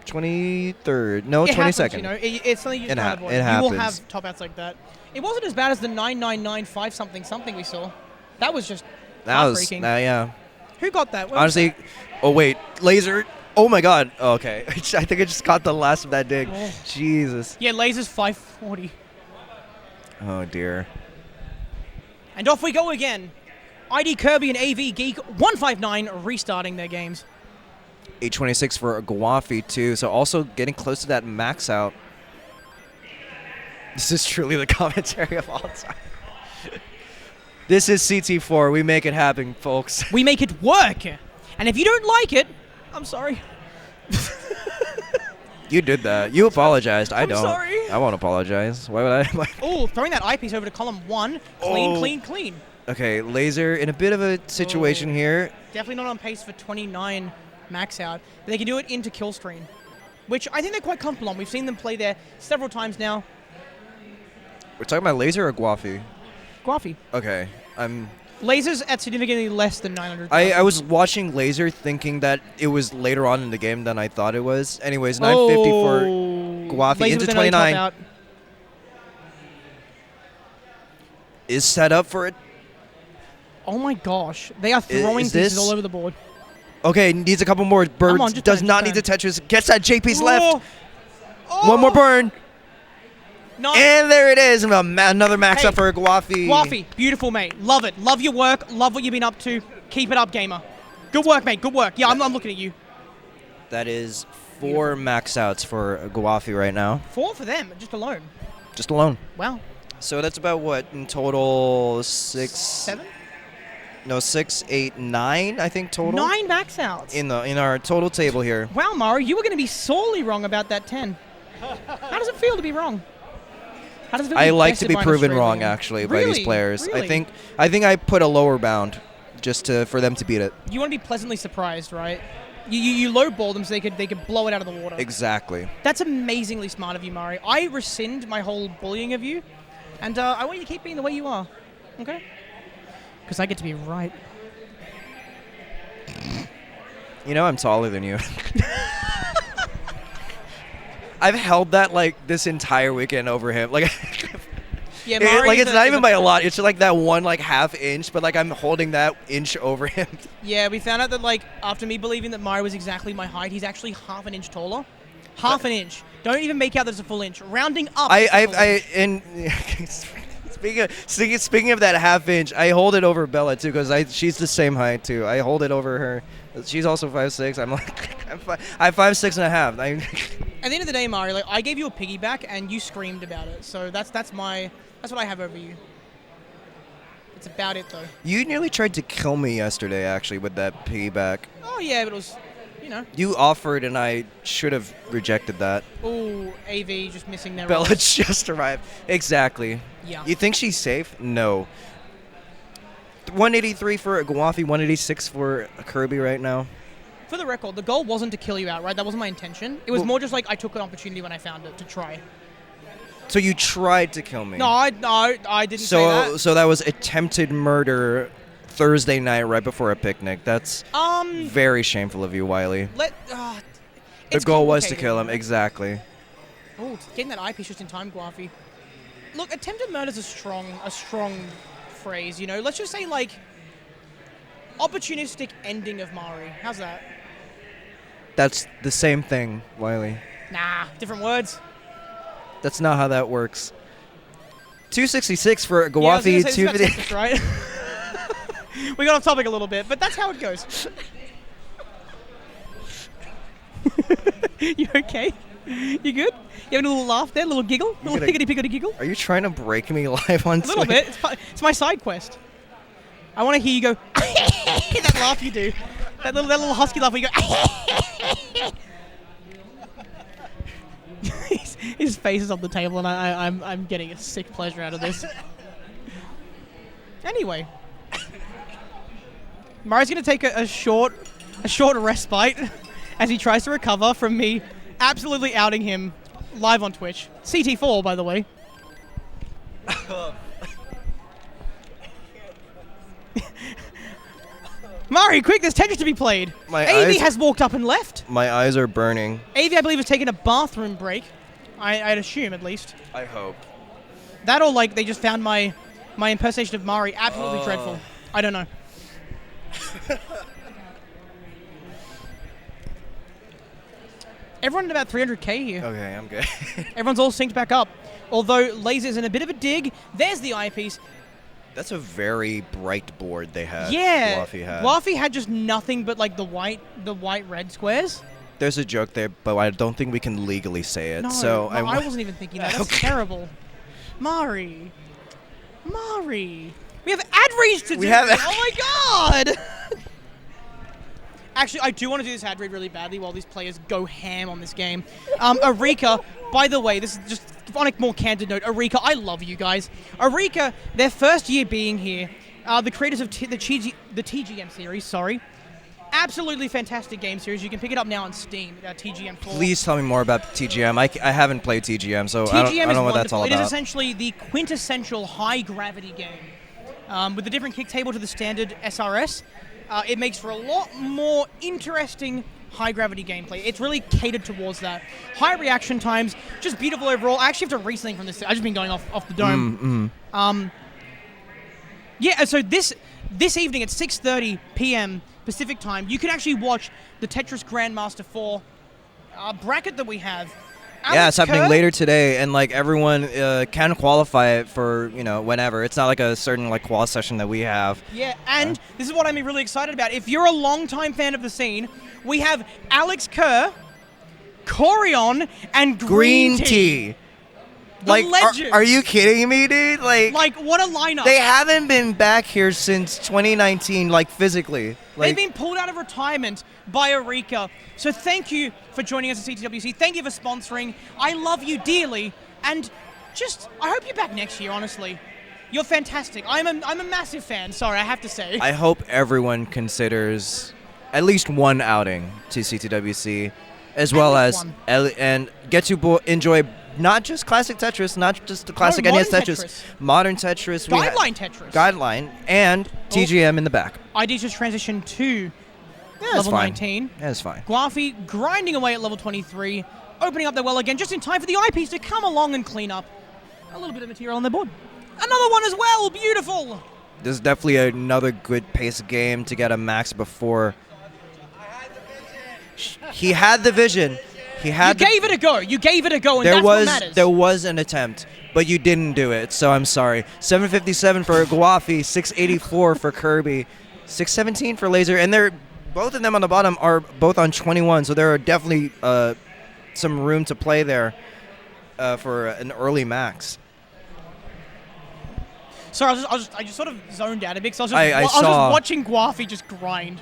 23rd. No, It 22nd. happens, you know, it's something you just can't avoid. it You happens. will have top outs like that. It wasn't as bad as the 9995 something we saw. That was just That was heartbreaking. yeah. Who got that? Where was Honestly, oh wait, laser. Oh my god. Oh, okay. I think I just caught the last of that dig. Oh. Jesus. Yeah, lasers 540. Oh dear. And off we go again. ID Kirby and AV Geek 159 restarting their games. 826 for Guafi too. So also getting close to that max out. This is truly the commentary of all time. This is CT4. We make it happen, folks. We make it work. And if you don't like it, I'm sorry. You did that. You apologized. I I'm don't. sorry. I won't apologize. Why would I? Oh, throwing that eyepiece over to column 1. Clean, Oh. clean, clean. Okay, Laser in a bit of a situation here. Definitely not on pace for 29 max out. But they can do it into kill stream, which I think they're quite comfortable on. We've seen them play there several times now. We're talking about Laser or Guafi? Guafi. Okay, Lasers at significantly less than 900. I was watching Laser thinking that it was later on in the game than I thought it was. Anyways, 950 for Guafi Laser into with an early top 29. out. Is set up for it. Oh my gosh. They are throwing is pieces this- all over the board. Okay, needs a couple more birds. on, just Does turn, not just need to Tetris. Gets that JP's left. Oh. One more burn. No. And there it is. Another max Hey, up for Guafi. Guafi, beautiful, mate. Love it. Love your work. Love what you've been up to. Keep it up, gamer. Good work, mate. Good work. Yeah, I'm looking at you. That is 4 max outs for Guafi right now. 4 for them, just alone. Just alone. Wow. So that's about what in total? 6, 7? No, 6, 8, 9. I think total. 9 max outs. in our total table here. Wow, Mario, you were going to be sorely wrong about that 10. How does it feel to be wrong? How does it feel I like to bested be by an proven wrong Australian? actually by these Really? players. Really? I think I put a lower bound just for them to beat it. You want to be pleasantly surprised, right? You lowball them so they could blow it out of the water. Exactly. That's amazingly smart of you, Mario. I rescind my whole bullying of you, and I want you to keep being the way you are, okay? Because I get to be right. You know I'm taller than you. I've held that like this entire weekend over him. Like, Yeah, Mario. like it's not even by a lot. It's just like that one like half inch, but like I'm holding that inch over him. Yeah, we found out that like after me believing that Mario was exactly my height, he's actually half an inch taller. Half an inch. Don't even make out that it's a full inch. Rounding up. And speaking of that half inch, I hold it over Bella too because she's the same height too. I hold it over her. She's also 5'6". I'm like I'm 5'6" and a half. At the end of the day, Mario, like I gave you a piggyback and you screamed about it. So that's what I have over you. It's about it though. You nearly tried to kill me yesterday actually with that piggyback. Oh yeah, but it was, you know. You offered and I should have rejected that. Ooh, AV just missing their Bella rolls. just arrived. Exactly. Yeah. You think she's safe? No. 183 for Guafi, 186 for Kirby right now. For the record, the goal wasn't to kill you outright. That wasn't my intention. It was Well- more just like I took an opportunity when I found it to try. So you tried to kill me. No, I didn't say that. So that was attempted murder Thursday night right before a picnic. That's very shameful of you, Wiley. The The goal was to kill him, exactly. Oh, getting that eyepiece just in time, Guafi. Look, attempted murder is a strong phrase, you know. Let's just say like opportunistic ending of Mari. How's that? That's the same thing, Wiley. Nah, different words. That's not how that works. 266 for Yeah, I was gonna Guafi, say, this is 250. about Tetris, right? We got off topic a little bit, but that's how it goes. You okay? You good? You having a little laugh there, a little giggle, a little higgity-piggity giggle? Are you trying to break me live on A little bit. It's my side quest. I want to hear you go. That laugh you do. That little husky laugh where you go. His face is on the table, and I'm getting a sick pleasure out of this. Anyway, Mario's gonna take a short respite as he tries to recover from me absolutely outing him live on Twitch. CT4, by the way. Mario, quick! There's Tetris to be played. My AV eyes- has walked up and left. My eyes are burning. AV, I believe, has taken a bathroom break. I'd assume, at least. I hope. That or, like, they just found my impersonation of Mari absolutely dreadful. I don't know. everyone at about 300k here. Okay, I'm good. Everyone's all synced back up. Although Laser's in a bit of a dig. There's the eyepiece. That's a very bright board they have. Yeah. Waffy had just nothing but like the white red squares. There's a joke there, but I don't think we can legally say it. No, so I wasn't even thinking that. That's Okay. terrible. Mari. We have ad reads to do. We have- Oh my god! Actually, I do want to do this ad read really badly while these players go ham on this game. Arika, by the way, this is just on a more candid note. Arika, I love you guys. Arika, their first year being here, the creators of the TGM series, sorry. Absolutely fantastic game series. You can pick it up now on Steam, TGM4. Please tell me more about TGM. I haven't played TGM, so I don't know what that's all It about. is essentially the quintessential high-gravity game. With the different kick table to the standard SRS, it makes for a lot more interesting high-gravity gameplay. It's really catered towards that. High reaction times, just beautiful overall. I actually have to resync from this. I've just been going off the dome. Yeah, so this evening at 6:30 p.m. Pacific time, you can actually watch the Tetris Grandmaster 4 bracket that we have. Yeah, it's happening later today, and like everyone can qualify it for whenever. It's not like a certain like qual session that we have. Yeah, and this is what I'm really excited about. If you're a longtime fan of the scene, we have Alex Kerr, Corion, and Green Tea. The Like, legends. are you kidding me, dude? Like, what a lineup. they haven't been back here since 2019, like physically. They've Like, been pulled out of retirement by Arika. So thank you for joining us at CTWC. Thank you for sponsoring. I love you dearly. And I hope you're back next year, honestly. You're fantastic. I'm a massive fan, sorry, I have to say. I hope everyone considers at least one outing to CTWC, as well as one. and get to enjoy not just classic Tetris, not just the classic NES modern Tetris, Tetris. modern Tetris, Guideline Tetris. Guideline, and TGM in the back. ID's just transitioned to That's level fine. 19. That's fine. Guafi grinding away at level 23, opening up their well again, just in time for the eyepiece to come along and clean up a little bit of material on their board. Another one as well, beautiful. This is definitely another good pace game to get a max before. He had the vision. He had. You gave it a go. You gave it a go, and There that's what matters. there was an attempt, but you didn't do it. So I'm sorry. 757 for Guafi, 684 for Kirby, 617 for Laser, and they're both of them on the bottom are both on 21. So there are definitely some room to play there for an early max. Sorry, I just sort of zoned out a bit, because I I was saw. just watching Guafi just grind.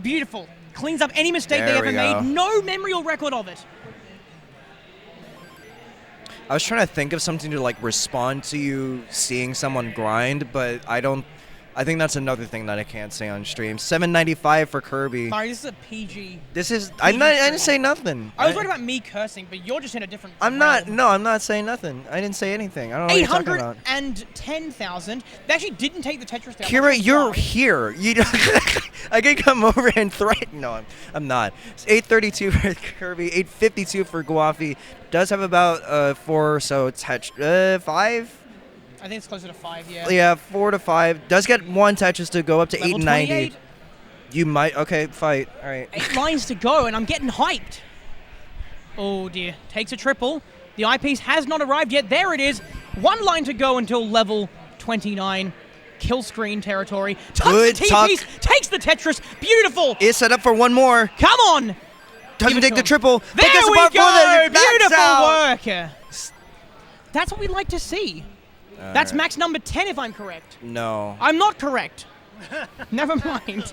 Beautiful. Cleans up any mistake they There ever we made. go. No memory or record of it. I was trying to think of something to like respond to you seeing someone grind, but I think that's another thing that I can't say on stream. 795 for Kirby. Sorry, this is a PG. This is I didn't say nothing. I was worried about me cursing, but you're just in a different I'm not. realm. No, I'm not saying nothing. I didn't say anything. I don't know what you're talking about. 810,000. They actually didn't take the Tetris down. Kira, That's you're fine. here. I can come over and threaten. No, I'm not. It's 832 for Kirby, 852 for Guafi. Does have about 4 or so 5. I think it's closer to 5, yeah. Yeah, 4 to 5. Does get 1 Tetris to go up to Level 890. 28. You might. Okay, fight. All right. 8 lines to go, and I'm getting hyped. Oh, dear. Takes a triple. The eyepiece has not arrived yet. There it is. 1 line to go until level 29. Kill screen territory. Tucks Good the tuck. T-piece. Takes the Tetris. Beautiful. Is set up for 1 more. Come on. Doesn't Give it take to the him. triple. There Pick us we apart go. for the max Beautiful out. work. That's what we like to see. That's max number 10, if I'm correct. No. I'm not correct. Never mind.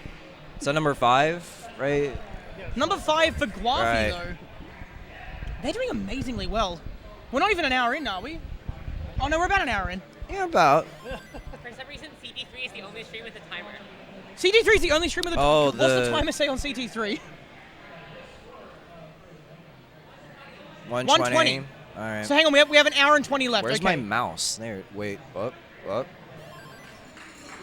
Is that number 5, right? Number 5 for Guafi, Right. though. They're doing amazingly well. We're not even an hour in, are we? Oh, no, we're about an hour in. Yeah, about. For some reason, CT3 is the only stream with a timer. CT3 is the only stream with a Oh, What's the the- timer say on CT3? 120. All right. So hang on, we have an hour and 20 left. Where's okay. my mouse? There. Wait. Up.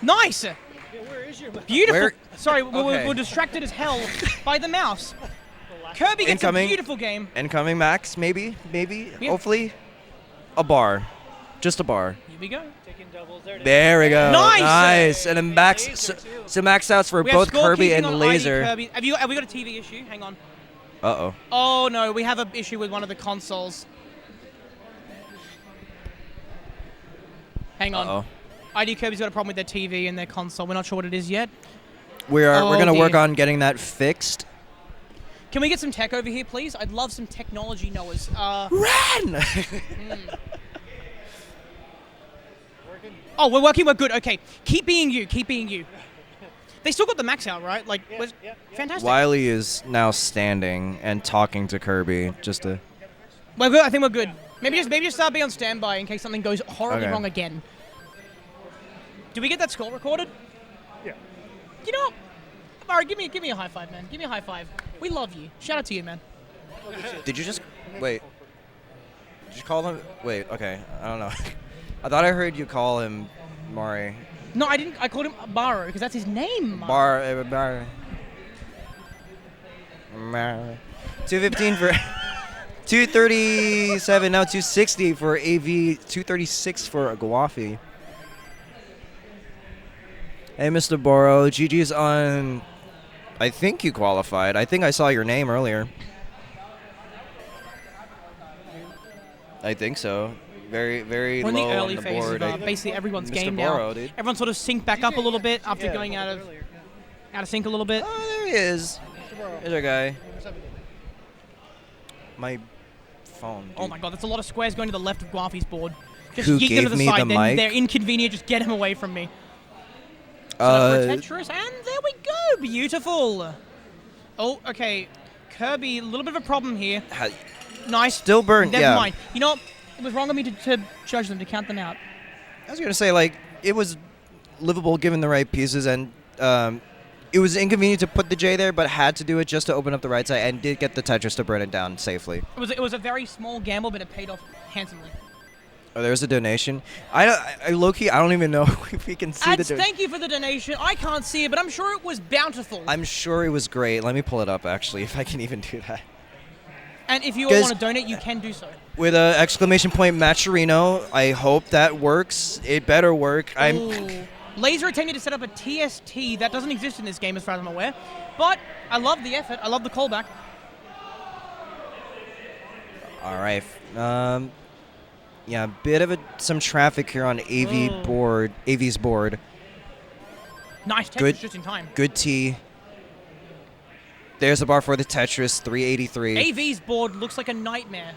Nice! Where is your mouse? Beautiful. Where- Sorry, Okay. we're distracted as hell by the mouse. Kirby gets Incoming. a beautiful game. Incoming max, maybe. Yeah. Hopefully. A bar. Just a bar. Here we go. Taking doubles there. There we go. Nice! Nice. And then max. So max outs for We have both Kirby scorekeeping and on Laser. ID Kirby. Have we got a TV issue? Hang on. Uh-oh. Oh no, we have an issue with one of the consoles. Hang on. Uh-oh. ID Kirby's got a problem with their TV and their console. We're not sure what it is yet. We're going to dear. work on getting that fixed. Can we get some tech over here, please? I'd love some technology knowers. Run! Oh, we're working. We're good. Okay, keep being you. Keep being you. They still got the max out, right? Like, fantastic. Wiley is now standing and talking to Kirby just to... We're good. I think we're good. Maybe just be on standby in case something goes horribly wrong again. Do we get that score recorded? Yeah. You know, Murray, give me a high five, man. Give me a high five. We love you. Shout out to you, man. Did you just... Wait. Did you call him... Wait, okay. I don't know. I thought I heard you call him Mari. No, I didn't. I called him Baro because that's his name. Bar. 215 for... 237, now 260 for AV, 236 for Gawafi. Hey, Mr. Boro, GG's on... I think you qualified. I think I saw your name earlier. I think so. Very, very We're in low the early on the phases board. of basically everyone's Mr. game Boro, now. dude. Everyone's sort of synced back up a little bit after going out of sync a little bit. Oh, there he is. There's our guy. My phone. Oh my god, that's a lot of squares going to the left of Guafi's board. Just Who yeet them gave to the me side, the then mic? they're inconvenient, just get him away from me. Tetris, and there we go, beautiful. Oh, okay, Kirby, a little bit of a problem here. Nice. Still burnt, Never mind. You know what? It was wrong of me to judge them, to count them out. I was going to say, like, it was livable given the right pieces, and it was inconvenient to put the J there, but had to do it just to open up the right side, and did get the Tetris to burn it down safely. It was a very small gamble, but it paid off handsomely. Oh, there's a donation. I low-key, I don't even know if we can see Ads, the donation. thank you for the donation. I can't see it, but I'm sure it was bountiful. I'm sure it was great. Let me pull it up, actually, if I can even do that. And if you all want to donate, you can do so. With a exclamation point Maturino, I hope that works. It better work. Laser attempted to set up a TST that doesn't exist in this game as far as I'm aware. But I love the effort. I love the callback. All right. Yeah, a bit of some traffic here on AV's board. Nice Tetris Good, just in time. Good T. There's the bar for the Tetris, 383. AV's board looks like a nightmare.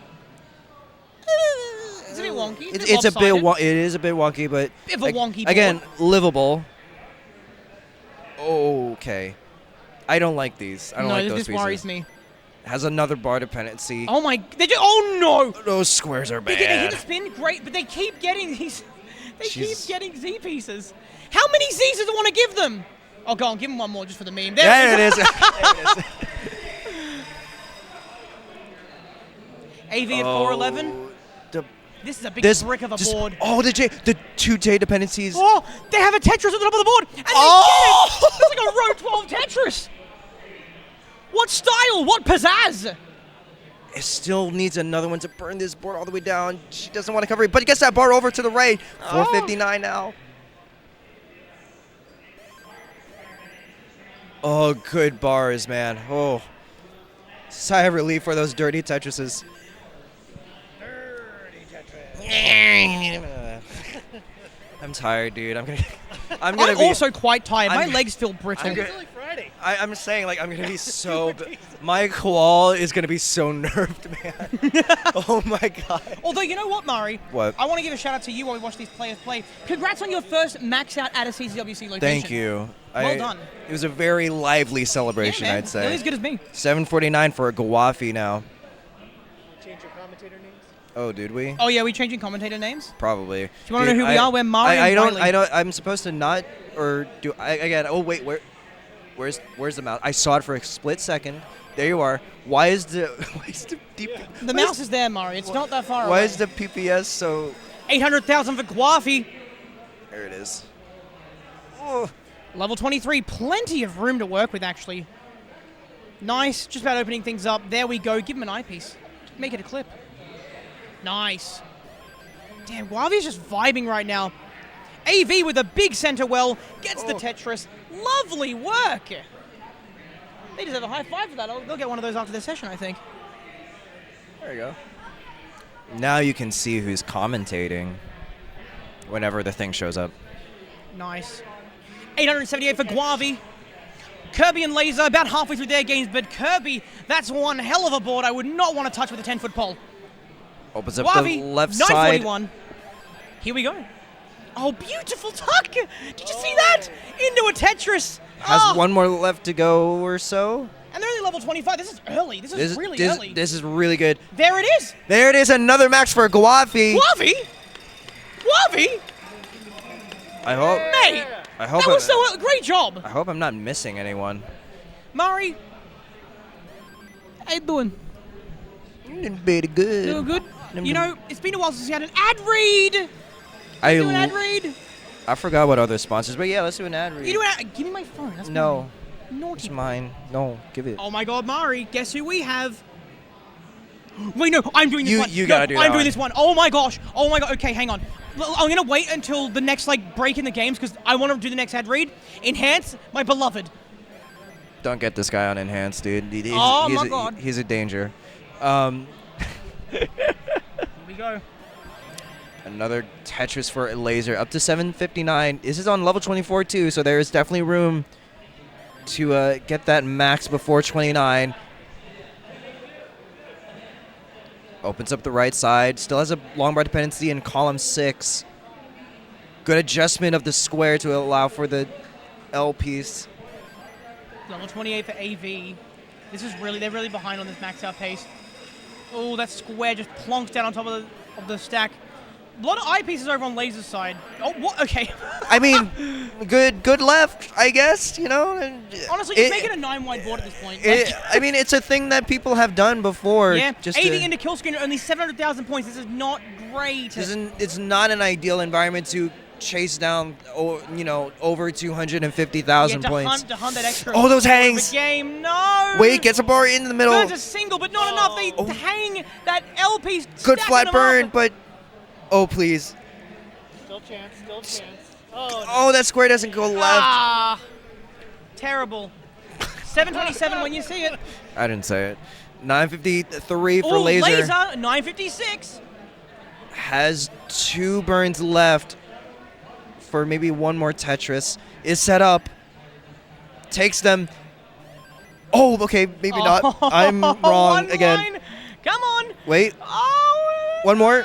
It's a bit wonky. It is a bit wonky, but bit of a wonky board. Again, livable. Okay. I don't like these. I don't like those pieces. This worries me. Has another bar dependency. Oh my! Oh no! Those squares are bad. They hit a spin, great, but they keep getting these. They keep getting Z pieces. How many Zs does it want to give them? Oh, go on, give them one more just for the meme. There it is. There it is. AV at 411. This is a big brick of a board. Oh, the two J dependencies. Oh, they have a Tetris at the top of the board, and they get it. It's like a row 12 Tetris. What style? What pizzazz? It still needs another one to burn this board all the way down. She doesn't want to cover it, but he gets that bar over to the right. 459 now. Oh, good bars, man. Oh, sigh of relief for those dirty Tetrises. I'm tired, dude. I'm also quite tired. My legs feel brittle. It's only Friday. I'm saying, like, I'm gonna be so. My koal is gonna be so nerfed, man. Oh my god. Although, you know what, Murray? What? I want to give a shout out to you while we watch these players play. Congrats on your first max out at a CTWC location. Thank you. Well done. It was a very lively celebration, yeah, man. I'd say. Nearly as good as me. 749 for a Gawafi now. Change your commentator names? Oh, did we? Oh yeah, we changing commentator names? Probably. Do you want to know who we are? We're Mario and Riley. I don't. I'm supposed to not, or do I? Again. Oh wait, where's the mouse? I saw it for a split second. There you are. Why is the The mouse is there, Mario. It's not that far away. Why is the PPS so? 800,000 for Guafi. There it is. Oh. Level 23, plenty of room to work with, actually. Nice, just about opening things up. There we go. Give him an eyepiece. Make it a clip. Nice. Damn, Guavi's just vibing right now. AV with a big center well. Gets the Tetris. Lovely work. They deserve a high five for that. They'll get one of those after the session, I think. There you go. Now you can see who's commentating whenever the thing shows up. Nice. 878 for Guavi. Kirby and Laser about halfway through their games, but Kirby, that's one hell of a board I would not want to touch with a 10-foot pole. Opens up Guavi, the left side. 941. Here we go. Oh, beautiful tuck! Did you see that? Into a Tetris. Has one more left to go or so. And they're only level 25. This is early. This is really early. This is really good. There it is. There it is, another max for Guavi. Guavi? Guavi? I hope. Mate, I hope. that was so great job. I hope I'm not missing anyone. Mari, how you doing? Pretty good. Doing good. You know, it's been a while since we had an ad read. Do an ad read? I forgot what other sponsors, but yeah, let's do an ad read. You do an ad. Give me my phone. That's No. Naughty. It's mine. No, give it. Oh my God, Mari! Guess who we have? Wait, no, I'm doing this one. You gotta do that I'm doing one. this one. Oh my gosh. Oh my God. Okay, hang on. I'm gonna wait until the next break in the games because I want to do the next ad read. Enhance my beloved. Don't get this guy on enhanced, dude. He's my God. He's a danger. Here we go. Another Tetris for Laser, up to 759. This is on level 24 too, so there is definitely room to get that max before 29. Opens up the right side. Still has a long bar dependency in column 6. Good adjustment of the square to allow for the L piece. Level 28 for AV. They're really behind on this max out pace. Oh, that square just plonks down on top of the stack. A lot of eyepieces over on Laser's side. Oh, what? Okay. I mean, good left, I guess, you know? Honestly, just make it a 9-wide board at this point. I mean, it's a thing that people have done before. Yeah, just 80 into kill screen, only 700,000 points. This is not great. It's not an ideal environment to chase down, over 250,000 points. To hunt that extra. Oh, those hangs. The game, no. Wait, gets a bar in the middle. Burns a single, but not enough. They hang that L piece. Good flat them burn, up. but please. Still chance. Oh, Oh, that square doesn't go left. Ah, terrible. 727 when you see it. I didn't say it. 953 for Ooh, Laser. 956. Has 2 burns left for maybe one more Tetris. Is set up. Takes them. Oh, okay, maybe not. I'm wrong One again. line. Come on. Wait. Oh. One more.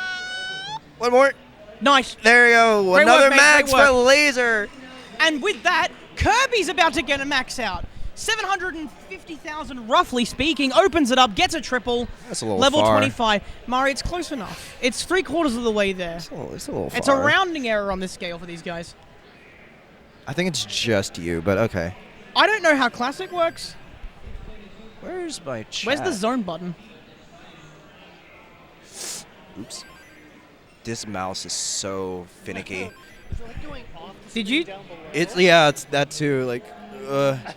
One more. Nice. There you go. Great Another work, mate, max great for work. Laser. And with that, Kirby's about to get a max out. 750,000, roughly speaking, opens it up, gets a triple. That's a little level far. 25. Mari, it's close enough. It's 3/4 of the way there. It's a little far. It's a rounding error on this scale for these guys. I think it's just you, but okay. I don't know how Classic works. Where's my chat? Where's the zone button? Oops. This mouse is so finicky. Did you? It's that too. Like,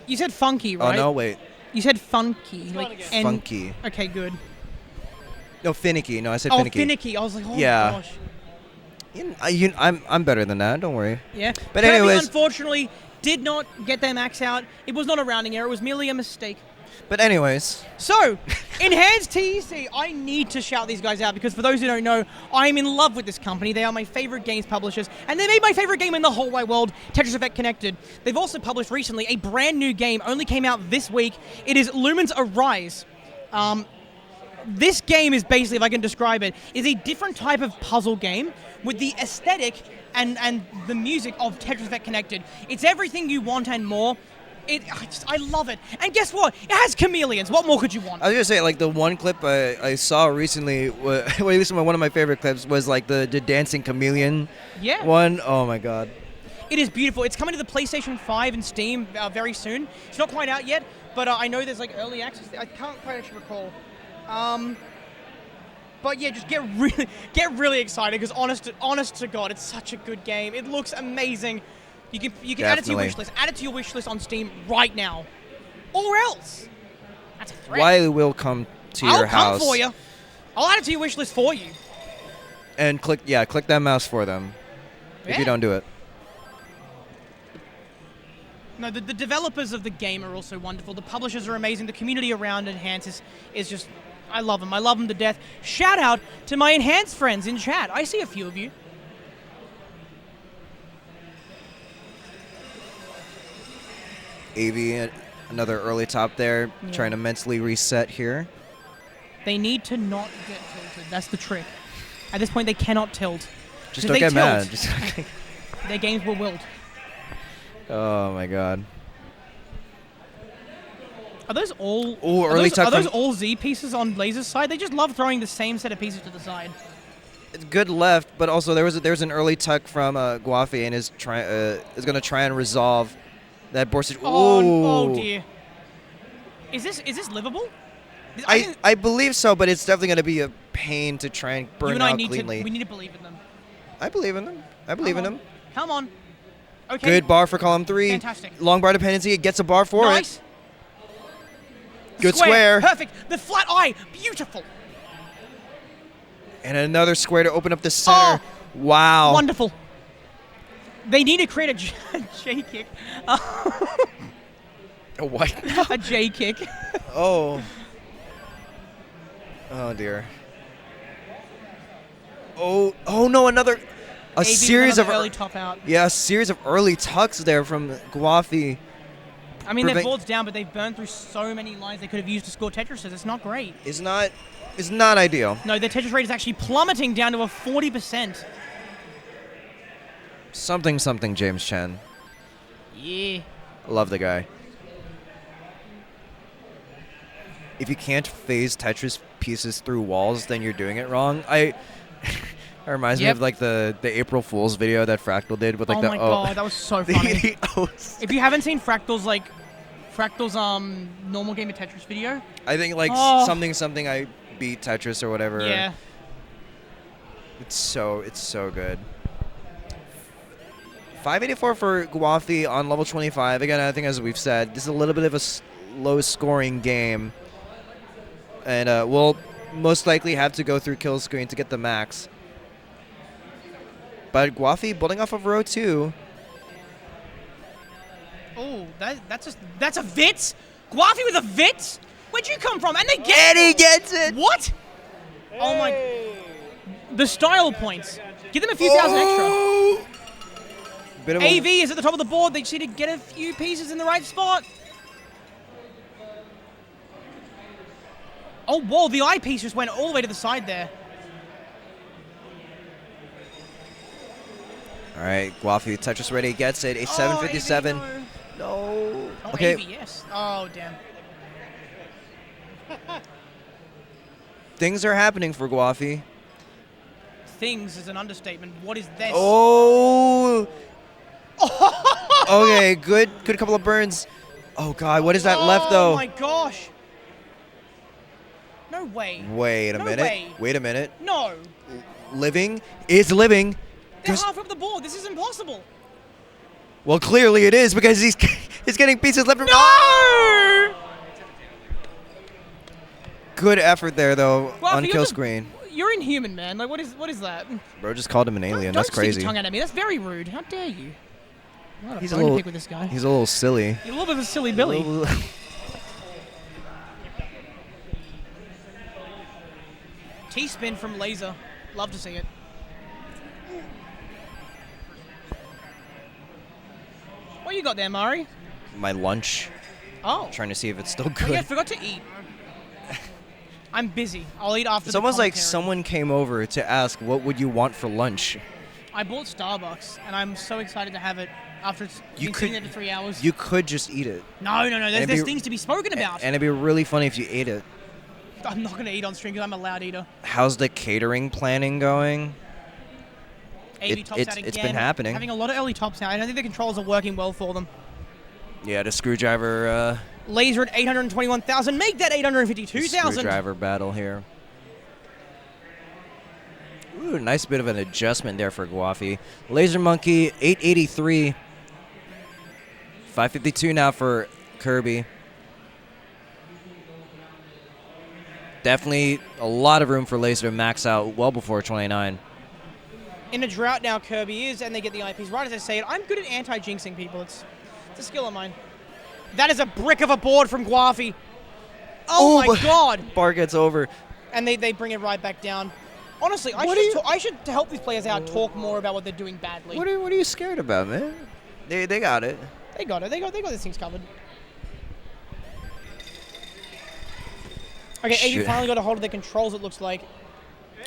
You said funky, oh right? no, wait. You said funky. Funky. Okay, good. No, finicky. No, I said Oh, finicky. finicky. I was like, oh Yeah. gosh. I'm better than that. Don't worry. Yeah. But Kirby, anyways, unfortunately, did not get their max out. It was not a rounding error. It was merely a mistake. So, Enhanced TEC, I need to shout these guys out because for those who don't know, I am in love with this company. They are my favorite games publishers, and they made my favorite game in the whole wide world, Tetris Effect Connected. They've also published recently a brand new game, only came out this week. It is Lumen's Arise. This game is basically, if I can describe it, is a different type of puzzle game with the aesthetic and the music of Tetris Effect Connected. It's everything you want and more. I love it. And guess what? It has chameleons. What more could you want? I was gonna say, like, the one clip I saw recently, well, at least one of my favorite clips was like the dancing chameleon one. Oh my god. It is beautiful. It's coming to the PlayStation 5 and Steam very soon. It's not quite out yet, but I know there's like early access. I can't quite actually recall. But yeah, just get really excited because honest to God, it's such a good game. It looks amazing. You can add it to your wish list. Add it to your wish list on Steam right now, or else. That's a threat. Wiley will come to your house. I'll come for you. I'll add it to your wish list for you. And click that mouse for them. If you don't do it. No, the developers of the game are also wonderful. The publishers are amazing. The community around Enhance is just... I love them. I love them to death. Shout out to my Enhance friends in chat. I see a few of you. AV, another early top there, Yeah. trying to mentally reset here. They need to not get tilted. That's the trick. At this point, they cannot tilt. Just If don't they get mad. tilt, Just their games will wilt. oh my god. Are those all? Ooh, are early those, tuck are those from- all Z pieces on Laser's side? They just love throwing the same set of pieces to the side. It's good left, but also there was an early tuck from Guafi and is going to try and resolve that board situation. Oh dear. Is this livable? I believe so, but it's definitely going to be a pain to try and You burn and I out need cleanly. we need to believe in them. I believe in them. I believe in them. Come on. Okay. Good bar for column 3. Fantastic. Long bar dependency. It gets a bar for Nice. it. Good square. Perfect. The flat eye. Beautiful. And another square to open up the center. Wow. Wonderful. They need to create a J kick. A what? A J kick. Oh. Oh dear. Oh no! Another a AV series of early top out. Yeah, a series of early tucks there from Guafi. I mean, their Prevent- board's down, but they've burned through so many lines they could have used to score Tetrises. It's not great. Is not ideal. No, their Tetris rate is actually plummeting down to a 40%. Something James Chen. Yeah. Love the guy. If you can't phase Tetris pieces through walls, then you're doing it wrong. It reminds me of like the April Fool's video that Fractal did with like oh my god, that was so funny. If you haven't seen Fractal's normal game of Tetris video, I think like something I beat Tetris or whatever. yeah, it's so good. 584 for Guafi on level 25. Again, I think as we've said, this is a little bit of a low scoring game, and we'll most likely have to go through kill screen to get the max. But Guafi building off of row 2. oh, that's a Vitz. Guafi with a Vitz. Where'd you come from? And they get And he gets it. What? Oh my! The style points. Give them a few thousand extra. Bit of AV is at the top of the board. They just need to get a few pieces in the right spot. Oh, whoa, the eye piece just went all the way to the side there. All right, Guafi Tetris ready, gets it. A 757. AV, No. Oh, Okay. AV, yes. Oh, damn. Things are happening for Guafi. Things is an understatement. What is this? Oh. Okay, good couple of burns. Oh god, what is that left though? Oh my gosh. No way. Wait a No minute. way. Wait a minute. No. Living is living. They're Just- half up the board. This is impossible. Well, clearly it is because he's getting pieces left. No! Good effort there though Guafi, on you're kill just- screen. You're inhuman, man. Like, what is that? Bro just called him an alien. Don't That's stick your crazy. tongue out at me. That's very rude. How dare you? What He's a a bone to little. pick with this guy. He's a little silly. You're a little bit of a silly Billy. T-spin from Laser. Love to see it. What you got there, Mari? My lunch. Oh. Trying to see if it's still Oh, yeah, I good. forgot to eat. I'm busy. I'll eat after It's the almost like commentary. someone came over to ask, "What would you want for lunch?" I bought Starbucks, and I'm so excited to have it after it's You been could- sitting there for 3 hours. You could just eat it. No. it'd There's be- things to be spoken about. And it'd be really funny if you ate it. I'm not going to eat on stream because I'm a loud eater. How's the catering planning going? AV tops out again. It's been happening. Having a lot of early tops out. I don't think the controls are working well for them. Yeah, the screwdriver Laser at 821,000. Make that 852,000. screwdriver battle here. Ooh, nice bit of an adjustment there for Guafi. Laser Monkey, 883. 552 now for Kirby. Definitely a lot of room for Laser to max out well before 29. In a drought now, Kirby is, and they get the IPs. Right as I say it, I'm good at anti-jinxing people. It's a skill of mine. That is a brick of a board from Guafi. Oh my god! Bar gets over. And they bring it right back down. Honestly, I should to help these players out talk more about what they're doing badly. What are you scared about, man? They got it. They got it. They got these things covered. Okay, AV finally got a hold of the controls, it looks like.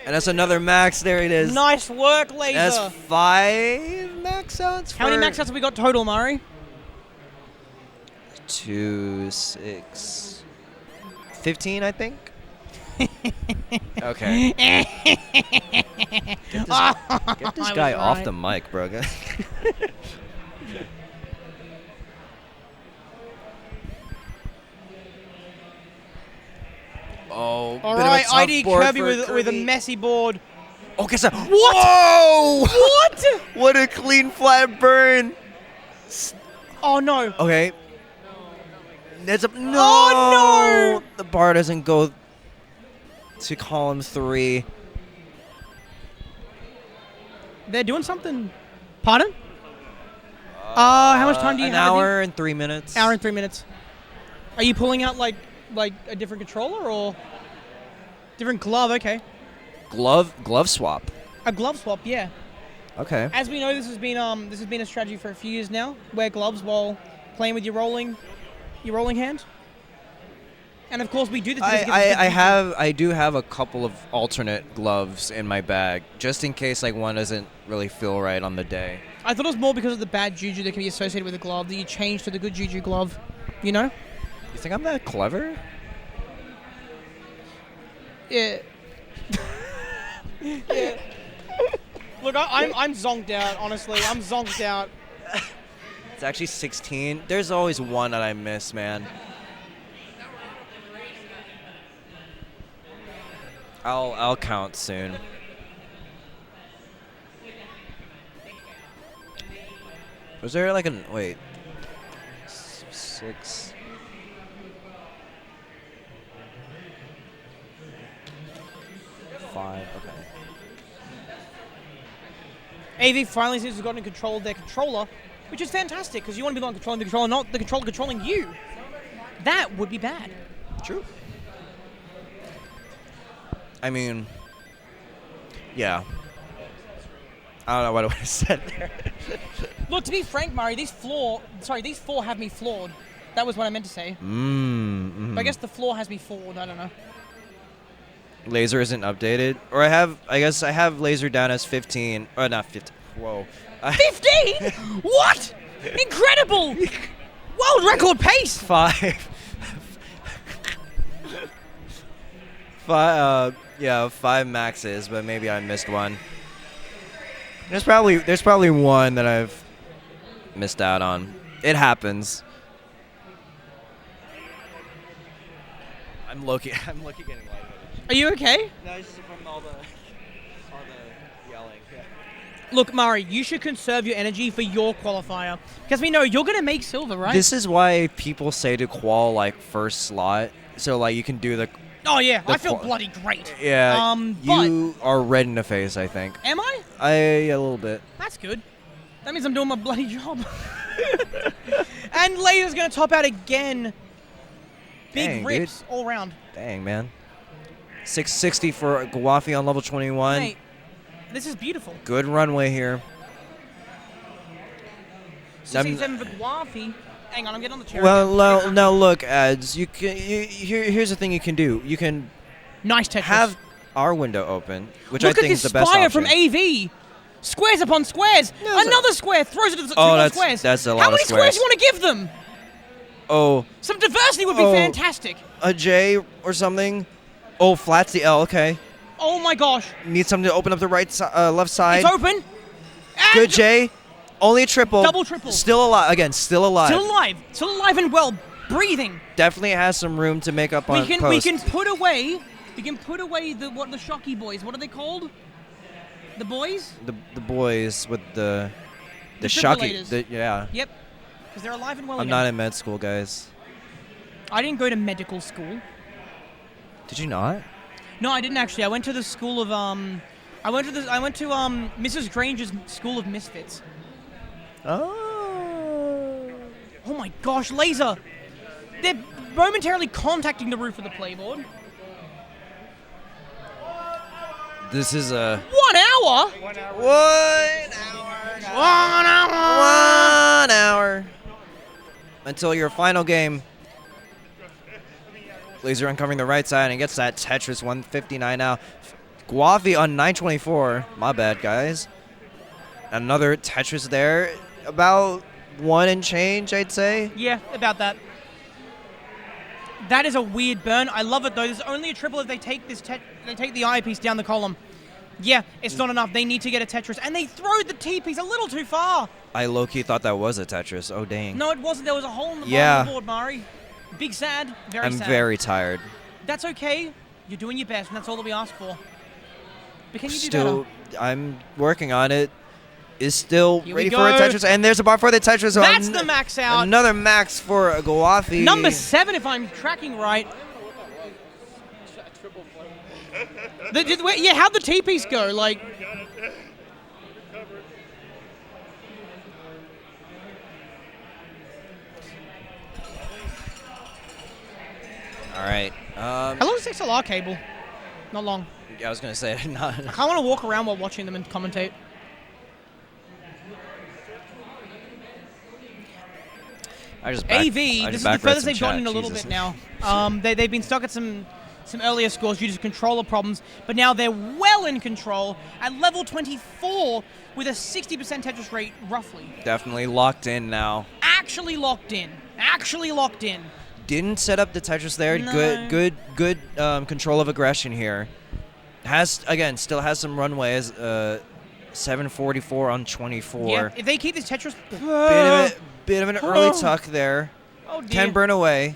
And that's another max. There it is. Nice work, Laser. That's 5 max outs. How many max outs have we got total, Murray? 2, 6, 15, I think. Okay. Get this guy off the mic, bro. Oh, all right, ID Kirby with a messy board. Okay, so what? Whoa! What? What a clean flat burn. Oh no. Okay. There's a no. Oh no! The bar doesn't go to column 3. They're doing something. Pardon? How much time do you have? An hour and 3 minutes. Hour and 3 minutes. Are you pulling out like a different controller or different glove? Okay. Glove swap. A glove swap, yeah. Okay. As we know, this has been a strategy for a few years now. Wear gloves while playing with your rolling hand. And of course, we do this. I do have a couple of alternate gloves in my bag, just in case like one doesn't really feel right on the day. I thought it was more because of the bad juju that can be associated with the glove that you change to the good juju glove. You know? You think I'm that clever? Yeah. Yeah. Look, I'm zonked out. Honestly, I'm zonked out. It's actually 16. There's always one that I miss, man. I'll count soon. Was there like an wait? 6. Okay. AV finally seems to have gotten control of their controller, which is fantastic because you want to be the one controlling the controller, not the controller controlling you. That would be bad. True. I mean, yeah. I don't know what I would have said there. Look, to be frank, Murray, these four have me floored. That was what I meant to say. But I guess the floor has me floored. I don't know. Laser isn't updated, or I guess I have laser down as 15, or not 15. Whoa. 15? What? Incredible! World record pace. 5. Yeah, 5 maxes, but maybe I missed one. There's probably one that I've missed out on. It happens. I'm Loki getting lightheaded. Are you okay? No, it's just from all the yelling. Yeah. Look, Murray, you should conserve your energy for your qualifier. Because we know you're going to make silver, right? This is why people say to qual like first slot, so like you can do the. Oh yeah, I feel bloody great. Yeah, but you are red in the face, I think. Am I? A little bit. That's good. That means I'm doing my bloody job. And Laser's going to top out again. Big Dang, rips dude. all around. Dang, man. 660 for Guafi on level 21. Mate, this is beautiful. Good runway here. 67 for Guafi. Hang on, I'm getting on the chair. Well, now look, ads. Here's the thing you can do. You can nice Tetris. Have our window open, which Look I think is the best option. Look at this spire from AV. Squares upon squares. Another square throws it at the squares. That's a lot How many of squares. squares do you want to give them? Oh. Some diversity would be fantastic. A J or something. Oh, flat's the L. Okay. Oh my gosh. Need something to open up the left side. It's open. And good J. Only a triple. Double triple. Still alive. Again, still alive. Still alive. Still alive and well. Breathing. Definitely has some room to make up on post. We can put away the shocky boys. What are they called? The boys? The boys with the shocky. Yeah. Yep. Because they're alive and well. I'm not in med school, guys. I didn't go to medical school. Did you not? No, I didn't actually. I went to the school of I went to Mrs. Granger's School of Misfits. Oh. Oh my gosh, laser! They're momentarily contacting the roof of the playboard. This is a 1 hour? 1 hour until your final game. Laser uncovering the right side and gets that Tetris 159 now. Guavi on 924. My bad, guys. Another Tetris there. About 1 and change, I'd say. Yeah, about that. That is a weird burn. I love it though. There's only a triple if they take this they take the eye piece down the column. Yeah, it's not enough. They need to get a Tetris, and they throw the T piece a little too far. I low-key thought that was a Tetris. Oh, dang. No, it wasn't. There was a hole in the bottom Yeah. of the board, Mari. Big sad. Very I'm sad. very tired. That's okay. You're doing your best, and that's all that we ask for. But can you do Still, better? I'm working on it. Is still Here we ready for a go. Tetris, and there's a bar for the Tetris. That's the max out. Another max for Guafi. Number 7, if I'm tracking right. Yeah, how'd the T-piece go? Like, All right. how long is XLR cable? Not long. Yeah, I was gonna say not. I kind of want to walk around while watching them and commentate. I just AV, I this is just the backread furthest some they've gotten chat, in a little Jesus. bit now. They've been stuck at some earlier scores due to controller problems, but now they're well in control at level 24 with a 60% Tetris rate, roughly. Definitely locked in now. Actually locked in. Actually locked in. Didn't set up the Tetris there. No. Good control of aggression here. Still has some runways. 744 on 24. Yeah, if they keep this Tetris... Bit of an early tuck there. Oh, dear. Can burn away.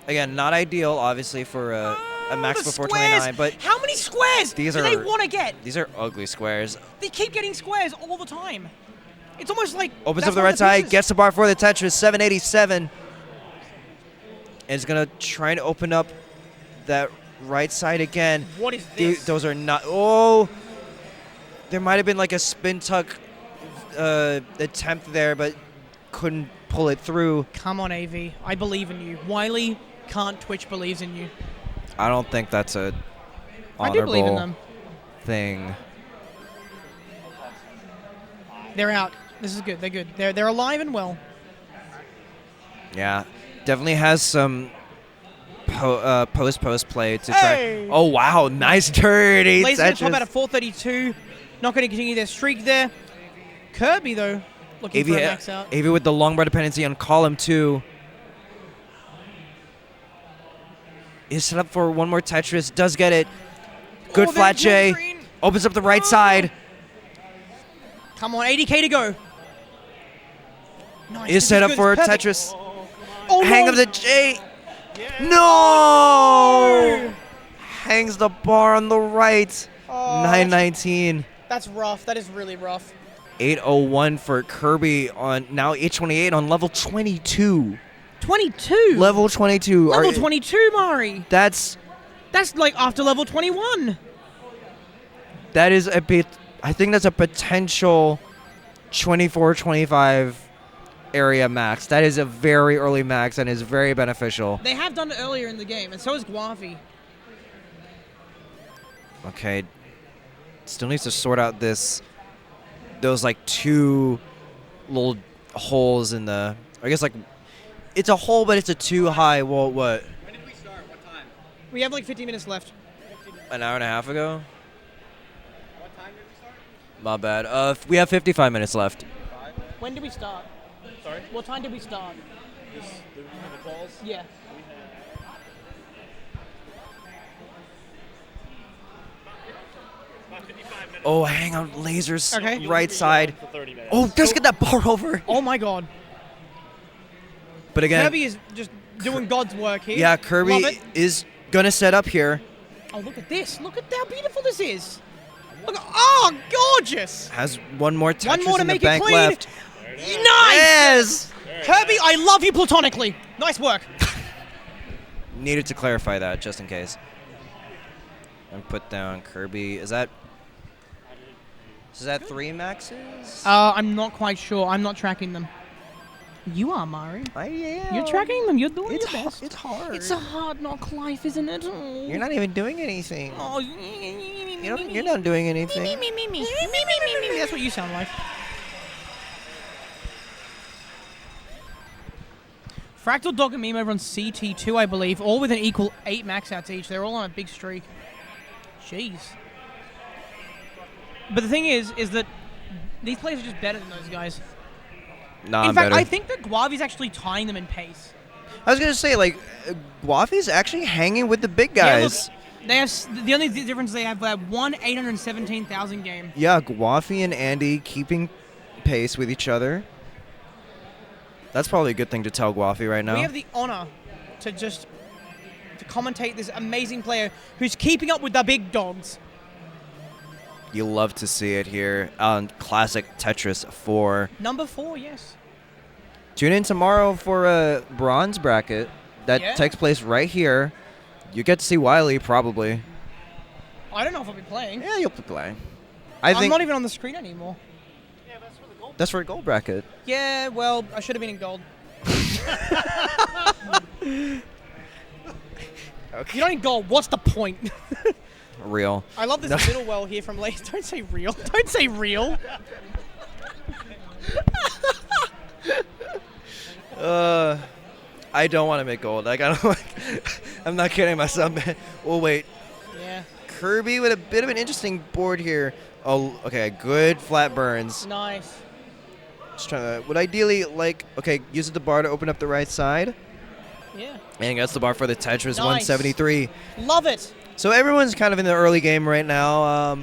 Again, not ideal, obviously, for a max The before squares! 29. But How many squares these do are they want to get? These are ugly squares. They keep getting squares all the time. It's almost like... Opens that's up the one right of side, pieces. gets the bar for the Tetris, 787. And is going to try to open up that right side again. What is this? Those are not... Oh! There might have been like a spin tuck attempt there, but couldn't pull it through. Come on, AV. I believe in you. Wiley can't Twitch believes in you. I don't think that's a I do believe in honorable them. thing. They're out. This is good. They're good. They're alive and well. Yeah, definitely has some post play to Hey! try. Oh wow, nice dirty. Laser gonna top out at 432. Not going to continue their streak there. Kirby though, looking for a max out. AV with the long bar dependency on column 2. Is set up for one more Tetris. Does get it. Good Oh, flat there's J. green. Opens up the right side. Come on, 80k to go. Nice. Is this set up good. for It's perfect. Tetris. Oh, Hang no. of the J. No! Hangs the bar on the right. Oh, 919. That's rough. That is really rough. 801 for Kirby on now 828 on level 22. 22. Level 22. Level 22, Mari. That's like after level 21. that is a bit. I think that's a potential 24-25 area max. That is a very early max and is very beneficial. They have done it earlier in the game, and so is Guavi. Okay. Still needs to sort out those like 2 little holes in the. I guess like it's a hole, but it's a too high. Well, what? When did we start? What time? We have like 15 minutes left. An hour and a half ago. What time did we start? My bad. We have 55 minutes left. When did we start? Sorry? What time did we start? The calls? Yeah. Oh, hang on, lasers. Okay. Right side. For 30 minutes. Oh, just get that bar over. Oh my god. But again, Kirby is just doing God's work here. yeah, Love Kirby it. is gonna set up here. Oh, look at this. Look at how beautiful this is. Look at, oh, gorgeous. Has one more Tetris One more to in the make it bank clean. left. Nice. Yes. Kirby, I love you platonically. Nice work. Needed to clarify that just in case. And put down Kirby. Is that 3 maxes? I'm not quite sure. I'm not tracking them. You are, Mari. I am. You're tracking them. You're doing your best. It's hard. It's a hard knock life, isn't it? Oh. You're not even doing anything. Oh, You're not doing anything. me. That's what you sound like. Fractal Dog and Meme over on CT2, I believe, all with an equal 8 max outs each. They're all on a big streak. Jeez. But the thing is that these players are just better than those guys. Nah, In fact, better. I think that Guavi's actually tying them in pace. I was gonna say, like, Guafi's actually hanging with the big guys. Yeah, look, they have the only difference they have one 817,000 game. Yeah, Guafi and Andy keeping pace with each other. That's probably a good thing to tell Guafi right now. We have the honor to commentate this amazing player who's keeping up with the big dogs. You love to see it here on Classic Tetris 4. Number 4, yes. Tune in tomorrow for a bronze bracket that takes place right here. You get to see Wiley, probably. I don't know if I'll be playing. Yeah, you'll be playing. I'm not even on the screen anymore. That's for a gold bracket. Yeah, well, I should have been in gold. Okay. You're not in gold. What's the point? Real. I love this middle well here from Lace. Don't say real. Don't say real. I don't want to make gold. Like, I don't. I'm not kidding myself, man. Oh wait. Yeah. Kirby with a bit of an interesting board here. Oh, okay. Good flat burns. Nice. Just trying to. Would ideally like. Okay, uses the bar to open up the right side. Yeah. And gets the bar for the Tetris Nice. 173. Love it. So everyone's kind of in the early game right now.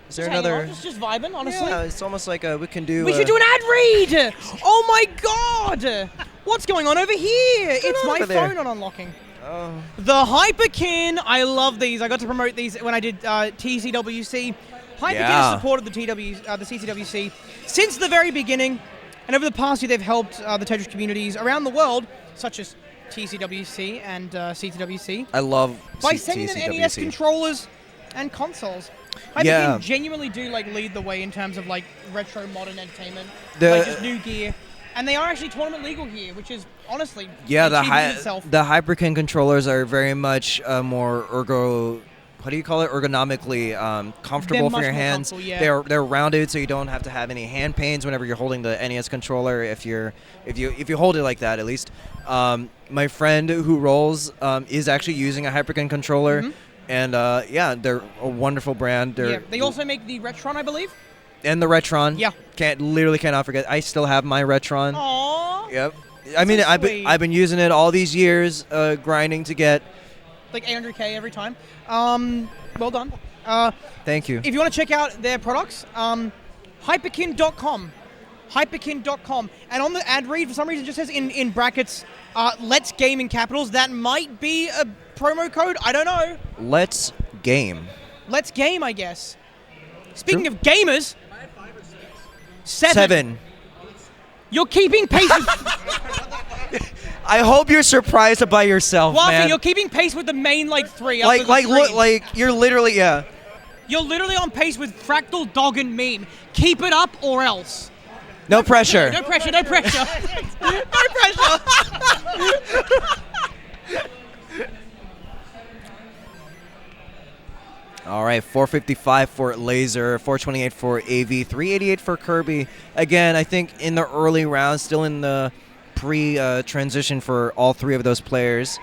Is there Just hanging another? on, just vibing, honestly. Yeah, it's almost like we can do. We should do an ad read. Oh my god! What's going on over here? It's my over there? phone not unlocking. Oh. The Hyperkin. I love these. I got to promote these when I did TCWC. Hyperkin Yeah. has supported the CTWC since the very beginning, and over the past year they've helped the Tetris communities around the world, such as TCWC and CTWC, I love by sending them NES TCWC. controllers and consoles. Hyperkin Yeah. genuinely do lead the way in terms of retro modern entertainment, The- just new gear, and they are actually tournament legal gear, which is honestly Yeah, an the achievement in itself. the Hyperkin controllers are very much more what do you call it? Ergonomically comfortable They're for your much more hands. comfortable, yeah. They're rounded, so you don't have to have any hand pains whenever you're holding the NES controller. If you hold it like that, at least. My friend who rolls is actually using a Hyperkin controller, and yeah, they're a wonderful brand. They also make the Retron, I believe. And the Retron. Yeah. Cannot forget. I still have my Retron. Aww. Yep. I mean, so sweet. I've been using it all these years, grinding to get. Like 800K every time. Well done. Thank you. If you want to check out their products, hyperkin.com. Hyperkin.com. And on the ad read, for some reason, it just says in brackets, Let's Game in capitals. That might be a promo code. I don't know. Let's game. Let's Game, I guess. Speaking of gamers. 7. You're keeping pace with... I hope you're surprised by yourself, Waffy, man. you're keeping pace with the main 3. You're literally, yeah. You're literally on pace with Fractal Dog and Meme. Keep it up or else. No pressure. No pressure, no pressure. No pressure. All right, 455 for Laser, 428 for AV, 388 for Kirby. Again, I think in the early rounds, still in the pre-transition for all three of those players.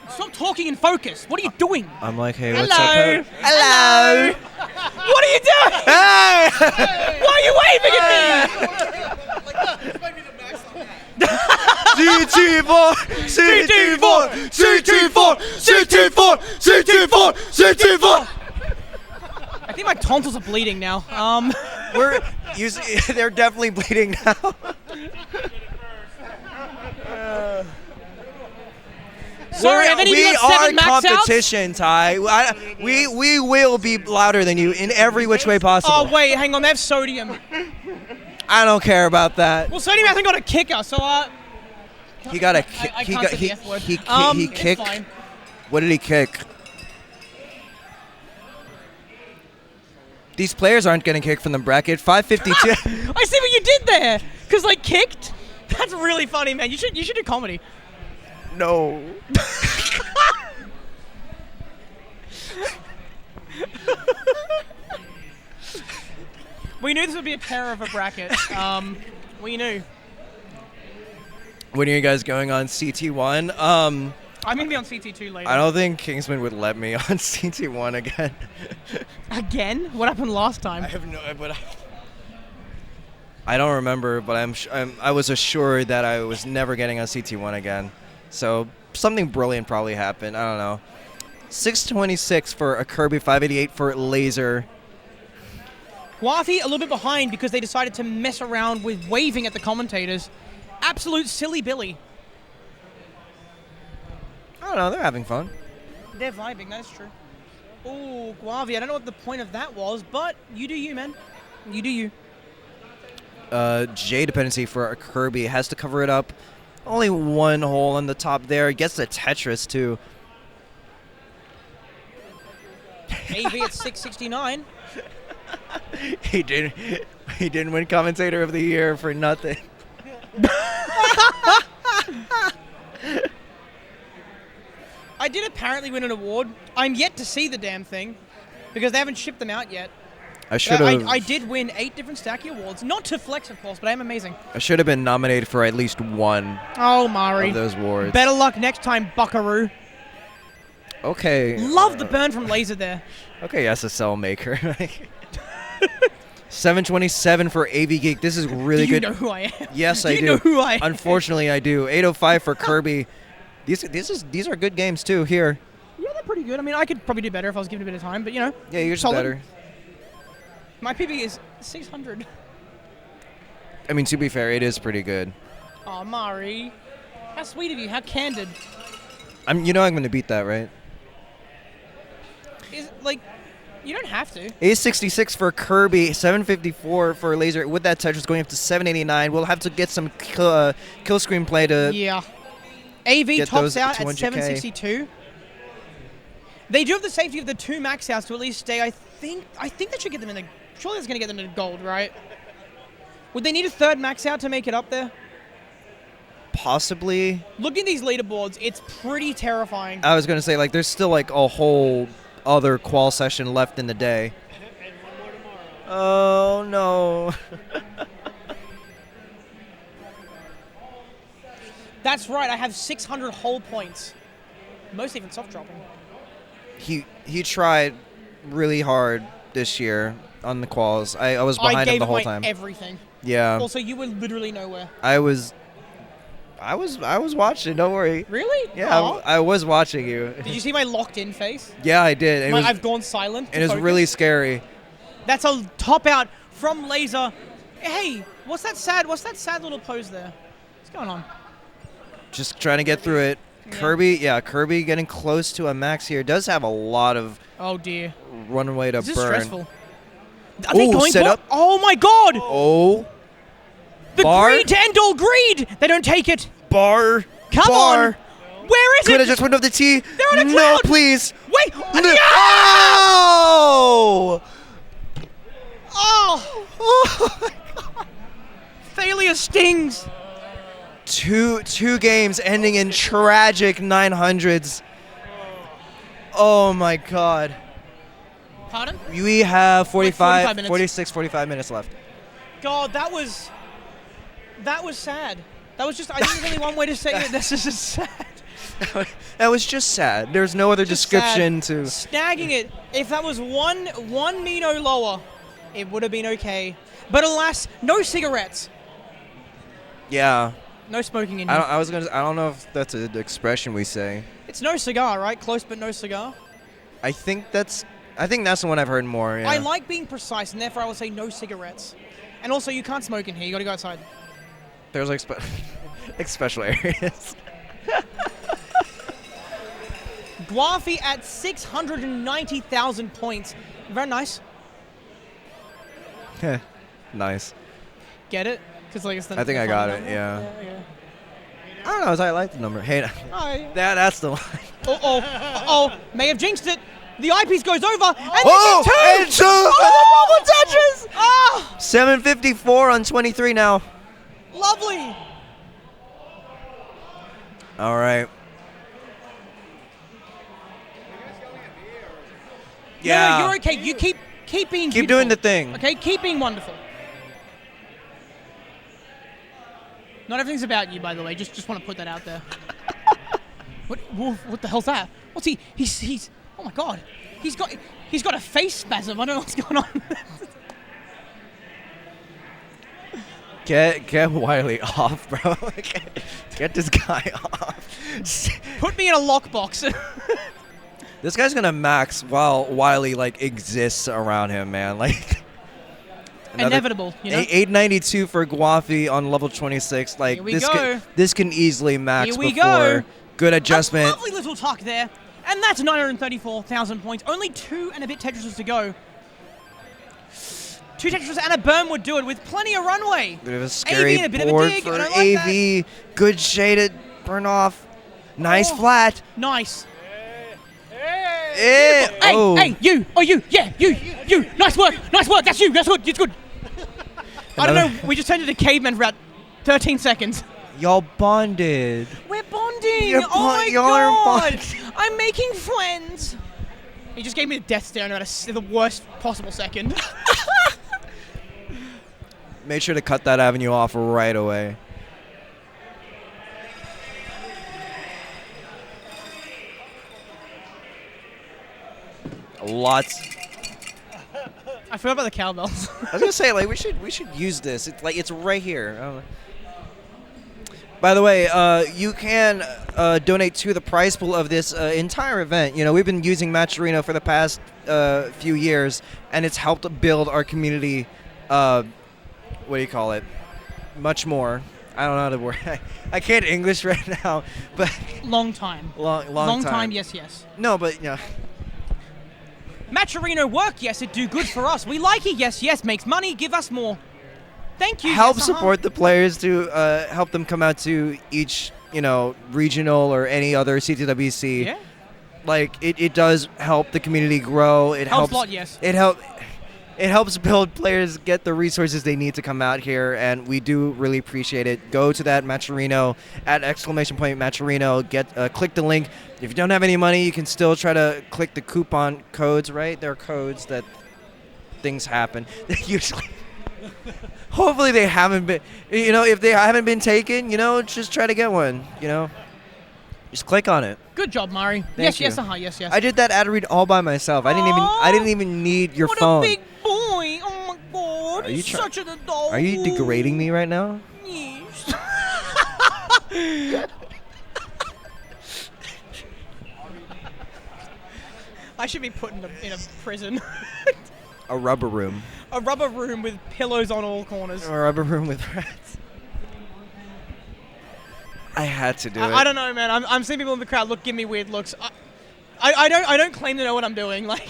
Stop talking and focus. What are you doing? I'm like, hey, Hello. what's up? Hello. What are you doing? Hey! Why are you waving at me? CT4, CT4, CT4, CT4, CT4, CT4. I think my tonsils are bleeding now. They're definitely bleeding now. Sorry, have any of you we got 7 are max outs? competition, Ty. We will be louder than you in every which way possible. Oh, wait, hang on. They have sodium. I don't care about that. Well, sodium hasn't got a kicker, so He got a I kick. can't say the F word. He It's kicked. fine. What did he kick? These players aren't getting kicked from the bracket. 552. I see what you did there. Cause like kicked. That's really funny, man. You should do comedy. No. We knew this would be a terror of a bracket. We knew. When are you guys going on CT1? I'm gonna be on CT2 later. I don't think Kingsman would let me on CT1 again. Again? What happened last time? I have no, but I don't remember. But I was assured that I was never getting on CT1 again. So something brilliant probably happened. I don't know. 626 for a Kirby, 588 for Laser. Wafi a little bit behind because they decided to mess around with waving at the commentators. Absolute silly Billy. I don't know. They're having fun. They're vibing, that's true. Oh, Guavi, I don't know what the point of that was, but you do you, man. You do you. J dependency for a Kirby. Has to cover it up. Only one hole on the top there. Gets the Tetris, too. AV at 669. He didn't win Commentator of the Year for nothing. I did apparently win an award. I'm yet to see the damn thing because they haven't shipped them out yet. I should have. I did win 8 different Stacky awards. Not to flex, of course, but I am amazing. I should have been nominated for at least one Oh, Mari. of those awards. Better luck next time, Buckaroo. Okay. Love the burn from Laser there. Okay, SSL maker. 727 for AV Geek. This is really Do you good. know who I am? Yes, Do I you do. know who I am? Unfortunately, I do. 805 for Kirby. These are good games too. Here. Yeah, they're pretty good. I mean, I could probably do better if I was given a bit of time, but you know. Yeah, yours is solid. better. My PB is 600. I mean, to be fair, it is pretty good. Oh, Mari. How sweet of you. How candid. I'm going to beat that, right? You don't have to. 866 for Kirby, 754 for Laser. With that Tetris going up to 789, we'll have to get some kill screen play to. Yeah. AV get tops those out at 200K. 762. They do have the safety of the 2 max outs to at least stay. I think that should get them in the. Surely that's going to get them into gold, right? Would they need a 3rd max out to make it up there? Possibly. Looking at these leaderboards, it's pretty terrifying. I was going to say, there's still, a whole other qual session left in the day. And one more tomorrow. Oh, no. That's right, I have 600 whole points. Most even soft dropping. He tried really hard this year on the quals. I was behind him the whole time. Everything. Yeah. Also, you were literally nowhere. I was watching. Don't worry. Really? Yeah, Aw. I was watching you. Did you see my locked-in face? Yeah, I did. I've gone silent. It was really scary. That's a top out from Laser. Hey, what's that sad little pose there? What's going on? Just trying to get through it. Yeah. Kirby getting close to a max here. Does have a lot of Oh dear. runway to This is burn. stressful. Are they going set for it? up. Oh my god! Oh, The bar. greed to end all greed! They don't take it. bar. Come bar. on! Where is Could it? have just went up the T. They're on a No, cloud. please. Wait! No. Yeah! Oh! Oh! Failure stings. Two games ending in tragic 900s. Oh my god. Pardon? We have 45 minutes. 45 minutes left. God, that was sad. That was just, I think there's only one way to say it. This is just sad. That was just sad. There's no other Just description sad. to. Snagging it. If that was one Mino lower, it would have been okay. But alas, no cigarettes. Yeah. No smoking in here. I don't know if that's an expression we say. It's no cigar, right? Close but no cigar. I think that's the one I've heard more. Yeah. I like being precise, and therefore I will say no cigarettes. And also, you can't smoke in here. You got to go outside. There's special areas. Guafi at 690,000 points. Very nice. Nice. Get it? Because like it's the I think I got it. Yeah. I don't know. I like the number. Hey, that's the one. Uh-oh. May have jinxed it. The eyepiece goes over, and Oh, then and two! Oh, Tetris! Ah, 754 on 23 now. lovely. All right. No, you're okay. You keep being Keep beautiful. doing the thing. Okay, keep being wonderful. Not everything's about you, by the way. Just want to put that out there. What the hell's that? What's he? He's. Oh my God. He's got a face spasm. I don't know what's going on. Get Wiley off, bro. Get this guy off. Put me in a lockbox. This guy's gonna max while Wiley like exists around him, man. Like Inevitable, you know. 892 for Guafi on level 26. Like Here we go. This can easily max Here we before. go. Good adjustment. A lovely little tuck there. And that's 934,000 points. Only 2 and a bit Tetrises to go. 2 Tetrises and a berm would do it with plenty of runway. Bit of a scary AV and a bit of a board dig. for I don't like AV. Good shaded burn off. Nice Oh. flat. Nice. Eh, Hey, oh. hey, you. Oh, you. Yeah, you. Nice work. That's you. That's good. It's good. I don't know. We just turned into cavemen for about 13 seconds. Y'all bonded. We're bonding. You're Oh my y'all are God. bonding. I'm making friends. He just gave me the death stare in about the worst possible second. Make sure to cut that avenue off right away. Lots. I forgot about the cowbells. I was gonna say, like, we should use this. It's like it's right here. I don't know. By the way, you can donate to the prize pool of this entire event. You know, we've been using Match Arena for the past few years, and it's helped build our community. What do you call it? Much more. I don't know how to word. I can't English right now, but Long time. long time. Yes. No, but yeah. Matcherino work, yes, it do good for us. We like it, yes, makes money, give us more. Thank you. Help yes, uh-huh. support the players to help them come out to each, regional or any other CTWC. Yeah. Like it does help the community grow. It Helps helps. a lot, yes. It helps build players get the resources they need to come out here, and we do really appreciate it. Go to that Matcherino at !Matcherino. Click the link. If you don't have any money, you can still try to click the coupon codes. Right, there are codes that things happen. Usually, hopefully they haven't been. If they haven't been taken, just try to get one. Just click on it. Good job, Mari. Thank Yes, you. yes. I did that ad read all by myself. I didn't even need your what phone. What a big boy. Oh my God. Are you He's try- such an adult. Are you degrading me right now? Yes. I should be put in a prison. A rubber room. A rubber room with pillows on all corners. A rubber room with rats. I had to do it. I don't know, man. I'm seeing people in the crowd give me weird looks. I don't claim to know what I'm doing. Like,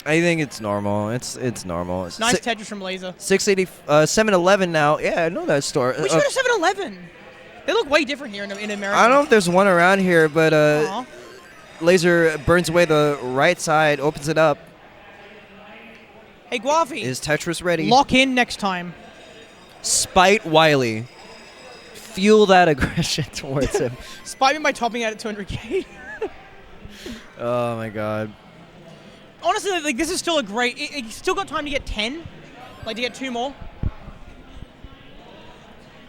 I think it's normal. It's normal. It's nice Tetris from Laser. 680, 7-Eleven now. Yeah, I know that store. We should go to 7-Eleven. They look way different here in America. I don't know if there's one around here, but Aw. Laser burns away the right side, opens it up. Hey, Guafi. Is Tetris ready? Lock in next time. Spite Wiley. Fuel that aggression towards him. Spite me by topping out at 200k. Oh my God. Honestly, like, this is still a great. You still got time to get 10, like to get 2 more.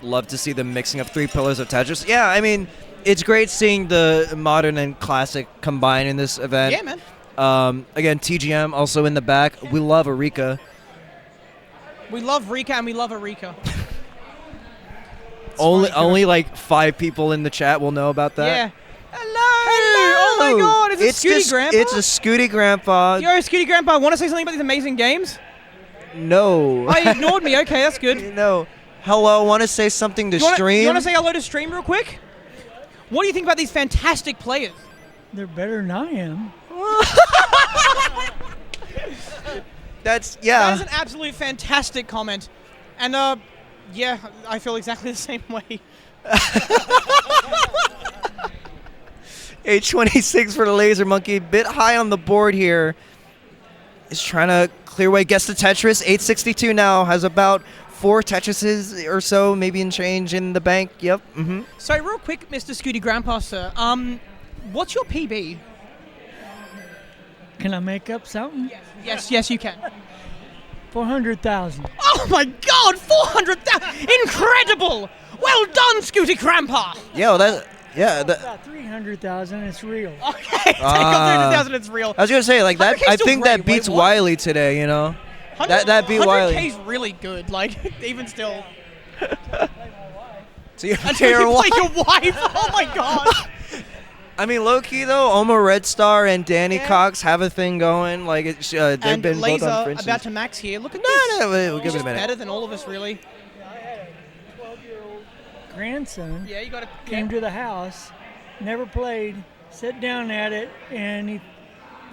Love to see the mixing of 3 pillars of Tetris. Yeah, I mean, it's great seeing the modern and classic combine in this event. Yeah, man. Again, TGM also in the back. We love Arika. We love Rika and we love Arika. Only like 5 people in the chat will know about that. Yeah. Hello. Oh my God! Is it Scooty Grandpa? It's a Scooty Grandpa. Yo, Scooty Grandpa, want to say something about these amazing games? No. Oh, you ignored me. Okay, that's good. No. Hello. Want to say something to stream? You want to say hello to stream real quick? What do you think about these fantastic players? They're better than I am. That's That is an absolute fantastic comment, and yeah, I feel exactly the same way. 826 for the Laser Monkey. Bit high on the board here. Is trying to clear away. Gets the Tetris. 862 now. Has about 4 Tetrises or so, maybe in change in the bank. Yep. Mm-hmm. So real quick, Mr. Scooty Grandpa, sir. What's your PB? Can I make up something? Yes, you can. 400,000. Oh my God, 400,000! Incredible! Well done, Scooty Grandpa. Yo, that. Yeah. About 300,000. It's real. Okay, take up 300,000. It's real. I was gonna say like that. 100K I still think great. that beats Wait, what? Wiley today. You know. That beat 100K Wiley. is really good. Like even still. So you Until your you wife. play your wife. Oh my God. I mean, low key though, Oma Red Star and Danny Cox have a thing going. Like they've And been both Laser on Fringe. about to max here. Look at this. No, we'll give He's it a just minute. better than all of us, really. Grandson Yeah, you got to. came to the house, never played, sat down at it, and he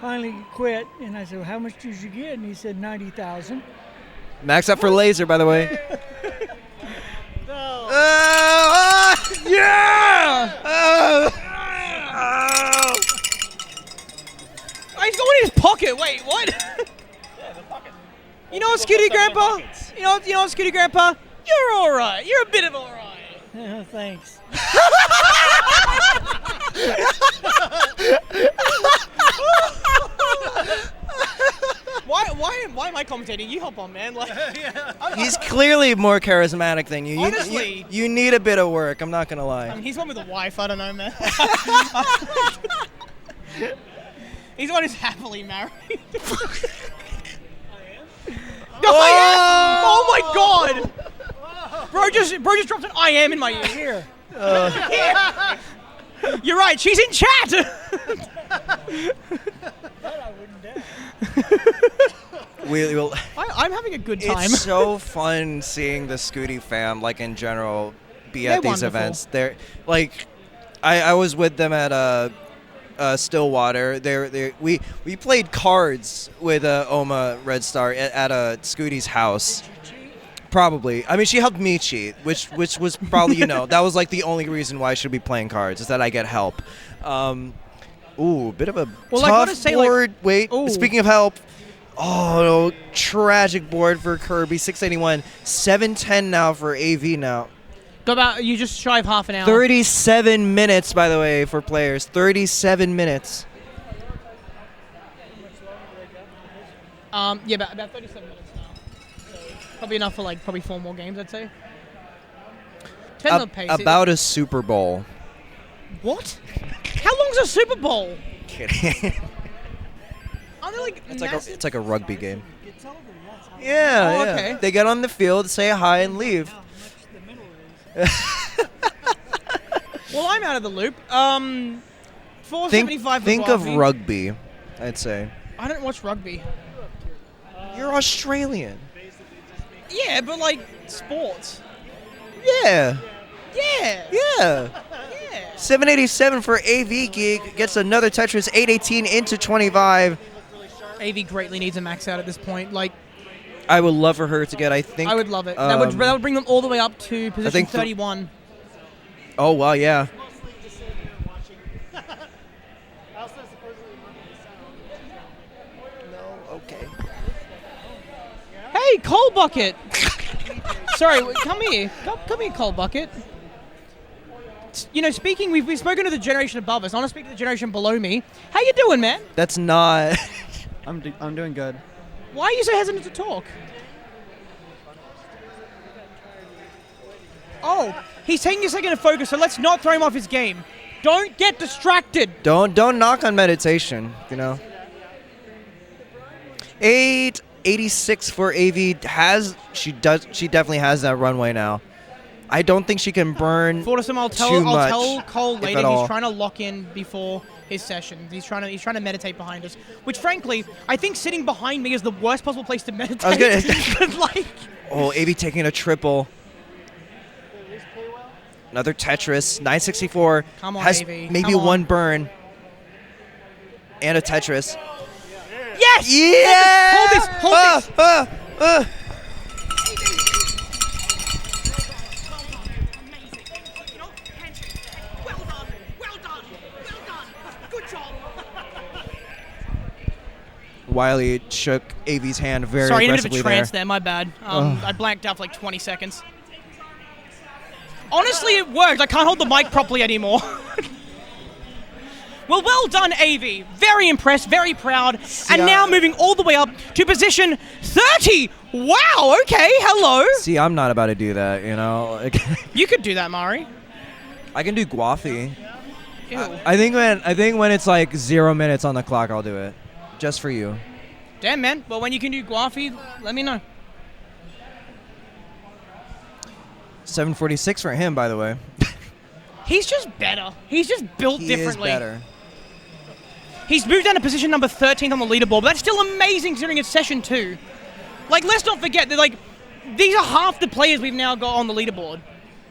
finally quit. And I said, well, how much did you get? And he said 90,000. Max up for Laser, by the way. No. Yeah! Oh, he's going in his pocket. Wait, what? Yeah, the pocket. You know what, Scooty Grandpa? You know what, Scooty Grandpa? You're all right. You're a bit of all right. Thanks. Why am I commentating? You hop on, man. Like, He's clearly more charismatic than you. Honestly. You need a bit of work. I'm not gonna lie. I mean, he's one with a wife. I don't know, man. He's one who's happily married. Oh my God! Bro just dropped an I am in my ear. Here. Yeah. You're right. She's in chat. That I wouldn't dare. I'm having a good time. It's so fun seeing the Scooty fam, like in general, be They're at these wonderful. events. They're like, I was with them at Stillwater. We played cards with Oma Red Star at Scooty's house. Probably. I mean, she helped me cheat, which was probably that was like the only reason why I should be playing cards is that I get help. Bit of a Well, I gotta tough say, like- board. Wait, Ooh. speaking of help. Oh, tragic board for Kirby. 681. 710 now for AV now. Go about. You just shy of half an hour. 37 minutes, by the way, for players. 37 minutes. Yeah, about 37 minutes now. So probably enough for probably 4 more games, I'd say. Depends on pace. About a Super Bowl. What? How long's a Super Bowl? Kidding. Are they like It's like a rugby game. It's over. That's how Yeah, Oh, yeah. okay. They get on the field, say hi, and leave. how much the middle is. Well, I'm out of the loop. 475 Think of McLaughlin. rugby, I'd say. I don't watch rugby. You're Australian. Yeah, but like sports. Yeah. Yeah. Yeah. Yeah. 787 for AV Geek. Gets another Tetris. 818 into 25. AV greatly needs a max out at this point. Like, I would love for her to get, I think. I would love it. That would bring them all the way up to position think 31. Oh, wow, yeah. Mostly just sitting there watching. I also supposedly running the sound. No, okay. Hey, Coal Bucket. Sorry, come here. Come here, Coal Bucket. Speaking, we've spoken to the generation above us. I want to speak to the generation below me. How you doing, man? That's not... I'm doing good. Why are you so hesitant to talk? Oh, he's taking a second to focus, so let's not throw him off his game. Don't get distracted. Don't knock on meditation, 886 for AV. She definitely has that runway now. I don't think she can burn Fortisum, I'll too much, tell Cole if later at he's all. trying to lock in before his session. He's trying to meditate behind us. Which frankly, I think sitting behind me is the worst possible place to meditate. I was gonna- 'Cause, like, Oh, AV taking a triple. Another Tetris. 964. Come on, has AV, maybe come on. one burn. And a Tetris. yes! Yeah! Hold this! Wiley shook AV's hand very Sorry, in a bit of aggressively a trance there. there. My bad. I blanked out for like 20 seconds. Honestly, it worked. I can't hold the mic properly anymore. Well done, AV. Very impressed, very proud. And now moving all the way up to position 30. Wow, okay, hello. See, I'm not about to do that, you know? Like, You could do that, Mari. I can do Guafi. Ew. I think when it's like 0 minutes on the clock, I'll do it. Just for you. Damn, man. Well, when you can do Guafi, let me know. 746 for him, by the way. He's just better. He's just built He differently. is better. He's moved down to position number 13 on the leaderboard, but that's still amazing considering it's session 2. Like, let's not forget that, like, these are half the players we've now got on the leaderboard.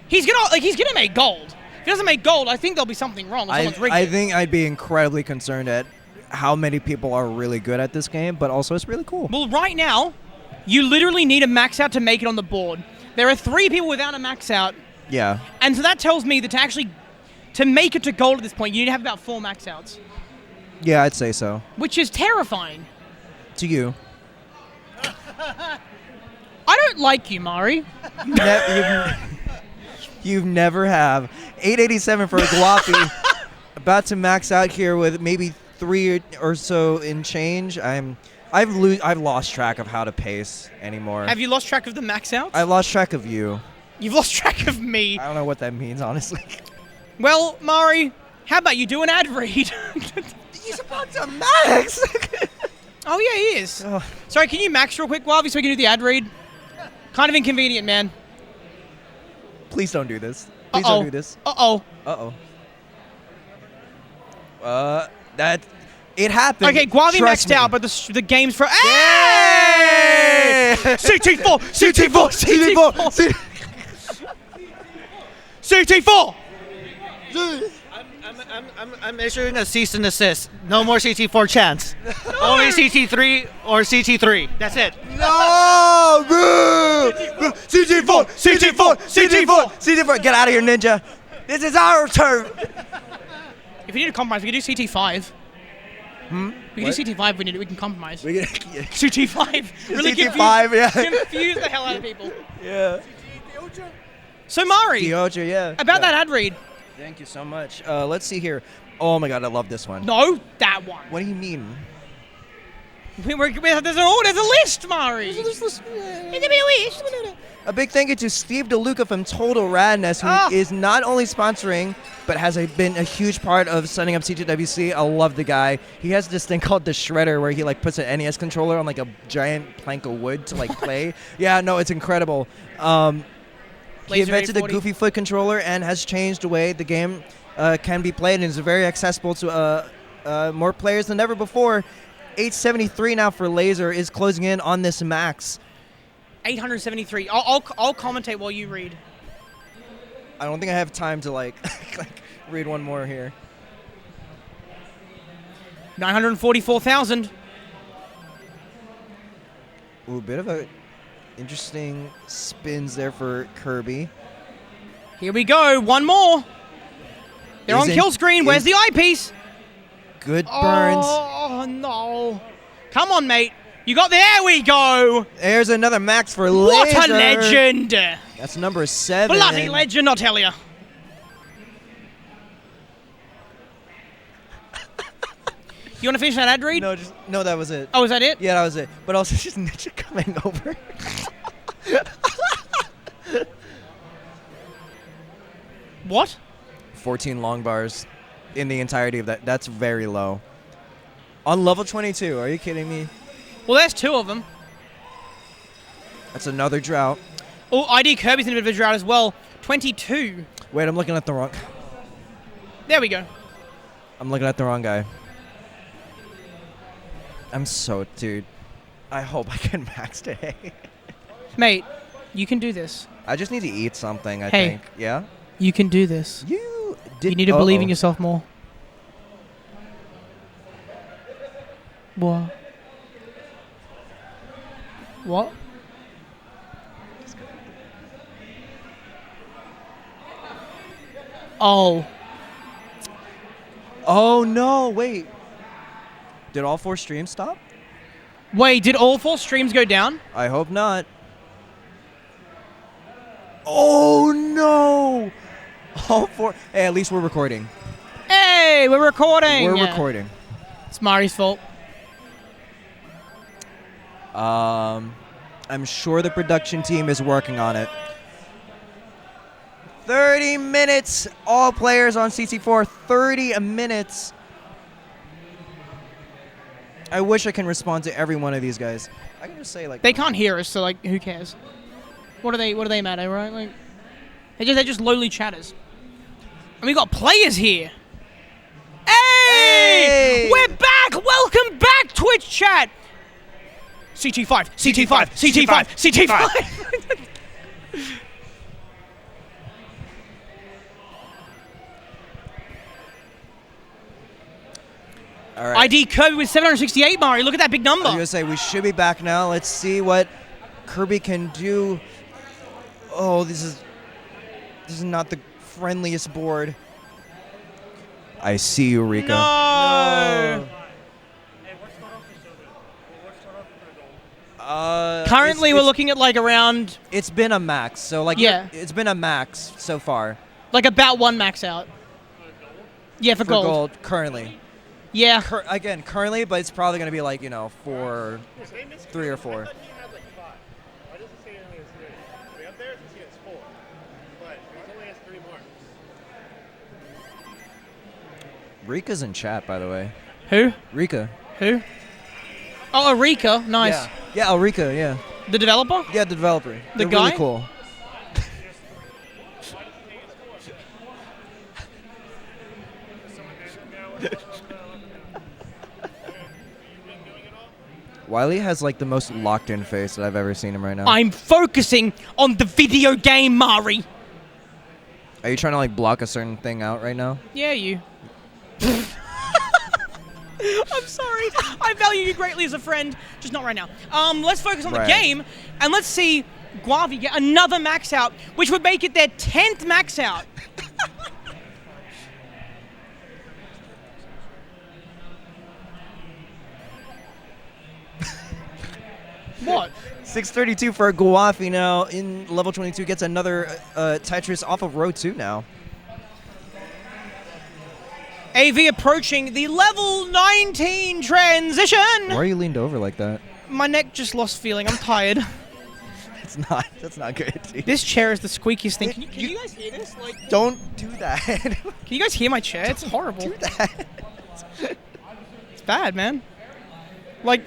He's gonna make gold. If he doesn't make gold, I think there'll be something wrong. Or someone's rigged I it. think I'd be incredibly concerned at how many people are really good at this game, but also it's really cool. Well, right now, you literally need a max out to make it on the board. There are 3 people without a max out, Yeah. and so that tells me that to make it to gold at this point, you need to have about 4 max outs, Yeah, I'd say so. which is terrifying. To you. I don't like you, Mari. You've never have. 887 for a Guapi. About to max out here with maybe 3 or so in change. I've lost track of how to pace anymore. Have you lost track of the max outs? I've lost track of you. You've lost track of me. I don't know what that means, honestly. Well, Mari, how about you do an ad read? He's about to max. Oh, yeah, he is. Oh. Sorry, can you max real quick, Wavi, so we can do the ad read? Kind of inconvenient, man. Please don't do this. Please don't do this. Uh-oh. That it happened. Okay, Guavi Trust maxed me. out, but the game's for... Hey! CT4! CT4! CT4! CT4! I'm issuing a cease and desist. No more CT4 chance. Only CT3 or CT3. That's it. No, bro! CT4! CT4! CT4! CT4! Get out of here, ninja! This is our turf! If we need to compromise, we can do CT5. We can What? do CT5 we can compromise. We get, CT5. Really CT5, yeah. confuse the hell out of people. Yeah. So, Mari, Dioja, yeah. about Yeah. that ad read. Thank you so much. Let's see here. Oh my god, I love this one. No, that one. What do you mean? There's a list, Mari. A big thank you to Steve DeLuca from Total Radness, who is not only sponsoring, but has been a huge part of setting up CTWC. I love the guy. He has this thing called the Shredder, where he like puts an NES controller on like a giant plank of wood to like play. Yeah, no, it's incredible. He invented the 840. Goofy Foot controller and has changed the way the game can be played, and is very accessible to more players than ever before. 873 now for Laser is closing in on this max. 873. I'll commentate while you read. I don't think I have time to like read one more here. 944,000. Ooh, bit of a interesting spins there for Kirby. Here we go. One more. They're on Isn't- kill screen. Where's the eyepiece? Good burns. Oh, no. Come on, mate. You got there. We go. There's another max for What Laser. a legend. That's number 7. Bloody legend, I'll tell you. You want to finish that ad read? No, that was it. Oh, is that it? Yeah, that was it. But also just Ninja coming over. What? 14 long bars in the entirety of that. That's very low. On level 22, are you kidding me? Well, there's 2 of them. That's another drought. Oh, ID Kirby's in a bit of a drought as well. 22. Wait, I'm looking at the wrong... There we go. I'm looking at the wrong guy. Dude, I hope I can max today. Mate, you can do this. I just need to eat something, I Hey. think. Yeah? You can do this. You need to believe in yourself more. What? What? Oh. Oh, no, wait. Did all 4 streams stop? Wait, did all 4 streams go down? I hope not. Oh no! All 4. Hey, at least we're recording. Hey, we're recording. We're recording. It's Mari's fault. I'm sure the production team is working on it. 30 minutes, all players on CT4, 30 minutes. I wish I can respond to every one of these guys. I can just say like They can't hear us, so like, who cares? What do they matter, right? Like, they're just lowly chatters. And we got players here. Hey! We're back! Welcome back, Twitch chat! CT5, CT5, CT5, CT5! All right. ID Kirby with 768, Mari. Look at that big number. I was going to say, we should be back now. Let's see what Kirby can do. Oh, this is not the friendliest board. I see you, Rika. No! Currently, we're looking at like around... It's been a max, so like... Yeah. It's been a max so far. Like about 1 max out. Yeah, for gold. Currently. Yeah. Again, currently, but it's probably going to be like, 3 or 4. Rika's in chat, by the way. Who? Rika. Who? Oh, Rika. Nice. Yeah, Rika, yeah. The developer? Yeah, the developer. The They're guy? really cool. Wiley has like the most locked-in face that I've ever seen him right now. I'm focusing on the video game, Mari. Are you trying to like block a certain thing out right now? Yeah, you. I'm sorry. I value you greatly as a friend, just not right now. Let's focus on the game, and let's see Guavi get another max out, which would make it their 10th max out. What? 632 for Guafi now in level 22. Gets another Tetris off of row 2 now. AV approaching the level 19 transition. Why are you leaned over like that? My neck just lost feeling. I'm tired. That's not good. Dude. This chair is the squeakiest thing. Can you guys hear this? Like, don't do that. Can you guys hear my chair? It's horrible. Do that. It's bad, man. Like,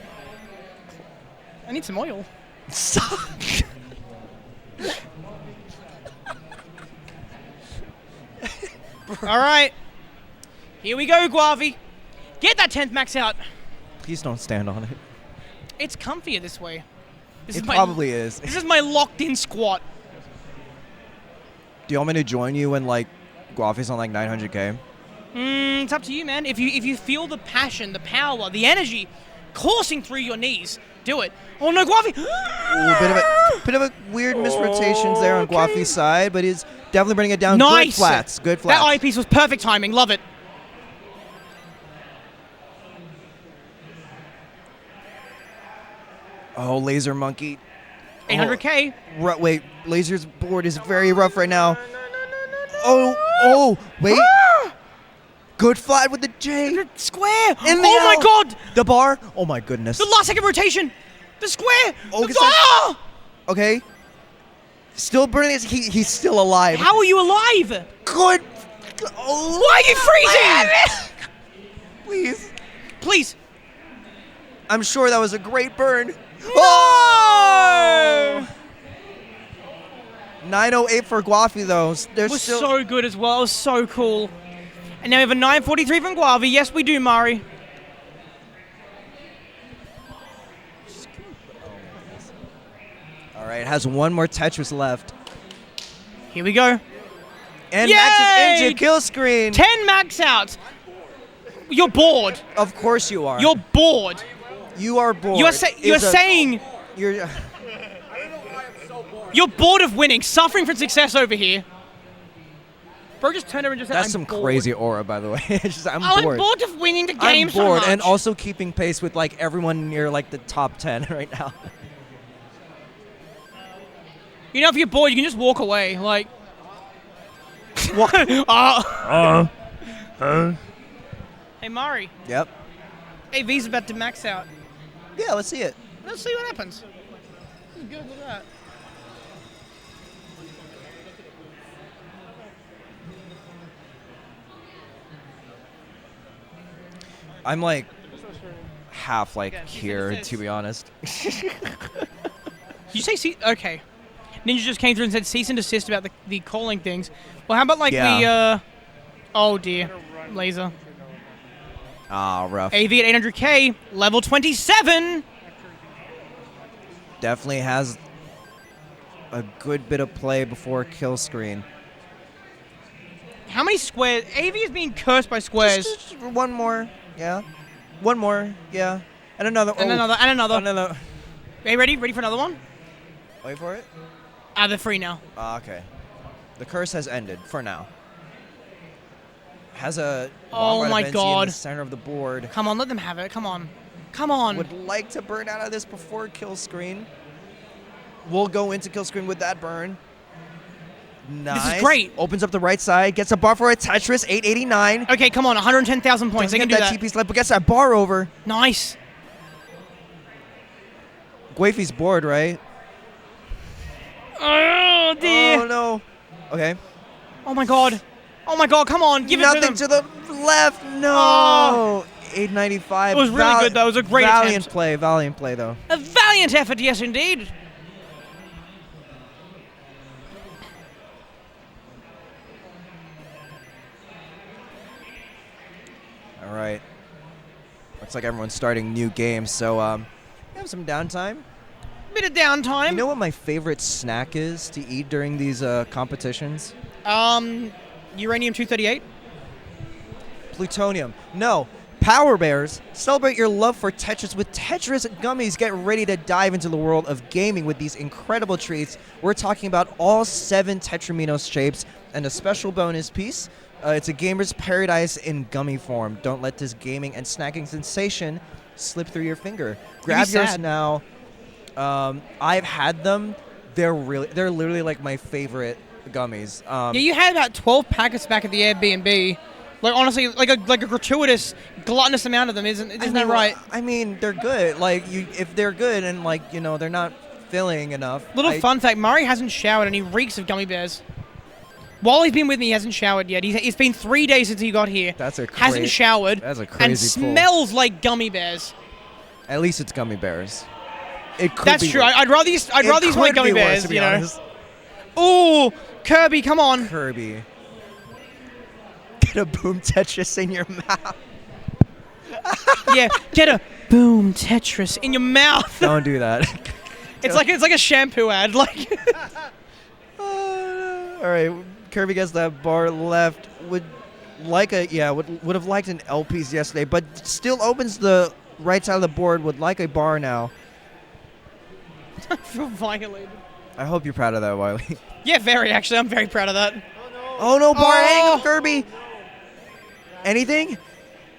I need some oil. Stop. All right. Here we go, Guavi. Get that 10th max out. Please don't stand on it. It's comfier this way. It probably is. This is my locked-in squat. Do you want me to join you when like Guafi's on like 900k? It's up to you, man. If you feel the passion, the power, the energy coursing through your knees, do it. Oh no, Guavi! Ooh, bit of a weird misrotations there on Guafi's side, but he's definitely bringing it down. Nice. Good flats. Good flats. That eyepiece was perfect timing. Love it. Oh, Laser Monkey. 800k. Oh, wait, Laser's board is very rough right now. Oh, wait. Good flat with the J. Square. In the my God. The bar. Oh my goodness. The last second rotation. The square. Oh, okay. Still burning. He's still alive. How are you alive? Good. Oh, why are you freezing? Please. Please. I'm sure that was a great burn. No! Oh! 908 for Guafi though. It was so good as well. It was so cool. And now we have a 943 from Guavi. Yes, we do, Mari. All right, has one more Tetris left. Here we go. And Max's engine kill screen. 10 max outs. You're bored. Of course you are. You're bored. You are bored. You're saying... You're bored of winning, suffering from success over here. Bro just turned over and just said, That's I'm some bored. crazy aura, by the way. It's just, I'm Oh, bored. I'm bored of winning the game I'm bored, so much. and also keeping pace with like everyone near like the top 10 right now. You know, if you're bored, you can just walk away. Like, Hey, Mari. Yep. Hey, V's about to max out. Yeah, let's see it. Let's see what happens. This is good. Look at that. I'm like half like Yeah, she said here, it says- to be honest. Did you say okay? Ninja just came through and said cease and desist about the calling things. Well, how about like Yeah. oh dear, laser. Ah, rough. AV at 800K, level 27. Definitely has a good bit of play before kill screen. How many squares? AV is being cursed by squares. Just one more, yeah. One more, yeah. And another. And another, and another. Another. Are you ready? Ready for another one? Wait for it. They're free now. Ah, okay. The curse has ended for now. Has a Oh Bomb my Ride of Benzene in God. the center of the board. Come on, let them have it. Come on. Come on. Would like to burn out of this before kill screen. We'll go into kill screen with that burn. Nice. This is great. Opens up the right side. Gets a bar for a Tetris. 889. Okay, come on. 110,000 points. They Doesn't can get do that that. TP slip, but gets that bar over. Nice. Guaify's bored, right? Oh dear. Oh no. Okay. Oh my god. Oh my god, come on. Give Nothing it to them. to the left. No. Oh. 895. It was really good, though. It was a great valiant attempt. play. Valiant play, though. A valiant effort, yes indeed. All right. Looks like everyone's starting new games, so we have some downtime. Bit of downtime. You know what my favorite snack is to eat during these competitions? Uranium-238? Plutonium. No. Power Bears. Celebrate your love for Tetris with Tetris gummies. Get ready to dive into the world of gaming with these incredible treats. We're talking about all 7 Tetraminos shapes and a special bonus piece. It's a gamer's paradise in gummy form. Don't let this gaming and snacking sensation slip through your finger. Grab yours sad. now. I've had them. They're literally like my favorite gummies. Yeah, you had about 12 packets back at the Airbnb. Like honestly, like a gratuitous, gluttonous amount of them, isn't that right? I mean, they're good. Like if they're good and like they're not filling enough. Little fun fact: Murray hasn't showered and he reeks of gummy bears. While he's been with me, he hasn't showered yet. It's been 3 days since he got here. That's a hasn't showered. That's a and crazy pull. smells like gummy bears. At least it's gummy bears. It could That's be true. worse. I'd rather use my could gummy be worse, bears. to be You know. honest. Ooh, Kirby, come on. Kirby. Get a boom Tetris in your mouth. Yeah, get a boom Tetris in your mouth. Don't do that. It's like a shampoo ad. Like. All right, Kirby gets that bar left. Would have liked an L piece yesterday, but still opens the right side of the board. Would like a bar now. I feel violated. I hope you're proud of that, Wiley. Yeah, very actually. I'm very proud of that. Oh no, bar Oh. hang, Kirby. Anything?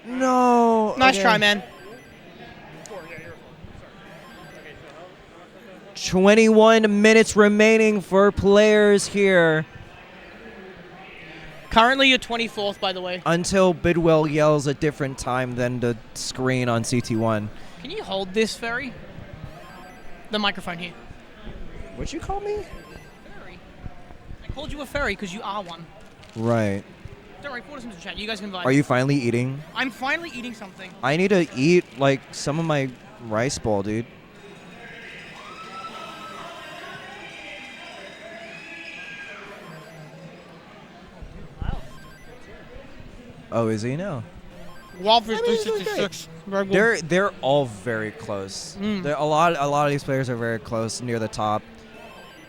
No. Nice Okay. try, man. 21 minutes remaining for players here Currently, you're 24th, by the way. until Bidwell yells a different time than the screen on CT1. Can you hold this, Ferry? The microphone here. What'd you call me? Ferry. I called you a ferry because you are one. Right. Don't worry, forward some to chat. You guys can vibe. Are you finally eating? I'm finally eating something. I need to eat like some of my rice bowl, dude. Oh, is he now? Waffles I mean, it's 366. Very good. They're all very close. Mm. A lot of these players are very close, near the top.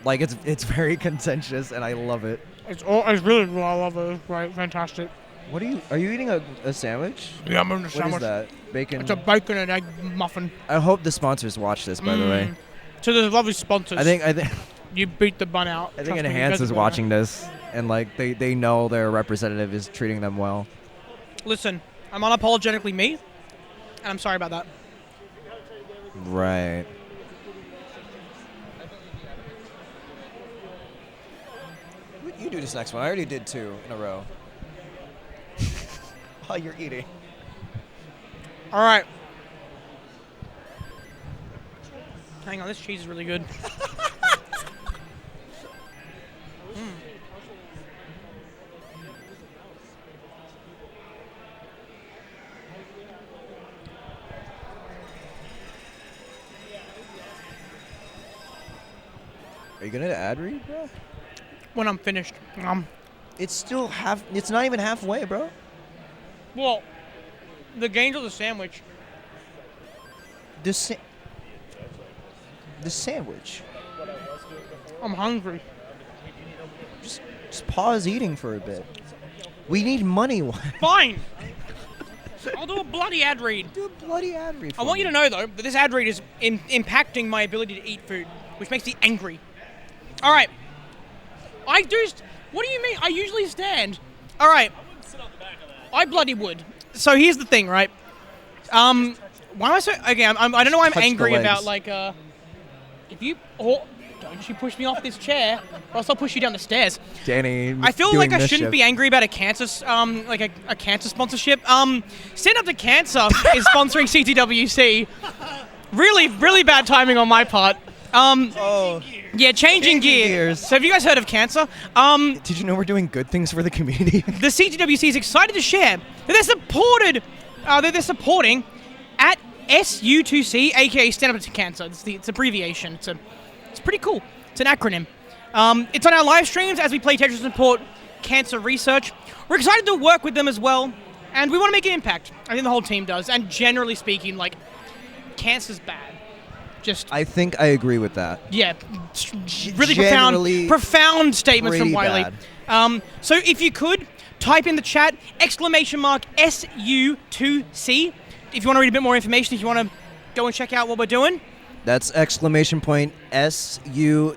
Like it's very contentious, and I love it. It's really well, I love it. It's right, fantastic. What are you eating a sandwich? Yeah, I'm eating a What sandwich. is that? Bacon. It's a bacon and egg muffin. I hope the sponsors watch this, by the way. So there's lovely sponsors. I think You beat the bun out. I think Trust me, you Enhance guys is are watching this. and like they know their representative is treating them well. Listen, I'm unapologetically me, and I'm sorry about that. Right. You do this next one. I already did 2 in a row. While you're eating. All right. Hang on, this cheese is really good. Are you gonna ad read, bro? When I'm finished. It's still it's not even halfway, bro. Well, the gains of the sandwich. The sandwich. I'm hungry. Just pause eating for a bit. We need money. Fine. I'll do a bloody ad read. Do a bloody ad read. I want you to know, though, that this ad read is impacting my ability to eat food, which makes me angry. All right. What do you mean? I usually stand. All right. I bloody would. So here's the thing, right? Why am I so... Okay, I don't know why I'm angry about, like, if you... Oh, don't you push me off this chair, or else I'll push you down the stairs. Danny, I feel like I shouldn't be angry about a cancer, like a cancer sponsorship. Stand Up to Cancer is sponsoring CTWC. Really, really bad timing on my part. Yeah, changing gears. So have you guys heard of cancer? Did you know we're doing good things for the community? The CTWC is excited to share that they're supporting at SU2C, aka Stand Up to Cancer. It's abbreviation. It's pretty cool. It's an acronym. It's on our live streams as we play Tetris and support cancer research. We're excited to work with them as well, and we want to make an impact. I think the whole team does. And generally speaking, like, cancer's bad. I think I agree with that. Yeah, really profound statements from Wiley. So if you could, type in the chat, !SU2C, if you want to read a bit more information, if you want to go and check out what we're doing. That's ! SU,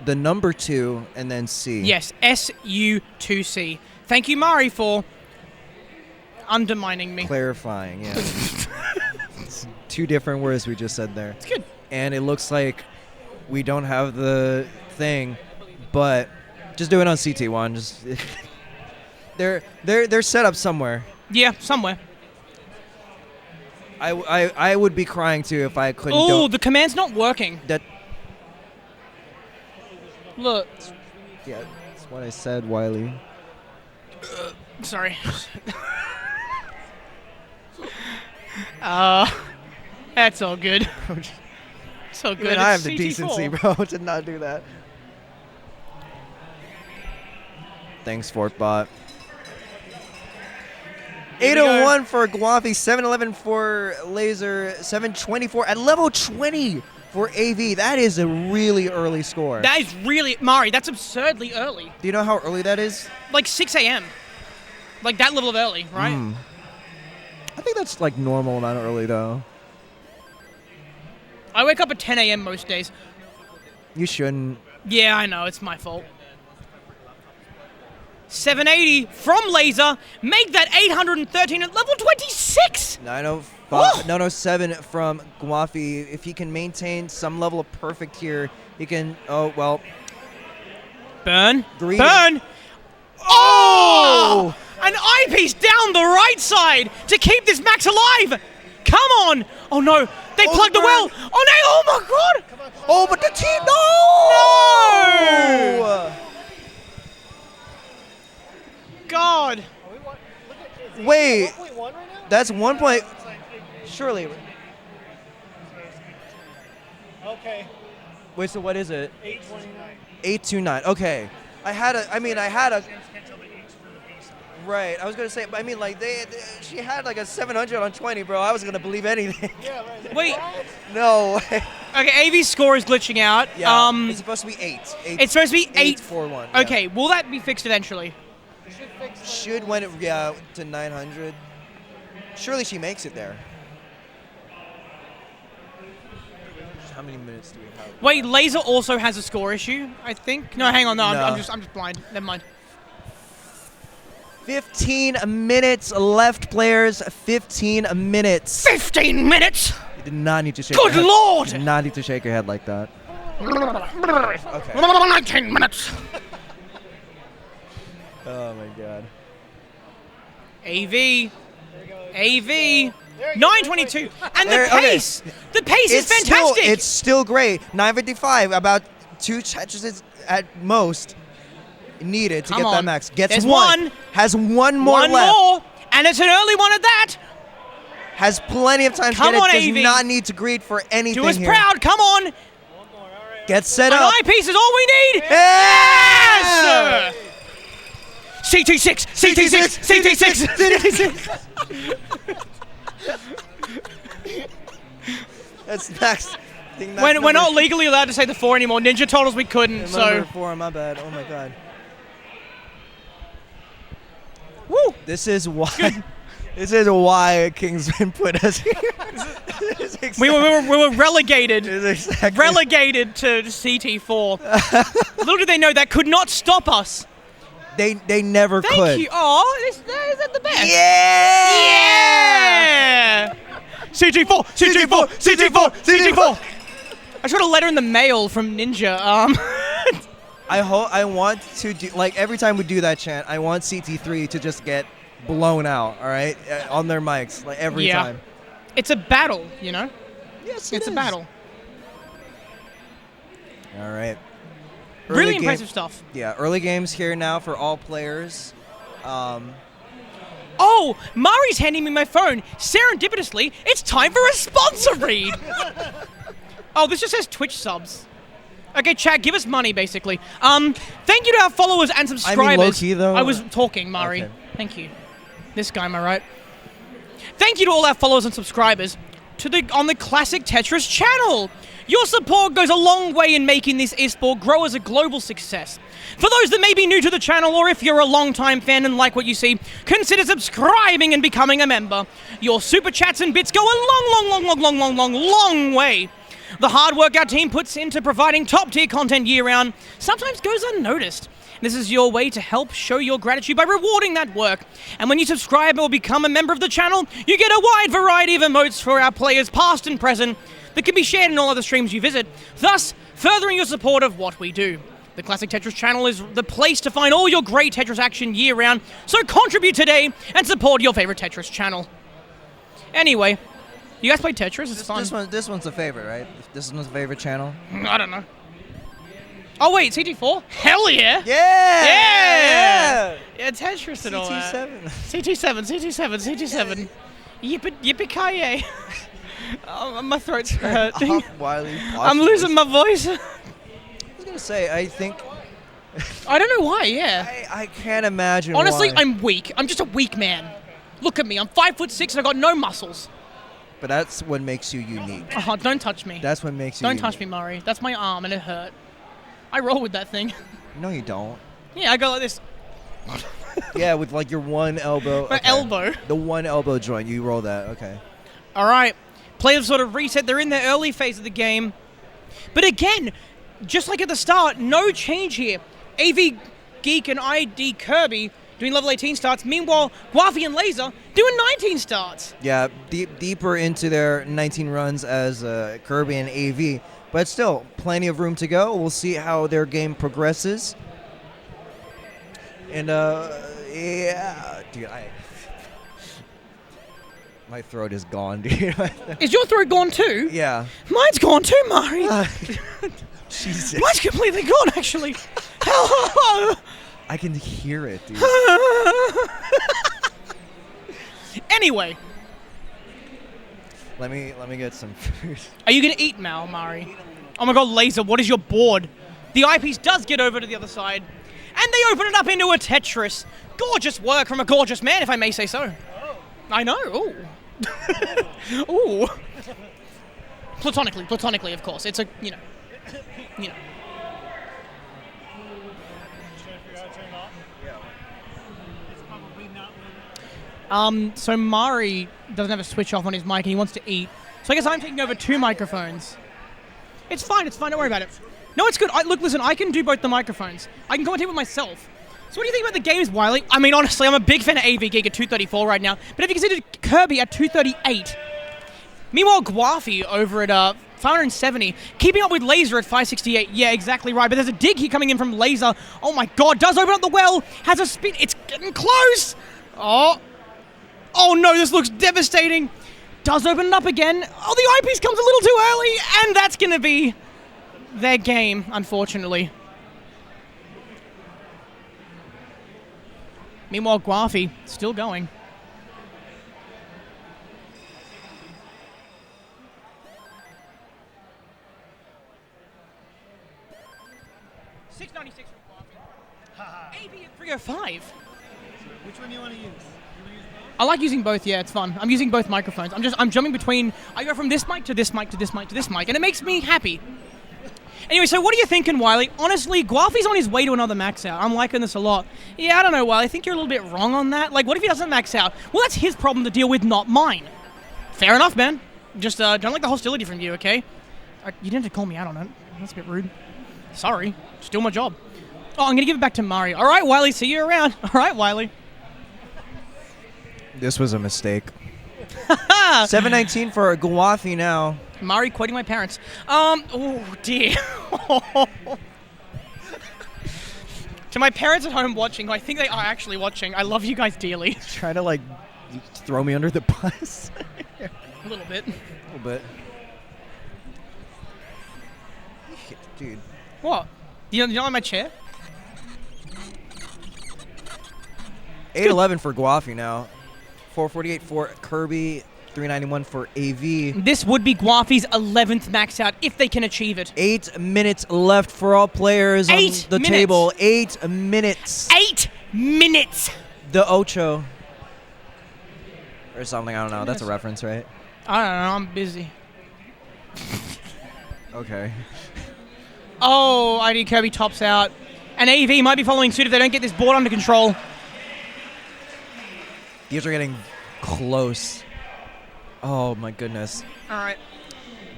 the number 2, and then C. Yes, SU2C. Thank you, Mari, for undermining me. Clarifying, yeah. It's 2 different words we just said there. It's good. And it looks like we don't have the thing, but just do it on CT1. Just they're set up somewhere. Yeah, somewhere. I would be crying too if I couldn't. Oh, the command's not working. Look. Yeah, that's what I said, Wiley. Sorry. That's all good. So good. Even I have the CT4. decency, bro, to not do that. Thanks, Fortbot. 801 for Guafi, 711 for Laser, 724 at level 20 for AV. That is a really early score. That is really... Mari, that's absurdly early. Do you know how early that is? Like 6 a.m. Like that level of early, right? I think that's like normal amount of early, though. I wake up at 10 a.m. most days. You shouldn't. Yeah, I know. It's my fault. 780 from Laser. Make that 813 at level 26. 907 from Guafi. If he can maintain some level of perfect here, he can... Oh, well. Burn. Green. Burn. Oh! An eyepiece down the right side to keep this max alive. Come on. Oh, no. They plugged the well. Oh, no. Oh, my God. Oh, but the team... No! No! God. Wait. That's 1 point... Surely. Okay. Wait, so what is it? 829. 829. Okay. I had a... Right. I was going to say, I mean, like, she had like a 700 on 20, bro. I wasn't going to believe anything. Yeah, right. Wait. No way. Okay, AV's score is glitching out. Yeah, it's supposed to be 8. It's supposed to be 841. Yeah. Okay, will that be fixed eventually? Should when it, yeah, to 900. Surely she makes it there. How many minutes do we have? Wait, Laser also has a score issue, I think. No, hang on. No. I'm just blind. Never mind. 15 minutes left, players. 15 minutes. 15 minutes? You did not need to shake Good your head. Lord! You did not need to shake your head like that. Okay. 19 minutes. Oh my god. AV. 9:22. And the pace! The pace is fantastic! It's still great. 9:55, about 2 Tetris at most needed to Come get that on. max. Gets There's one. one. Has one more One left. more, and it's an early one at that. Has plenty of time Come to on, get it. AV. Does not need to greed for anything Do us here. proud, come on! Get set An up. eyepiece is all we need! Yeah! Yes! CT6! CT6! CT6! That's next. I think that's We're number- not legally allowed to say the 4 anymore. Ninja told us we couldn't, so... Number 4, my bad. Oh my god. Woo! This is why. This is why Kingsman put us here. We were relegated. Exactly. Relegated to CT4. Little did they know that could not stop us. They never could. Thank you. Oh, is that the best? Yeah! Yeah! CT4! CT4! CT4! CT4! I just got a letter in the mail from Ninja. I want to do, like, every time we do that chant, I want CT3 to just get blown out, all right? On their mics, like, every time. It's a battle, you know? Yes, it's a battle. All right. Really impressive stuff. Yeah, early games here now for all players. Oh, Mari's handing me my phone. Serendipitously, it's time for a sponsor read. Oh, this just says Twitch subs. Okay, chat, give us money, basically. Thank you to our followers and subscribers. I mean, low-key, though. I was talking, Mari. Okay. Thank you. This guy, am I right? Thank you to all our followers and subscribers on the Classic Tetris channel. Your support goes a long way in making this esport grow as a global success. For those that may be new to the channel, or if you're a long-time fan and like what you see, consider subscribing and becoming a member. Your super chats and bits go a long way. The hard work our team puts into providing top-tier content year-round sometimes goes unnoticed. This is your way to help show your gratitude by rewarding that work. And when you subscribe or become a member of the channel, you get a wide variety of emotes for our players past and present that can be shared in all other streams you visit, thus furthering your support of what we do. The Classic Tetris channel is the place to find all your great Tetris action year-round, so contribute today and support your favorite Tetris channel. Anyway, you guys play Tetris? It's fun. This one's a favorite, right? This one's a favorite channel. I don't know. Oh wait, CT4? Hell yeah! Yeah! Yeah, Tetris and all that. CT7. CT7. Yippee-ki-yay. Oh, my throat's hurting. Wiley I'm losing my voice. I was gonna say, I think. I don't know why, yeah. I can't imagine Honestly, why. I'm weak. I'm just a weak man. Look at me, I'm 5'6" and I got no muscles. But that's what makes you unique. Oh, don't touch me. That's what makes you Don't unique. touch me, Murray. That's my arm and it hurt. I roll with that thing. No, you don't. Yeah, I go like this. Yeah, with like your one elbow. My elbow. The one elbow joint, you roll that, okay. All right. Players sort of reset. They're in their early phase of the game. But again, just like at the start, no change here. AV Geek and ID Kirby doing level 18 starts. Meanwhile, Guafi and Laser doing 19 starts. Yeah, deeper into their 19 runs as Kirby and AV. But still, plenty of room to go. We'll see how their game progresses. And, yeah, dude, my throat is gone, dude. Is your throat gone too? Yeah. Mine's gone too, Mari. Jesus. Mine's completely gone, actually. I can hear it, dude. Anyway. Let me get some food. Are you going to eat, Mari? Oh my god, Laser, what is your board? The eyepiece does get over to the other side. And they open it up into a Tetris. Gorgeous work from a gorgeous man, if I may say so. Oh. I know. Ooh. Ooh. Platonically, of course. It's a, you know. So Mari doesn't have a switch off on his mic and he wants to eat. So I guess I'm taking over 2 microphones. It's fine, don't worry about it. No, it's good. Look, listen, I can do both the microphones. I can commentate with myself. So what do you think about the games, Wiley? I mean, honestly, I'm a big fan of AV Geek at 234 right now. But if you consider Kirby at 238, meanwhile, Guafi over at 570, keeping up with Laser at 568. Yeah, exactly right. But there's a dig here coming in from Laser. Oh my God, does open up the well, has a spin. It's getting close. Oh no, this looks devastating. Does open it up again. Oh, the eyepiece comes a little too early, and that's going to be their game, unfortunately. Meanwhile, Guafi still going. $696 from Guafi. AB at 305. Which one do you want to use? I like using both, yeah, it's fun. I'm using both microphones. I'm jumping between, I go from this mic to this mic to this mic to this mic, and it makes me happy. Anyway, so what are you thinking, Wiley? Honestly, Guafi's on his way to another max out. I'm liking this a lot. Yeah, I don't know, Wiley. I think you're a little bit wrong on that. Like, what if he doesn't max out? Well, that's his problem to deal with, not mine. Fair enough, man. Just don't like the hostility from you, okay? You didn't have to call me out on it. That's a bit rude. Sorry. Still my job. Oh, I'm going to give it back to Mario. All right, Wiley, see you around. All right, Wiley. This was a mistake. 719 for Guafi now. Mari quoting my parents. Oh dear. To my parents at home watching, who I think they are actually watching, I love you guys dearly. Trying to, like, throw me under the bus. A little bit. A little bit. Dude. What? You don't like my chair? 811 for Guafi now. 448 for Kirby. 391 for AV. This would be Guafi's 11th max out if they can achieve it. 8 minutes left for all players on the table. 8 minutes. 8 minutes. The Ocho. Or something, I don't know. That's a reference, right? I don't know. I'm busy. Okay. Oh, ID Kirby tops out. And AV might be following suit if they don't get this board under control. These are getting close. Oh, my goodness. All right.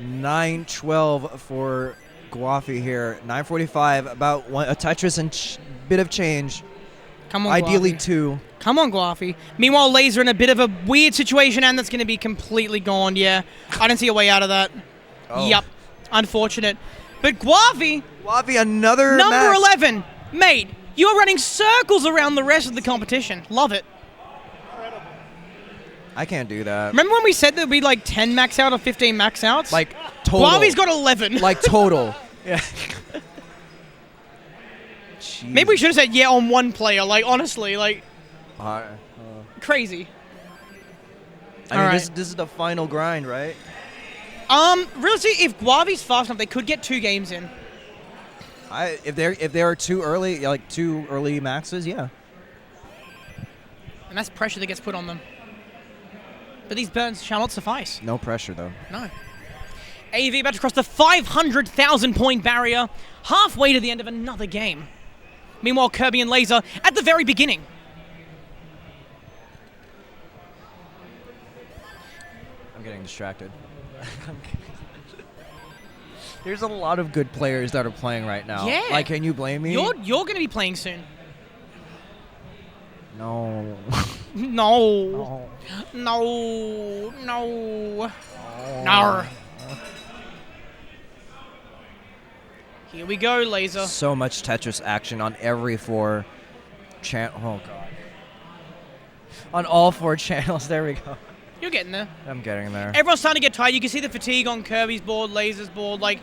9:12 for Guafi here. 9:45, about a Tetris and bit of change. Come on, Ideally Guafi. 2. Come on, Guafi. Meanwhile, Laser in a bit of a weird situation, and that's going to be completely gone. Yeah, I don't see a way out of that. Oh. Yup. Unfortunate. But Guafi, another number max. 11. Mate, you're running circles around the rest of the competition. Love it. I can't do that. Remember when we said there'd be like 10 max out or 15 max outs? Like, total. Guavi's got 11. Like, total. Yeah. Maybe we should have said yeah on one player. Like, honestly, like, crazy. I mean, this is the final grind, right? Really, if Guavi's fast enough, they could get 2 games in. If they're too early, like 2 early maxes, yeah. And that's pressure that gets put on them. But these burns shall not suffice. No pressure, though. No. AV about to cross the 500,000 point barrier, halfway to the end of another game. Meanwhile, Kirby and Laser at the very beginning. I'm getting distracted. There's a lot of good players that are playing right now. Yeah. Like, can you blame me? You're going to be playing soon. No. No. No. No. No. Here we go, Laser. So much Tetris action on every 4 channel. Oh, God. On all 4 channels. There we go. You're getting there. I'm getting there. Everyone's starting to get tired. You can see the fatigue on Kirby's board, Laser's board. Like,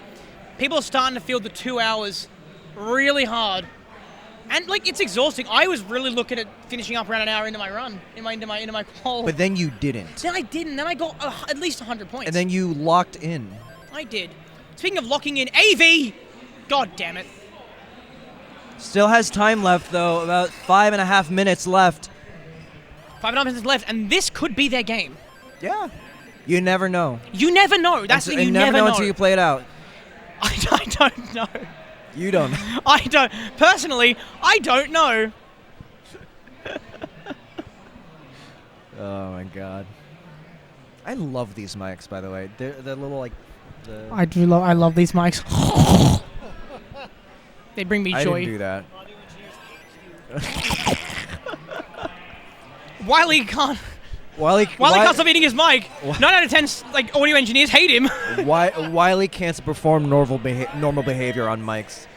people are starting to feel the 2 hours really hard. And, like, it's exhausting. I was really looking at finishing up around an hour into my run, into my call. But then you didn't. Then I didn't. Then I got at least 100 points. And then you locked in. I did. Speaking of locking in, AV! God damn it. Still has time left, though. About 5.5 minutes left. 5.5 minutes left, and this could be their game. Yeah. You never know. You never know. That's the thing. You never know until you play it out. I don't know. You don't. I don't. Personally, I don't know. Oh, my God. I love these mics, by the way. They're little, like... I love these mics. They bring me joy. I didn't do that. Wiley can't. Wiley Can't stop eating his mic. 9 out of 10 like audio engineers hate him. Wiley can't perform normal behavior on mics.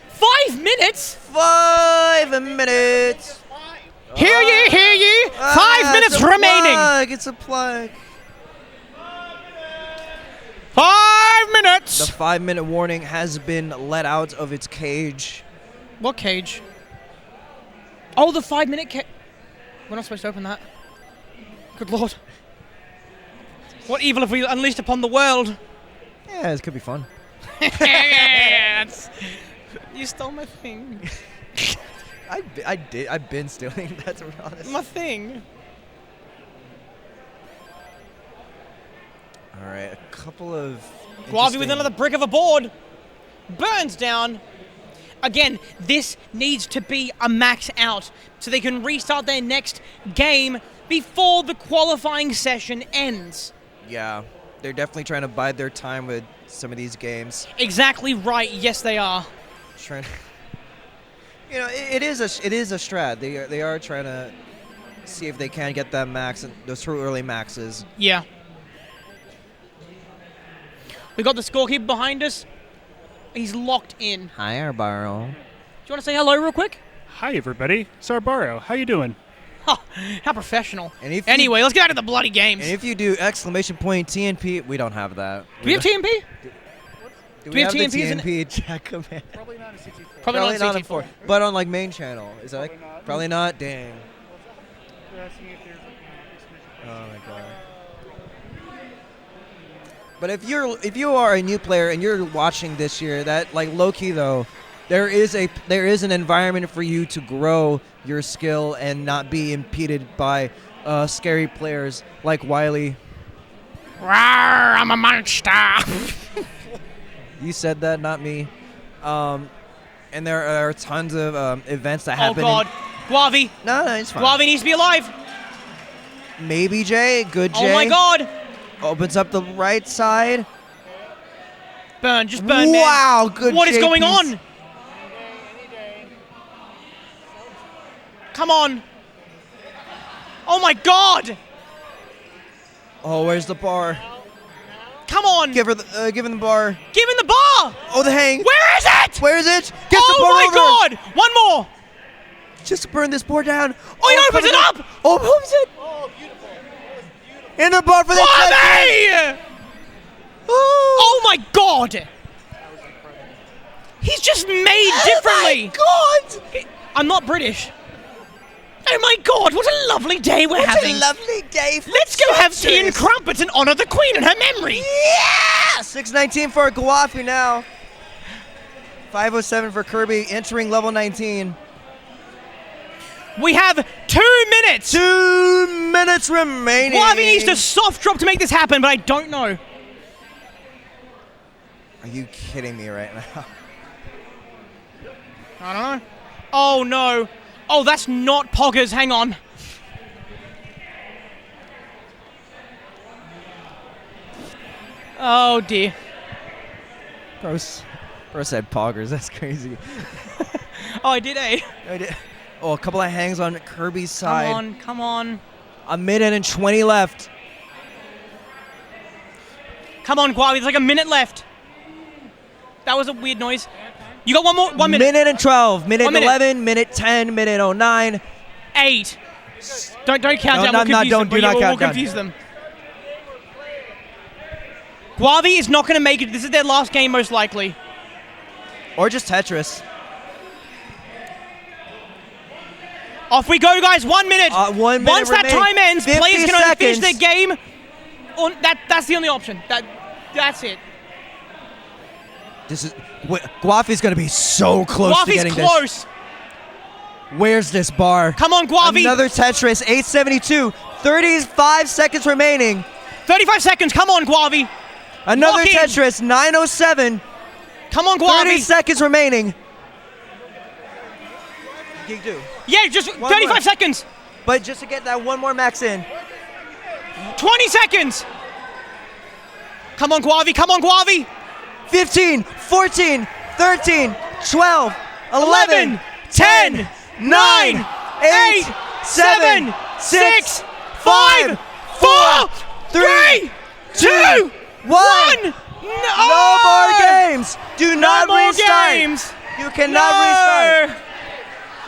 5 minutes. 5 minutes. Hear ye, hear ye. 5 minutes remaining. It's a plug. 5 minutes. The 5-minute warning has been let out of its cage. What cage? Oh, the 5-minute cage. We're not supposed to open that. Good lord. What evil have we unleashed upon the world? Yeah, this could be fun. You stole my thing. I did. I've been stealing. That's honest. My thing. All right, a couple of. Guavi with another brick of a board. Burns down. Again, this needs to be a max out so they can restart their next game before the qualifying session ends. Yeah, they're definitely trying to bide their time with some of these games. Exactly right. Yes, they are. Trying. You know, it is a strat. They are trying to see if they can get that max, those true early maxes. Yeah. We got the scorekeeper behind us. He's locked in. Hi, Arbaro. Do you want to say hello real quick? Hi, everybody. It's Arbaro. How you doing? Huh, how professional. Anyway, let's get out of the bloody games. And if you do exclamation point TNP, we don't have that. Do we have TNP? Do we have TNPs the TNP chat command? Probably not a CT4. Probably not on CT4. 4. But on like main channel. Is that probably not? Dang. They're asking if there's like Oh my god. But if you are a new player and you're watching this year, that like low key though, there is an environment for you to grow your skill and not be impeded by scary players like Wiley. Rawr, I'm a monster. You said that, not me. And there are tons of events that happen. Oh god, Guavi. No, it's fine. Guavi needs to be alive. Maybe Jay, good Jay. Oh my god. Opens up the right side. Burn, just burn, man. Wow, good What is Jay going piece. on? Come on. Oh my god. Oh, where's the bar? Come on. Give him the bar. Give him the bar. Oh, the hang. Where is it? Where is it? Get the bar my over. god. One more. Just burn this board down. Oh, he opens it up. Oh, opens it. Oh, beautiful. That was beautiful. In the bar for the Guavi. Oh my god. He's just made differently. Oh my god. I'm not British. Oh my god, what a lovely day we're having. What a lovely day for Let's go have tea and Tetris. crumpets and honor the queen and her memory. Yeah! 619 for Guafi now. 507 for Kirby entering level 19. We have 2 minutes. 2 minutes remaining. Guavi needs to soft drop to make this happen, but I don't know. Are you kidding me right now? I don't know. Oh no. Oh, that's not Poggers. Hang on. Oh dear. Bro said poggers. That's crazy. Oh, I did, eh? I did. Oh, a couple of hangs on Kirby's side. Come on, come on. A minute and 20 left. Come on, Guavi. There's like a minute left. That was a weird noise. You got 1 minute. Minute and 12. Minute 1 minute. 11. Minute 10. Minute 09. 8. Don't count No, down. no, We'll confuse don't- them. do not We'll count down. confuse them. Guavi is not going to make it. This is their last game, most likely. Or just Tetris. Off we go, guys. 1 minute. 1 minute Once that remaining. time ends, 50 players can only finish seconds. their game. That's the only option. That's it. This is Guafi's gonna be so close to Guavi's getting close. this. Where's this bar? Come on, Guavi. Another Tetris. 872. 35 seconds remaining. 35 seconds. Come on, Guavi. Another Lock in. Tetris. 907. Come on, 30 Guavi. seconds remaining. You do. Yeah, just One 35 more. seconds. But just to get that one more max in. 20 seconds. Come on, Guavi. Come on, Guavi. 15, 14, 13, 12, 11, 10, 9, 8, 7, 6, 5, 4, 3, 2, 1. No more games. Do not restart. Games. You cannot restart.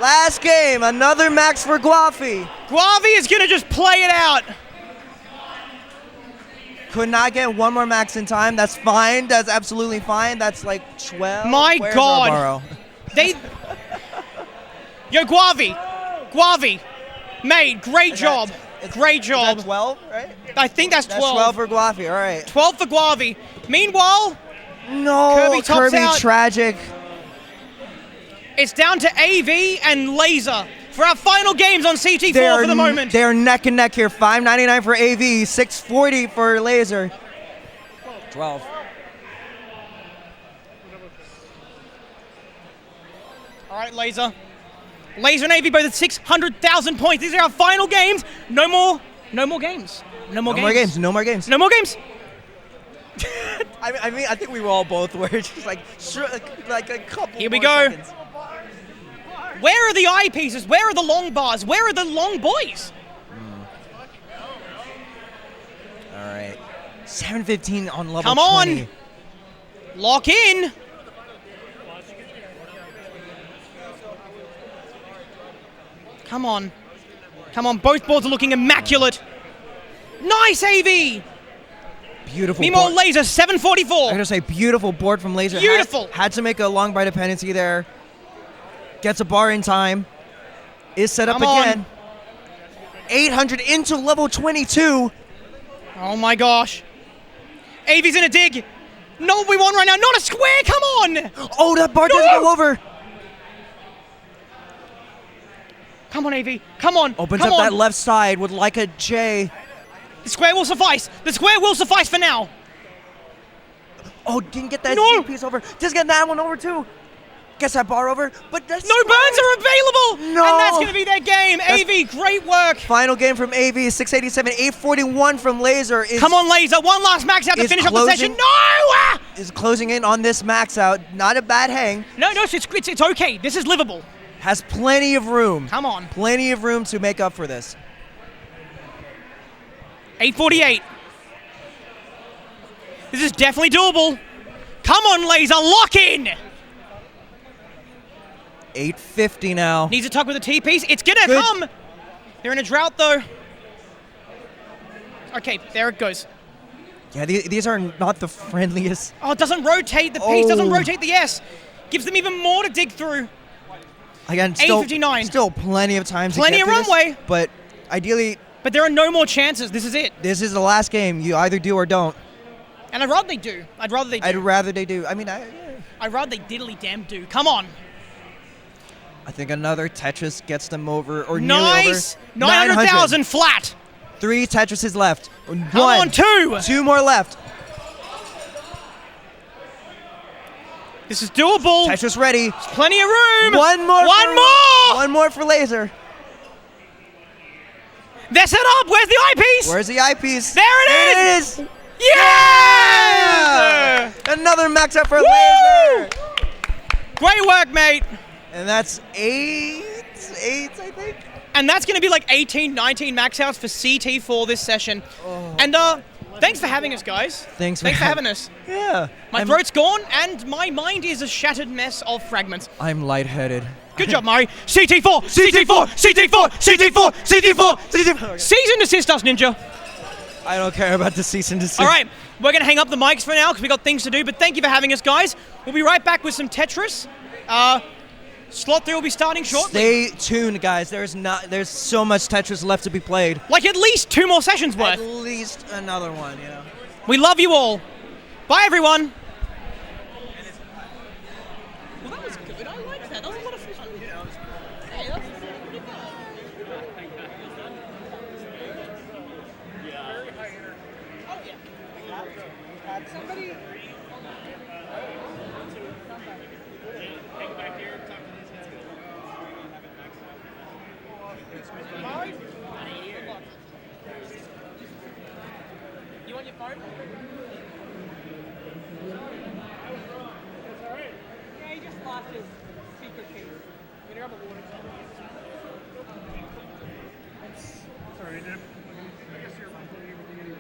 Last game, another max for Guafi. Guavi is going to just play it out. Could not get one more max in time. That's fine. That's absolutely fine. That's like 12. My Where's God. Arbaro? Yo, Guavi, mate, great job. Great job. Is that 12, right? I think that's 12. That's 12 for Guafi, all right. 12 for Guavi. Meanwhile, no, Kirby tops out. tragic. It's down to AV and Laser for our final games on CT4 for the moment. They're neck and neck here. $5.99 for AV, $6.40 for Laser. 12. All right, Laser. Laser and AV both at 600,000 points. These are our final games. No more games. No more games. No more games. No more games. I mean, I think we were all both were just like a couple. Here we more go. Seconds. Where are the eyepieces? Where are the long bars? Where are the long boys? All right. 7:15 on level Come 20. on. Lock in. Come on. Come on. Both boards are looking immaculate. Nice, AV. Beautiful. Meanwhile, board. Laser, 744. I gotta say, beautiful board from Laser. Beautiful. Had to make a long bar dependency there. Gets a bar in time. Is set up Come on. again. 800 into level 22. Oh my gosh. AV's in a dig. No, we won right now. Not a square. Come on. Oh, that bar doesn't go over. Come on, AV. Come on. Opens Come up on. that left side with like a J. The square will suffice. The square will suffice for now. Oh, didn't get that No. Z piece over. Just get that one over too. Gets that bar over, but that's No burns are available. No. And that's going to be their game. AV, great work. Final game from AV, 687, 841 from Laser. Come on, Laser. One last max out to finish off the session. No! Is closing in on this max out. Not a bad hang. No, it's okay. This is livable. Has plenty of room. Come on. Plenty of room to make up for this. 848. This is definitely doable. Come on, Laser. Lock in. 850 now. Needs a tug with a T-piece. It's going to come. They're in a drought, though. Okay, there it goes. Yeah, these are not the friendliest. Oh, it doesn't rotate. The piece doesn't Oh. rotate the S. Gives them even more to dig through. Again, still 859. Still plenty of time Plenty to of get through runway. this, but ideally, But there are no more chances. This is it. this is the last game. You either do or don't. And I'd rather they do. I'd rather they do. I'd rather they do. I mean, I'd rather they diddly damn do. Come on. I think another Tetris gets them over or Nice. nearly over. 900,000 flat. 3 Tetrises left. Come on, 2. 2 more left. This is doable. Tetris ready. Plenty of room. One more. One more for Laser. They're set up. Where's the eyepiece? Where's the eyepiece? There it is. Yeah! Another max out for Laser. Great work, mate. And that's 8, I think. And that's going to be like 18, 19 max outs for CT4 this session. Oh. And thanks for having us, guys. Thanks for having us. Yeah. My throat's gone, and my mind is a shattered mess of fragments. I'm lightheaded. Good job, Mari. CT4, CT4, CT4, CT4, CT4, CT4. Cease and desist us, Ninja. I don't care about the cease and desist. All right, we're going to hang up the mics for now because we got things to do, but thank you for having us, guys. We'll be right back with some Tetris. Slot 3 will be starting shortly. Stay tuned, guys. There's so much Tetris left to be played. Like at least 2 more sessions worth. At least another one, you know. We love you all. Bye, everyone. Well, that was good. I liked that. That was a lot of fun. Hey, that's pretty good. Oh, yeah. Somebody... You want your phone? Yeah, he just lost his secret key. Can you grab a water? Sorry, I guess you're putting everything anyway.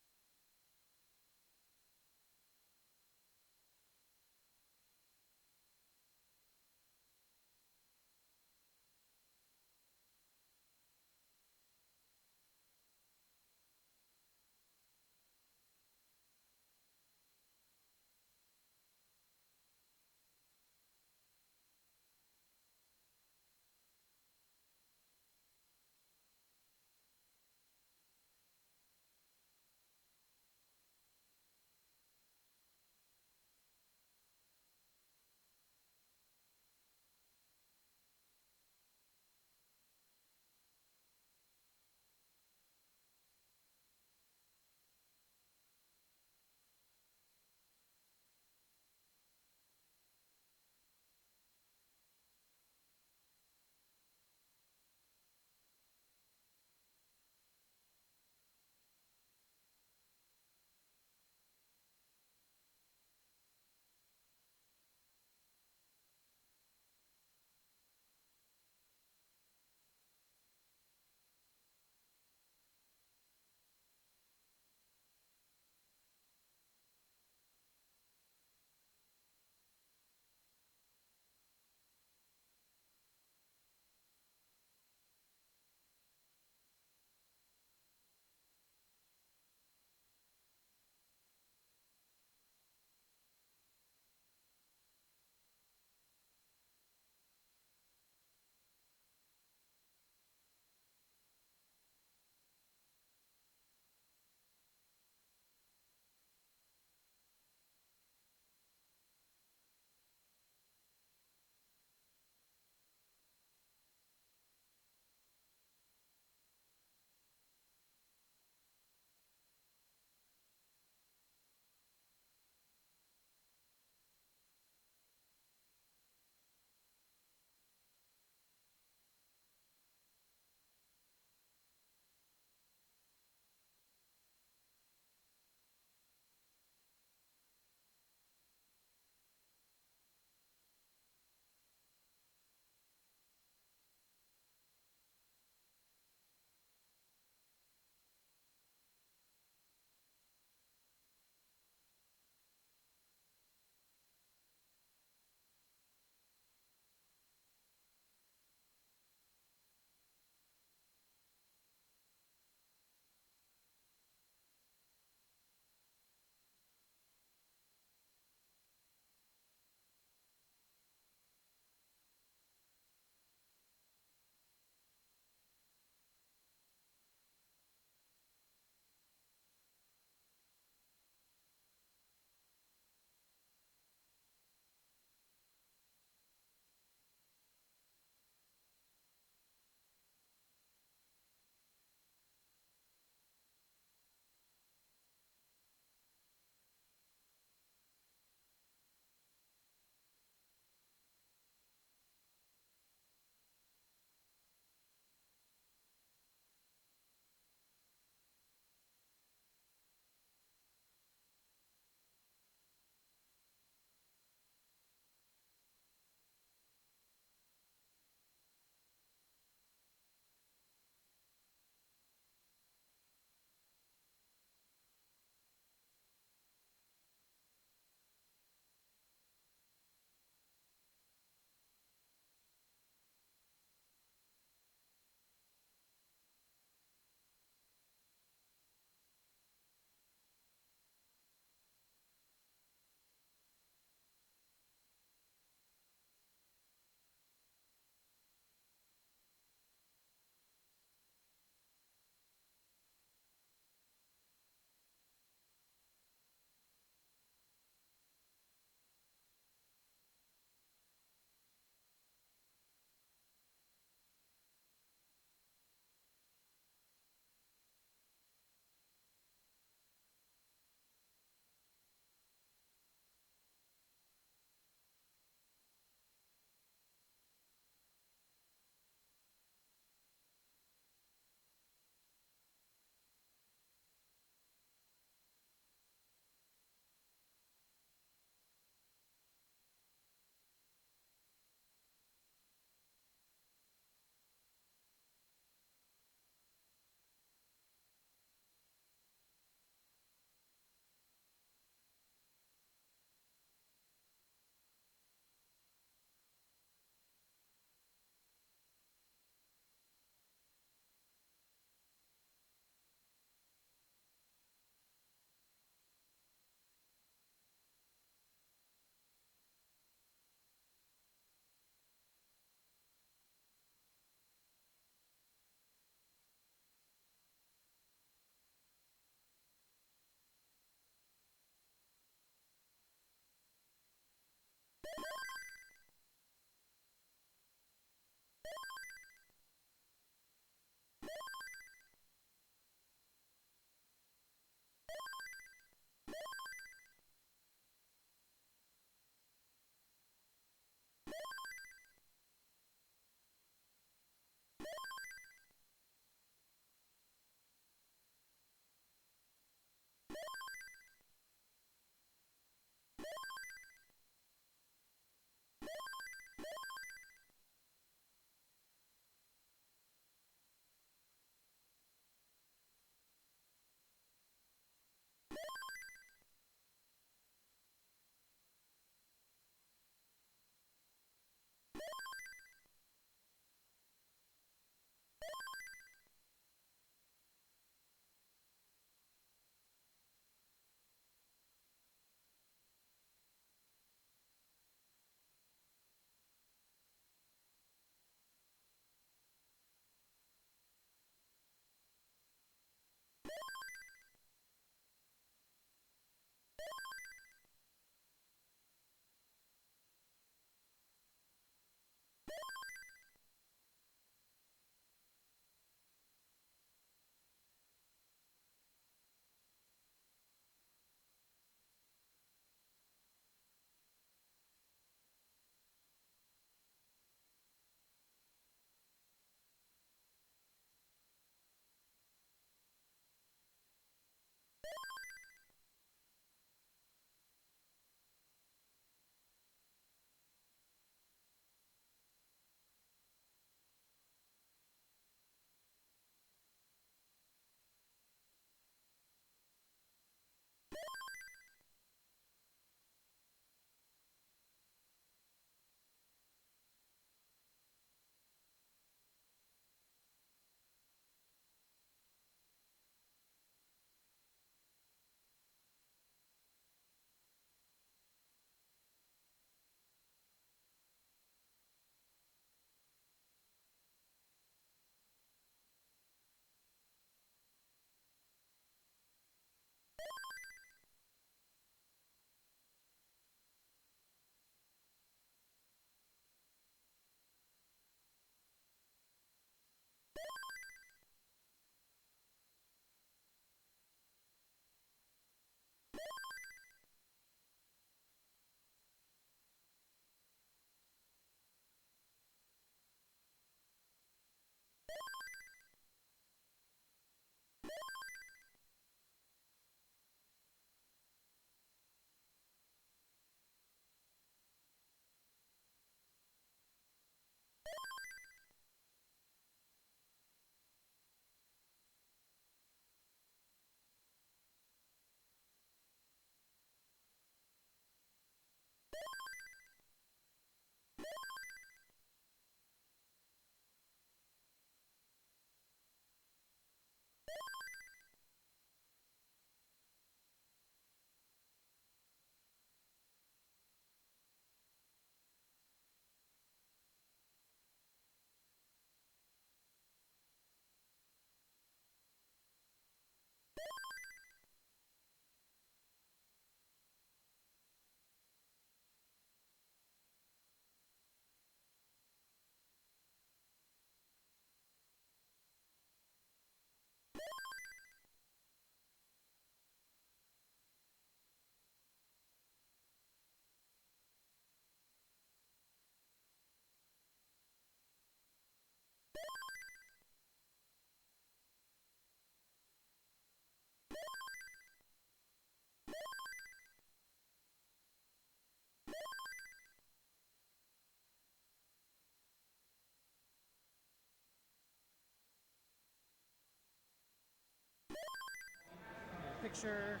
picture.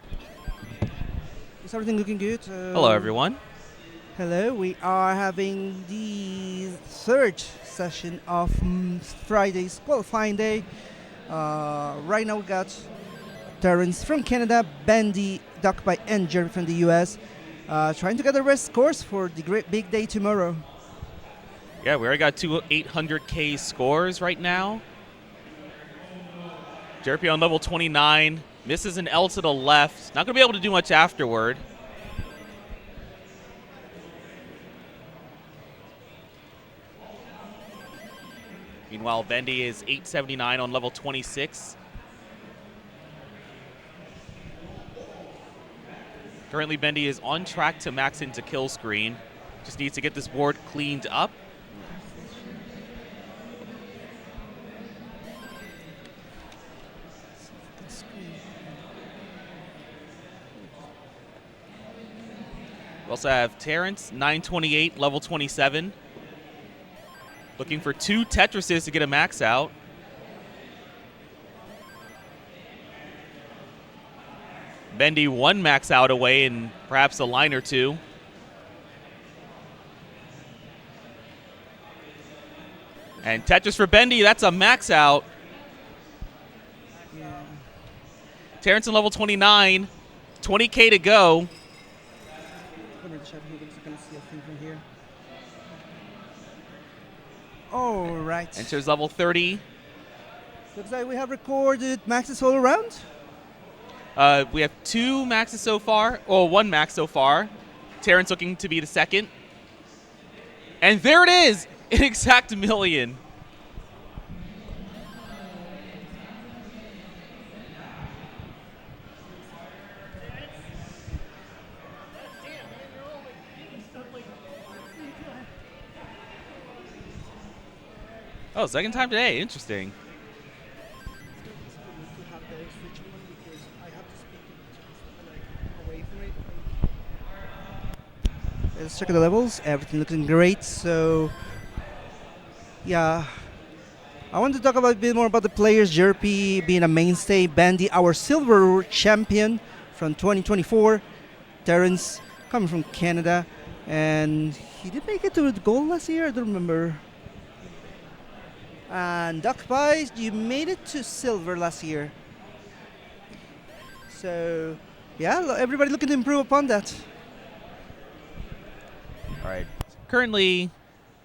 Is everything looking good? Hello, everyone. Hello, we are having the third session of Friday's qualifying day. Right now we got Terrence from Canada, Bendy, Duckby, and Jerry from the US trying to get the best scores for the great big day tomorrow. Yeah, we already got two 800K scores right now. Jerpy on level 29, misses an L to the left. Not going to be able to do much afterward. Meanwhile, Bendy is 879 on level 26. Currently, Bendy is on track to max into kill screen. Just needs to get this board cleaned up. We also have Terrence, 928, level 27. Looking for 2 Tetrises to get a max out. Bendy 1 max out away and perhaps a line or 2. And Tetris for Bendy, that's a max out. Yeah. Terrence on level 29, 20K to go. All right. Enters level 30. Looks like we have recorded maxes all around. We have 2 maxes so far, or 1 max so far. Terrence looking to be the second. And there it is, an exact million. Oh, second time today. Interesting. Let's check the levels. Everything looking great. So, yeah. I want to talk about a bit more about the players. Jerpy being a mainstay. Bandy, our silver champion from 2024. Terrence coming from Canada. And he did make it to the gold last year. I don't remember. And Duckby, you made it to silver last year. So, yeah, everybody looking to improve upon that. All right. Currently,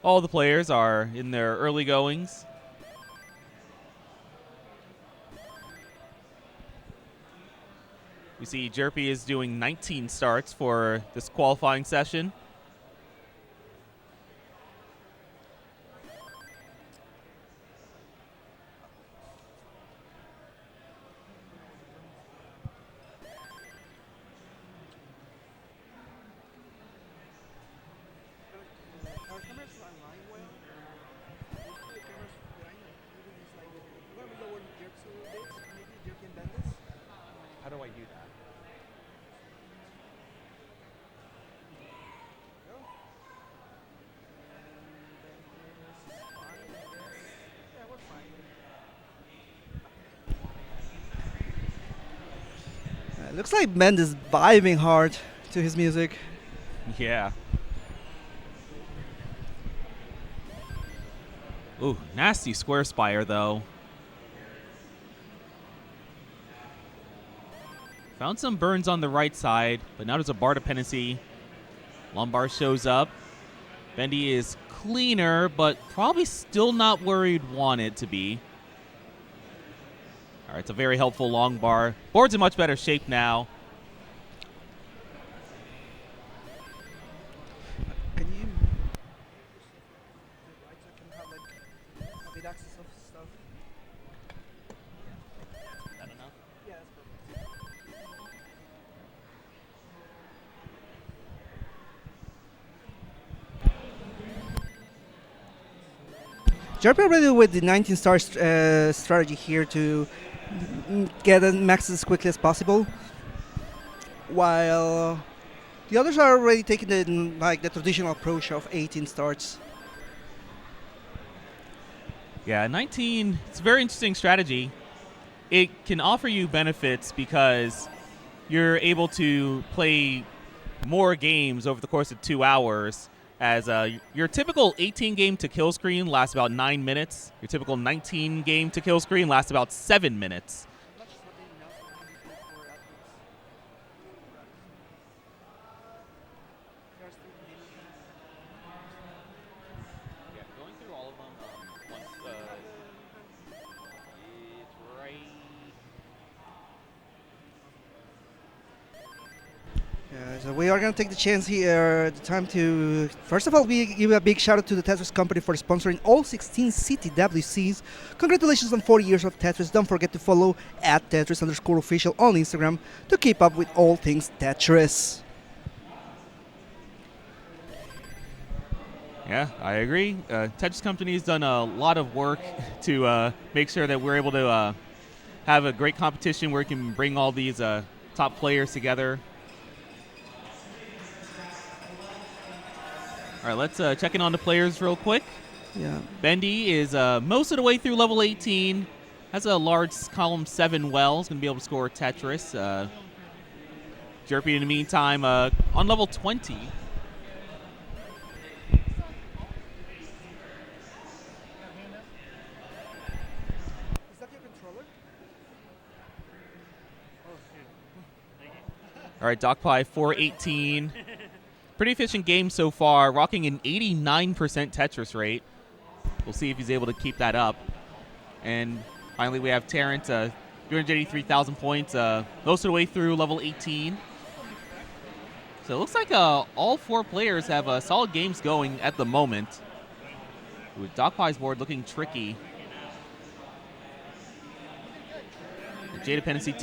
all the players are in their early goings. We see Jerpy is doing 19 starts for this qualifying session. How do I do that? Looks like Mend is vibing hard to his music. Yeah. Ooh, nasty square spire, though. Found some burns on the right side, but now there's a bar dependency. Lumbar shows up. Bendy is cleaner, but probably still not where he'd want it to be. All right, it's a very helpful long bar. Board's in much better shape now. Can you have bit access of stuff? I don't know. Yeah, that's perfect. Jerpy already with the 19-star strategy here to get a max as quickly as possible, while the others are already taking the traditional approach of 18 starts. Yeah, 19, it's a very interesting strategy. It can offer you benefits because you're able to play more games over the course of 2 hours. As your typical 18 game to kill screen lasts about 9 minutes. Your typical 19 game to kill screen lasts about 7 minutes. Going through all of them once it's right. So we are going to take the chance here, the time to, first of all, we give a big shout out to the Tetris company for sponsoring all 16 CTWCs. Congratulations on 40 years of Tetris. Don't forget to follow at Tetris_official on Instagram to keep up with all things Tetris. Yeah, I agree. Tetris company has done a lot of work to make sure that we're able to have a great competition where we can bring all these top players together. All right, let's check in on the players real quick. Yeah. Bendy is most of the way through level 18. Has a large column 7 wells. Going to be able to score Tetris. Jerpy, in the meantime, on level 20. All right, DocPie 418. Pretty efficient game so far, rocking an 89% Tetris rate. We'll see if he's able to keep that up. And finally, we have Terrence, 383,000 points, most of the way through level 18. So it looks like all 4 players have solid games going at the moment. With DocPie's board looking tricky. The J dependency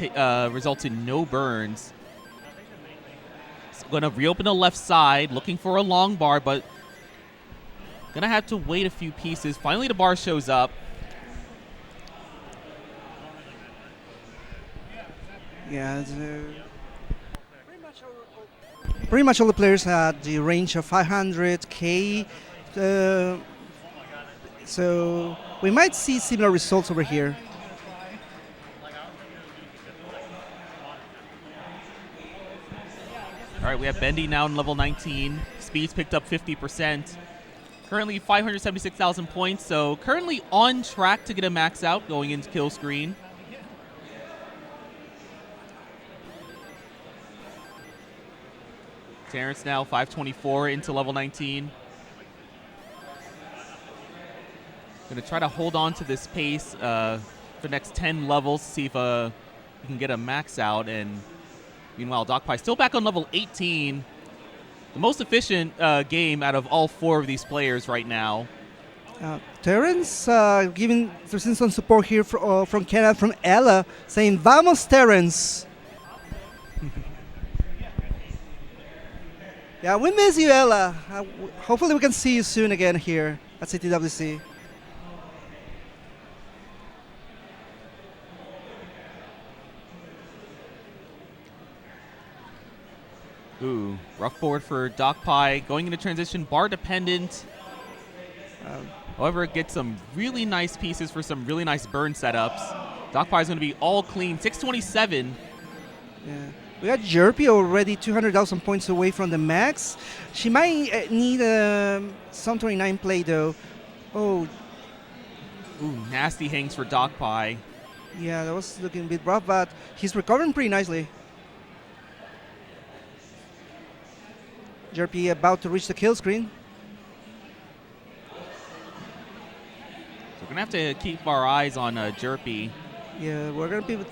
results in no burns. Going to reopen the left side, looking for a long bar, but going to have to wait a few pieces. Finally, the bar shows up. Yeah, pretty much all the players had the range of 500K. So we might see similar results over here. All right, we have Bendy now in level 19. Speed's picked up 50%. Currently 576,000 points, so currently on track to get a max out going into kill screen. Terrence now 524 into level 19. Going to try to hold on to this pace for the next 10 levels, see if we can get a max out. And meanwhile, DocPie still back on level 18. The most efficient game out of all 4 of these players right now. Terrence giving some support here from Canada, from Ella, saying, "Vamos, Terrence." Yeah, we miss you, Ella. Hopefully we can see you soon again here at CTWC. Ooh, rough board for DocPie. Going into transition, bar dependent. However, it gets some really nice pieces for some really nice burn setups. DocPie is going to be all clean. 627. Yeah. We got Jerpy already 200,000 points away from the max. She might need some 29 play though. Oh. Ooh, nasty hangs for DocPie. Yeah, that was looking a bit rough, but he's recovering pretty nicely. Jerpy about to reach the kill screen. So we're going to have to keep our eyes on Jerpy. Yeah, we're going to be with...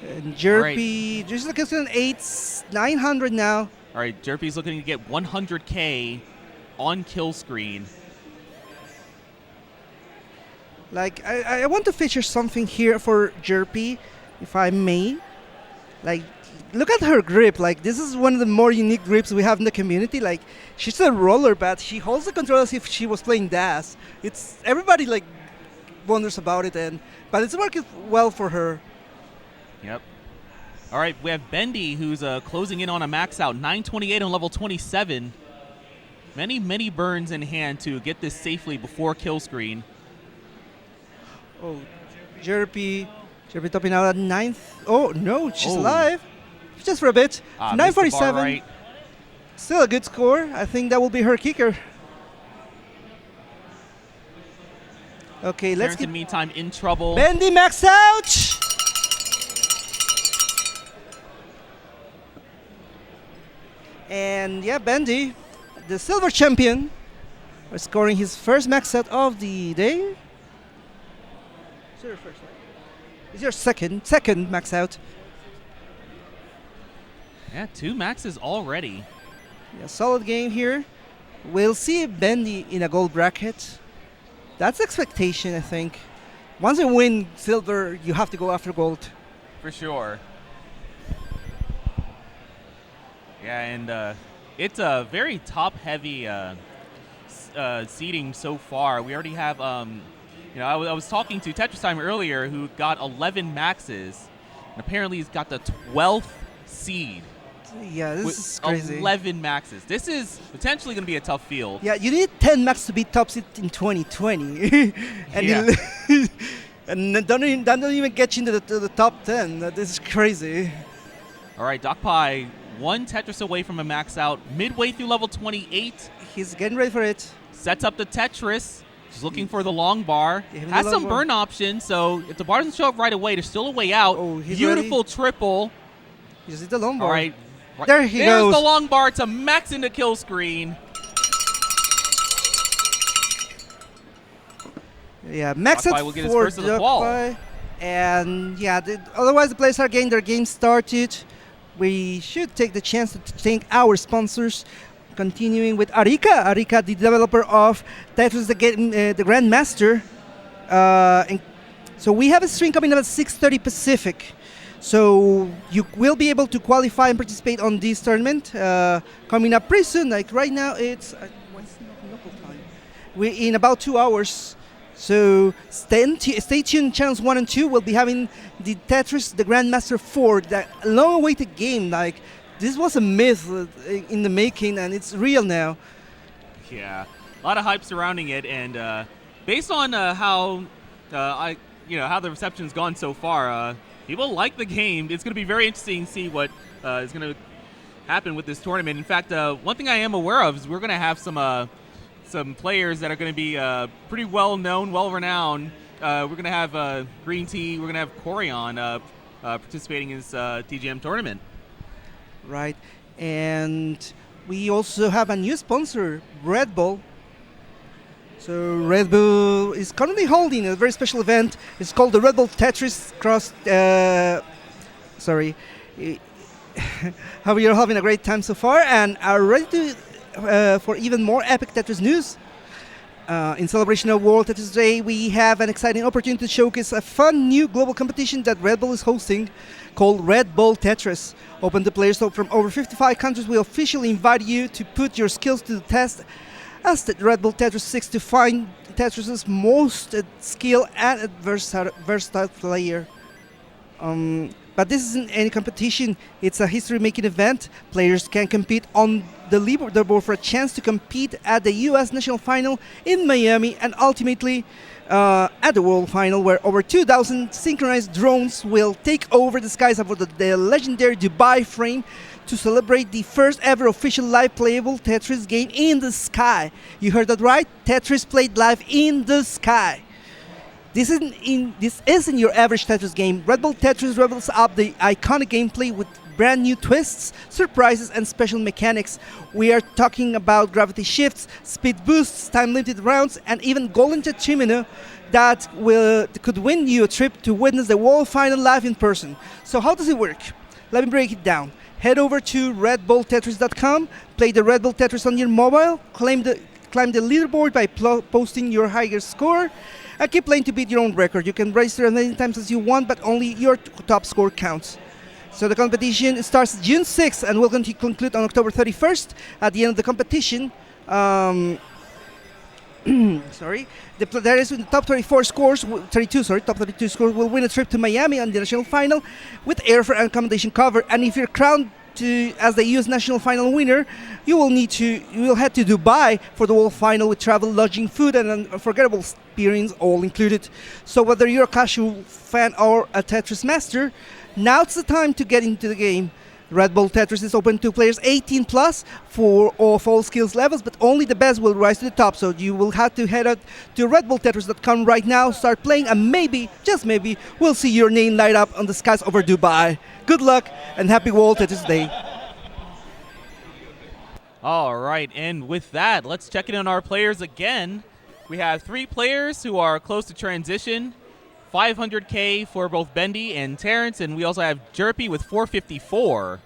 And Jerpy, right. Just the kill screen, 900 now. All right, Jerpy's looking to get 100K on kill screen. Like, I want to feature something here for Jerpy, if I may. Like, look at her grip. Like, this is one of the more unique grips we have in the community. Like, she's a roller, but she holds the controller as if she was playing DAS. It's everybody like wonders about it, but it's working well for her. Yep. All right, we have Bendy, who's closing in on a max out, 928 on level 27. Many burns in hand to get this safely before kill screen. Oh, Jerpy She'll be topping out at 9th. Oh, no, she's Oh. alive. Just for a bit. Missed the bar 947. right. Still a good score. I think that will be her kicker. Okay, let's Terrence, in the meantime, in trouble. Bendy max out. And yeah, Bendy, the silver champion, is scoring his first max out of the day. It's your first, right? It's your second max out. Yeah, 2 maxes already. Yeah, solid game here. We'll see Bendy in a gold bracket. That's expectation, I think. Once you win silver, you have to go after gold. For sure. Yeah, and it's a very top-heavy seeding so far. We already have, I was talking to Tetris Time earlier, who got 11 maxes, and apparently he's got the 12th seed. Yeah, this with is crazy. 11 maxes. This is potentially going to be a tough field. Yeah, you need 10 max to be top seed in 2020. And Yeah. and that don't even get you into the top 10. This is crazy. All right, Doc Pie, 1 Tetris away from a max out, midway through level 28. He's getting ready for it. Sets up the Tetris. He's looking for the long bar. Yeah, Has the some long bar. burn options, so if the bar doesn't show up right away, there's still a way out. Oh, he's Beautiful ready. triple. He just hit the long bar. All right. There he There's goes. the long bar to max into kill screen. Yeah, max Doc Pie out will get his for first of the Doc ball. Pie. And yeah, otherwise the players are getting their game started. We should take the chance to thank our sponsors. Continuing with Arika. Arika, the developer of Tetris the Grandmaster. And so we have a stream coming up at 6:30 Pacific. So you will be able to qualify and participate on this tournament coming up pretty soon. Like right now, it's what's local time? We're in about 2 hours. So stay tuned. Channels 1 and 2 will be having the Tetris, the Grandmaster 4, that long-awaited game. Like this was a myth in the making, and it's real now. Yeah, a lot of hype surrounding it, and based on how how the reception's gone so far, people like the game. It's going to be very interesting to see what is going to happen with this tournament. In fact, one thing I am aware of is we're going to have some players that are going to be pretty well known, well renowned. We're going to have Green Tea. We're going to have Corion participating in this TGM tournament. Right, and we also have a new sponsor, Red Bull. So Red Bull is currently holding a very special event. It's called the Red Bull Tetris Cross. How you're having a great time so far and are ready to for even more epic Tetris news. In celebration of World Tetris Day, we have an exciting opportunity to showcase a fun new global competition that Red Bull is hosting called Red Bull Tetris. Open to players from over 55 countries. We officially invite you to put your skills to the test as the Red Bull Tetris seeks to find Tetris' most skilled and versatile player. But this isn't any competition. It's a history-making event. Players can compete on the leaderboard for a chance to compete at the U.S. National Final in Miami and ultimately at the World Final, where over 2,000 synchronized drones will take over the skies above the legendary Dubai frame to celebrate the first ever official live playable Tetris game in the sky. You heard that right? Tetris played live in the sky. This isn't your average Tetris game. Red Bull Tetris revels up the iconic gameplay with brand new twists, surprises, and special mechanics. We are talking about gravity shifts, speed boosts, time-limited rounds, and even golden Tetrimino that could win you a trip to witness the World Final live in person. So how does it work? Let me break it down. Head over to redbulltetris.com, play the Red Bull Tetris on your mobile, climb the leaderboard by posting your highest score, and keep playing to beat your own record. You can register as many times as you want, but only your top score counts. So the competition starts June 6th and will conclude on October 31st. At the end of the competition, sorry, the players with the top 32 scores will win a trip to Miami on the national final with airfare and accommodation covered. And if you're crowned as the U.S. national final winner, you will head to Dubai for the world final with travel, lodging, food, and an unforgettable experience all included. So whether you're a casual fan or a Tetris master, now's the time to get into the game. Red Bull Tetris is open to players 18 plus of all skills levels, but only the best will rise to the top. So you will have to head out to redbulltetris.com right now, start playing, and maybe, just maybe, we'll see your name light up on the skies over Dubai. Good luck and happy World Tetris Day. All right, and with that, let's check in on our players again. We have 3 players who are close to transition. 500K for both Bendy and Terrence, and we also have Jerpy with 454.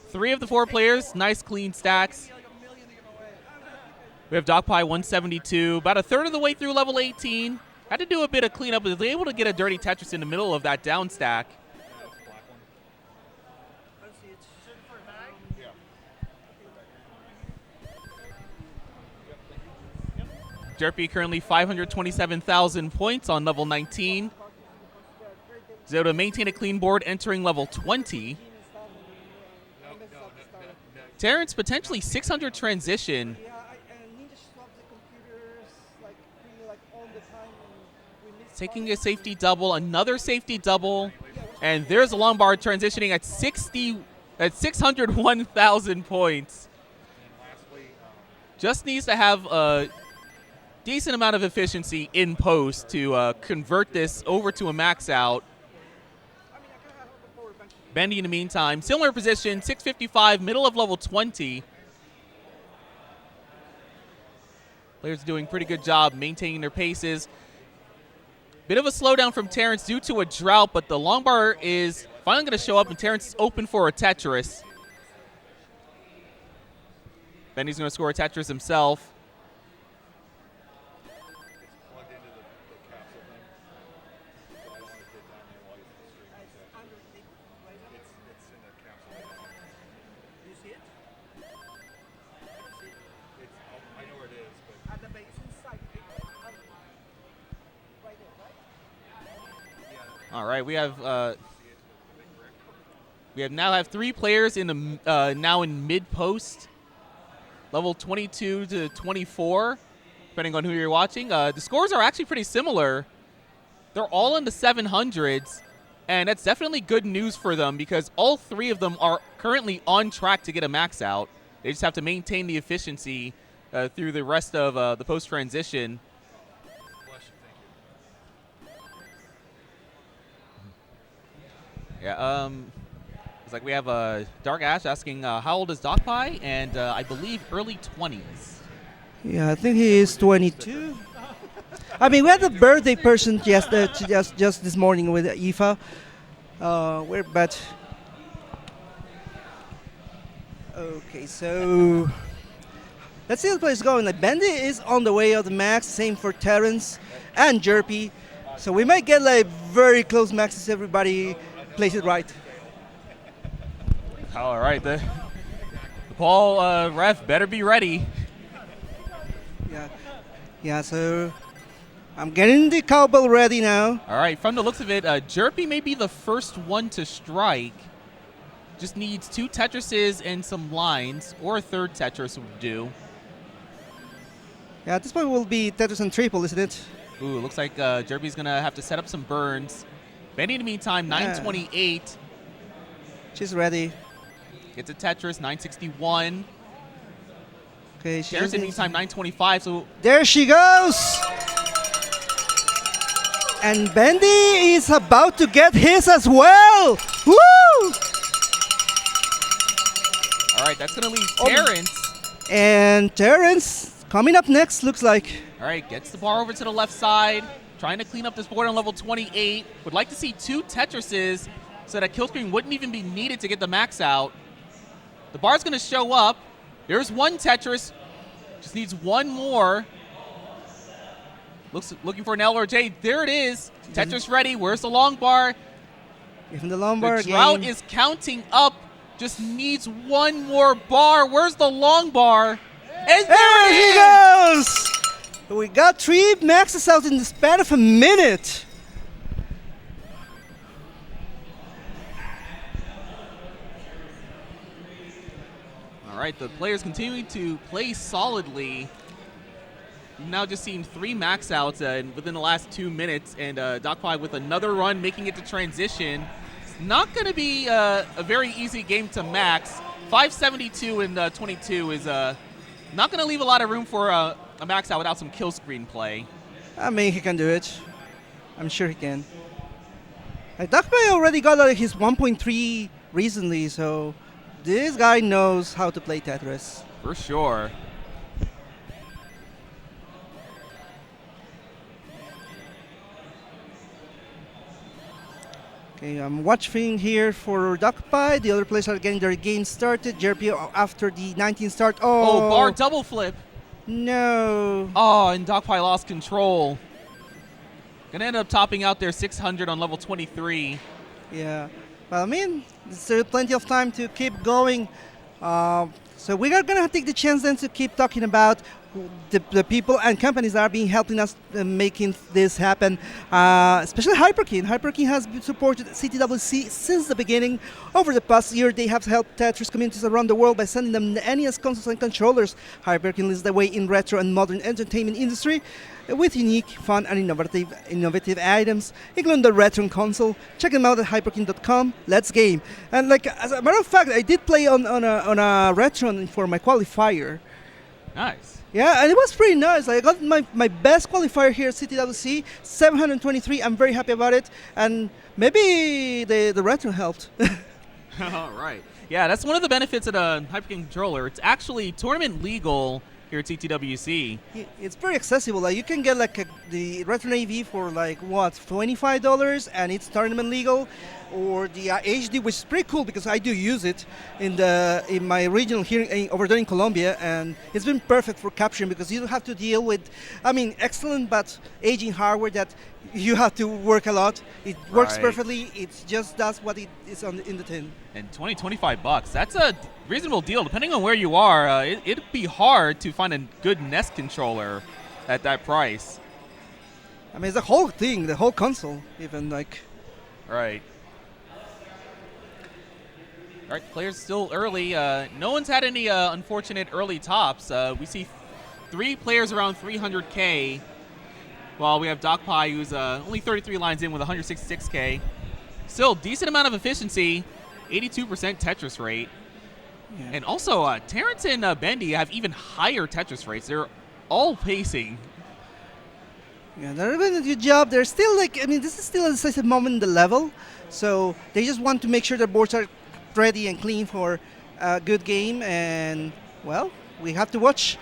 3 of the 4 players, nice clean stacks. We have DocPie 172, about a third of the way through level 18. Had to do a bit of cleanup, was able to get a dirty Tetris in the middle of that down stack. Jerpy currently 527,000 points on level 19. He's able to maintain a clean board entering level 20. Terrence potentially 600 transition. Taking a safety double, another safety double, and there's a long bar transitioning at 601,000 points. Just needs to have a decent amount of efficiency in post to convert this over to a max out. Bendy in the meantime, similar position, 655, middle of level 20. Players doing a pretty good job maintaining their paces. Bit of a slowdown from Terrence due to a drought, but the long bar is finally going to show up, and Terrence is open for a Tetris. Bendy's going to score a Tetris himself. All right, we now have 3 players in the now in mid post, level 22 to 24, depending on who you're watching. The scores are actually pretty similar. They're all in the 700s, and that's definitely good news for them because all 3 of them are currently on track to get a max out. They just have to maintain the efficiency through the rest of the post transition. Yeah, it's like we have Dark Ash asking how old is DocPie, and I believe early 20s. Yeah, I think he is 22. I mean, we had a birthday person just this morning with Aoife. But okay, so let's see how the play is going. Like Bendy is on the way of the max. Same for Terrence and Jerpy. So we might get like very close maxes. Everybody plays it right. All right, the Paul ref better be ready. Yeah. So I'm getting the cowbell ready now. All right, from the looks of it, Jerpy may be the first one to strike. Just needs 2 Tetrises and some lines, or a third Tetris would do. Yeah, at this point will be Tetris and triple, isn't it? Ooh, looks like Jerpy's gonna have to set up some burns. Bendy in the meantime, 928. She's ready. Gets a Tetris, 961. Okay, Terrence in the meantime, 925. So there she goes. And Bendy is about to get his as well. Woo! All right, that's gonna leave Terrence. And Terrence coming up next, looks like. All right, gets the bar over to the left side. Trying to clean up this board on level 28. Would like to see 2 Tetrises so that kill screen wouldn't even be needed to get the max out. The bar's going to show up. There's 1 Tetris. Just needs 1 more. Looking for an L or J. There it is. Tetris ready. Where's the long bar? Even the long bar again. The drought is counting up. Just needs 1 more bar. Where's the long bar? And there he goes! We got 3 maxes out in the span of a minute. All right, the players continuing to play solidly. We've now just seen 3 max outs within the last 2 minutes, and Doc5 with another run making it to transition. It's not going to be a very easy game to max. 572 and 22 is not going to leave a lot of room for a max out without some kill screen play. I mean, he can do it. I'm sure he can. Doc5 already got his 1.3 recently, so this guy knows how to play Tetris. For sure. Okay, I'm watching here for Doc5. The other players are getting their game started. JRP after the 19 start. Oh, bar double flip. No. Oh, and Doc5 lost control. Gonna end up topping out their 600 on level 23. Yeah, but I mean, there's still plenty of time to keep going. So we are gonna take the chance then to keep talking about the people and companies that are being helping us making this happen, especially Hyperkin. Hyperkin has supported CTWC since the beginning. Over the past year, they have helped Tetris communities around the world by sending them NES consoles and controllers. Hyperkin leads the way in retro and modern entertainment industry with unique, fun, and innovative items, including the Retron console. Check them out at hyperkin.com. Let's game. And like as a matter of fact, I did play on a Retron for my qualifier. Nice. Yeah, and it was pretty nice. I got my best qualifier here at CTWC, 723. I'm very happy about it. And maybe the Retron helped. All right. Yeah, that's one of the benefits of a Hyperkin controller. It's actually tournament legal here at CTWC. It's very accessible. Like you can get like the Retron AV for like what, $25, and it's tournament legal, or the HD, which is pretty cool because I do use it in my regional here over there in Colombia, and it's been perfect for capturing because you don't have to deal with, I mean, excellent but aging hardware that you have to work a lot. It works perfectly. It just does what it is in the tin. And $25, that's a reasonable deal. Depending on where you are, it'd be hard to find a good NES controller at that price. I mean, it's the whole thing, the whole console, even like. Right. All right, players still early. No one's had any unfortunate early tops. We see 3 players around 300K, while we have Doc5, who's only 33 lines in with 166K. Still, decent amount of efficiency, 82% Tetris rate. Yeah. And also, Terrence and Bendy have even higher Tetris rates. They're all pacing. Yeah, they're doing a good job. They're still like, I mean, this is still a decisive moment in the level, so they just want to make sure their boards are ready and clean for a good game, and well, we have to watch.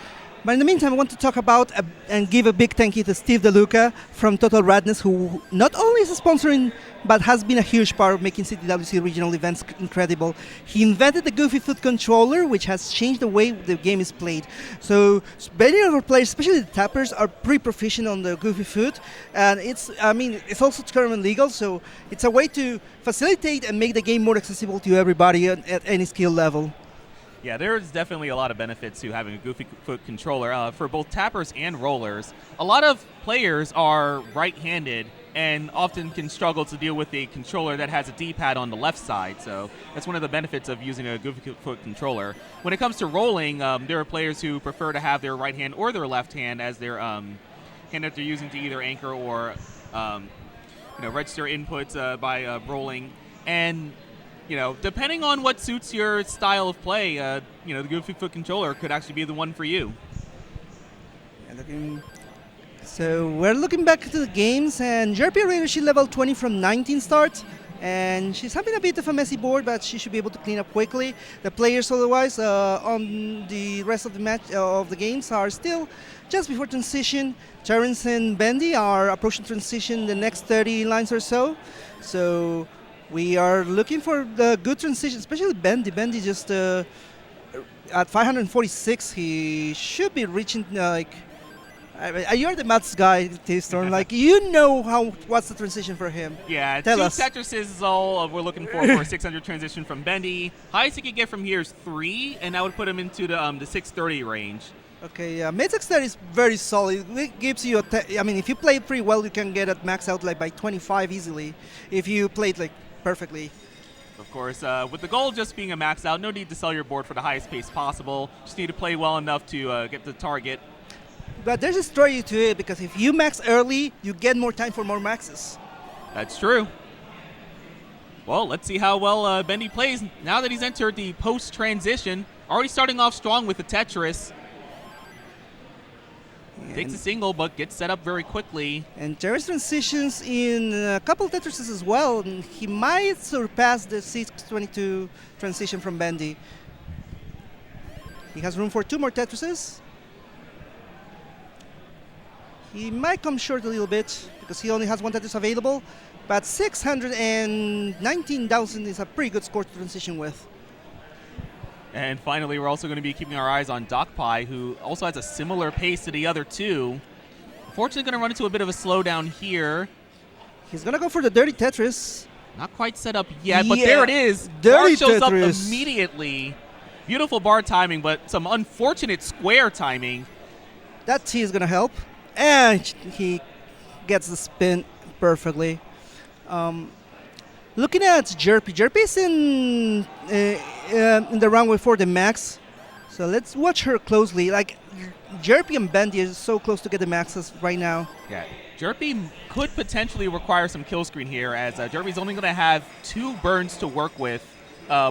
But in the meantime, I want to talk about and give a big thank you to Steve DeLuca from Total Radness, who not only is a sponsor but has been a huge part of making CTWC regional events incredible. He invented the Goofy Foot controller, which has changed the way the game is played. So many of our players, especially the tappers, are pretty proficient on the Goofy Foot, and it's also tournament legal, so it's a way to facilitate and make the game more accessible to everybody at any skill level. Yeah, there's definitely a lot of benefits to having a Goofy Foot controller for both tappers and rollers. A lot of players are right-handed and often can struggle to deal with a controller that has a D-pad on the left side, so that's one of the benefits of using a Goofy Foot controller. When it comes to rolling, there are players who prefer to have their right hand or their left hand as their hand that they're using to either anchor or register inputs by rolling. And depending on what suits your style of play, the Goofy Foot controller could actually be the one for you. So we're looking back to the games, and JRP Raider, she level 20 from 19 starts, and she's having a bit of a messy board, but she should be able to clean up quickly. The players otherwise on the rest of the match of the games are still just before transition. Terrence and Bendy are approaching transition the next 30 lines or so. So we are looking for the good transition, especially Bendy. Bendy just at 546, he should be reaching you're the maths guy, T-Storm. What's the transition for him? Yeah, Tell 2 us. Tetris is all we're looking for a 600 transition from Bendy. Highest he could get from here is 3, and that would put him into the 630 range. Okay, mid 630 is very solid. It gives you if you play pretty well, you can get at max out by 25 easily if you play it perfectly. Of course, with the goal just being a max out, no need to sell your board for the highest pace possible. Just need to play well enough to get the target. But there's a story to it, because if you max early, you get more time for more maxes. That's true. Well, let's see how well Bendy plays now that he's entered the post-transition. Already starting off strong with the Tetris. Takes a single, but gets set up very quickly. And Terrence transitions in a couple of Tetrises as well. And he might surpass the 622 transition from Bendy. He has room for 2 more Tetrises. He might come short a little bit because he only has 1 Tetris available. But 619,000 is a pretty good score to transition with. And finally, we're also going to be keeping our eyes on DocPie, who also has a similar pace to the other two. Unfortunately, going to run into a bit of a slowdown here. He's going to go for the dirty Tetris. Not quite set up yet, but there it is. Dirty Bar shows up Tetris. immediately. Beautiful bar timing, but some unfortunate square timing. That T is going to help. And he gets the spin perfectly. Looking at Jerpy's in the runway for the max. So let's watch her closely. Like, Jerpy and Bendy is so close to get the maxes right now. Yeah, Jerpy could potentially require some kill screen here, as Jerpy's only going to have 2 burns to work with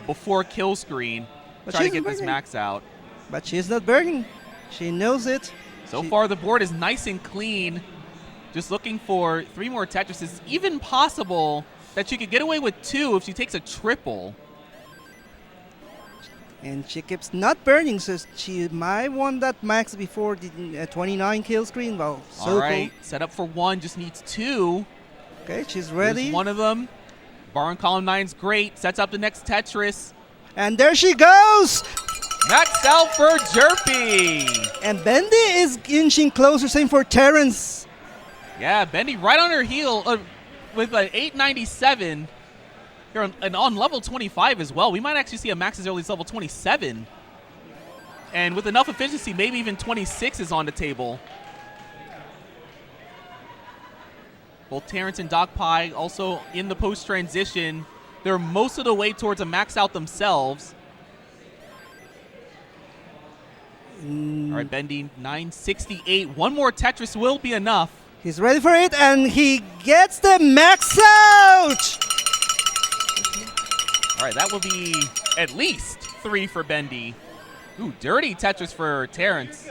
before kill screen. Try to get this max out. But she's not burning. She knows it. So far, the board is nice and clean. Just looking for 3 more Tetrises. Even possible that she could get away with 2 if she takes a triple. And she keeps not burning, so she might want that max before the 29 kill screen. Well, so all right, cool. set up for 1, just needs 2. Okay, she's ready. There's one of them. Bar on column 9's great. Sets up the next Tetris. And there she goes! Max out for Jerpy. And Bendy is inching closer, same for Terrence. Yeah, Bendy right on her heel with an 897. Here on level 25 as well. We might actually see a max as early as level 27. And with enough efficiency, maybe even 26 is on the table. Both Terrence and DocPie also in the post-transition. They're most of the way towards a max out themselves. All right, Bendy, 968. 1 more Tetris will be enough. He's ready for it, and he gets the max out! All right, that will be at least 3 for Bendy. Ooh, dirty Tetris for Terrence.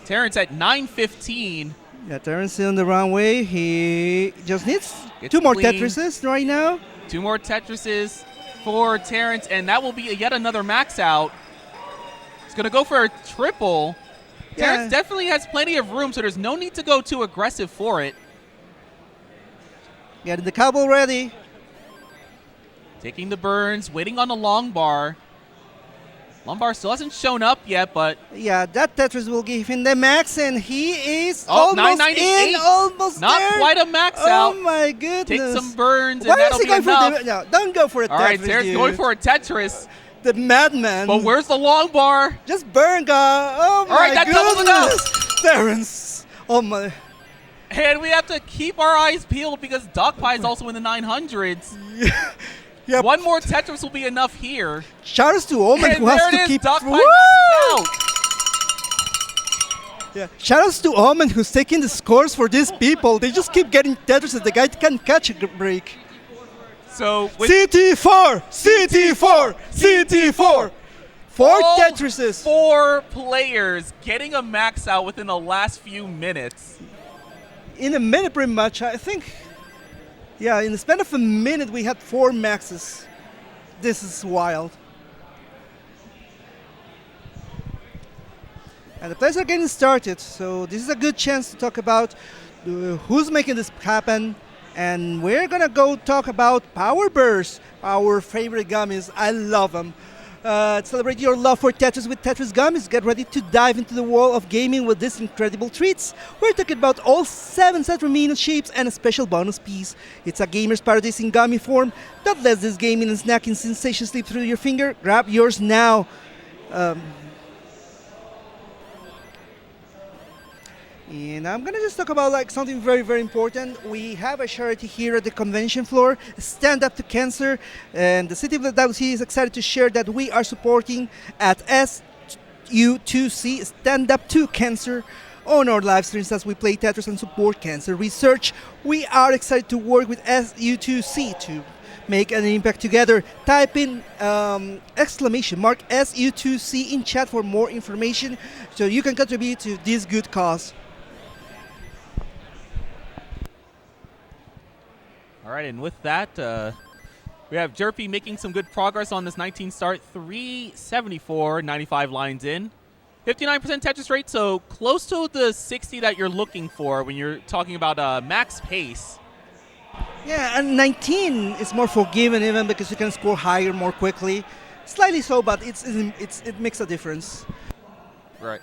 Terrence at 915. Yeah, Terrence is on the wrong way. He just needs Gets 2 more clean. Tetrises right now. 2 more Tetrises for Terrence, and that will be yet another max out. He's going to go for a triple. Yeah. Terrence definitely has plenty of room, so there's no need to go too aggressive for it. Getting the cobble ready. Taking the burns, waiting on the long bar. Long bar still hasn't shown up yet, but... Yeah, that Tetris will give him the max, and he is Oh, almost 998. in, almost Not there. quite a max out. Oh my goodness. Take some burns, and Why that'll is he be going enough. for the... No, don't go for a Tetris, All right, Terrence dude. going for a Tetris. The madman. But where's the long bar? Just burn, guy. Oh my All right, that doubles it up. goodness. Terrence. Oh my... And we have to keep our eyes peeled because DocPie is also in the 900s. Yep. 1 more Tetris will be enough here. Shout out to Omen, And who has there to it is, keep... DocPie Woo! maxes out. Yeah. Shout outs to Omen, who's taking the scores for these people. They just keep getting Tetrises. The guy can't catch a break. So with CT4! CT4! CT4! 4 all Tetrises. 4 players getting a max out within the last few minutes. In a minute, pretty much, I think. Yeah, in the span of a minute, we had 4 maxes. This is wild. And the players are getting started, so this is a good chance to talk about who's making this happen. And we're gonna go talk about Power Burst, our favorite gummies. I love them. Celebrate your love for Tetris with Tetris Gummies. Get ready to dive into the world of gaming with these incredible treats. We're talking about all 7 Saturn shapes and a special bonus piece. It's a gamer's paradise in gummy form that lets this gaming and snacking sensation slip through your finger. Grab yours now. And I'm gonna just talk about like something very, very important. We have a charity here at the convention floor, Stand Up to Cancer, and the CTWC is excited to share that we are supporting at SU2C, Stand Up to Cancer, on our live streams as we play Tetris and support cancer research. We are excited to work with SU2C to make an impact together. Type in exclamation mark SU2C in chat for more information so you can contribute to this good cause. All right, and with that, we have Jerpy making some good progress on this 19 start, 374, 95 lines in. 59% Tetris rate, so close to the 60 that you're looking for when you're talking about max pace. Yeah, and 19 is more forgiving even because you can score higher more quickly. Slightly so, but it makes a difference. Right.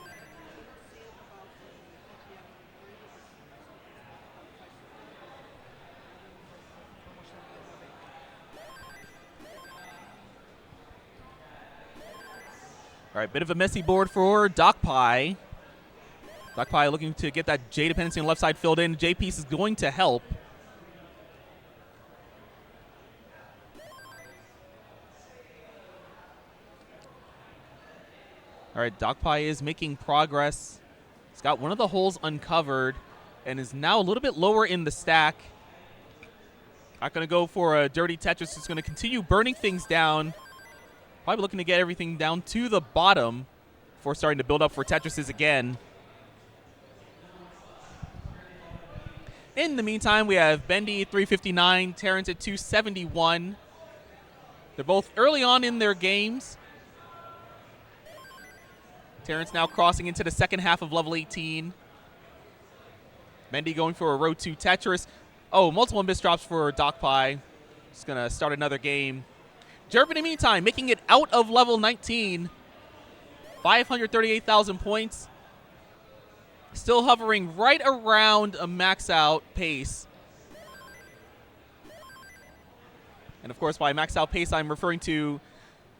All right, bit of a messy board for DocPie. DocPie looking to get that J dependency on the left side filled in. J piece is going to help. All right, DocPie is making progress. He's got one of the holes uncovered and is now a little bit lower in the stack. Not going to go for a dirty Tetris. It's going to continue burning things down. Probably looking to get everything down to the bottom before starting to build up for Tetrises again. In the meantime, we have Bendy 359, Terrence at 271. They're both early on in their games. Terrence now crossing into the second half of level 18. Bendy going for a row 2 Tetris. Oh, multiple misdrops for DocPie. Just going to start another game. Jerp in the meantime, making it out of level 19. 538,000 points. Still hovering right around a max out pace. And of course, by max out pace, I'm referring to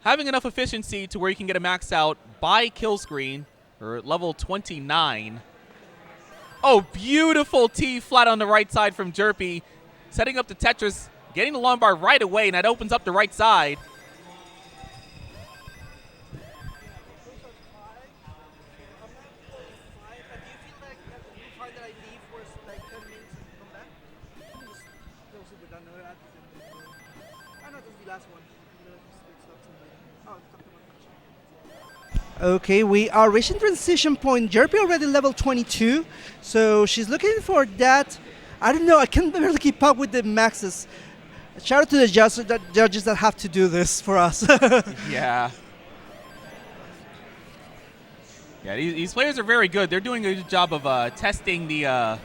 having enough efficiency to where you can get a max out by kill screen, or level 29. Oh, beautiful T flat on the right side from Jerpy. Setting up the Tetris, getting the long bar right away, and that opens up the right side. Okay, we are reaching transition point. Jerpy already level 22, so she's looking for that. I don't know, I can't barely keep up with the maxes. Shout out to the judges that have to do this for us. Yeah. Yeah, these players are very good. They're doing a good job of testing the,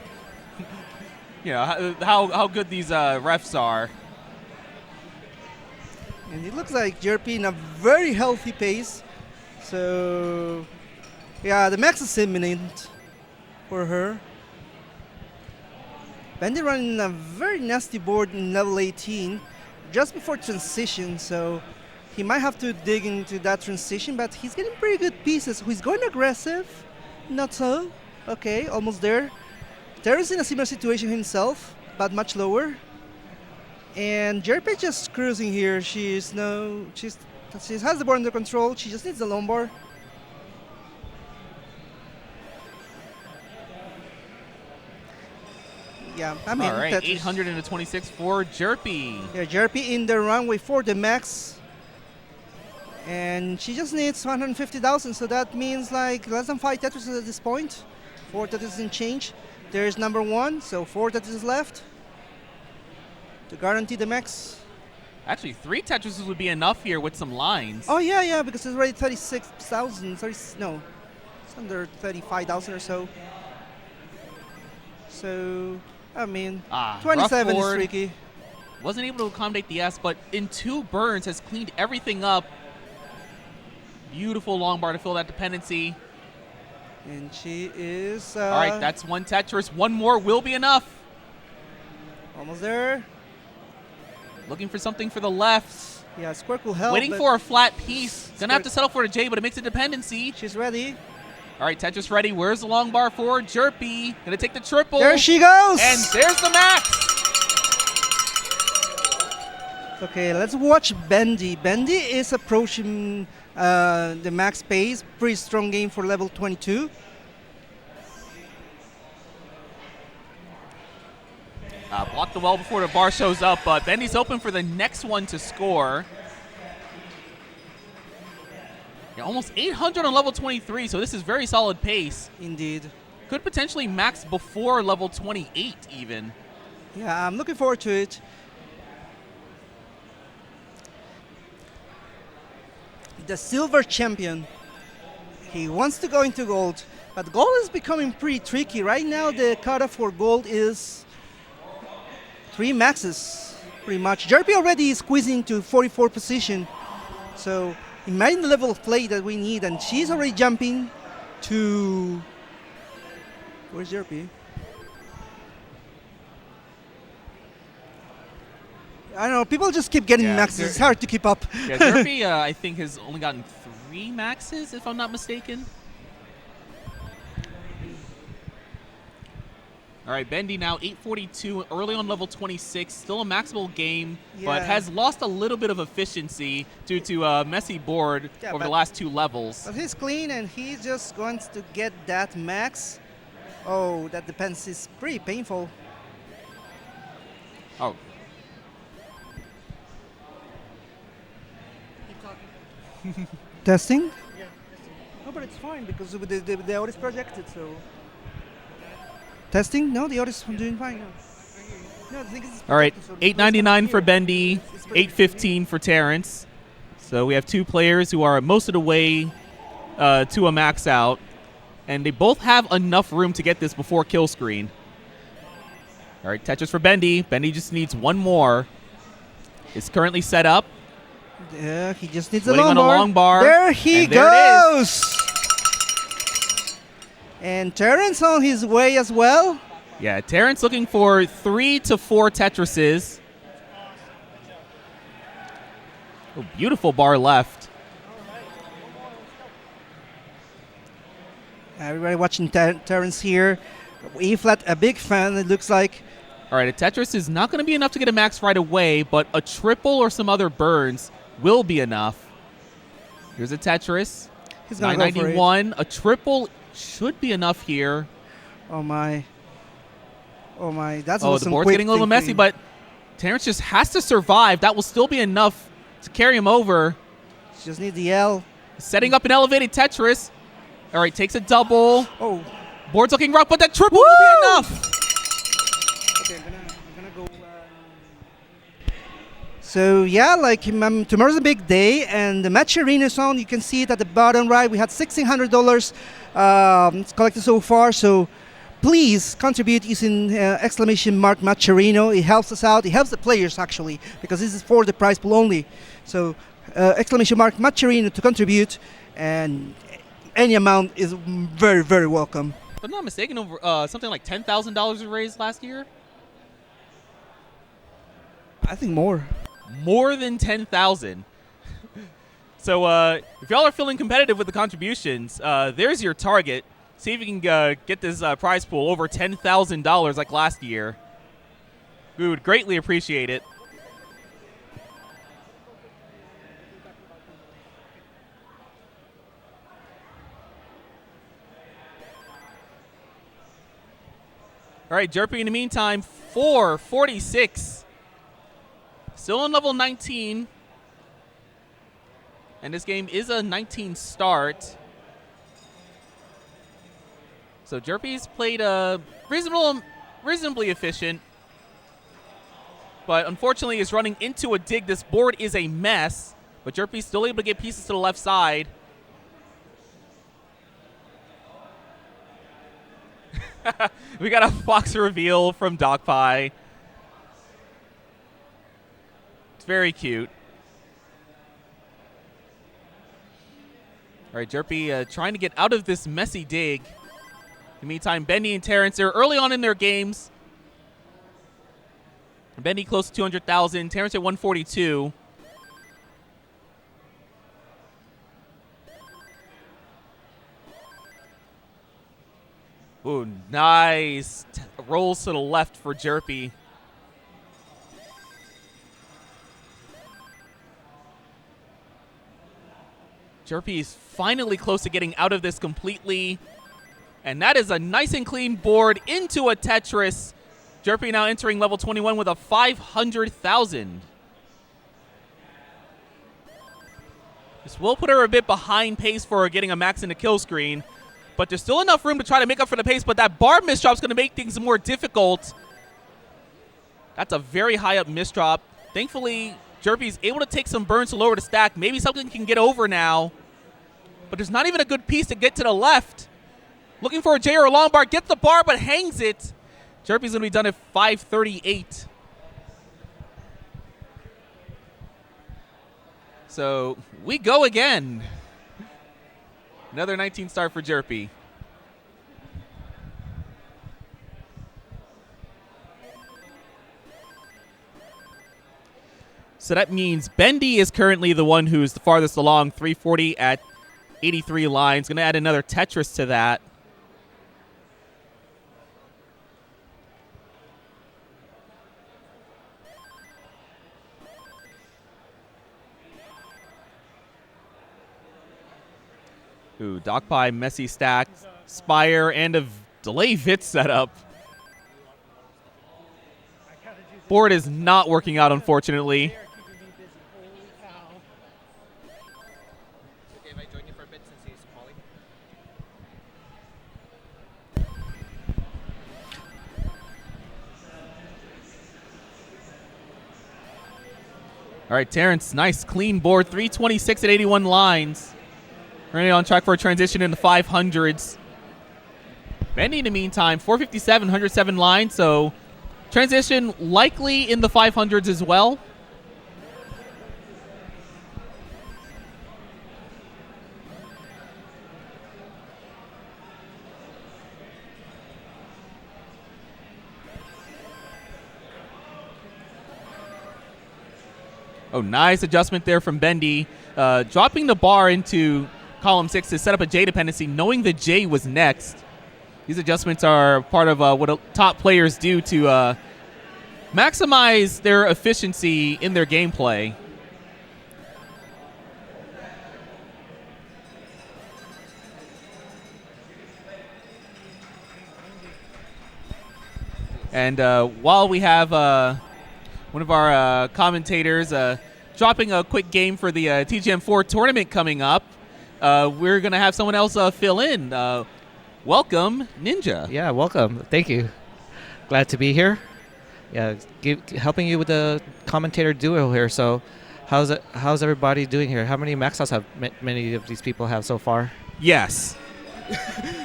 you know, how good these refs are. And it looks like Jerpy in a very healthy pace. So, yeah, the max is imminent for her. Bendy running a very nasty board in level 18 just before transition, so he might have to dig into that transition, but he's getting pretty good pieces. He's going aggressive, not so. Okay, almost there. Terrence in a similar situation himself, but much lower. And Jerpy just cruising here. She has the board under control. She just needs the long bar. Yeah, I mean, all right, Tetris. 826 for Jerpy. Yeah, Jerpy in the runway for the max. And she just needs 150,000, so that means like less than 5 Tetris at this point. 4 Tetris in change. There's number 1, so 4 Tetris left to guarantee the max. Actually, 3 Tetrises would be enough here with some lines. Oh, yeah, because it's already 36,000. No, it's under 35,000 or so. So, I mean, 27 is tricky. Wasn't able to accommodate the S, but in 2 burns has cleaned everything up. Beautiful long bar to fill that dependency. And she is... all right, that's 1 Tetris. 1 more will be enough. Almost there. Looking for something for the left. Yeah, Squirk will help. Waiting for a flat piece. Gonna have to settle for a J, but it makes a dependency. She's ready. All right, Tetris ready. Where's the long bar for Jerpy? Gonna take the triple. There she goes. And there's the max. Okay, let's watch Bendy. Bendy is approaching the max pace. Pretty strong game for level 22. Blocked the well before the bar shows up, but Bendy's open for the next one to score. Yeah, almost 800 on level 23, so this is very solid pace. Indeed. Could potentially max before level 28 even. Yeah, I'm looking forward to it. The silver champion. He wants to go into gold, but gold is becoming pretty tricky. Right now, the cutoff for gold is 3 maxes, pretty much. Jerpy already is squeezing to 44 position. So imagine the level of play that we need, and she's already jumping to... Where's Jerpy? I don't know, people just keep getting maxes. It's hard to keep up. Yeah, Jerpy, I think, has only gotten 3 maxes, if I'm not mistaken. All right, Bendy now 842, early on level 26, still a maximal game, but has lost a little bit of efficiency due to a messy board over the last 2 levels. But he's clean, and he just wants to get that max. Oh, that depends. Is pretty painful. Oh. Testing? Yeah. No, but it's fine because the audio is projected, so. Testing? No, the audio is doing fine. No, I think it's all right, so $8.99 for Bendy, $8.15 for Terrence. So we have 2 players who are most of the way to a max out, and they both have enough room to get this before kill screen. All right, Tetris for Bendy. Bendy just needs 1 more. It's currently set up. Yeah, he just needs Waiting on a long bar. There he goes. And Terrence on his way as well. Yeah, Terrence looking for 3 to 4 Tetrises. Oh, beautiful bar left. Everybody watching Terrence here. E-flat, a big fan, it looks like. All right, a Tetris is not going to be enough to get a max right away, but a triple or some other burns will be enough. Here's a Tetris. He's gonna go for it. 991. A triple should be enough here. Oh my. Oh my. That's the board's getting a little messy, but Terrence just has to survive. That will still be enough to carry him over. Just need the L. Setting up an elevated Tetris. All right, takes a double. Oh. Board's looking rough, but that triple will be enough. Okay, I'm gonna go. So yeah, like tomorrow's a big day, and the match arena song, you can see it at the bottom right. We had $1,600 collected so far. So please contribute using exclamation mark Matcherino. It helps us out. It helps the players actually, because this is for the prize pool only. So exclamation mark Matcherino to contribute, and any amount is very, very welcome. If I'm not mistaken, over something like $10,000 was raised last year. I think more. More than 10,000. So if y'all are feeling competitive with the contributions, there's your target. See if you can get this prize pool over $10,000 like last year. We would greatly appreciate it. All right, Jerpy in the meantime, 446. Still on level 19. And this game is a 19 start. So Jerpy's played reasonably efficient. But unfortunately is running into a dig. This board is a mess. But Jerpy's still able to get pieces to the left side. We got a Fox reveal from DocPie. It's very cute. All right, Jerpy trying to get out of this messy dig. In the meantime, Bendy and Terrence are early on in their games. Bendy close to 200,000. Terrence at 142. Ooh, nice. Rolls to the left for Jerpy. Jerpy is finally close to getting out of this completely. And that is a nice and clean board into a Tetris. Jerpy now entering level 21 with a 500,000. This will put her a bit behind pace for getting a max in the kill screen. But there's still enough room to try to make up for the pace. But that bar misdrop is going to make things more difficult. That's a very high up misdrop. Thankfully, Jerpy's able to take some burns to lower the stack. Maybe something can get over now. But there's not even a good piece to get to the left. Looking for a J or a long bar. Gets the bar, but hangs it. Jerpy's going to be done at 538. So we go again. Another 19 star for Jerpy. So that means Bendy is currently the one who's the farthest along, 340 at 83 lines. Going to add another Tetris to that. Ooh, Docpie, messy stack, Spire, and a delay Vit setup. Board is not working out, unfortunately. Okay, if I join you for a bit since he's calling. All right, Terrence, nice clean board, 326 at 81 lines. Currently on track for a transition in the 500s. Bendy, in the meantime, 457, 107 lines, so transition likely in the 500s as well. Oh, nice adjustment there from Bendy. Dropping the bar into column 6 to set up a J dependency, knowing the J was next. These adjustments are part of what top players do to maximize their efficiency in their gameplay. And while we have one of our commentators dropping a quick game for the TGM4 tournament coming up, we're going to have someone else fill in. Welcome, Ninja. Yeah, welcome. Thank you. Glad to be here. Yeah, helping you with the commentator duo here. So how's everybody doing here? How many max outs have many of these people have so far? Yes.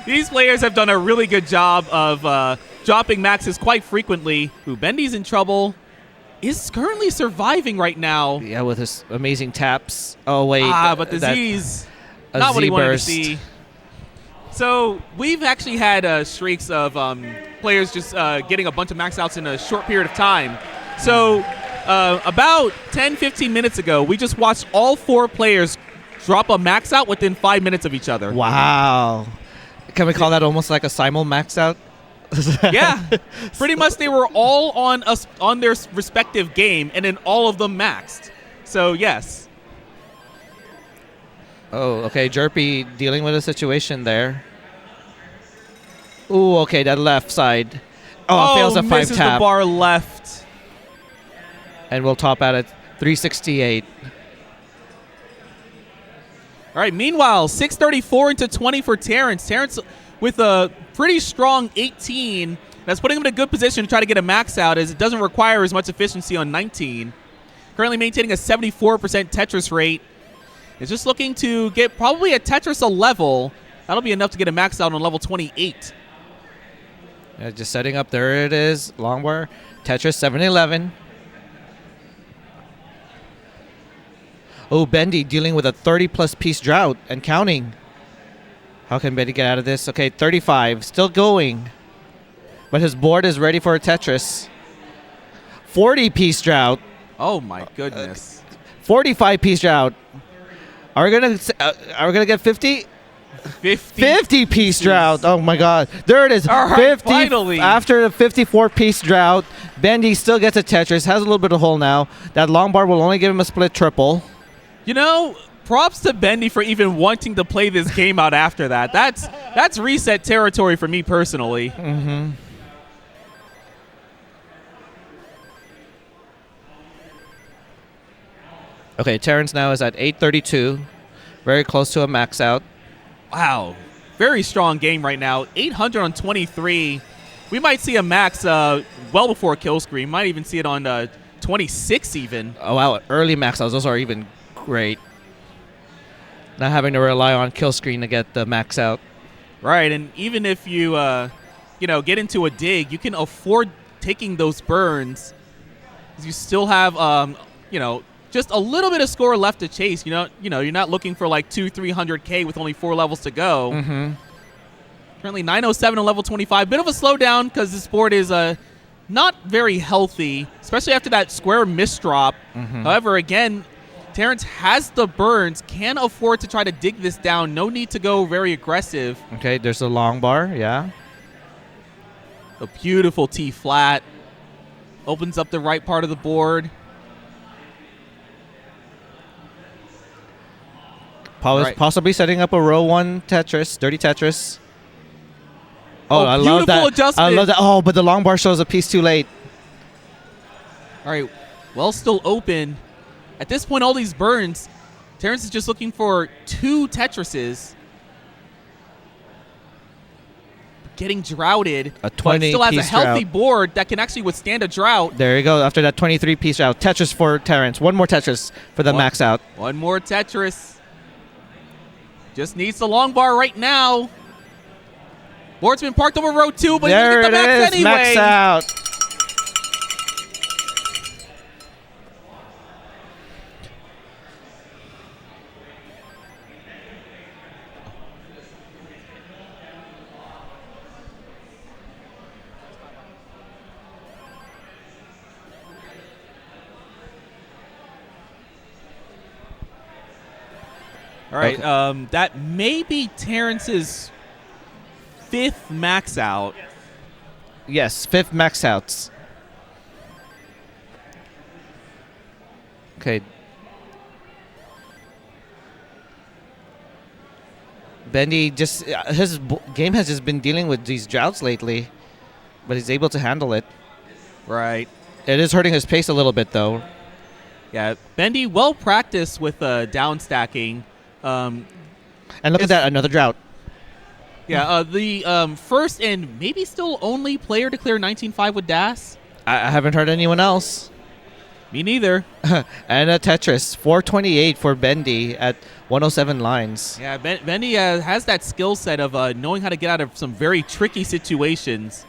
These players have done a really good job of dropping maxes quite frequently. Ooh, Bendy's in trouble. Is currently surviving right now. Yeah, with his amazing taps. Oh, wait. But the Z's not what he wanted to see. So we've actually had streaks of players just getting a bunch of max outs in a short period of time. So about 10, 15 minutes ago, we just watched all 4 players drop a max out within 5 minutes of each other. Wow. Can we call that almost like a simul max out? Yeah, pretty much they were all on their respective game, and then all of them maxed. So yes. Oh, okay. Jerpy dealing with a situation there. Ooh, okay, that left side. Oh, fails a 5 misses tap. The bar left. And we'll top out at 368. All right, meanwhile, 634 into 20 for Terrence. Terrence with a pretty strong 18. That's putting him in a good position to try to get a max out, as it doesn't require as much efficiency on 19. Currently maintaining a 74% Tetris rate. Is just looking to get probably a Tetris a level. That'll be enough to get a max out on level 28. Yeah, just setting up. There it is. Long bar. Tetris 711. Oh, Bendy dealing with a 30-plus piece drought and counting. How can Bendy get out of this? Okay, 35. Still going. But his board is ready for a Tetris. 40-piece drought. Oh, my goodness. 45-piece drought. Are we gonna get 50? 50 piece drought. Oh my God. There it is. All right, 50 finally. After the 54 piece drought, Bendy still gets a Tetris, has a little bit of hole now. That long bar will only give him a split triple. You know, props to Bendy for even wanting to play this game out after that. That's reset territory for me personally. Mm-hmm. Okay, Terrence now is at 832. Very close to a max out. Wow. Very strong game right now. 800 on 23. We might see a max well before kill screen. Might even see it on 26 even. Oh, wow. Early max outs. Those are even great. Not having to rely on kill screen to get the max out. Right, and even if you, get into a dig, you can afford taking those burns. 'Cause you still have, just a little bit of score left to chase. You're not looking for like 200-300K with only 4 levels to go. Mm-hmm. Currently 907 on level 25. Bit of a slowdown because this board is not very healthy, especially after that square misdrop. Mm-hmm. However, again, Terrence has the burns, can afford to try to dig this down. No need to go very aggressive. Okay, there's a long bar, yeah. A beautiful T flat. Opens up the right part of the board. Possibly setting up a row 1 Tetris, dirty Tetris. Oh, I love that. Adjustment. I love that. Oh, but the long bar shows a piece too late. All right, well, still open. At this point, all these burns, Terrence is just looking for 2 Tetrises. Getting droughted. A 20 still has a piece healthy drought. board that can actually withstand a drought. There you go. After that 23-piece drought. Tetris for Terrence. One more Tetris for the max out. One more Tetris. Just needs the long bar right now. Board's been parked over row 2, but there he's going to get the max it is. anyway. Max out. All right, that may be Terrence's 5th max out. Yes, 5th max outs. Okay. Bendy just his game has just been dealing with these droughts lately, but he's able to handle it. Right. It is hurting his pace a little bit though. Yeah, Bendy well practiced with down stacking. And look at that, another drought. Yeah, the first and maybe still only player to clear 19.5 with DAS. I haven't heard anyone else. Me neither. And a Tetris, 428 for Bendy at 107 lines. Yeah, Bendy has that skill set of knowing how to get out of some very tricky situations.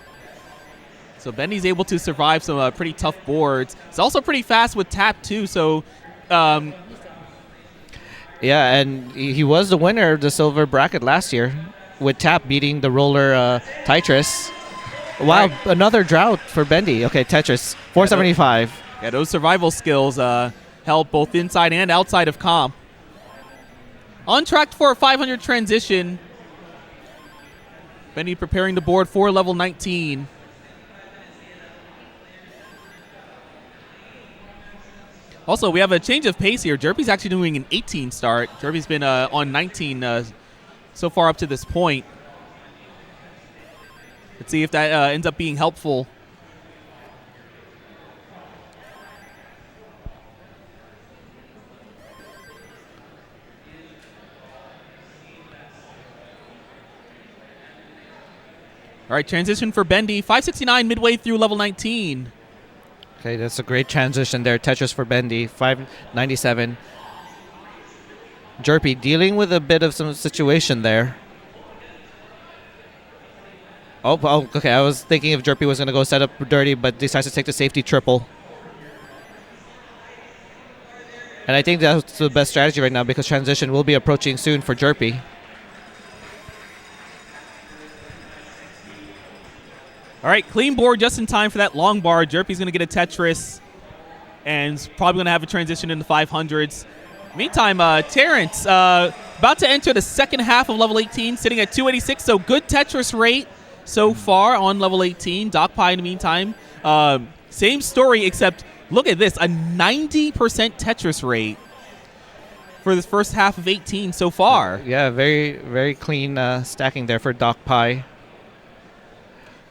So Bendy's able to survive some pretty tough boards. It's also pretty fast with tap too, so... yeah, and he was the winner of the silver bracket last year with tap beating the roller Tetris. Wow, right. Another drought for Bendy. Okay, Tetris, 475. Yeah, those survival skills help both inside and outside of comp. On track for a 500 transition. Bendy preparing the board for level 19. Also, we have a change of pace here. Jerpy's actually doing an 18 start. Jerpy's been on 19 so far up to this point. Let's see if that ends up being helpful. All right, transition for Bendy. 569 midway through level 19. Okay, that's a great transition there. Tetris for Bendy, 597. Jerpy dealing with a bit of some situation there. Oh, okay. I was thinking if Jerpy was going to go set up dirty, but decides to take the safety triple. And I think that's the best strategy right now because transition will be approaching soon for Jerpy. All right, clean board just in time for that long bar. Jerpy's going to get a Tetris and probably going to have a transition in the 500s. Meantime, Terrence About to enter the second half of level 18, sitting at 286. So good Tetris rate so far on level 18. Doc Pie, in the meantime, same story, except look at this, a 90% Tetris rate for this first half of 18 so far. Yeah, very, very clean stacking there for Doc Pie.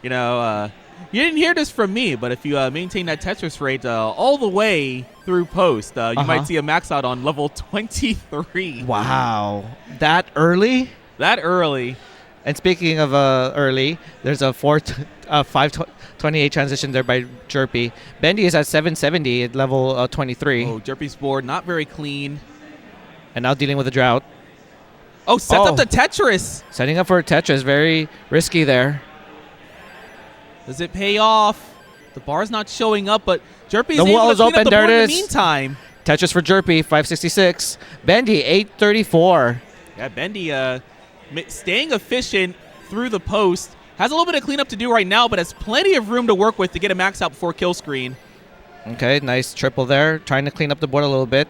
You know, you didn't hear this from me, but if you maintain that Tetris rate all the way through post, you might see a max out on level 23. Wow. That early? That early. And speaking of early, there's a 528 transition there by Jerpy. Bendy is at 770 at level 23. Oh, Jerpy's board not very clean. And now dealing with a drought. Oh, sets up the Tetris. Setting up for a Tetris. Very risky there. Does it pay off? The bar's not showing up, but Jerpy's the able wall to is clean open. up the There board it in is. the meantime. Tetris for Jerpy, 566. Bendy, 834. Yeah, Bendy staying efficient through the post. Has a little bit of cleanup to do right now, but has plenty of room to work with to get a max out before kill screen. Okay, nice triple there. Trying to clean up the board a little bit.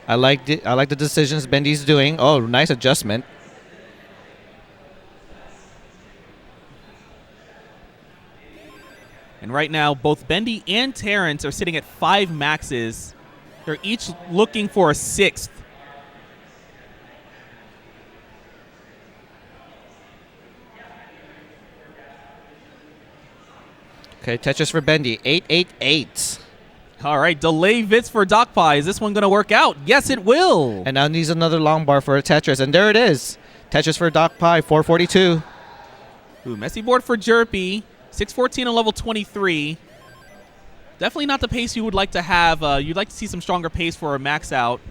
I like the decisions Bendy's doing. Oh, nice adjustment. And right now, both Bendy and Terrence are sitting at 5 maxes. They're each looking for a 6th. Okay, Tetris for Bendy, 888. All right, delay Vits for Doc Pie. Is this one going to work out? Yes, it will. And now needs another long bar for a Tetris, and there it is. Tetris for Doc Pie, 442. Ooh, messy board for Jerpy. 614 on level 23. Definitely not the pace you would like to have. You'd like to see some stronger pace for a max out.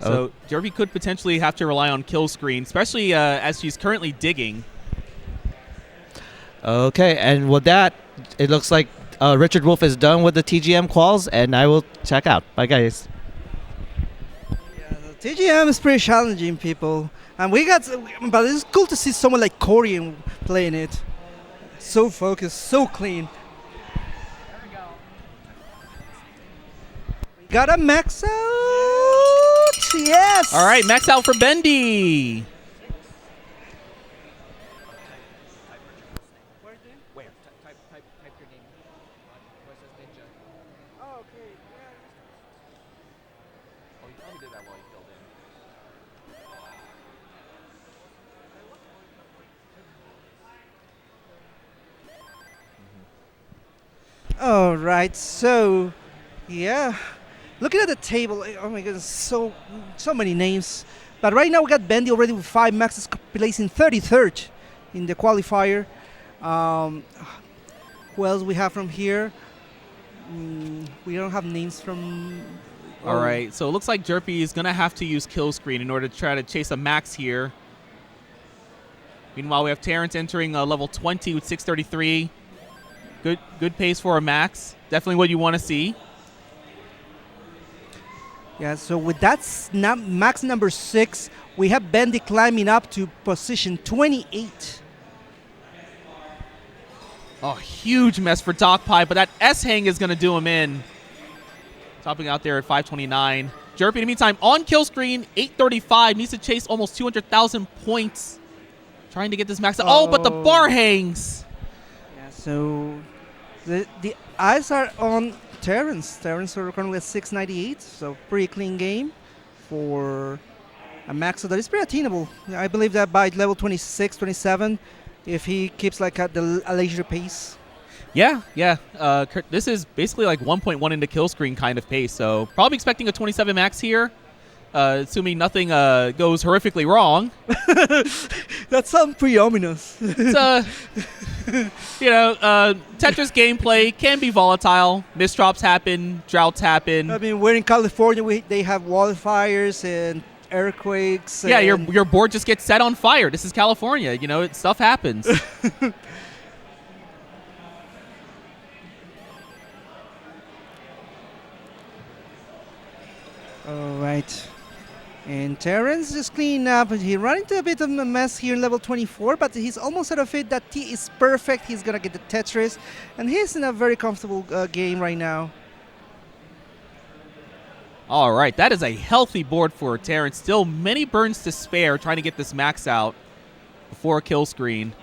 So Jerpy could potentially have to rely on kill screen, especially as she's currently digging. Okay, and with that, it looks like Richard Wolf is done with the TGM quals, and I will check out. Bye, guys. The TGM is pretty challenging, people. And but it's cool to see someone like Corian playing it. So focused, so clean. We got a max out. Yes. All right, max out for Bendy. All right, so yeah, looking at the table, oh my goodness, so many names. But right now we got Bendy already with 5 maxes, placing 33rd in the qualifier. Who else we have from here? We don't have names from. All right, so it looks like Jerpy is going to have to use kill screen in order to try to chase a max here. Meanwhile, we have Terrence entering level 20 with 633. Good pace for a max. Definitely what you want to see. Yeah, so with that max number 6, we have Bendy climbing up to position 28. Oh, huge mess for Doc Pie, but that S-hang is going to do him in. Topping out there at 529. Jerpy, in the meantime, on kill screen, 835. Needs to chase almost 200,000 points. Trying to get this max out. Oh, but the bar hangs. Yeah, so the eyes are on Terrence. Terrence are currently at 698, so pretty clean game for a max that is pretty attainable. I believe that by level 26, 27, if he keeps like at a leisure pace. Yeah. This is basically like 1.1 into kill screen kind of pace, so probably expecting a 27 max here. Assuming nothing goes horrifically wrong. That sounds pretty ominous. It's, Tetris gameplay can be volatile. Misdrops happen, droughts happen. I mean, we're in California. They have wildfires and earthquakes. Yeah, and your board just gets set on fire. This is California. Stuff happens. All right. And Terrence just cleaning up. He ran into a bit of a mess here in level 24, but he's almost out of it. That T is perfect. He's going to get the Tetris. And he's in a very comfortable game right now. All right, that is a healthy board for Terrence. Still many burns to spare trying to get this max out before a kill screen.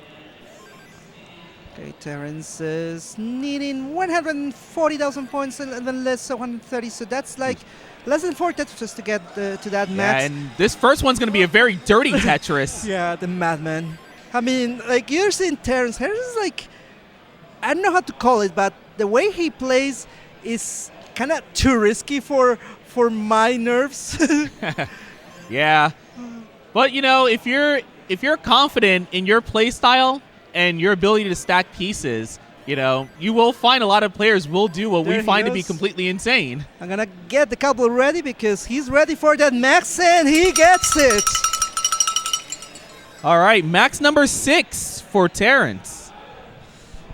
Okay, Terrence is needing 140,000 points and then less, so 130. So that's like less than 4 Tetris to get to that max. Yeah, and this first one's going to be a very dirty Tetris. Yeah, the madman. I mean, like you're seeing Terrence. Terrence is like, I don't know how to call it, but the way he plays is kind of too risky for my nerves. Yeah, but you know, if you're confident in your play style and your ability to stack pieces, you know, you will find a lot of players will do what we find to be completely insane. I'm gonna get the couple ready because he's ready for that max and he gets it. All right, max number 6 for Terrence.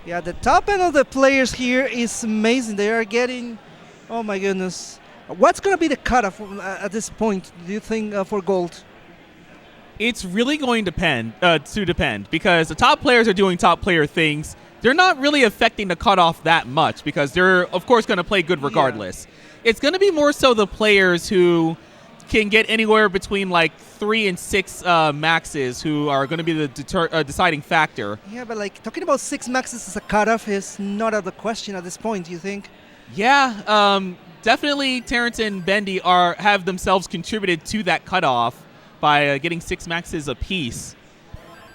Yeah, the top end of the players here is amazing. They are getting, oh my goodness. What's gonna be the cutoff at this point, do you think, for gold? It's really going to depend because the top players are doing top player things. They're not really affecting the cutoff that much because they're, of course, going to play good regardless. Yeah. It's going to be more so the players who can get anywhere between like 3 and 6 maxes who are going to be the deciding factor. Yeah, but like talking about 6 maxes as a cutoff is not out of the question at this point, do you think? Yeah, definitely Terrence and Bendy have themselves contributed to that cutoff by getting 6 maxes apiece.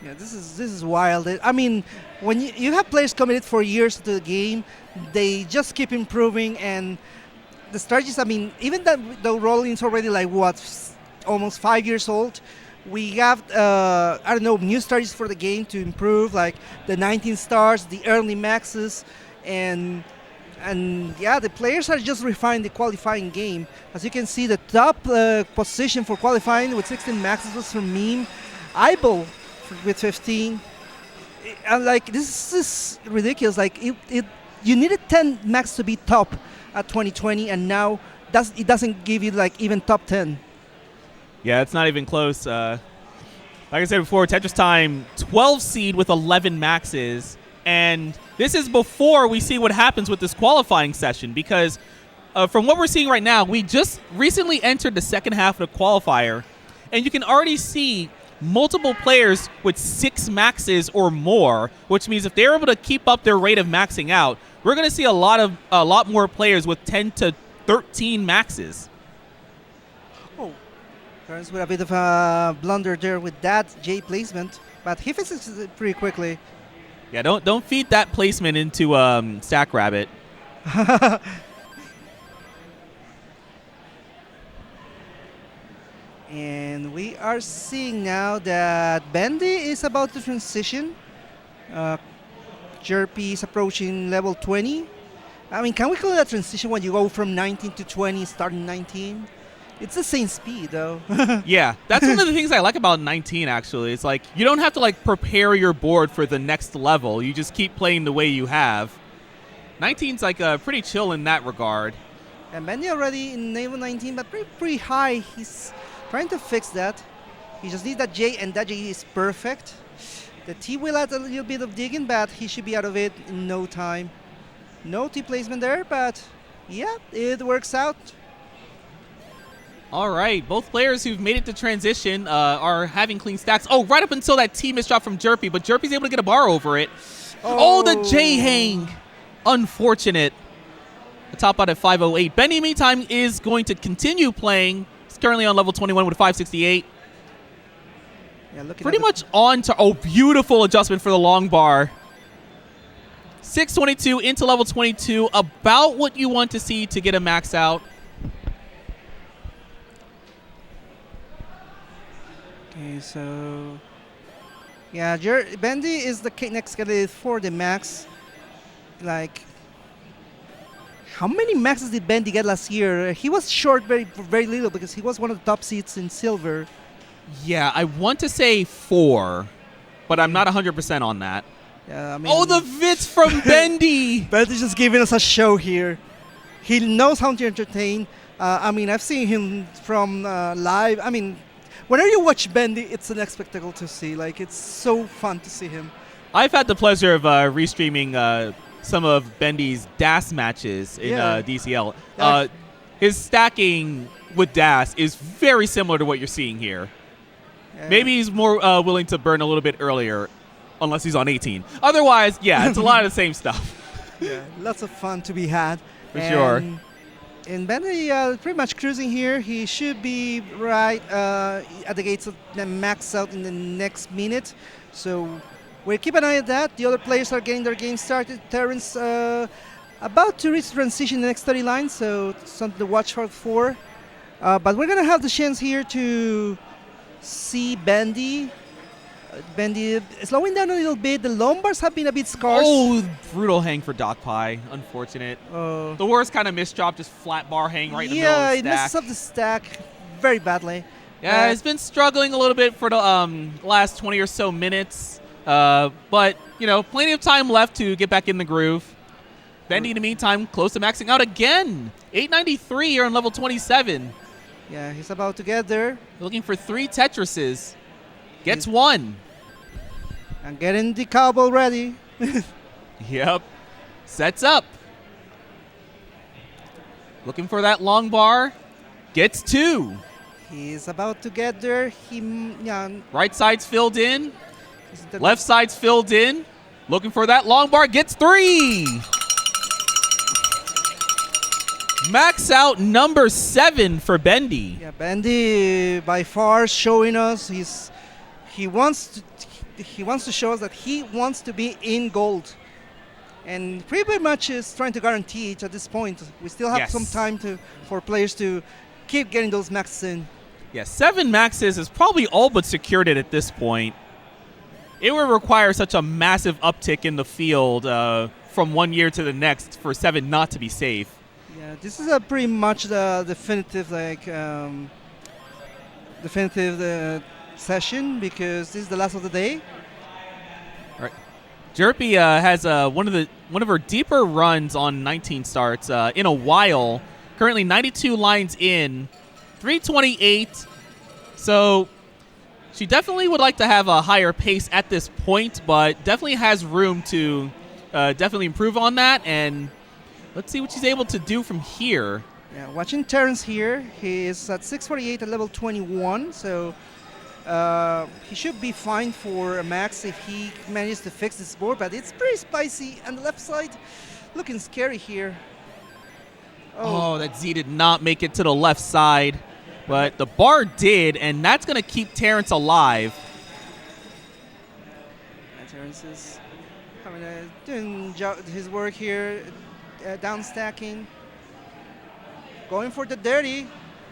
Yeah, this is wild. I mean, when you have players committed for years to the game, they just keep improving, and the strategies, I mean, even though Rolling's already like, what, almost 5 years old, we have, I don't know, new strategies for the game to improve, like the 19 stars, the early maxes, and yeah, the players are just refining the qualifying game. As you can see, the top position for qualifying with 16 maxes was from Meme. Eyeball with 15. And like, this is ridiculous. Like, you needed 10 max to be top at 2020, and now it doesn't give you like even top 10. Yeah, it's not even close. Like I said before, Tetris Time, 12 seed with 11 maxes. And this is before we see what happens with this qualifying session because from what we're seeing right now, we just recently entered the second half of the qualifier, and you can already see multiple players with 6 maxes or more, which means if they're able to keep up their rate of maxing out, we're going to see a lot more players with 10 to 13 maxes. Oh, Terrence with a bit of a blunder there with that J placement, but he fixes it pretty quickly. Yeah, don't feed that placement into Stack Rabbit. And we are seeing now that Bendy is about to transition. Jerpy is approaching level 20. I mean, can we call that transition when you go from 19 to 20, starting 19? It's the same speed, though. Yeah, that's one of the things I like about 19, actually. It's like, you don't have to, like, prepare your board for the next level. You just keep playing the way you have. 19's, like, pretty chill in that regard. And Bendy already in level 19, but pretty high. He's trying to fix that. He just needs that J, and that J is perfect. The T will add a little bit of digging, but he should be out of it in no time. No T placement there, but yeah, it works out. All right, both players who've made it to transition are having clean stacks. Oh, right up until that T misdrop from Jerpy, but Jerpy's able to get a bar over it. Oh, the J hang. Unfortunate. The top out at 508. Benny, meantime, is going to continue playing. He's currently on level 21 with a 568. Yeah, pretty much on to, oh, beautiful adjustment for the long bar. 622 into level 22, about what you want to see to get a max out. Okay, so yeah, Bendy is the next candidate for the max. Like, how many maxes did Bendy get last year? He was short very little because he was one of the top seeds in silver. Yeah, I want to say 4, but I'm not 100% on that. Yeah, I mean, oh, the Vits from Bendy! Bendy's just giving us a show here. He knows how to entertain. I mean, I've seen him from live. I mean, whenever you watch Bendy, it's an spectacle to see. Like, it's so fun to see him. I've had the pleasure of restreaming some of Bendy's DAS matches in DCL. his stacking with DAS is very similar to what you're seeing here. Maybe he's more willing to burn a little bit earlier, unless he's on 18. Otherwise, yeah, it's a lot of the same stuff. Yeah, lots of fun to be had. For sure. And Benny pretty much cruising here. He should be right at the gates of the max out in the next minute. So we'll keep an eye at that. The other players are getting their game started. Terrence about to reach transition in the next 30 lines, so something to watch for. But we're going to have the chance here to see Bendy. Bendy slowing down a little bit. The lumbars have been a bit scarce. Oh, brutal hang for Doc Pie. Unfortunate. The worst kind of misdrop, just flat bar hang right in the middle of the stack. Yeah, it messes up the stack very badly. Yeah, it's been struggling a little bit for the last 20 or so minutes. But, you know, plenty of time left to get back in the groove. Bendy, in the meantime, close to maxing out again. 893 here on level 27. Yeah, he's about to get there. Looking for 3 Tetrises. Gets 1. And getting the cowbell ready. Yep. Sets up. Looking for that long bar. Gets 2. He's about to get there. Right side's filled in. Left side's filled in. Looking for that long bar. Gets 3. Max out number 7 for Bendy. Yeah, Bendy by far showing us he wants to show us that he wants to be in gold, and pretty much is trying to guarantee it at this point. We still have some time for players to keep getting those maxes in. Yeah, 7 maxes is probably all but secured it at this point. It would require such a massive uptick in the field from one year to the next for 7 not to be safe. Yeah, this is pretty much the definitive session, because this is the last of the day. All right. Jerpy has one of her deeper runs on 19 starts in a while. Currently 92 lines in, 328. So she definitely would like to have a higher pace at this point, but definitely has room to definitely improve on that. And let's see what she's able to do from here. Yeah, watching Terrence here, he is at 648 at level 21, so he should be fine for a max if he manages to fix this board, but it's pretty spicy. And the left side looking scary here. Oh, that Z did not make it to the left side, but the bar did, and that's going to keep Terrence alive. And Terrence is doing his work here, down stacking, going for the dirty,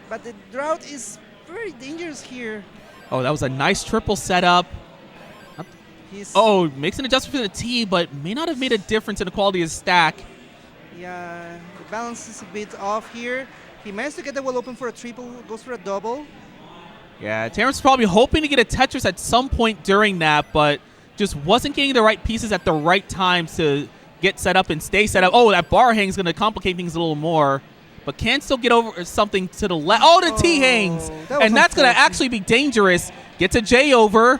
but the drought is very dangerous here. Oh, that was a nice triple setup. Makes an adjustment for the T, but may not have made a difference in the quality of his stack. Yeah, the balance is a bit off here. He managed to get the wall open for a triple, goes for a double. Yeah, Terrence was probably hoping to get a Tetris at some point during that, but just wasn't getting the right pieces at the right time to get set up and stay set up. Oh, that bar hang's going to complicate things a little more, but can still get over something to the left. Oh, the T hangs, and that's going to actually be dangerous. Gets a J over.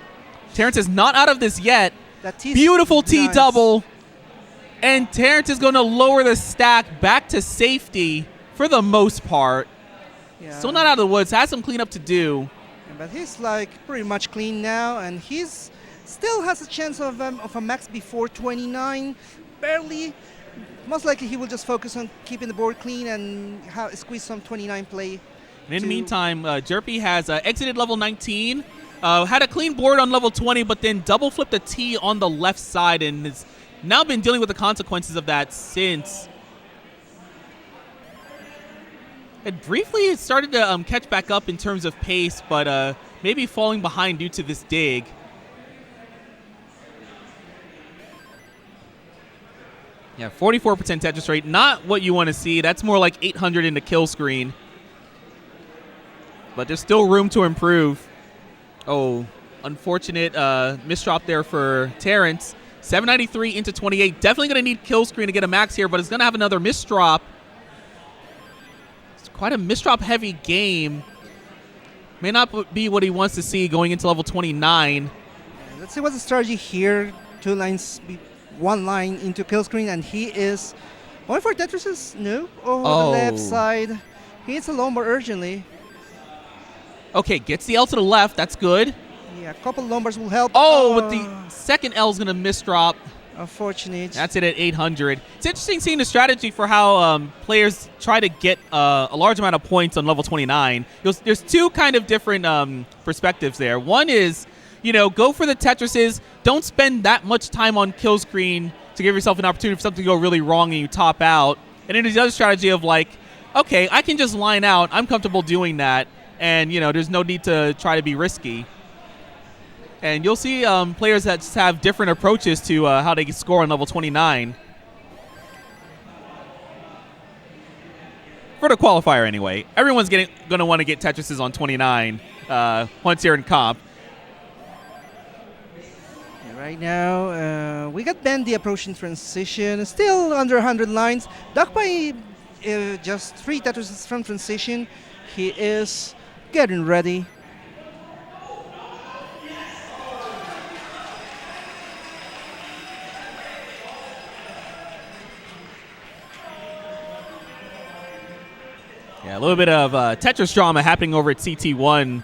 Terrence is not out of this yet. Beautiful T double, and Terrence is going to lower the stack back to safety for the most part. Yeah. Still not out of the woods. Has some cleanup to do. But he's like pretty much clean now, and he's still has a chance of a max before 29. Barely. Most likely he will just focus on keeping the board clean and squeeze some 29 play. And in the meantime, Jerpy has exited level 19, had a clean board on level 20, but then double flipped a T on the left side and has now been dealing with the consequences of that since. It briefly started to catch back up in terms of pace, but maybe falling behind due to this dig. Yeah, 44% Tetris rate, not what you want to see. That's more like 800 in the kill screen. But there's still room to improve. Oh, unfortunate misdrop there for Terrence. 793 into 28. Definitely going to need kill screen to get a max here, but it's going to have another misdrop. It's quite a misdrop heavy game. May not be what he wants to see going into level 29. Let's see what's the strategy here. 2 lines, 1 line into kill screen, and he is going for Tetrises. No, the left side. He needs a lumbar urgently. Okay, gets the L to the left. That's good. Yeah, a couple lumbars will help. Oh, but the second L is going to misdrop. Unfortunate. That's it at 800. It's interesting seeing the strategy for how players try to get a large amount of points on level 29. There's two kind of different perspectives there. One is, go for the Tetrises. Don't spend that much time on kill screen to give yourself an opportunity for something to go really wrong and you top out. And then there's the other strategy of like, okay, I can just line out. I'm comfortable doing that. And, there's no need to try to be risky. And you'll see players that just have different approaches to how they score on level 29. For the qualifier, anyway. Everyone's going to want to get Tetrises on 29 once you're in comp. Yeah, right now, we got Bendy approaching transition. Still under 100 lines. Duckpie just 3 Tetrises from transition. He is getting ready. Yeah, a little bit of Tetris drama happening over at CT1.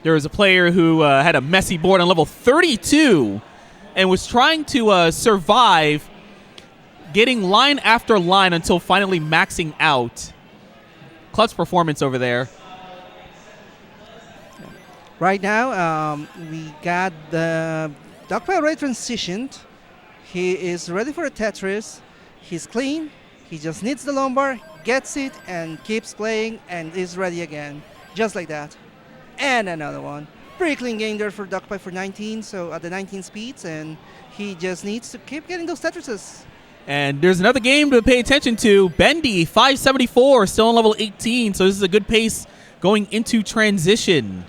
There was a player who had a messy board on level 32 and was trying to survive getting line after line until finally maxing out. Clutch performance over there. Right now, we got the Duckpie already transitioned. He is ready for a Tetris. He's clean. He just needs the lumbar, gets it, and keeps playing, and is ready again. Just like that. And another one. Pretty clean game there for Duckpie for 19, so at the 19 speeds, and he just needs to keep getting those Tetrises. And there's another game to pay attention to. Bendy, 574, still on level 18, so this is a good pace going into transition.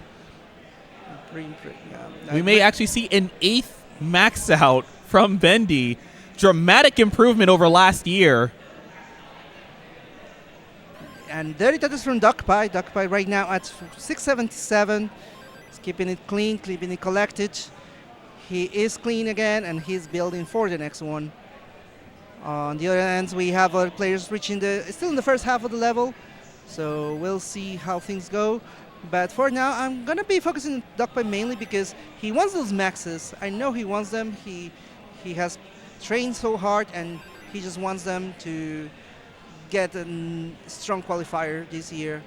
We may actually see an 8th max out from Bendy. Dramatic improvement over last year. And dirty touches from Duckpie. Duckpie right now at 677. He's keeping it clean, keeping it collected. He is clean again, and he's building for the next one. On the other end, we have other players reaching still in the first half of the level. So we'll see how things go. But for now, I'm going to be focusing on Duckpie mainly because he wants those maxes. I know he wants them. He has trained so hard, and he just wants them to get a strong qualifier this year.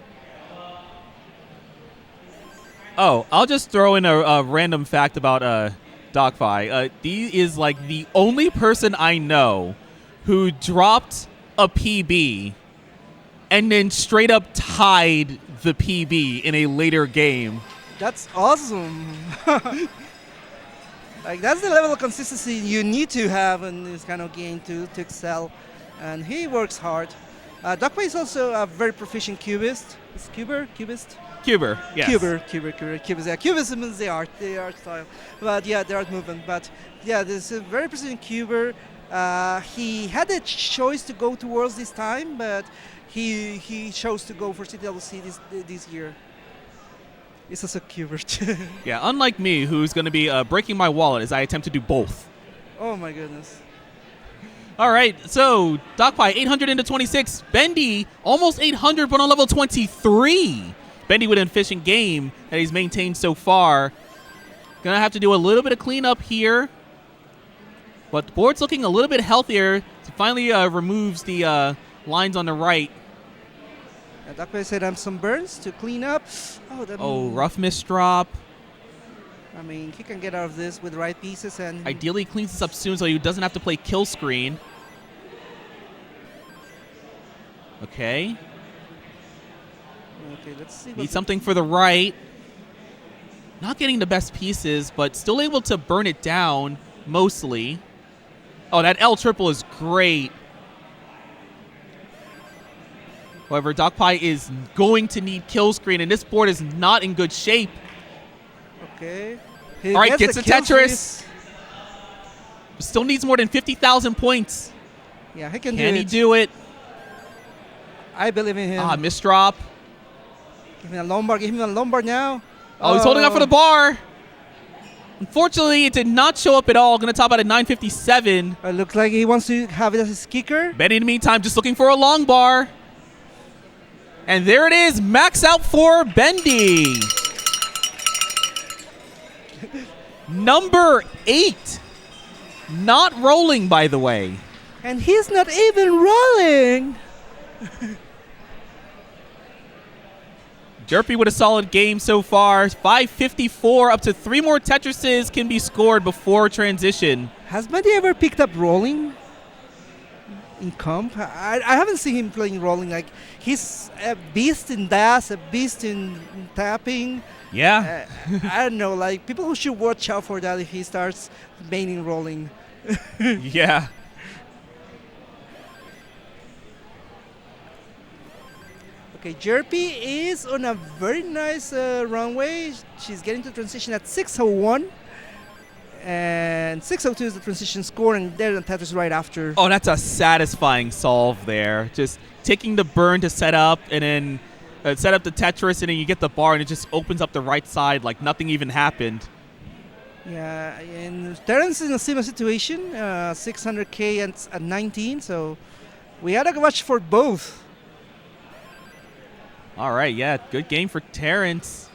Oh, I'll just throw in a random fact about Duckpie. He is like the only person I know who dropped a PB and then straight up tied the PB in a later game. That's awesome. Like, that's the level of consistency you need to have in this kind of game to excel. And he works hard. Duckpie is also a very proficient cubist. Is cubist? Cuber, yes. Cubist. Yeah, cubism is the art style. But yeah, the art movement. But yeah, this is a very proficient cuber. He had a choice to go towards this time, but he chose to go for CTWC this year. It's also Cubert. Yeah, unlike me, who's going to be breaking my wallet as I attempt to do both. Oh my goodness. All right, so Duckpie 800 into 26. Bendy almost 800, but on level 23. Bendy with an efficient game that he's maintained so far. Gonna have to do a little bit of cleanup here, but the board's looking a little bit healthier. So finally removes the lines on the right. Duckpie said some burns to clean up. Oh, rough misdrop. I mean, he can get out of this with the right pieces, and ideally cleans this up soon so he doesn't have to play kill screen. Okay. Okay, let's see. Need something for the right. Not getting the best pieces, but still able to burn it down mostly. Oh, that L triple is great. However, Duckpie is going to need kill screen, and this board is not in good shape. Okay. All right, gets a Tetris. Still needs more than 50,000 points. Yeah, he can do it. Can he do it? I believe in him. Misdrop. Give him a lumbar. Give him a lumbar now. Oh, he's holding up for the bar. Unfortunately, it did not show up at all. Going to top out at 957. It looks like he wants to have it as his kicker. Benny, in the meantime, just looking for a long bar. And there it is, max out for Bendy. Number 8. Not rolling, by the way. And he's not even rolling. Jerpy with a solid game so far. 554, up to 3 more Tetrises can be scored before transition. Has Bendy ever picked up rolling in comp? I haven't seen him playing rolling. Like, he's a beast in dash, a beast in tapping. Yeah. I don't know, like, people who should watch out for that if he starts maining rolling. Yeah. Okay, Jerpy is on a very nice runway. She's getting to transition at 6:01. And 6:02 is the transition score, and there's the Tetris right after. Oh, that's a satisfying solve there. Just taking the burn to set up, and then set up the Tetris, and then you get the bar, and it just opens up the right side like nothing even happened. Yeah, and Terrence is in a similar situation, 600K at 19, so we had a watch for both. All right, yeah, good game for Terrence.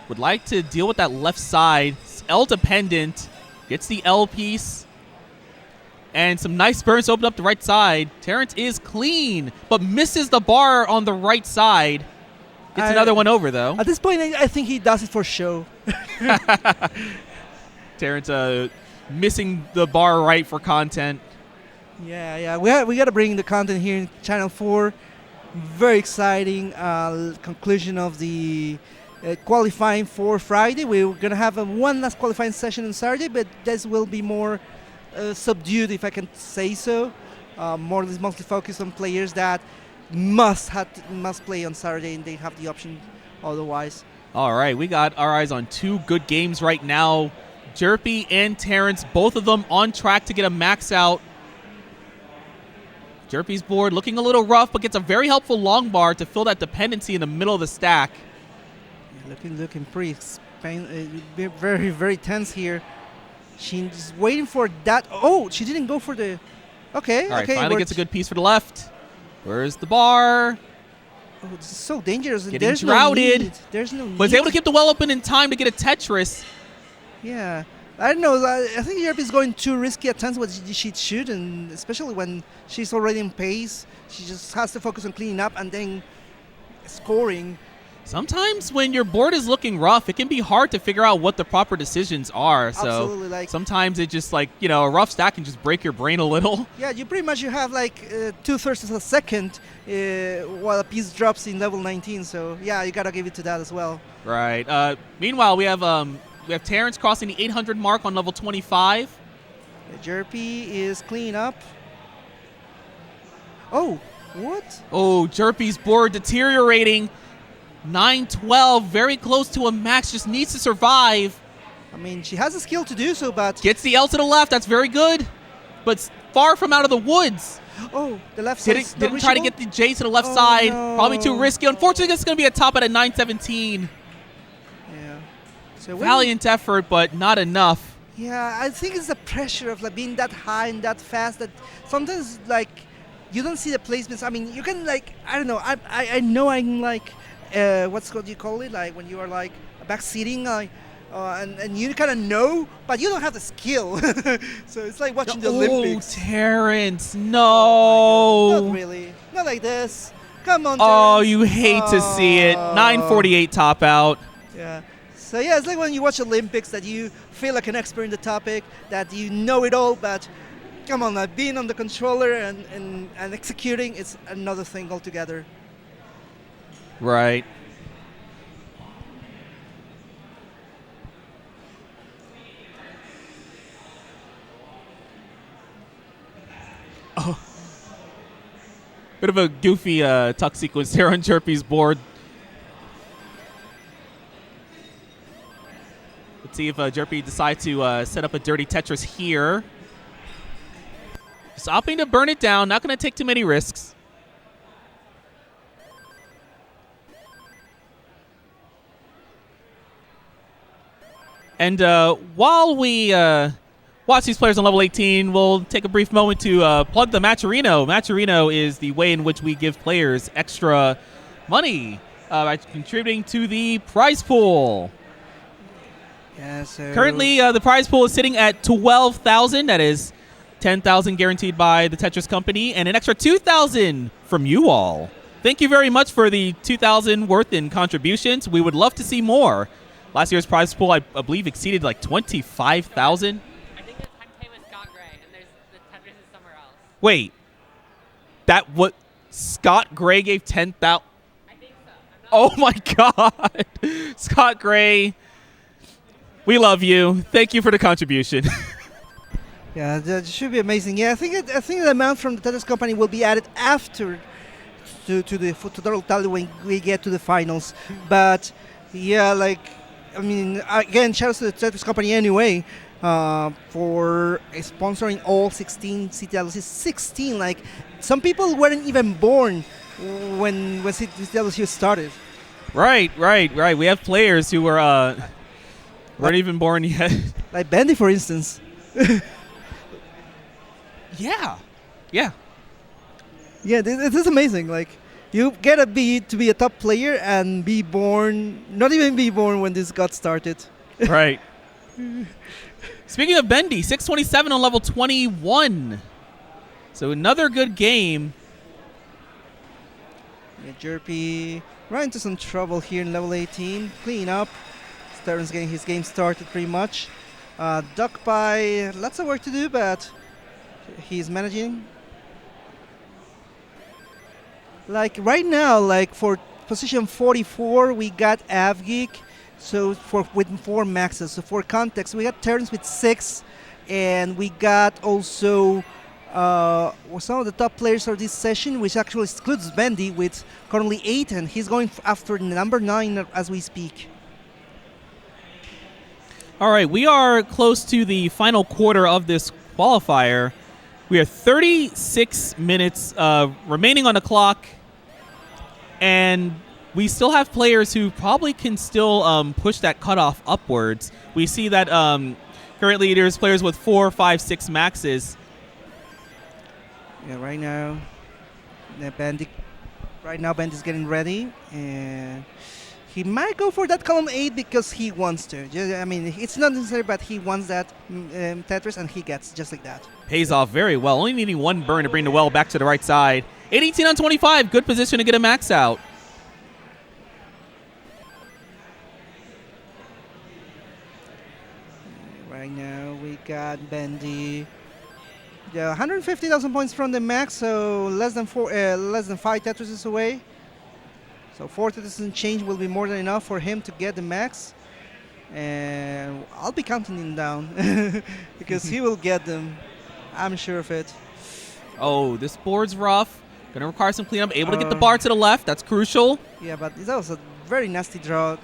Would like to deal with that left side. It's L dependent. Gets the L piece. And some nice burns to open up the right side. Terrence is clean, but misses the bar on the right side. Gets another one over, though. At this point, I think he does it for show. Terrence missing the bar right for content. Yeah, we got to bring the content here in Channel 4. Very exciting conclusion of the qualifying for Friday. We're going to have one last qualifying session on Saturday, but this will be more subdued, if I can say so. More or less mostly focused on players that must play on Saturday, and they have the option otherwise. All right, we got our eyes on 2 good games right now. Jerpy and Terrence, both of them on track to get a max out. Jerpy's board looking a little rough, but gets a very helpful long bar to fill that dependency in the middle of the stack. Looking pretty very, very tense here. She's waiting for that. Oh, she didn't go for the... Okay, All right, okay. Finally gets a good piece for the left. Where's the bar? Oh, this is so dangerous. Getting There's shrouded. No need. There's no need. But is able to keep the well open in time to get a Tetris. Yeah. I don't know. I think Europe is going too risky at times what she should, and especially when she's already in pace. She just has to focus on cleaning up and then scoring. Sometimes when your board is looking rough, it can be hard to figure out what the proper decisions are. So Absolutely, like, sometimes it just a rough stack can just break your brain a little. Yeah, you pretty much have like 2/3 of a second while a piece drops in level 19. So yeah, you gotta give it to that as well. Right. Meanwhile, we have Terrence crossing the 800 mark on level 25. Jerpy is clean up. Oh, what? Oh, Jerpy's board deteriorating. 912, very close to a max, just needs to survive. I mean, she has the skill to do so, but... Gets the L to the left, that's very good. But far from out of the woods. Oh, the left side Didn't try to get the J to the left side. No. Probably too risky. Unfortunately, it's going to be a top at a 917. Yeah. So Valiant effort, but not enough. Yeah, I think it's the pressure of like being that high and that fast that sometimes like you don't see the placements. I mean, you can like, I don't know. I know I'm like... what do you call it? Like when you are like back seating, and you kind of know, but you don't have the skill. So it's like watching the Olympics. Oh, Terrence, no. Not really. Not like this. Come on, Oh, Terrence. you hate to see it. 948 top out. Yeah. So yeah, it's like when you watch Olympics that you feel like an expert in the topic, that you know it all, but come on, like being on the controller and executing, it's another thing altogether. Right. Oh. Bit of a goofy tuck sequence there on Jerpy's board. Let's see if Jerpy decides to set up a dirty Tetris here. Just opting to burn it down, not going to take too many risks. And while we watch these players on level 18, we'll take a brief moment to plug the Matcherino. Matcherino is the way in which we give players extra money by contributing to the prize pool. Yeah, so Currently, the prize pool is sitting at 12,000. That is 10,000 guaranteed by the Tetris company, and an extra 2,000 from you all. Thank you very much for the 2,000 worth in contributions. We would love to see more. Last year's prize pool, I believe, exceeded like 25,000. I think it's came with Scott Gray, and there's the Tetris is somewhere else. Wait, that what Scott Gray gave 10,000? I think so. Oh my God, Scott Gray, we love you. Thank you for the contribution. yeah, that should be amazing. Yeah, I think the amount from the Tetris company will be added after to the total tally when we get to the finals. But yeah, like I mean, again, shout out to the Tetris company anyway for sponsoring all 16 CTWC. 16, like some people weren't even born when CTWC started. Right. We have players who were weren't even born yet. Like Bendy, for instance. Yeah. Yeah, this is amazing. Like, you gotta to be a top player and be born, not even be born when this got started. Right. Speaking of Bendy, 627 on level 21. So another good game. Yeah, Jerpy ran into some trouble here in level 18. Clean up. Sterns getting his game started pretty much. Duck by lots of work to do, but he's managing. Like right now, like for position 44, we got Avgeek. So with 4 maxes. So for context, we got Terrence with 6, and we got also some of the top players for this session, which actually excludes Bendy with currently 8, and he's going after number 9 as we speak. All right, we are close to the final quarter of this qualifier. We have 36 minutes remaining on the clock, and we still have players who probably can still push that cutoff upwards. We see that currently there's players with 4, 5, 6 maxes. Yeah, right now, Bendy's getting ready, and he might go for that column 8 because he wants to. I mean, it's not necessary, but he wants that Tetris, and he gets just like that. Pays off very well, only needing 1 burn to bring the well back to the right side. 18 on 25, good position to get a max out. Right now, we got Bendy. Yeah, 150,000 points from the max, so less than 5 Tetrises away. So 4 Tetrises and change will be more than enough for him to get the max. And I'll be counting him down because he will get them. I'm sure of it. Oh, this board's rough. Gonna require some cleanup. Able to get the bar to the left. That's crucial. Yeah, but that was a very nasty draw.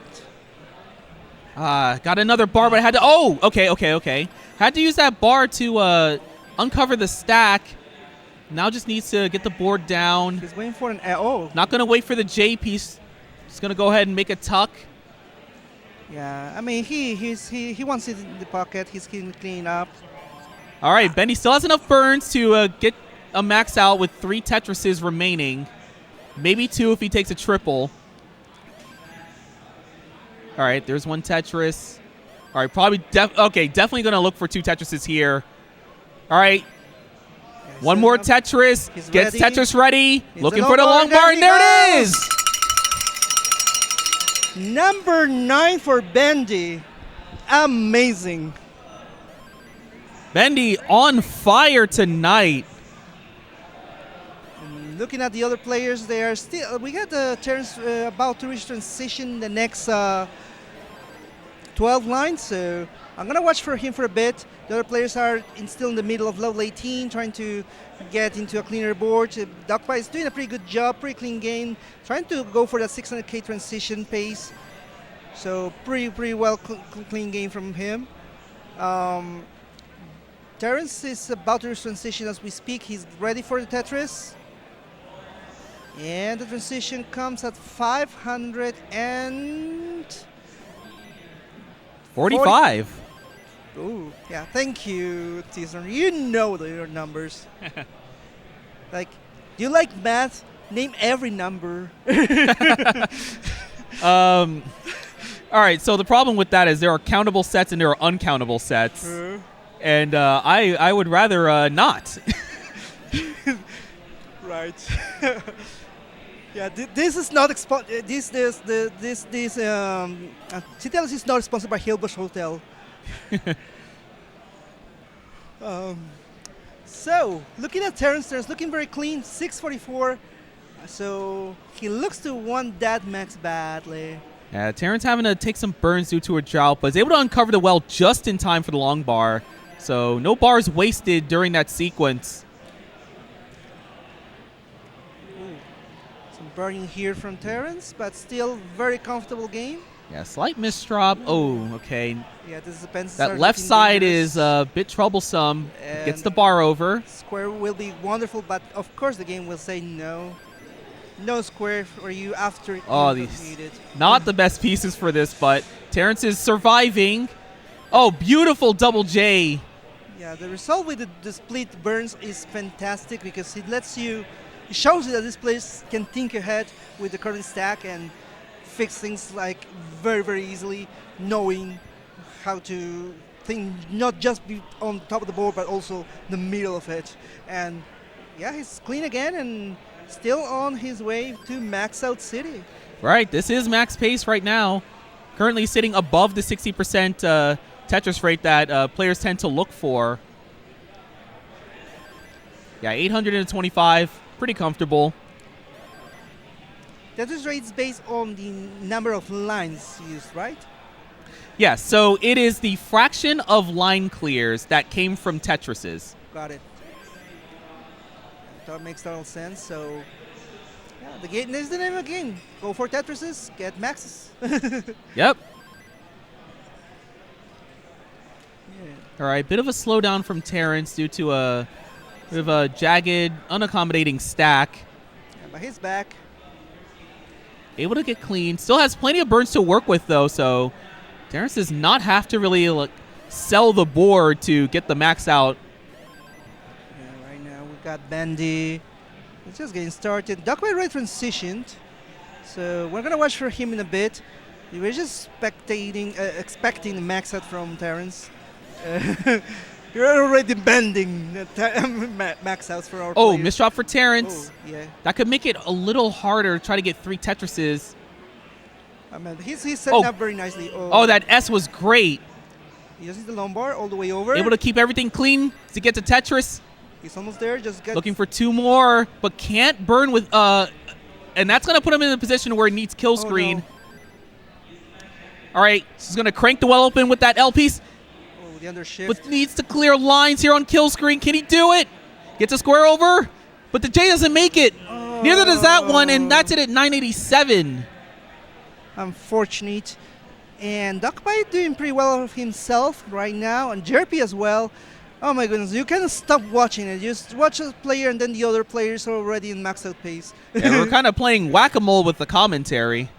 Got another bar, but I had to... Oh, okay. Had to use that bar to uncover the stack. Now just needs to get the board down. He's waiting for an... Not going to wait for the J piece. Just going to go ahead and make a tuck. Yeah, I mean, he wants it in the pocket. He's cleaning up. All right, Bendy still has enough burns to get a max out with 3 Tetrises remaining. Maybe 2 if he takes a triple. All right, there's 1 Tetris. All right, probably definitely going to look for 2 Tetrises here. All right. Yeah, 1 more Tetris. Gets ready. Tetris ready. He's looking for the long bar, and there it is. Number 9 for Bendy. Amazing. Bendy on fire tonight. Looking at the other players, they are still... We got the Terrence about to reach transition the next 12 lines, so I'm going to watch for him for a bit. The other players are still in the middle of level 18, trying to get into a cleaner board. Duckpie is doing a pretty good job, pretty clean game, trying to go for that 600k transition pace. So pretty well clean game from him. Terrence is about to reach transition as we speak. He's ready for the Tetris. And the transition comes at 545. Ooh, yeah. Thank you, Teaser. You know your numbers. Like, do you like math? Name every number. All right, so the problem with that is there are countable sets and there are uncountable sets. True. And I would rather not. Right. Yeah, this is not CTWC is not sponsored by Hillbush Hotel. So, looking at Terrence looking very clean, 644. So, he looks to want that max badly. Yeah, Terrence having to take some burns due to a drought, but is able to uncover the well just in time for the long bar. So, no bars wasted during that sequence. Some burning here from Terrence, but still very comfortable game. Yeah, slight misdrop. Oh, okay. Yeah, this depends. That left side is a bit troublesome. Gets the bar over. Square will be wonderful, but of course the game will say no. No square for you after these needed. Not the best pieces for this, but Terrence is surviving. Oh, beautiful double J. Yeah, the result with the split burns is fantastic because it shows you that this place can think ahead with the current stack and fix things like very, very easily, knowing how to think not just be on top of the board, but also the middle of it. And yeah, he's clean again and still on his way to max out city. Right, this is max pace right now. Currently sitting above the 60% Tetris rate that players tend to look for. Yeah, 825, pretty comfortable. Tetris rate is based on the number of lines used, right? Yeah, so it is the fraction of line clears that came from Tetrises. Got it. That makes total sense. So, yeah, the game is the name of the game. Go for Tetrises, get maxes. Yep. All right, bit of a slowdown from Terrence due to a bit of a jagged, unaccommodating stack. Yeah, but he's back. Able to get clean. Still has plenty of burns to work with, though, so Terrence does not have to really sell the board to get the max out. Yeah, right now we've got Bendy. He's just getting started. Duckway already transitioned, so we're going to watch for him in a bit. We're just expecting the max out from Terrence. You're already bending max outs for our players. Misdrop for Terrence. Oh, yeah. That could make it a little harder to try to get 3 Tetrises. I mean, he's setting up very nicely. Oh, that S was great. He uses the lumbar all the way over. Able to keep everything clean to get to Tetris. He's almost there. Just looking for 2 more, but can't burn with and that's gonna put him in a position where he needs kill screen. No. All right, he's gonna crank the well open with that L piece. The undershift. But needs to clear lines here on kill screen. Can he do it? Gets a square over, but the J doesn't make it. Neither does that one, and that's it at 987. Unfortunate. And Duckbite doing pretty well of himself right now, and Jerpy as well. Oh my goodness, you can't stop watching it. Just watch a player and then the other players are already in max out pace. Yeah, we're kind of playing whack-a-mole with the commentary.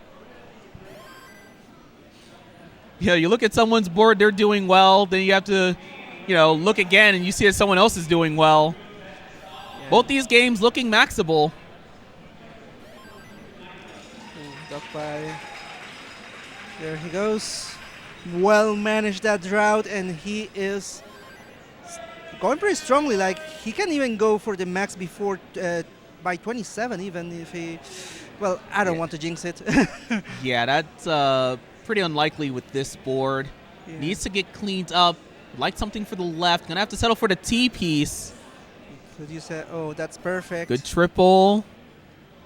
Yeah, you look at someone's board, they're doing well, then you have to, look again and you see that someone else is doing well. Yeah. Both these games looking maxable. Duckbite. There he goes. Well managed that drought, and he is going pretty strongly. Like, he can even go for the max before by 27, even if he. Well, I don't want to jinx it. Yeah, that's pretty unlikely with this board. Yeah. Needs to get cleaned up. Like something for the left. Gonna have to settle for the T piece. Could you say? Oh, that's perfect. Good triple.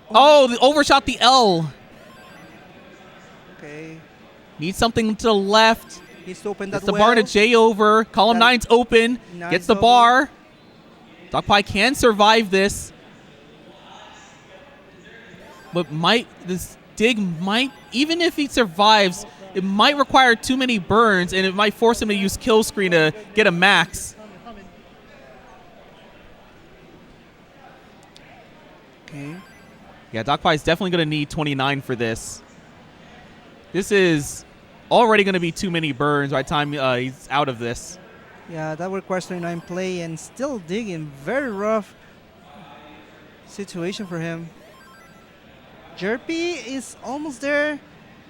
Oh, the overshot the L. Okay. Needs something to the left. Needs to open that Gets the bar to J over. Column 9's open. Gets the bar. Duckpie can survive this. But this dig might, even if he survives, it might require too many burns, and it might force him to use kill screen to get a max. Okay. Yeah, Duckpie is definitely going to need 29 for this. This is already going to be too many burns by the time he's out of this. Yeah, that requires 39 play and still digging. Very rough situation for him. Jerpy is almost there,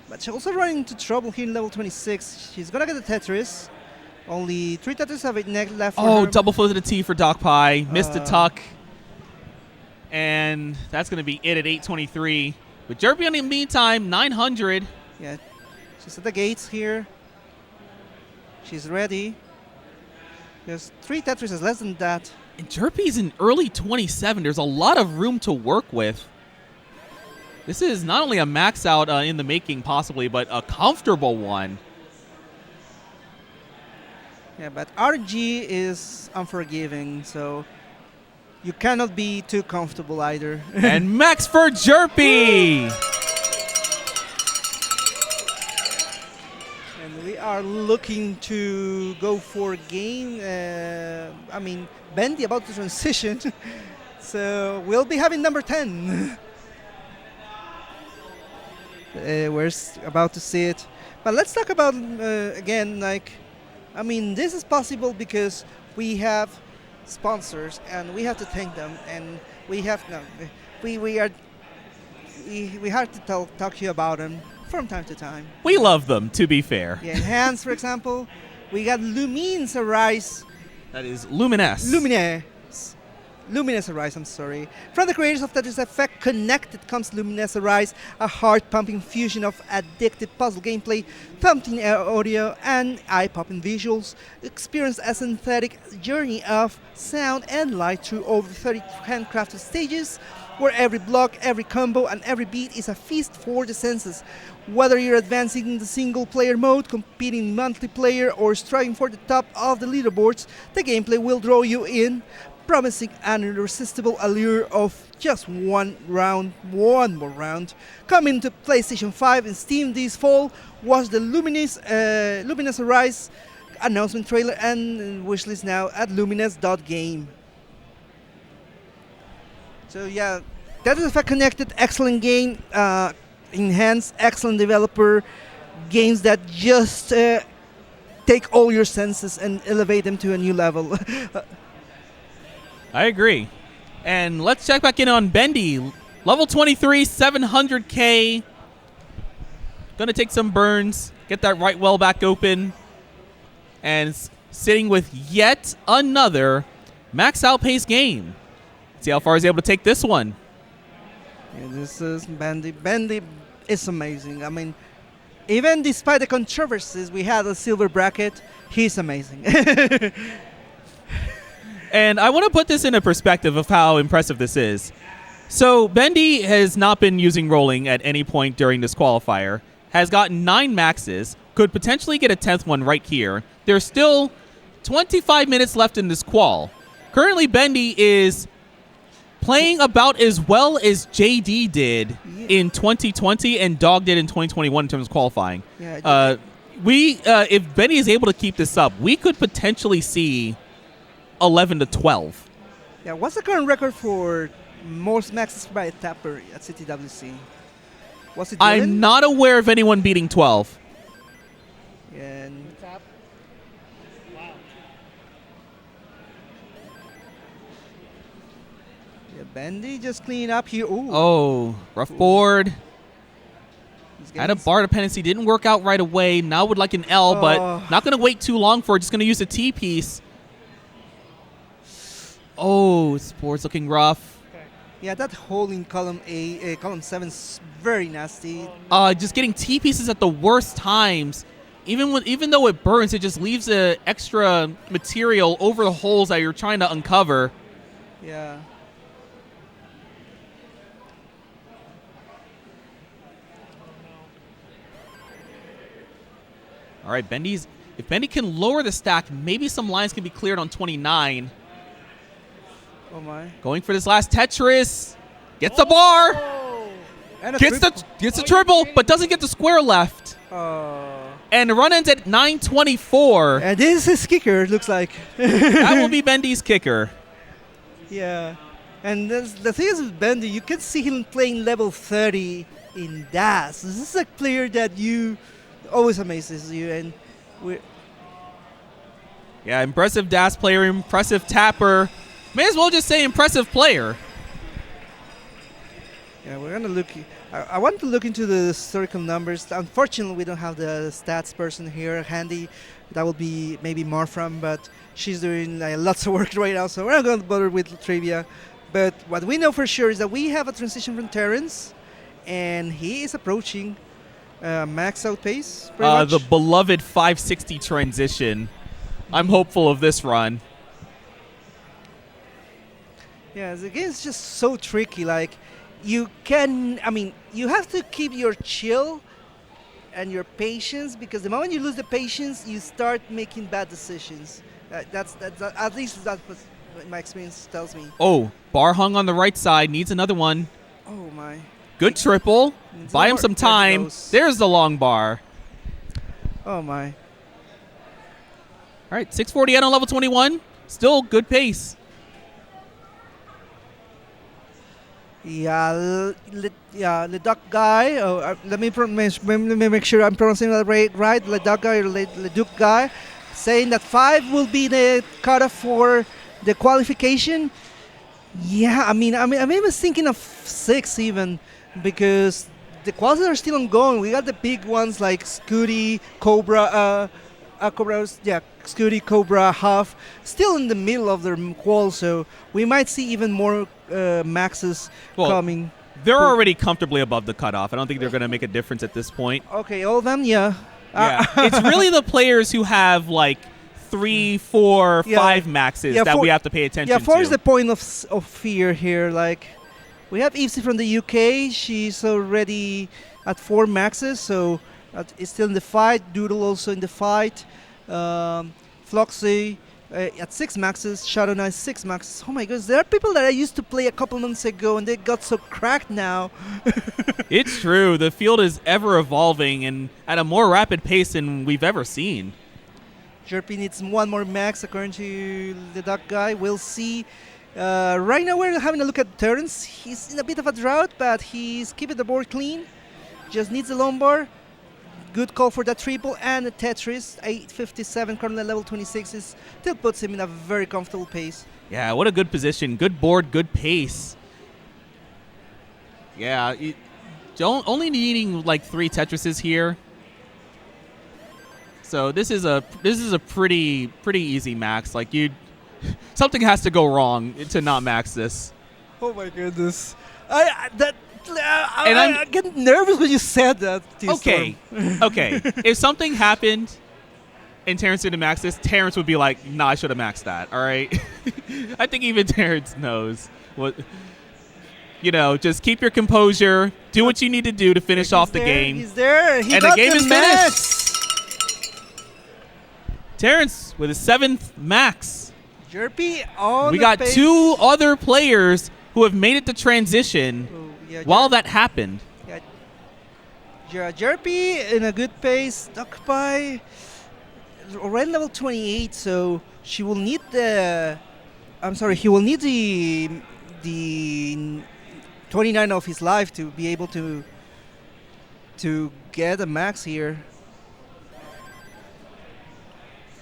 but she's also running into trouble here in level 26. She's going to get the Tetris. Only 3 Tetris have it left for her. Oh, double flow to the T for Doc Pie. Missed the tuck. And that's going to be it at 823. But Jerpy, in the meantime, 900. Yeah, she's at the gates here. She's ready. There's 3 Tetris less than that. And Jerpy's in early 27. There's a lot of room to work with. This is not only a max out in the making, possibly, but a comfortable one. Yeah, but RG is unforgiving, so you cannot be too comfortable either. And max for Jerpy! And we are looking to go for game. I mean, Bendy about to transition. So we'll be having number 10. We're about to see it. But let's talk about, again, like, I mean, this is possible because we have sponsors and we have to thank them, and we have we have to talk to you about them from time to time. We love them, to be fair. Yeah, Enhance, for example, we got Lumines Arise. That is Lumines. Lumines Arise, I'm sorry. From the creators of Tetris Effect Connected comes Lumines Arise, a heart-pumping fusion of addictive puzzle gameplay, thumping audio, and eye-popping visuals. Experience a synthetic journey of sound and light through over 30 handcrafted stages, where every block, every combo, and every beat is a feast for the senses. Whether you're advancing in the single-player mode, competing in multiplayer, or striving for the top of the leaderboards, the gameplay will draw you in, promising an irresistible allure of just one more round. Coming to PlayStation 5 and Steam this fall was the Lumines Arise announcement trailer and wishlist now at lumines.game. So yeah, Tetris Effect Connected, excellent game, Enhanced, excellent developer, games that just take all your senses and elevate them to a new level. I agree. And let's check back in on Bendy. Level 23, 700K. Gonna take some burns, get that right well back open, and sitting with yet another max outpace game. See how far he's able to take this one. Yeah, this is Bendy. Bendy is amazing. I mean, even despite the controversies we had a silver bracket, he's amazing. And I want to put this in a perspective of how impressive this is. So Bendy has not been using rolling at any point during this qualifier, has gotten 9 maxes, could potentially get a 10th one right here. There's still 25 minutes left in this qual. Currently, Bendy is playing about as well as JD did in 2020 and Dog did in 2021 in terms of qualifying. Yeah, if Bendy is able to keep this up, we could potentially see 11 to 12. Yeah, what's the current record for most maxes by a tapper at CTWC? Was it Dylan? I'm not aware of anyone beating 12. And yeah, Bendy just clean up here. Ooh. Oh, rough board. Had a bar dependency, didn't work out right away. Now would like an L, but not going to wait too long for it. Just going to use a T piece. Oh, this board's looking rough. Yeah, that hole in column column 7 is very nasty. Just getting T pieces at the worst times. Even though it burns, it just leaves extra material over the holes that you're trying to uncover. Yeah. All right, if Bendy can lower the stack, maybe some lines can be cleared on 29. Oh my. Going for this last Tetris. Gets the bar. And gets the triple, but doesn't get the square left. And the run ends at 924. And this is his kicker, it looks like. That will be Bendy's kicker. Yeah. And the thing is with Bendy, you can see him playing level 30 in DAS. This is a player that you always amazes you, and we. Yeah, impressive dash player, impressive tapper. May as well just say impressive player. Yeah, we're gonna look. I want to look into the historical numbers. Unfortunately, we don't have the stats person here handy. That will be maybe Marfram, but she's doing lots of work right now, so we're not going to bother with trivia. But what we know for sure is that we have a transition from Terrence, and he is approaching max out pace. The beloved 560 transition. I'm hopeful of this run. Yeah, the game is just so tricky. Like, you have to keep your chill and your patience, because the moment you lose the patience, you start making bad decisions. That's at least that's what my experience tells me. Oh, bar hung on the right side, needs another one. Oh my. Good triple. Buy him some time. There's the long bar. Oh my. All right, 648 on level 21. Still good pace. Yeah, the duck guy. Let me make sure I'm pronouncing that right. The duck guy or the duck guy, saying that 5 will be the cutoff for the qualification. Yeah, I'm even thinking of 6 even, because the quals are still ongoing. We got the big ones like Scooty, Cobra, Scooty, Cobra, Huff, still in the middle of their qual, so we might see even more maxes coming. They're already comfortably above the cutoff. I don't think they're going to make a difference at this point. Okay, all of them, yeah. Yeah, it's really the players who have like 3, 4, 5 maxes that we have to pay attention to. 4 is the point of fear here. Like, we have Ipsy from the UK. She's already at 4 maxes, so it's still in the fight. Doodle also in the fight. Floxy at 6 maxes. Shadow Knight 6 maxes. Oh my goodness, there are people that I used to play a couple months ago and they got so cracked now. It's true. The field is ever evolving and at a more rapid pace than we've ever seen. Jerpy needs 1 more max according to the duck guy. We'll see. Right now we're having a look at Terrence. He's in a bit of a drought, but he's keeping the board clean. Just needs a long bar. Good call for that triple and a Tetris. 857 currently level 26 still puts him in a very comfortable pace. Yeah, what a good position. Good board, good pace. Yeah, only needing like 3 Tetrises here. So this is a pretty easy max. Like something has to go wrong to not max this. Oh my goodness. I get nervous when you said that. Okay. If something happened and Terrence didn't max this, Terrence would be like, nah, I should have maxed that. All right. I think even Terrence knows what. Just keep your composure. Do what you need to do to finish off the game. He's there. And the game is finished. Terrence with his 7th max. Jerpy on We got 2 other players who have made it to transition while that happened. Yeah, Jerpy in a good pace. Duck by already level 28, so she will need the. He will need the 29 of his life to be able to get a max here.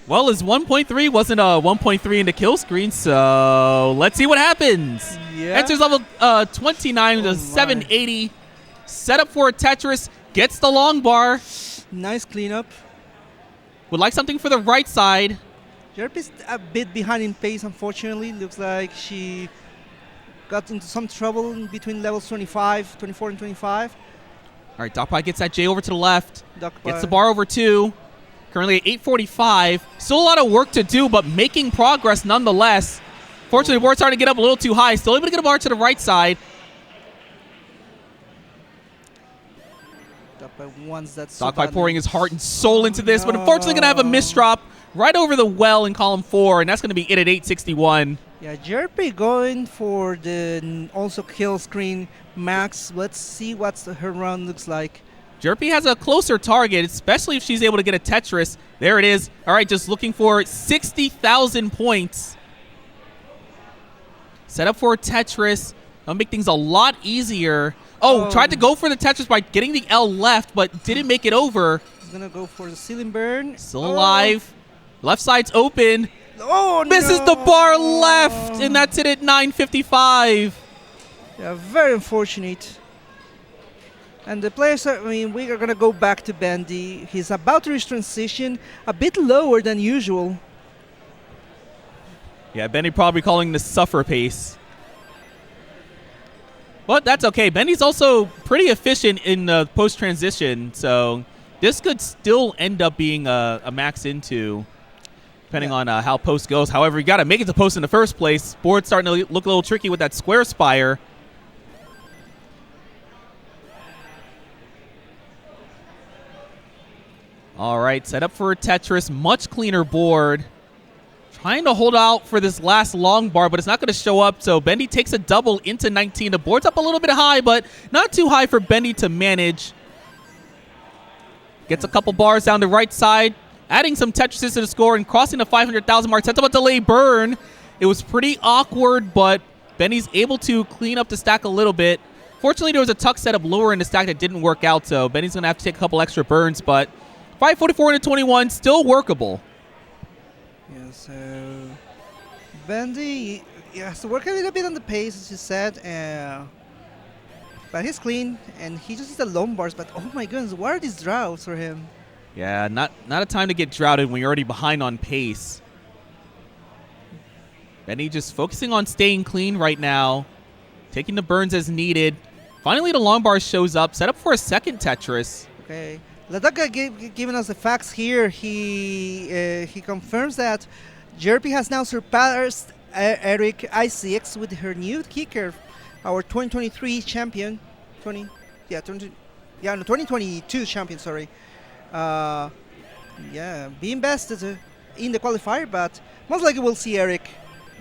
Well, his 1.3 wasn't a 1.3 in the kill screen, so let's see what happens. Yeah. Enters level 29 to 780. Set up for a Tetris. Gets the long bar. Nice cleanup. Would like something for the right side. Jerpy's a bit behind in pace, unfortunately. Looks like she got into some trouble in between levels 24 and 25. All right, Darkpie gets that J over to the left. Darkpie. Gets the bar over 2. Currently at 845. Still a lot of work to do, but making progress nonetheless. Fortunately, the board's starting to get up a little too high. Still able to get a bar to the right side. Darkpie pouring his heart and soul into this, but unfortunately going to have a misdrop right over the well in column 4, and that's going to be it at 861. Yeah, Jerpy going for the also kill screen max. Let's see what her run looks like. Jerpy has a closer target, especially if she's able to get a Tetris. There it is. All right, just looking for 60,000 points. Set up for a Tetris. That'll make things a lot easier. Tried to go for the Tetris by getting the L left, but didn't make it over. gonna go for the ceiling burn. Still alive. Left side's open. Oh, Misses the bar left, and that's it at 9:55. Yeah, very unfortunate. And the players are, we are gonna go back to Bendy. He's about to reach transition, a bit lower than usual. Yeah, Bendy probably calling this suffer pace. But that's okay. Bendy's also pretty efficient in the post-transition, so this could still end up being a max into, depending on how post goes. However, you got to make it to post in the first place. Board's starting to look a little tricky with that square spire. All right, set up for a Tetris. Much cleaner board. Trying to hold out for this last long bar, but it's not going to show up. So Bendy takes a double into 19. The board's up a little bit high, but not too high for Bendy to manage. Gets a couple bars down the right side, adding some Tetrises to the score and crossing the 500,000 mark. Sets up a delay burn. It was pretty awkward, but Bendy's able to clean up the stack a little bit. Fortunately, there was a tuck setup lower in the stack that didn't work out, so Bendy's going to have to take a couple extra burns, but 544 into 21, still workable. Yeah, so Bendy has to work a little bit on the pace, as you said, but he's clean, and he just needs the long bars, but oh my goodness, what are these droughts for him? Yeah, not a time to get droughted when you're already behind on pace. Bendy just focusing on staying clean right now, taking the burns as needed. Finally, the long bar shows up, set up for a second Tetris. Okay. Ladaka giving us the facts here. He confirms that Jerpy has now surpassed Eric ICX with her new kicker, our 2023 champion. 2022 champion, sorry. Yeah, being best in the qualifier, but most likely we'll see Eric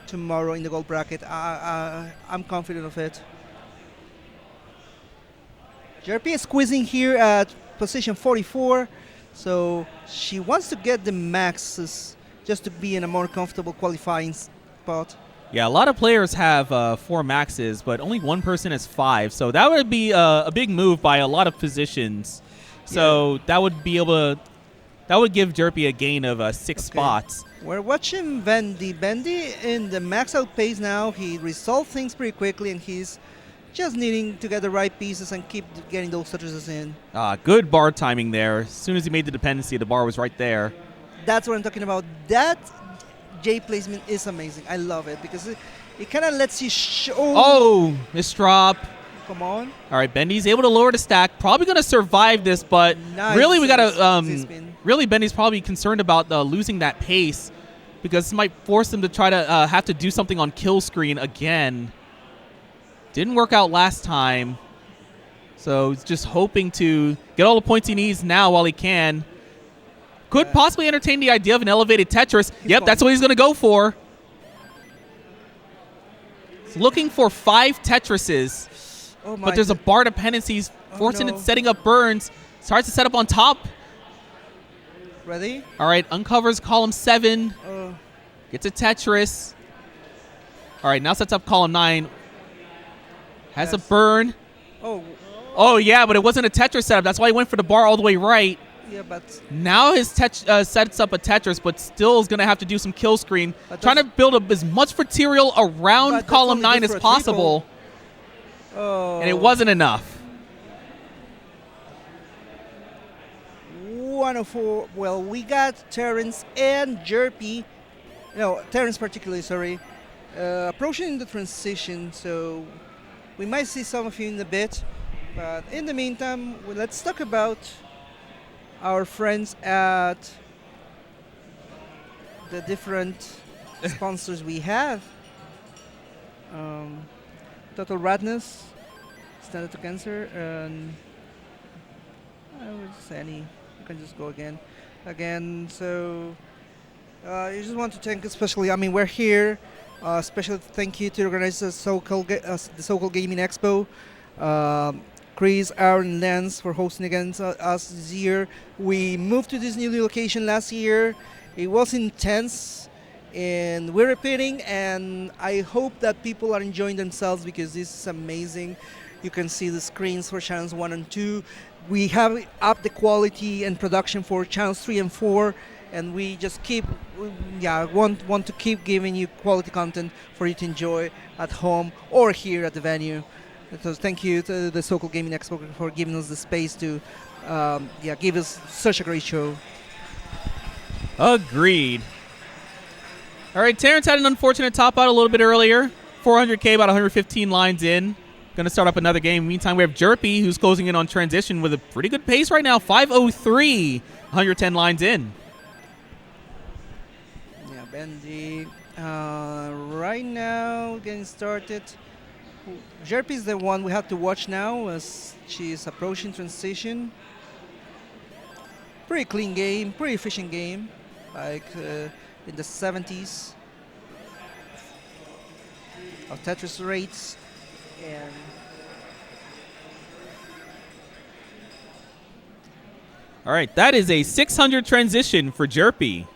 tomorrow in the gold bracket. I'm confident of it. Jerpy is squeezing here at position 44, so she wants to get the maxes just to be in a more comfortable qualifying spot. Yeah, a lot of players have 4 maxes, but only one person has 5, so that would be a big move by a lot of positions. So that would be able to, that would give Jerpy a gain of 6 spots. We're watching Bendy. Bendy in the max out pace now. He resolved things pretty quickly, and he's just needing to get the right pieces and keep getting those touches in. Good bar timing there. As soon as he made the dependency, the bar was right there. That's what I'm talking about. That J placement is amazing. I love it because it kind of lets you show. Oh, misdrop. Come on. All right, Bendy's able to lower the stack. Probably going to survive this, but Nice. really we got to. Really, Bendy's probably concerned about losing that pace because this might force him to try to have to do something on kill screen again. Didn't work out last time, so he's just hoping to get all the points he needs now while he can. Could possibly entertain the idea of an elevated Tetris. Yep, that's what he's going to go for. He's looking for 5 Tetrises, but there's a bar dependency. He's forcing it, setting up burns. Starts to set up on top. Ready? All right, uncovers column 7. Gets a Tetris. All right, now sets up column 9. Has a burn. Oh, yeah, but it wasn't a Tetris setup. That's why he went for the bar all the way right. Yeah, but now his sets up a Tetris, but still is going to have to do some kill screen. Trying to build up as much material around column 9 as possible. And it wasn't enough. 104. Well, we got Terrence and Jerpy. No, Terrence particularly, sorry. Approaching the transition, so we might see some of you in a bit. But in the meantime, let's talk about our friends at the different sponsors we have. Total Radness, Standard to Cancer, and I would just say any. You can just go again. So I just want to thank especially. I mean, we're here. Special thank you to the organizers of the SoCal Gaming Expo. Chris, Aaron, Lance for hosting against us this year. We moved to this new location last year. It was intense, and we're repeating, and I hope that people are enjoying themselves because this is amazing. You can see the screens for channels 1 and 2. We have upped the quality and production for channels 3 and 4, and we just want to keep giving you quality content for you to enjoy at home or here at the venue. So thank you to the SoCal Gaming Expo for giving us the space to give us such a great show. Agreed. All right, Terrence had an unfortunate top out a little bit earlier. 400K, about 115 lines in. Going to start up another game. Meantime, we have Jerpy, who's closing in on transition with a pretty good pace right now. 503, 110 lines in. Yeah, Bendy. Right now, getting started. Jerpy is the one we have to watch now as she's approaching transition. Pretty clean game, pretty efficient game, like in the 70s of Tetris rates. And all right, that is a 600 transition for Jerpy.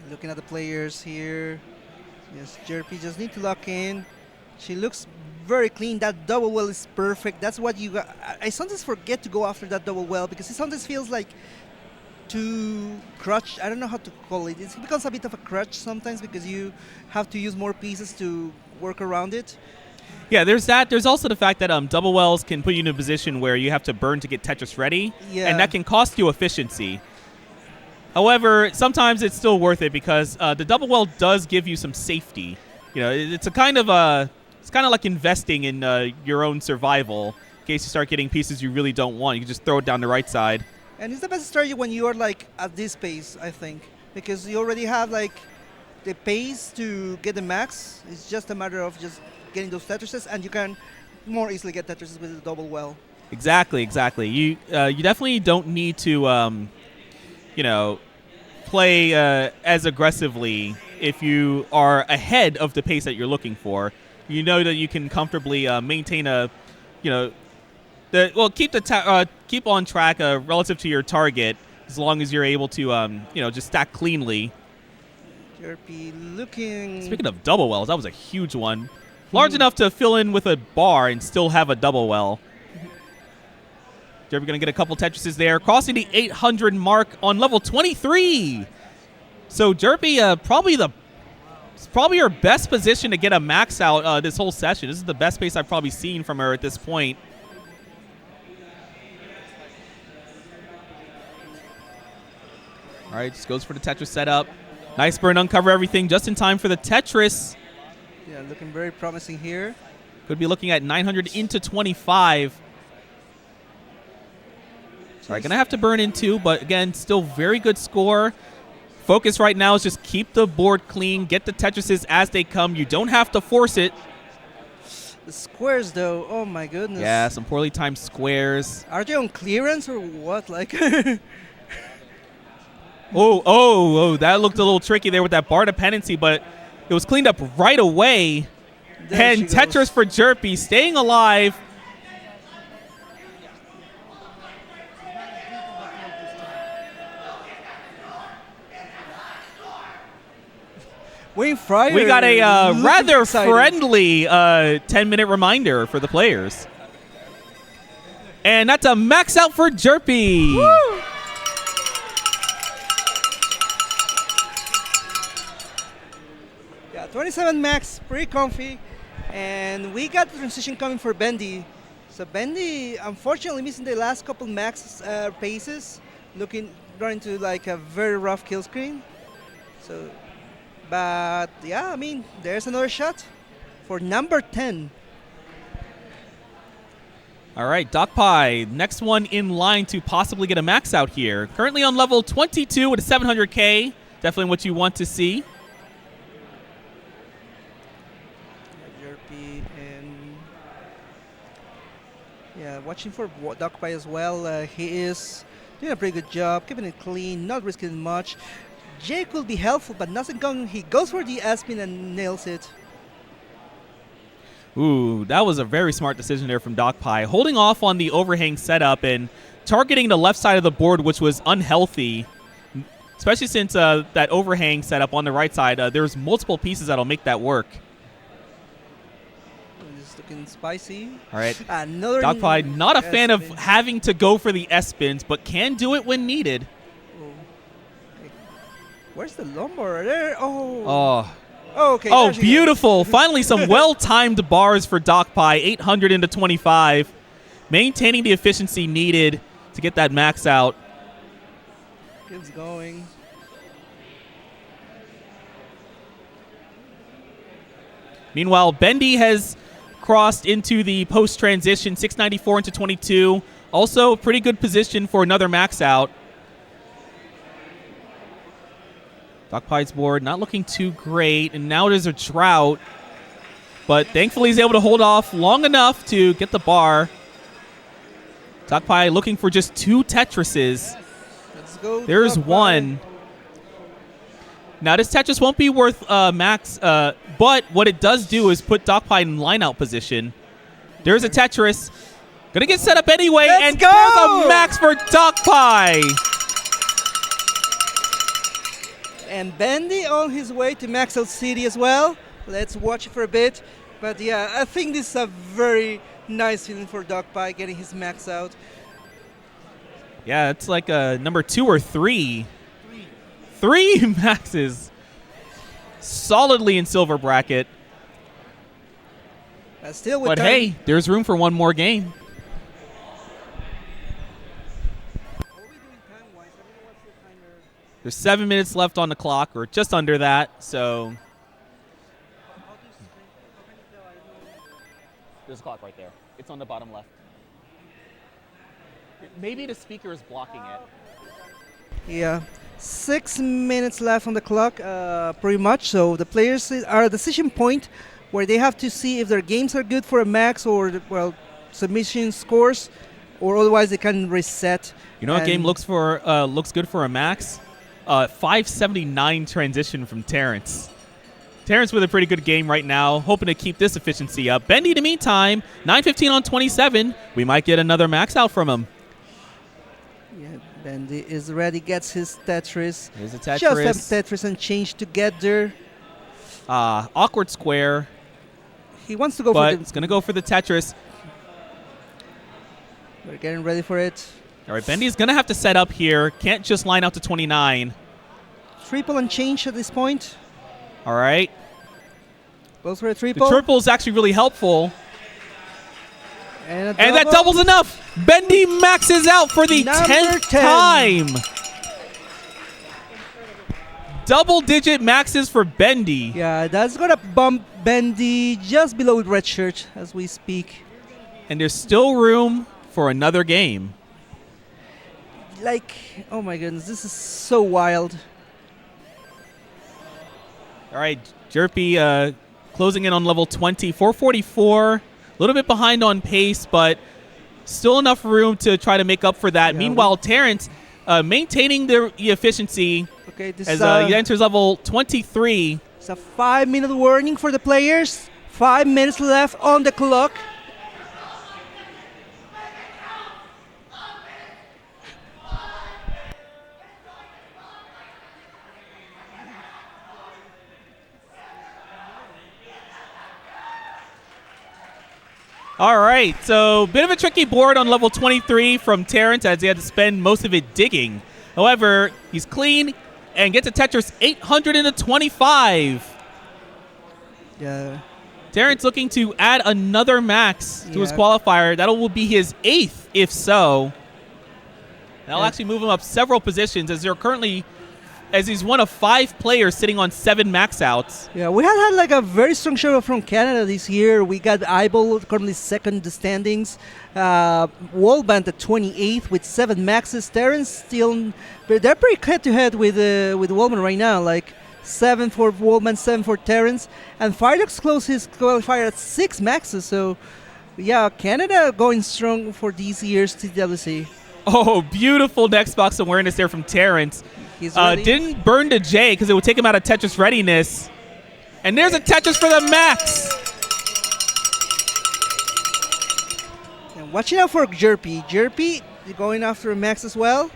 Looking at the players here. Yes, Jerpy just need to lock in. She looks very clean. That double well is perfect. That's what you got. I sometimes forget to go after that double well because it sometimes feels like too crutch. I don't know how to call it. It becomes a bit of a crutch sometimes because you have to use more pieces to work around it. Yeah, there's that. There's also the fact that double wells can put you in a position where you have to burn to get Tetris ready, and that can cost you efficiency. However, sometimes it's still worth it because the double well does give you some safety. You know, it's kind of like investing in your own survival in case you start getting pieces you really don't want. You can just throw it down the right side. And it's the best strategy when you are like at this pace, I think, because you already have like the pace to get the max. It's just a matter of just getting those Tetrises, and you can more easily get Tetrises with the double well. Exactly. You definitely don't need to play as aggressively if you are ahead of the pace that you're looking for. You know that you can comfortably maintain keep on track relative to your target as long as you're able to just stack cleanly. Jerpy looking. Speaking of double wells, that was a huge one. Large enough to fill in with a bar and still have a double well. Jerpy going to get a couple Tetrises there. Crossing the 800 mark on level 23. So Jerpy probably her best position to get a max out this whole session. This is the best pace I've probably seen from her at this point. All right, just goes for the Tetris setup. Nice burn, uncover everything just in time for the Tetris. Yeah, looking very promising here. Could be looking at 900 into 25. All right, going to have to burn in 2, but again, still very good score. Focus right now is just keep the board clean, get the Tetrises as they come. You don't have to force it. The squares, though, oh my goodness. Yeah, some poorly timed squares. Are they on clearance or what? Like. Oh, that looked a little tricky there with that bar dependency, but it was cleaned up right away. There and Tetris for Jerpy staying alive. Wayne Fryer. We got a rather excited. friendly 10-minute reminder for the players. And that's a max out for Jerpy. Woo! Yeah, 27 max, pretty comfy. And we got the transition coming for Bendy. So Bendy, unfortunately, missing the last couple max paces, running to like a very rough kill screen. So, but yeah, I mean, there's another shot for number 10. All right, Doc Pie, next one in line to possibly get a max out here. Currently on level 22 with a 700K. Definitely what you want to see. Jerpy and yeah, watching for Doc Pie as well. He is doing a pretty good job, keeping it clean, not risking much. Jay could be helpful, but nothing going. He goes for the S-spin and nails it. Ooh, that was a very smart decision there from Doc Pie. Holding off on the overhang setup and targeting the left side of the board, which was unhealthy. especially since that overhang setup on the right side, there's multiple pieces that'll make that work. This is looking spicy. All right. Another Dogpie, not a fan of S-spin. having to go for the S-spins, but can do it when needed. Where's the lumbar? There. Oh. Oh, there she beautiful. Finally, some well-timed bars for Dogpie, 800 into 25. Maintaining the efficiency needed to get that max out. Keeps going. Meanwhile, Bendy has crossed into the post-transition, 694 into 22. Also, pretty good position for another max out. Dogpie's board not looking too great, and now there's a drought. But thankfully, he's able to hold off long enough to get the bar. Dogpie looking for just 2 Tetrises. Let's go. There's Dogpie. one. Now, this Tetris won't be worth max, but what it does do is put Dogpie in line-out position. There's a Tetris. Gonna get set up anyway, and go! there's a max for Dogpie. And Bendy on his way to Max Out City as well. Let's watch it for a bit. But yeah, I think this is a very nice feeling for Dogpie getting his max out. Yeah, it's like number 2 or 3. 3 maxes. Solidly in silver bracket. Still with But time. hey, there's room for one more game. There's 7 minutes left on the clock, or just under that, so. There's a clock right there. It's on the bottom left. Maybe the speaker is blocking it. Yeah, 6 minutes left on the clock, pretty much. So the players are at a decision point where they have to see if their games are good for a max or, well, submission scores, or otherwise they can reset. You know what game looks good for a max? 579 transition from Terrence. Terrence with a pretty good game right now, hoping to keep this efficiency up. Bendy, in the meantime, 9:15 on 27. We might get another max out from him. Yeah, Bendy is ready, gets his Tetris. Here's a Tetris. Just have Tetris and change together. Awkward square. He wants to go but for the... it's going to go for the Tetris. We're getting ready for it. All right, Bendy's going to have to set up here. Can't just line out to 29. Triple and change at this point. All right. Goes for a triple. The triple is actually really helpful. And that double's enough. Bendy maxes out for the Number 10th 10. time. Double-digit maxes for Bendy. Yeah, that's going to bump Bendy just below red shirt as we speak. And there's still room for another game. Like, oh my goodness, this is so wild. All right, Jerpy closing in on level 20, 444. A little bit behind on pace, but still enough room to try to make up for that. Yeah, Meanwhile, Terrence maintaining the efficiency okay, this as is he enters level 23. It's a 5-minute warning for the players. 5 minutes left on the clock. All right, so bit of a tricky board on level 23 from Terrence as he had to spend most of it digging. However, he's clean and gets a Tetris 800 into 25. Yeah. Terrence looking to add another max to his Yeah. qualifier. That will be his 8th, if so. That'll Yeah. actually move him up several positions as he's one of 5 players sitting on 7 max outs. Yeah, we had like a very strong show from Canada this year. We got Eyeball currently second in the standings. Wallband at 28th with 7 maxes. Terrence still, but they're pretty head-to-head with Wallband right now. Like 7 for Wallband, 7 for Terrence. And Firedox closed his qualifier at 6 maxes. So, yeah, Canada going strong for these years TWC. Oh, beautiful next box awareness there from Terrence. He's ready. Didn't burn to J because it would take him out of Tetris readiness. And there's a Tetris for the max. And watching out for Jerpy. Jerpy going after a max as well.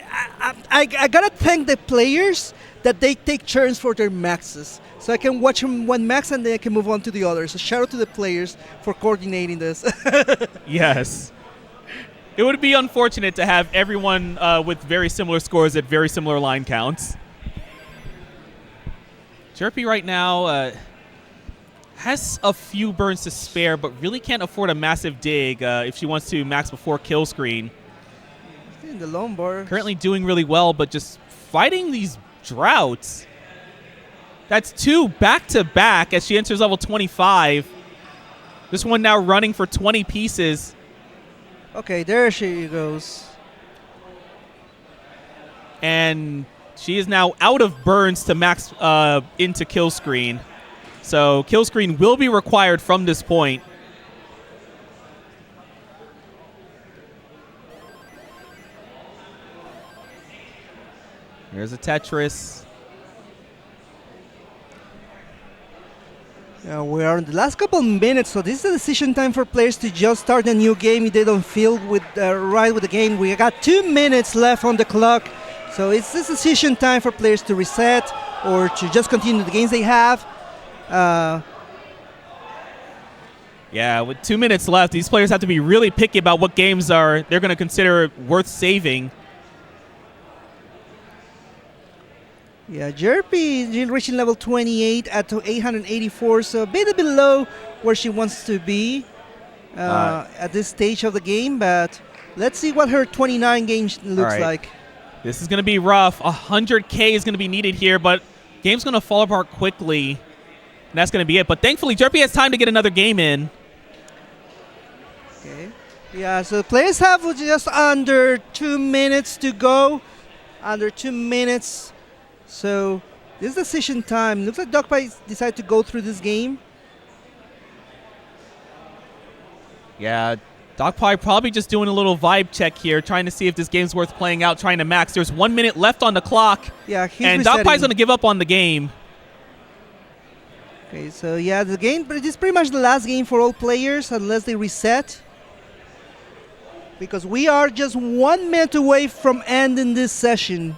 I gotta thank the players that they take turns for their maxes. So I can watch them one max and then I can move on to the others. So shout out to the players for coordinating this. Yes. It would be unfortunate to have everyone with very similar scores at very similar line counts. Jerpy right now has a few burns to spare, but really can't afford a massive dig if she wants to max before kill screen. In the lone bar. Currently doing really well, but just fighting these droughts. That's 2 back-to-back as she enters level 25. This one now running for 20 pieces. Okay, there she goes. And she is now out of burns to max into kill screen. So kill screen will be required from this point. Here's a Tetris. We are in the last couple minutes, so this is a decision time for players to just start a new game if they don't feel right with the game. We got 2 minutes left on the clock, so it's this decision time for players to reset or to just continue the games they have. Yeah, with 2 minutes left, these players have to be really picky about what games they're going to consider worth saving. Yeah, Jerpy is reaching level 28 at 884, so a bit below where she wants to be at this stage of the game, but let's see what her 29 game looks like. This is going to be rough. 100K is going to be needed here, but game's going to fall apart quickly, and that's going to be it. But thankfully, Jerpy has time to get another game in. Okay. Yeah, so players have just under 2 minutes to go. Under 2 minutes. So this is decision time. Looks like Dogpie decided to go through this game. Yeah, Dogpie probably just doing a little vibe check here, trying to see if this game's worth playing out, trying to max. There's 1 minute left on the clock. Yeah, and Dogpie's going to give up on the game. Okay, so yeah, the game, but it is pretty much the last game for all players unless they reset. Because we are just 1 minute away from ending this session.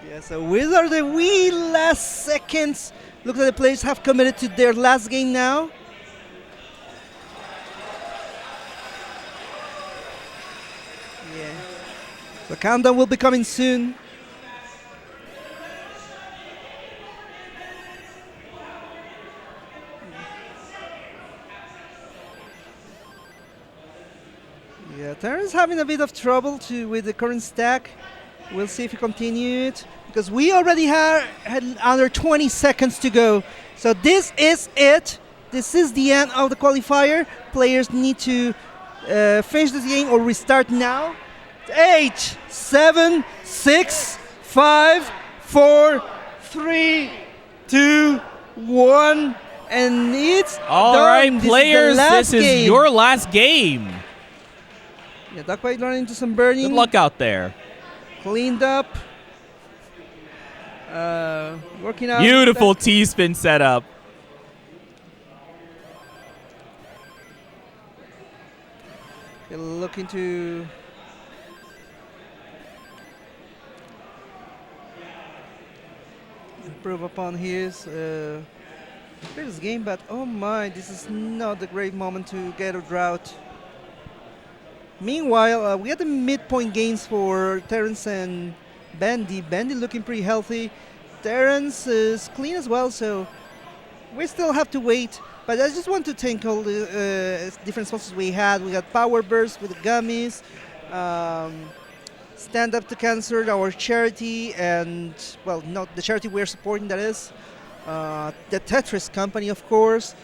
Yeah, so these are the wee last seconds. Looks like the players have committed to their last game now. Yeah. So countdown will be coming soon. Yeah, Terran's having a bit of trouble with the current stack. We'll see if he continued, because we already had under 20 seconds to go. So this is it. This is the end of the qualifier. Players need to finish this game or restart now. 8, 7, 6, 5, 4, 3, 2, 1, and it's all done. right, players, this is game. your last game. Yeah, Duckbite running into some burning. Good luck out there. Cleaned up. Working out. Beautiful T-spin setup. Looking to improve upon his previous game, but oh my, this is not a great moment to get a drought. Meanwhile, we had the midpoint gains for Terrence and Bandy. Bandy looking pretty healthy. Terrence is clean as well, so we still have to wait. But I just want to thank all the different sponsors we had. We got Power Burst with the gummies, Stand Up to Cancer, our charity, and, well, not the charity we're supporting, that is. The Tetris Company, of course.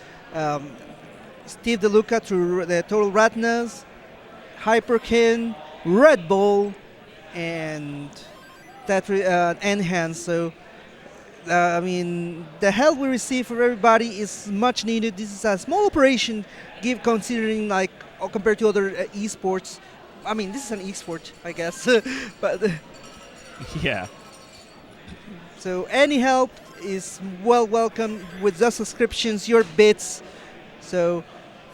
Steve DeLuca through the Total Ratnas. Hyperkin, Red Bull, and Enhance. So, I mean, the help we receive from everybody is much needed. This is a small operation, considering like compared to other esports. I mean, this is an esport, I guess, but Yeah. So any help is well welcome with the subscriptions, your bits. So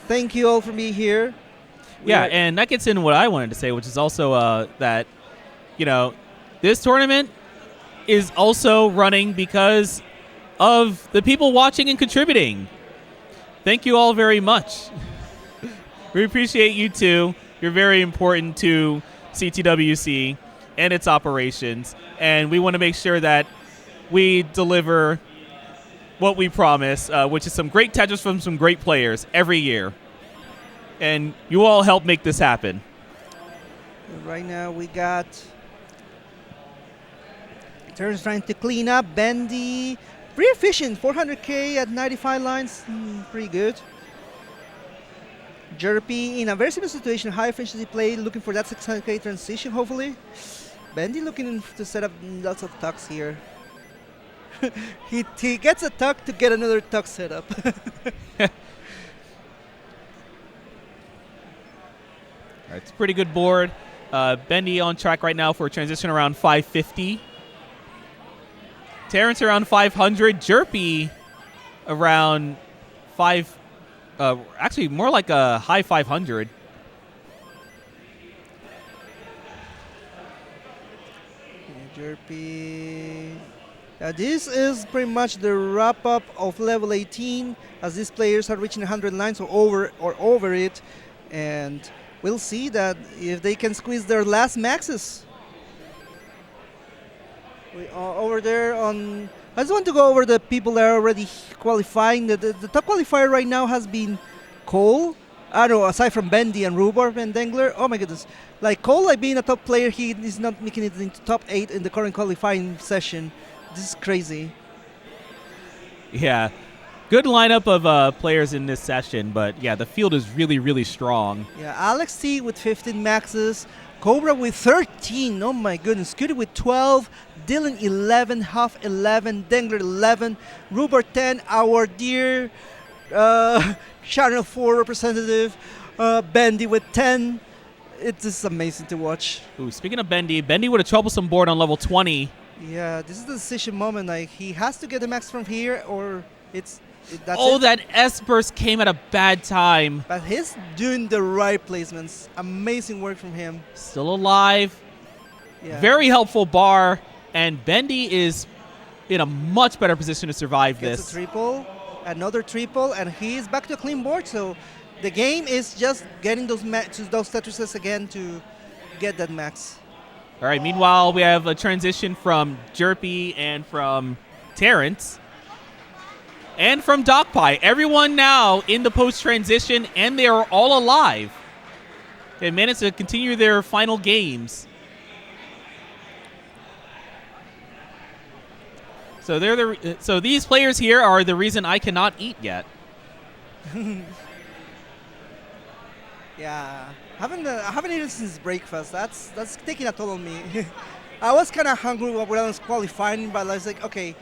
thank you all for being here. Yeah, and that gets into what I wanted to say, which is also that, this tournament is also running because of the people watching and contributing. Thank you all very much. We appreciate you too. You're very important to CTWC and its operations, and we want to make sure that we deliver what we promise, which is some great Tetris from some great players every year. And you all help make this happen. Right now we got Terrence trying to clean up. Bendy, pretty efficient, 400k at 95 lines, pretty good. Jerpy in a very similar situation, high efficiency play, looking for that 600k transition hopefully. Bendy looking to set up lots of tucks here. he gets a tuck to get another tuck set up. It's a pretty good board. Bendy on track right now for a transition around 550. Terrence around 500. Jerpy around actually more like a high 500. Jerpy. This is pretty much the wrap up of level 18 as these players are reaching 100 lines or over it, and we'll see that if they can squeeze their last maxes. We are over there on. I just want to go over the people that are already qualifying. The top qualifier right now has been Cole. I don't know, aside from Bendy and Rhubarb and Dengler. Oh my goodness. Like Cole, like being a top player, he is not making it into top 8 in the current qualifying session. This is crazy. Yeah. Good lineup of players in this session, but yeah, the field is really, really strong. Yeah, Alex T with 15 maxes, Cobra with 13, oh my goodness, Scooty with 12, Dylan 11, Huff 11, Dengler 11, Ruber 10, our dear Channel 4 representative, Bendy with 10. It's just amazing to watch. Ooh, speaking of Bendy with a troublesome board on level 20. Yeah, this is the decision moment. Like he has to get the max from here, or that's oh, it. that S burst came at a bad time. But he's doing the right placements. Amazing work from him. Still alive. Yeah. Very helpful bar, and Bendy is in a much better position to survive Gets this. A triple, another triple, and he's back to a clean board. So the game is just getting those Tetrises again to get that max. All right, meanwhile, we have a transition from Jerpy and from Terrence and from Docpie. Everyone now in the post-transition, and they are all alive. They managed to continue their final games. So these players here are the reason I cannot eat yet. Yeah. I haven't eaten since breakfast. That's taking a toll on me. I was kind of hungry when I was qualifying, but I was like, okay,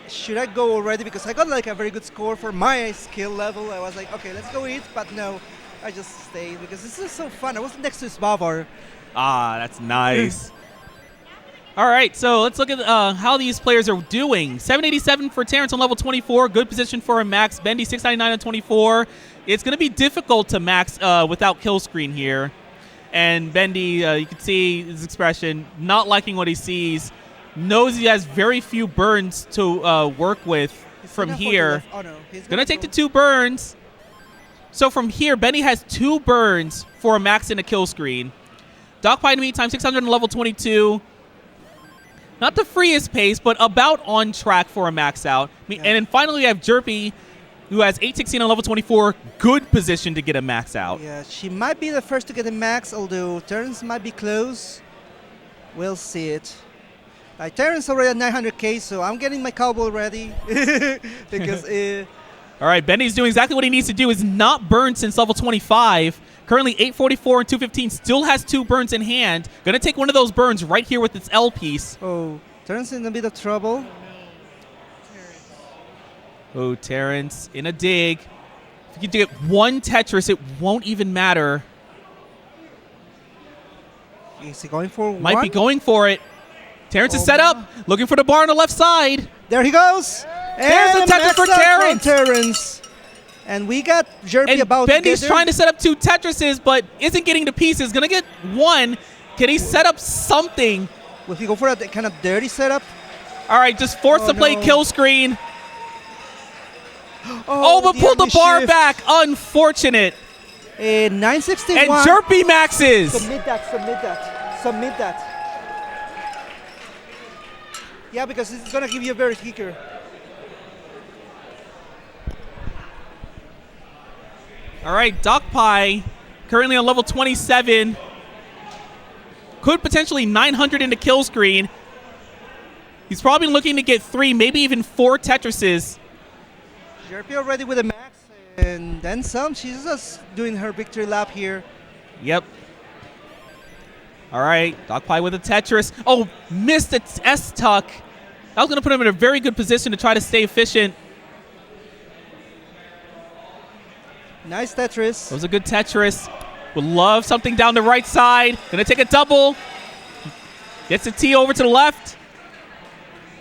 should I go already? Because I got like a very good score for my skill level. I was like, okay, let's go eat. But no, I just stayed because this is so fun. I was next to Svavar. Ah, that's nice. All right, so let's look at how these players are doing. 787 for Terrence on level 24. Good position for a max. Bendy 699 on 24. It's going to be difficult to max without kill screen here. And Bendy, you can see his expression, not liking what he sees. Knows he has very few burns to work with from here. Oh, no. He's Going to take the 2 burns. So from here, Bendy has 2 burns for a max and a kill screen. Docpie in the meantime, 600 on level 22. Not the freest pace, but about on track for a max out. Yeah. And then finally we have Jerpy, who has 816 on level 24. Good position to get a max out. Yeah, she might be the first to get a max, although Terrence might be close. We'll see it. Like Terrence already at 900k, so I'm getting my cowboy ready. Because all right, Bendy's doing exactly what he needs to do. Is not burned since level 25. Currently 844 and 215. Still has 2 burns in hand. Going to take one of those burns right here with its L piece. Oh, Terrence in a bit of trouble. Oh, Terrence in a dig. If you can get 1 Tetris, it won't even matter. Is he going for Might one? be going for it. Terrence is set up, looking for the bar on the left side. There he goes. There's And a Tetris for maxed out from Terrence. Terrence. And we got Jerpy And about Bendy's to get trying to set up 2 Tetrises, but isn't getting to pieces. Gonna get 1. Can he set up something? Will he go for a kind of dirty setup? All right, just forced to play no. kill screen. But pulled the bar back. Unfortunate. 961. And Jerpy maxes. Submit that. Yeah, because it's going to give you a better kicker. All right, Doc Pie, currently on level 27. Could potentially 900 into kill screen. He's probably looking to get 3, maybe even 4 Tetrises. Jerpy already with a max, and then some. She's just doing her victory lap here. Yep. All right, Doc Pie with a Tetris. Oh, missed the S-tuck. That was going to put him in a very good position to try to stay efficient. Nice Tetris. That was a good Tetris. Would love something down the right side. Going to take a double. Gets the T over to the left.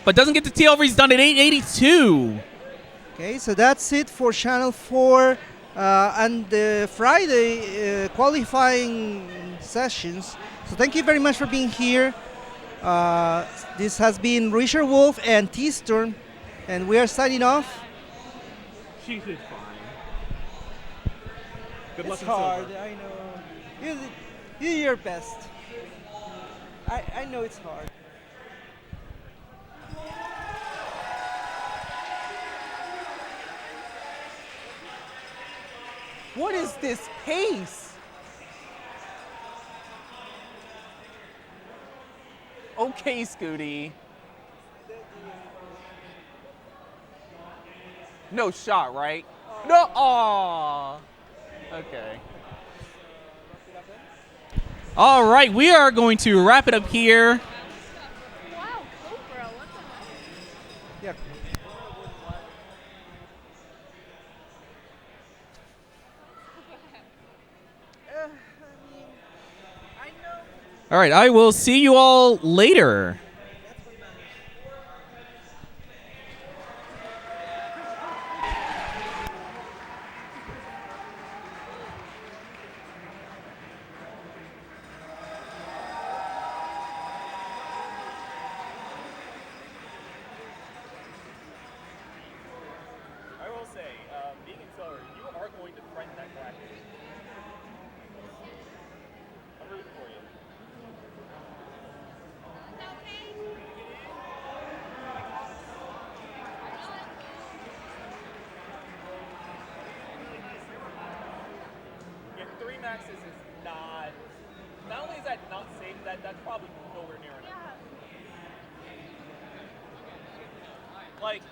But doesn't get the T over. He's done at 882. Okay, so that's it for Channel 4 and the Friday qualifying sessions. So thank you very much for being here. This has been Richard Wolf and T-Storm, and we are signing off. She did fine. Good It's luck in hard, silver. I know. You do your best. I know it's hard. What is this pace? Okay, Scooty. No shot, right? No. Aw. Okay. All right, we are going to wrap it up here. Wow, Cobra, what the heck? Yeah. All right, I will see you all later. I will say, being in silver, you are going to friend that bracket. I'm rooting for you. Yeah, 3 maxes is not. Not only is that not safe, that's probably nowhere near enough. Like.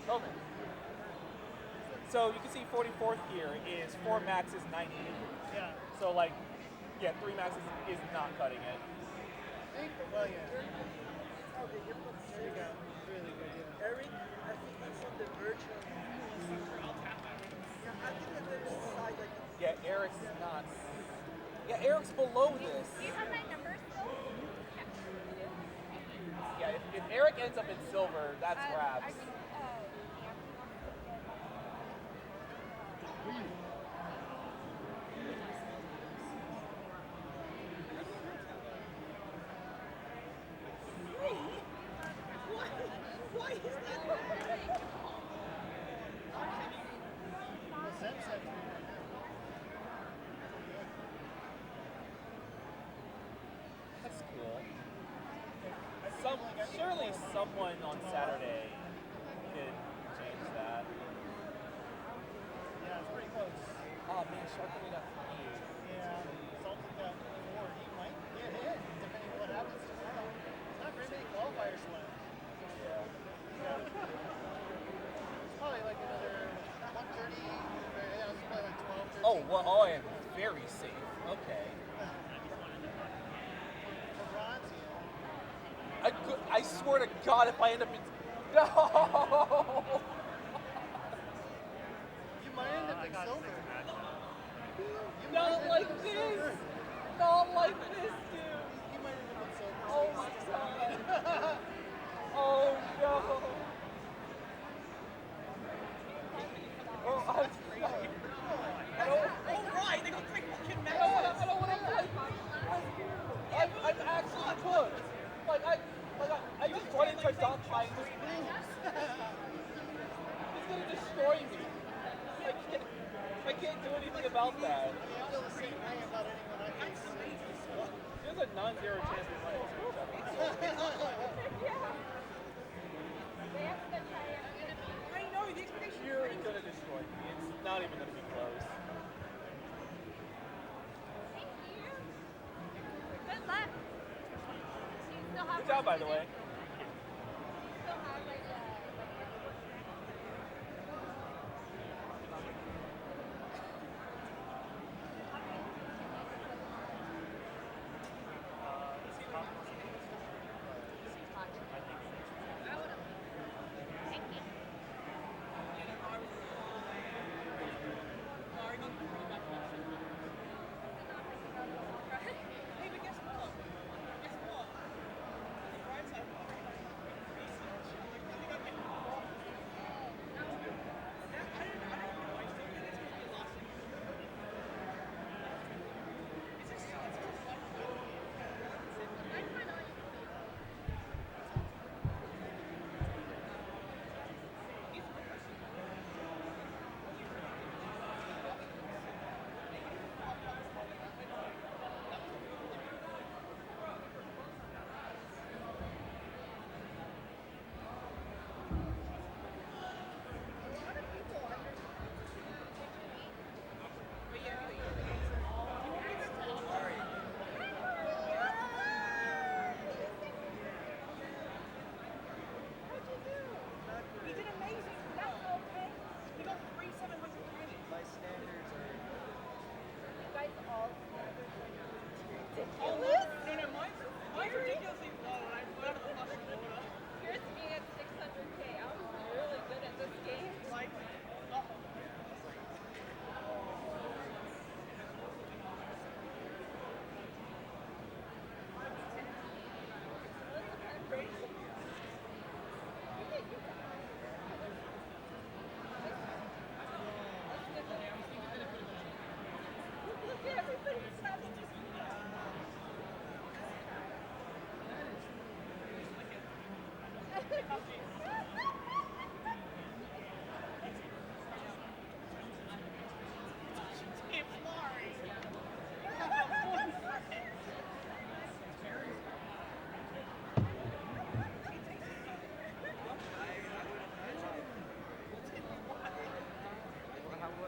Okay. So you can see 44th here is 4 maxes, 98. Yeah. So like, yeah, 3 maxes is not cutting it. Well, yeah. Okay, there you go. Really good, yeah. Eric, I think he's on the verge of... I think that there's a side like... Yeah, Eric's not. Yeah, Eric's below this. Do you have my number still? Yeah, if Eric ends up in silver, that's grabs. Why is that? That's cool. Surely someone on Saturday could change that. Yeah, it's pretty close. Oh man, Shark only got 3. Yeah, Salton got 4. He might get hit depending on what happens tomorrow. It's not very many qualifiers left. Yeah. It's probably like another 130. Yeah, it's probably like 12, 13. Oh, well, I am very safe. Okay. I swear to God, if I end up in... No! might end up in silver. Not like this! Not like this, dude! You might end up in silver. Oh my god! Oh no! Oh, I'm sorry. Alright, they got 3 fucking maxouts! I don't wanna play. I'm actually cooked. I just wanted to dunk my lose. He's gonna destroy me. I can't do anything about that. I feel the same way about anyone I can see. There's a non-zero chance we might each other. I know, the expectation you're gonna destroy me. It's not even gonna be close. Good luck. Good job, by the way.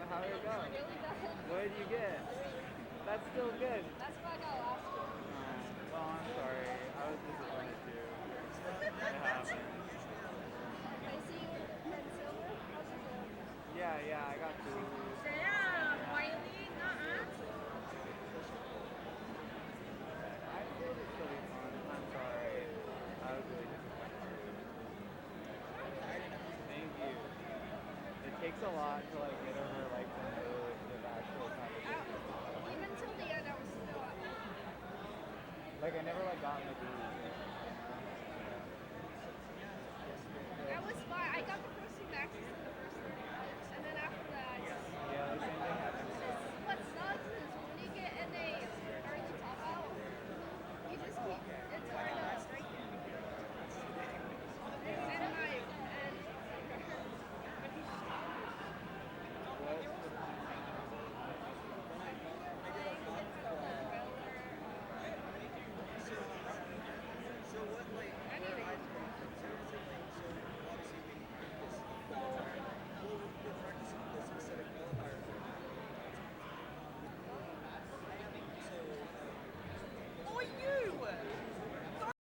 How did it go? What did you get? That's still good. That's what I got last year. Well, I'm sorry. I was disappointed too. It happens. I see you in silver. How's your silver? Yeah, I got 2. Damn, Wiley, nuh-uh. I feel it's still be fun. I'm sorry. I was really disappointed. Thank you. It takes a lot to like get over like the actual competition. Even till the end, I was still up. Like I never like got in the groove.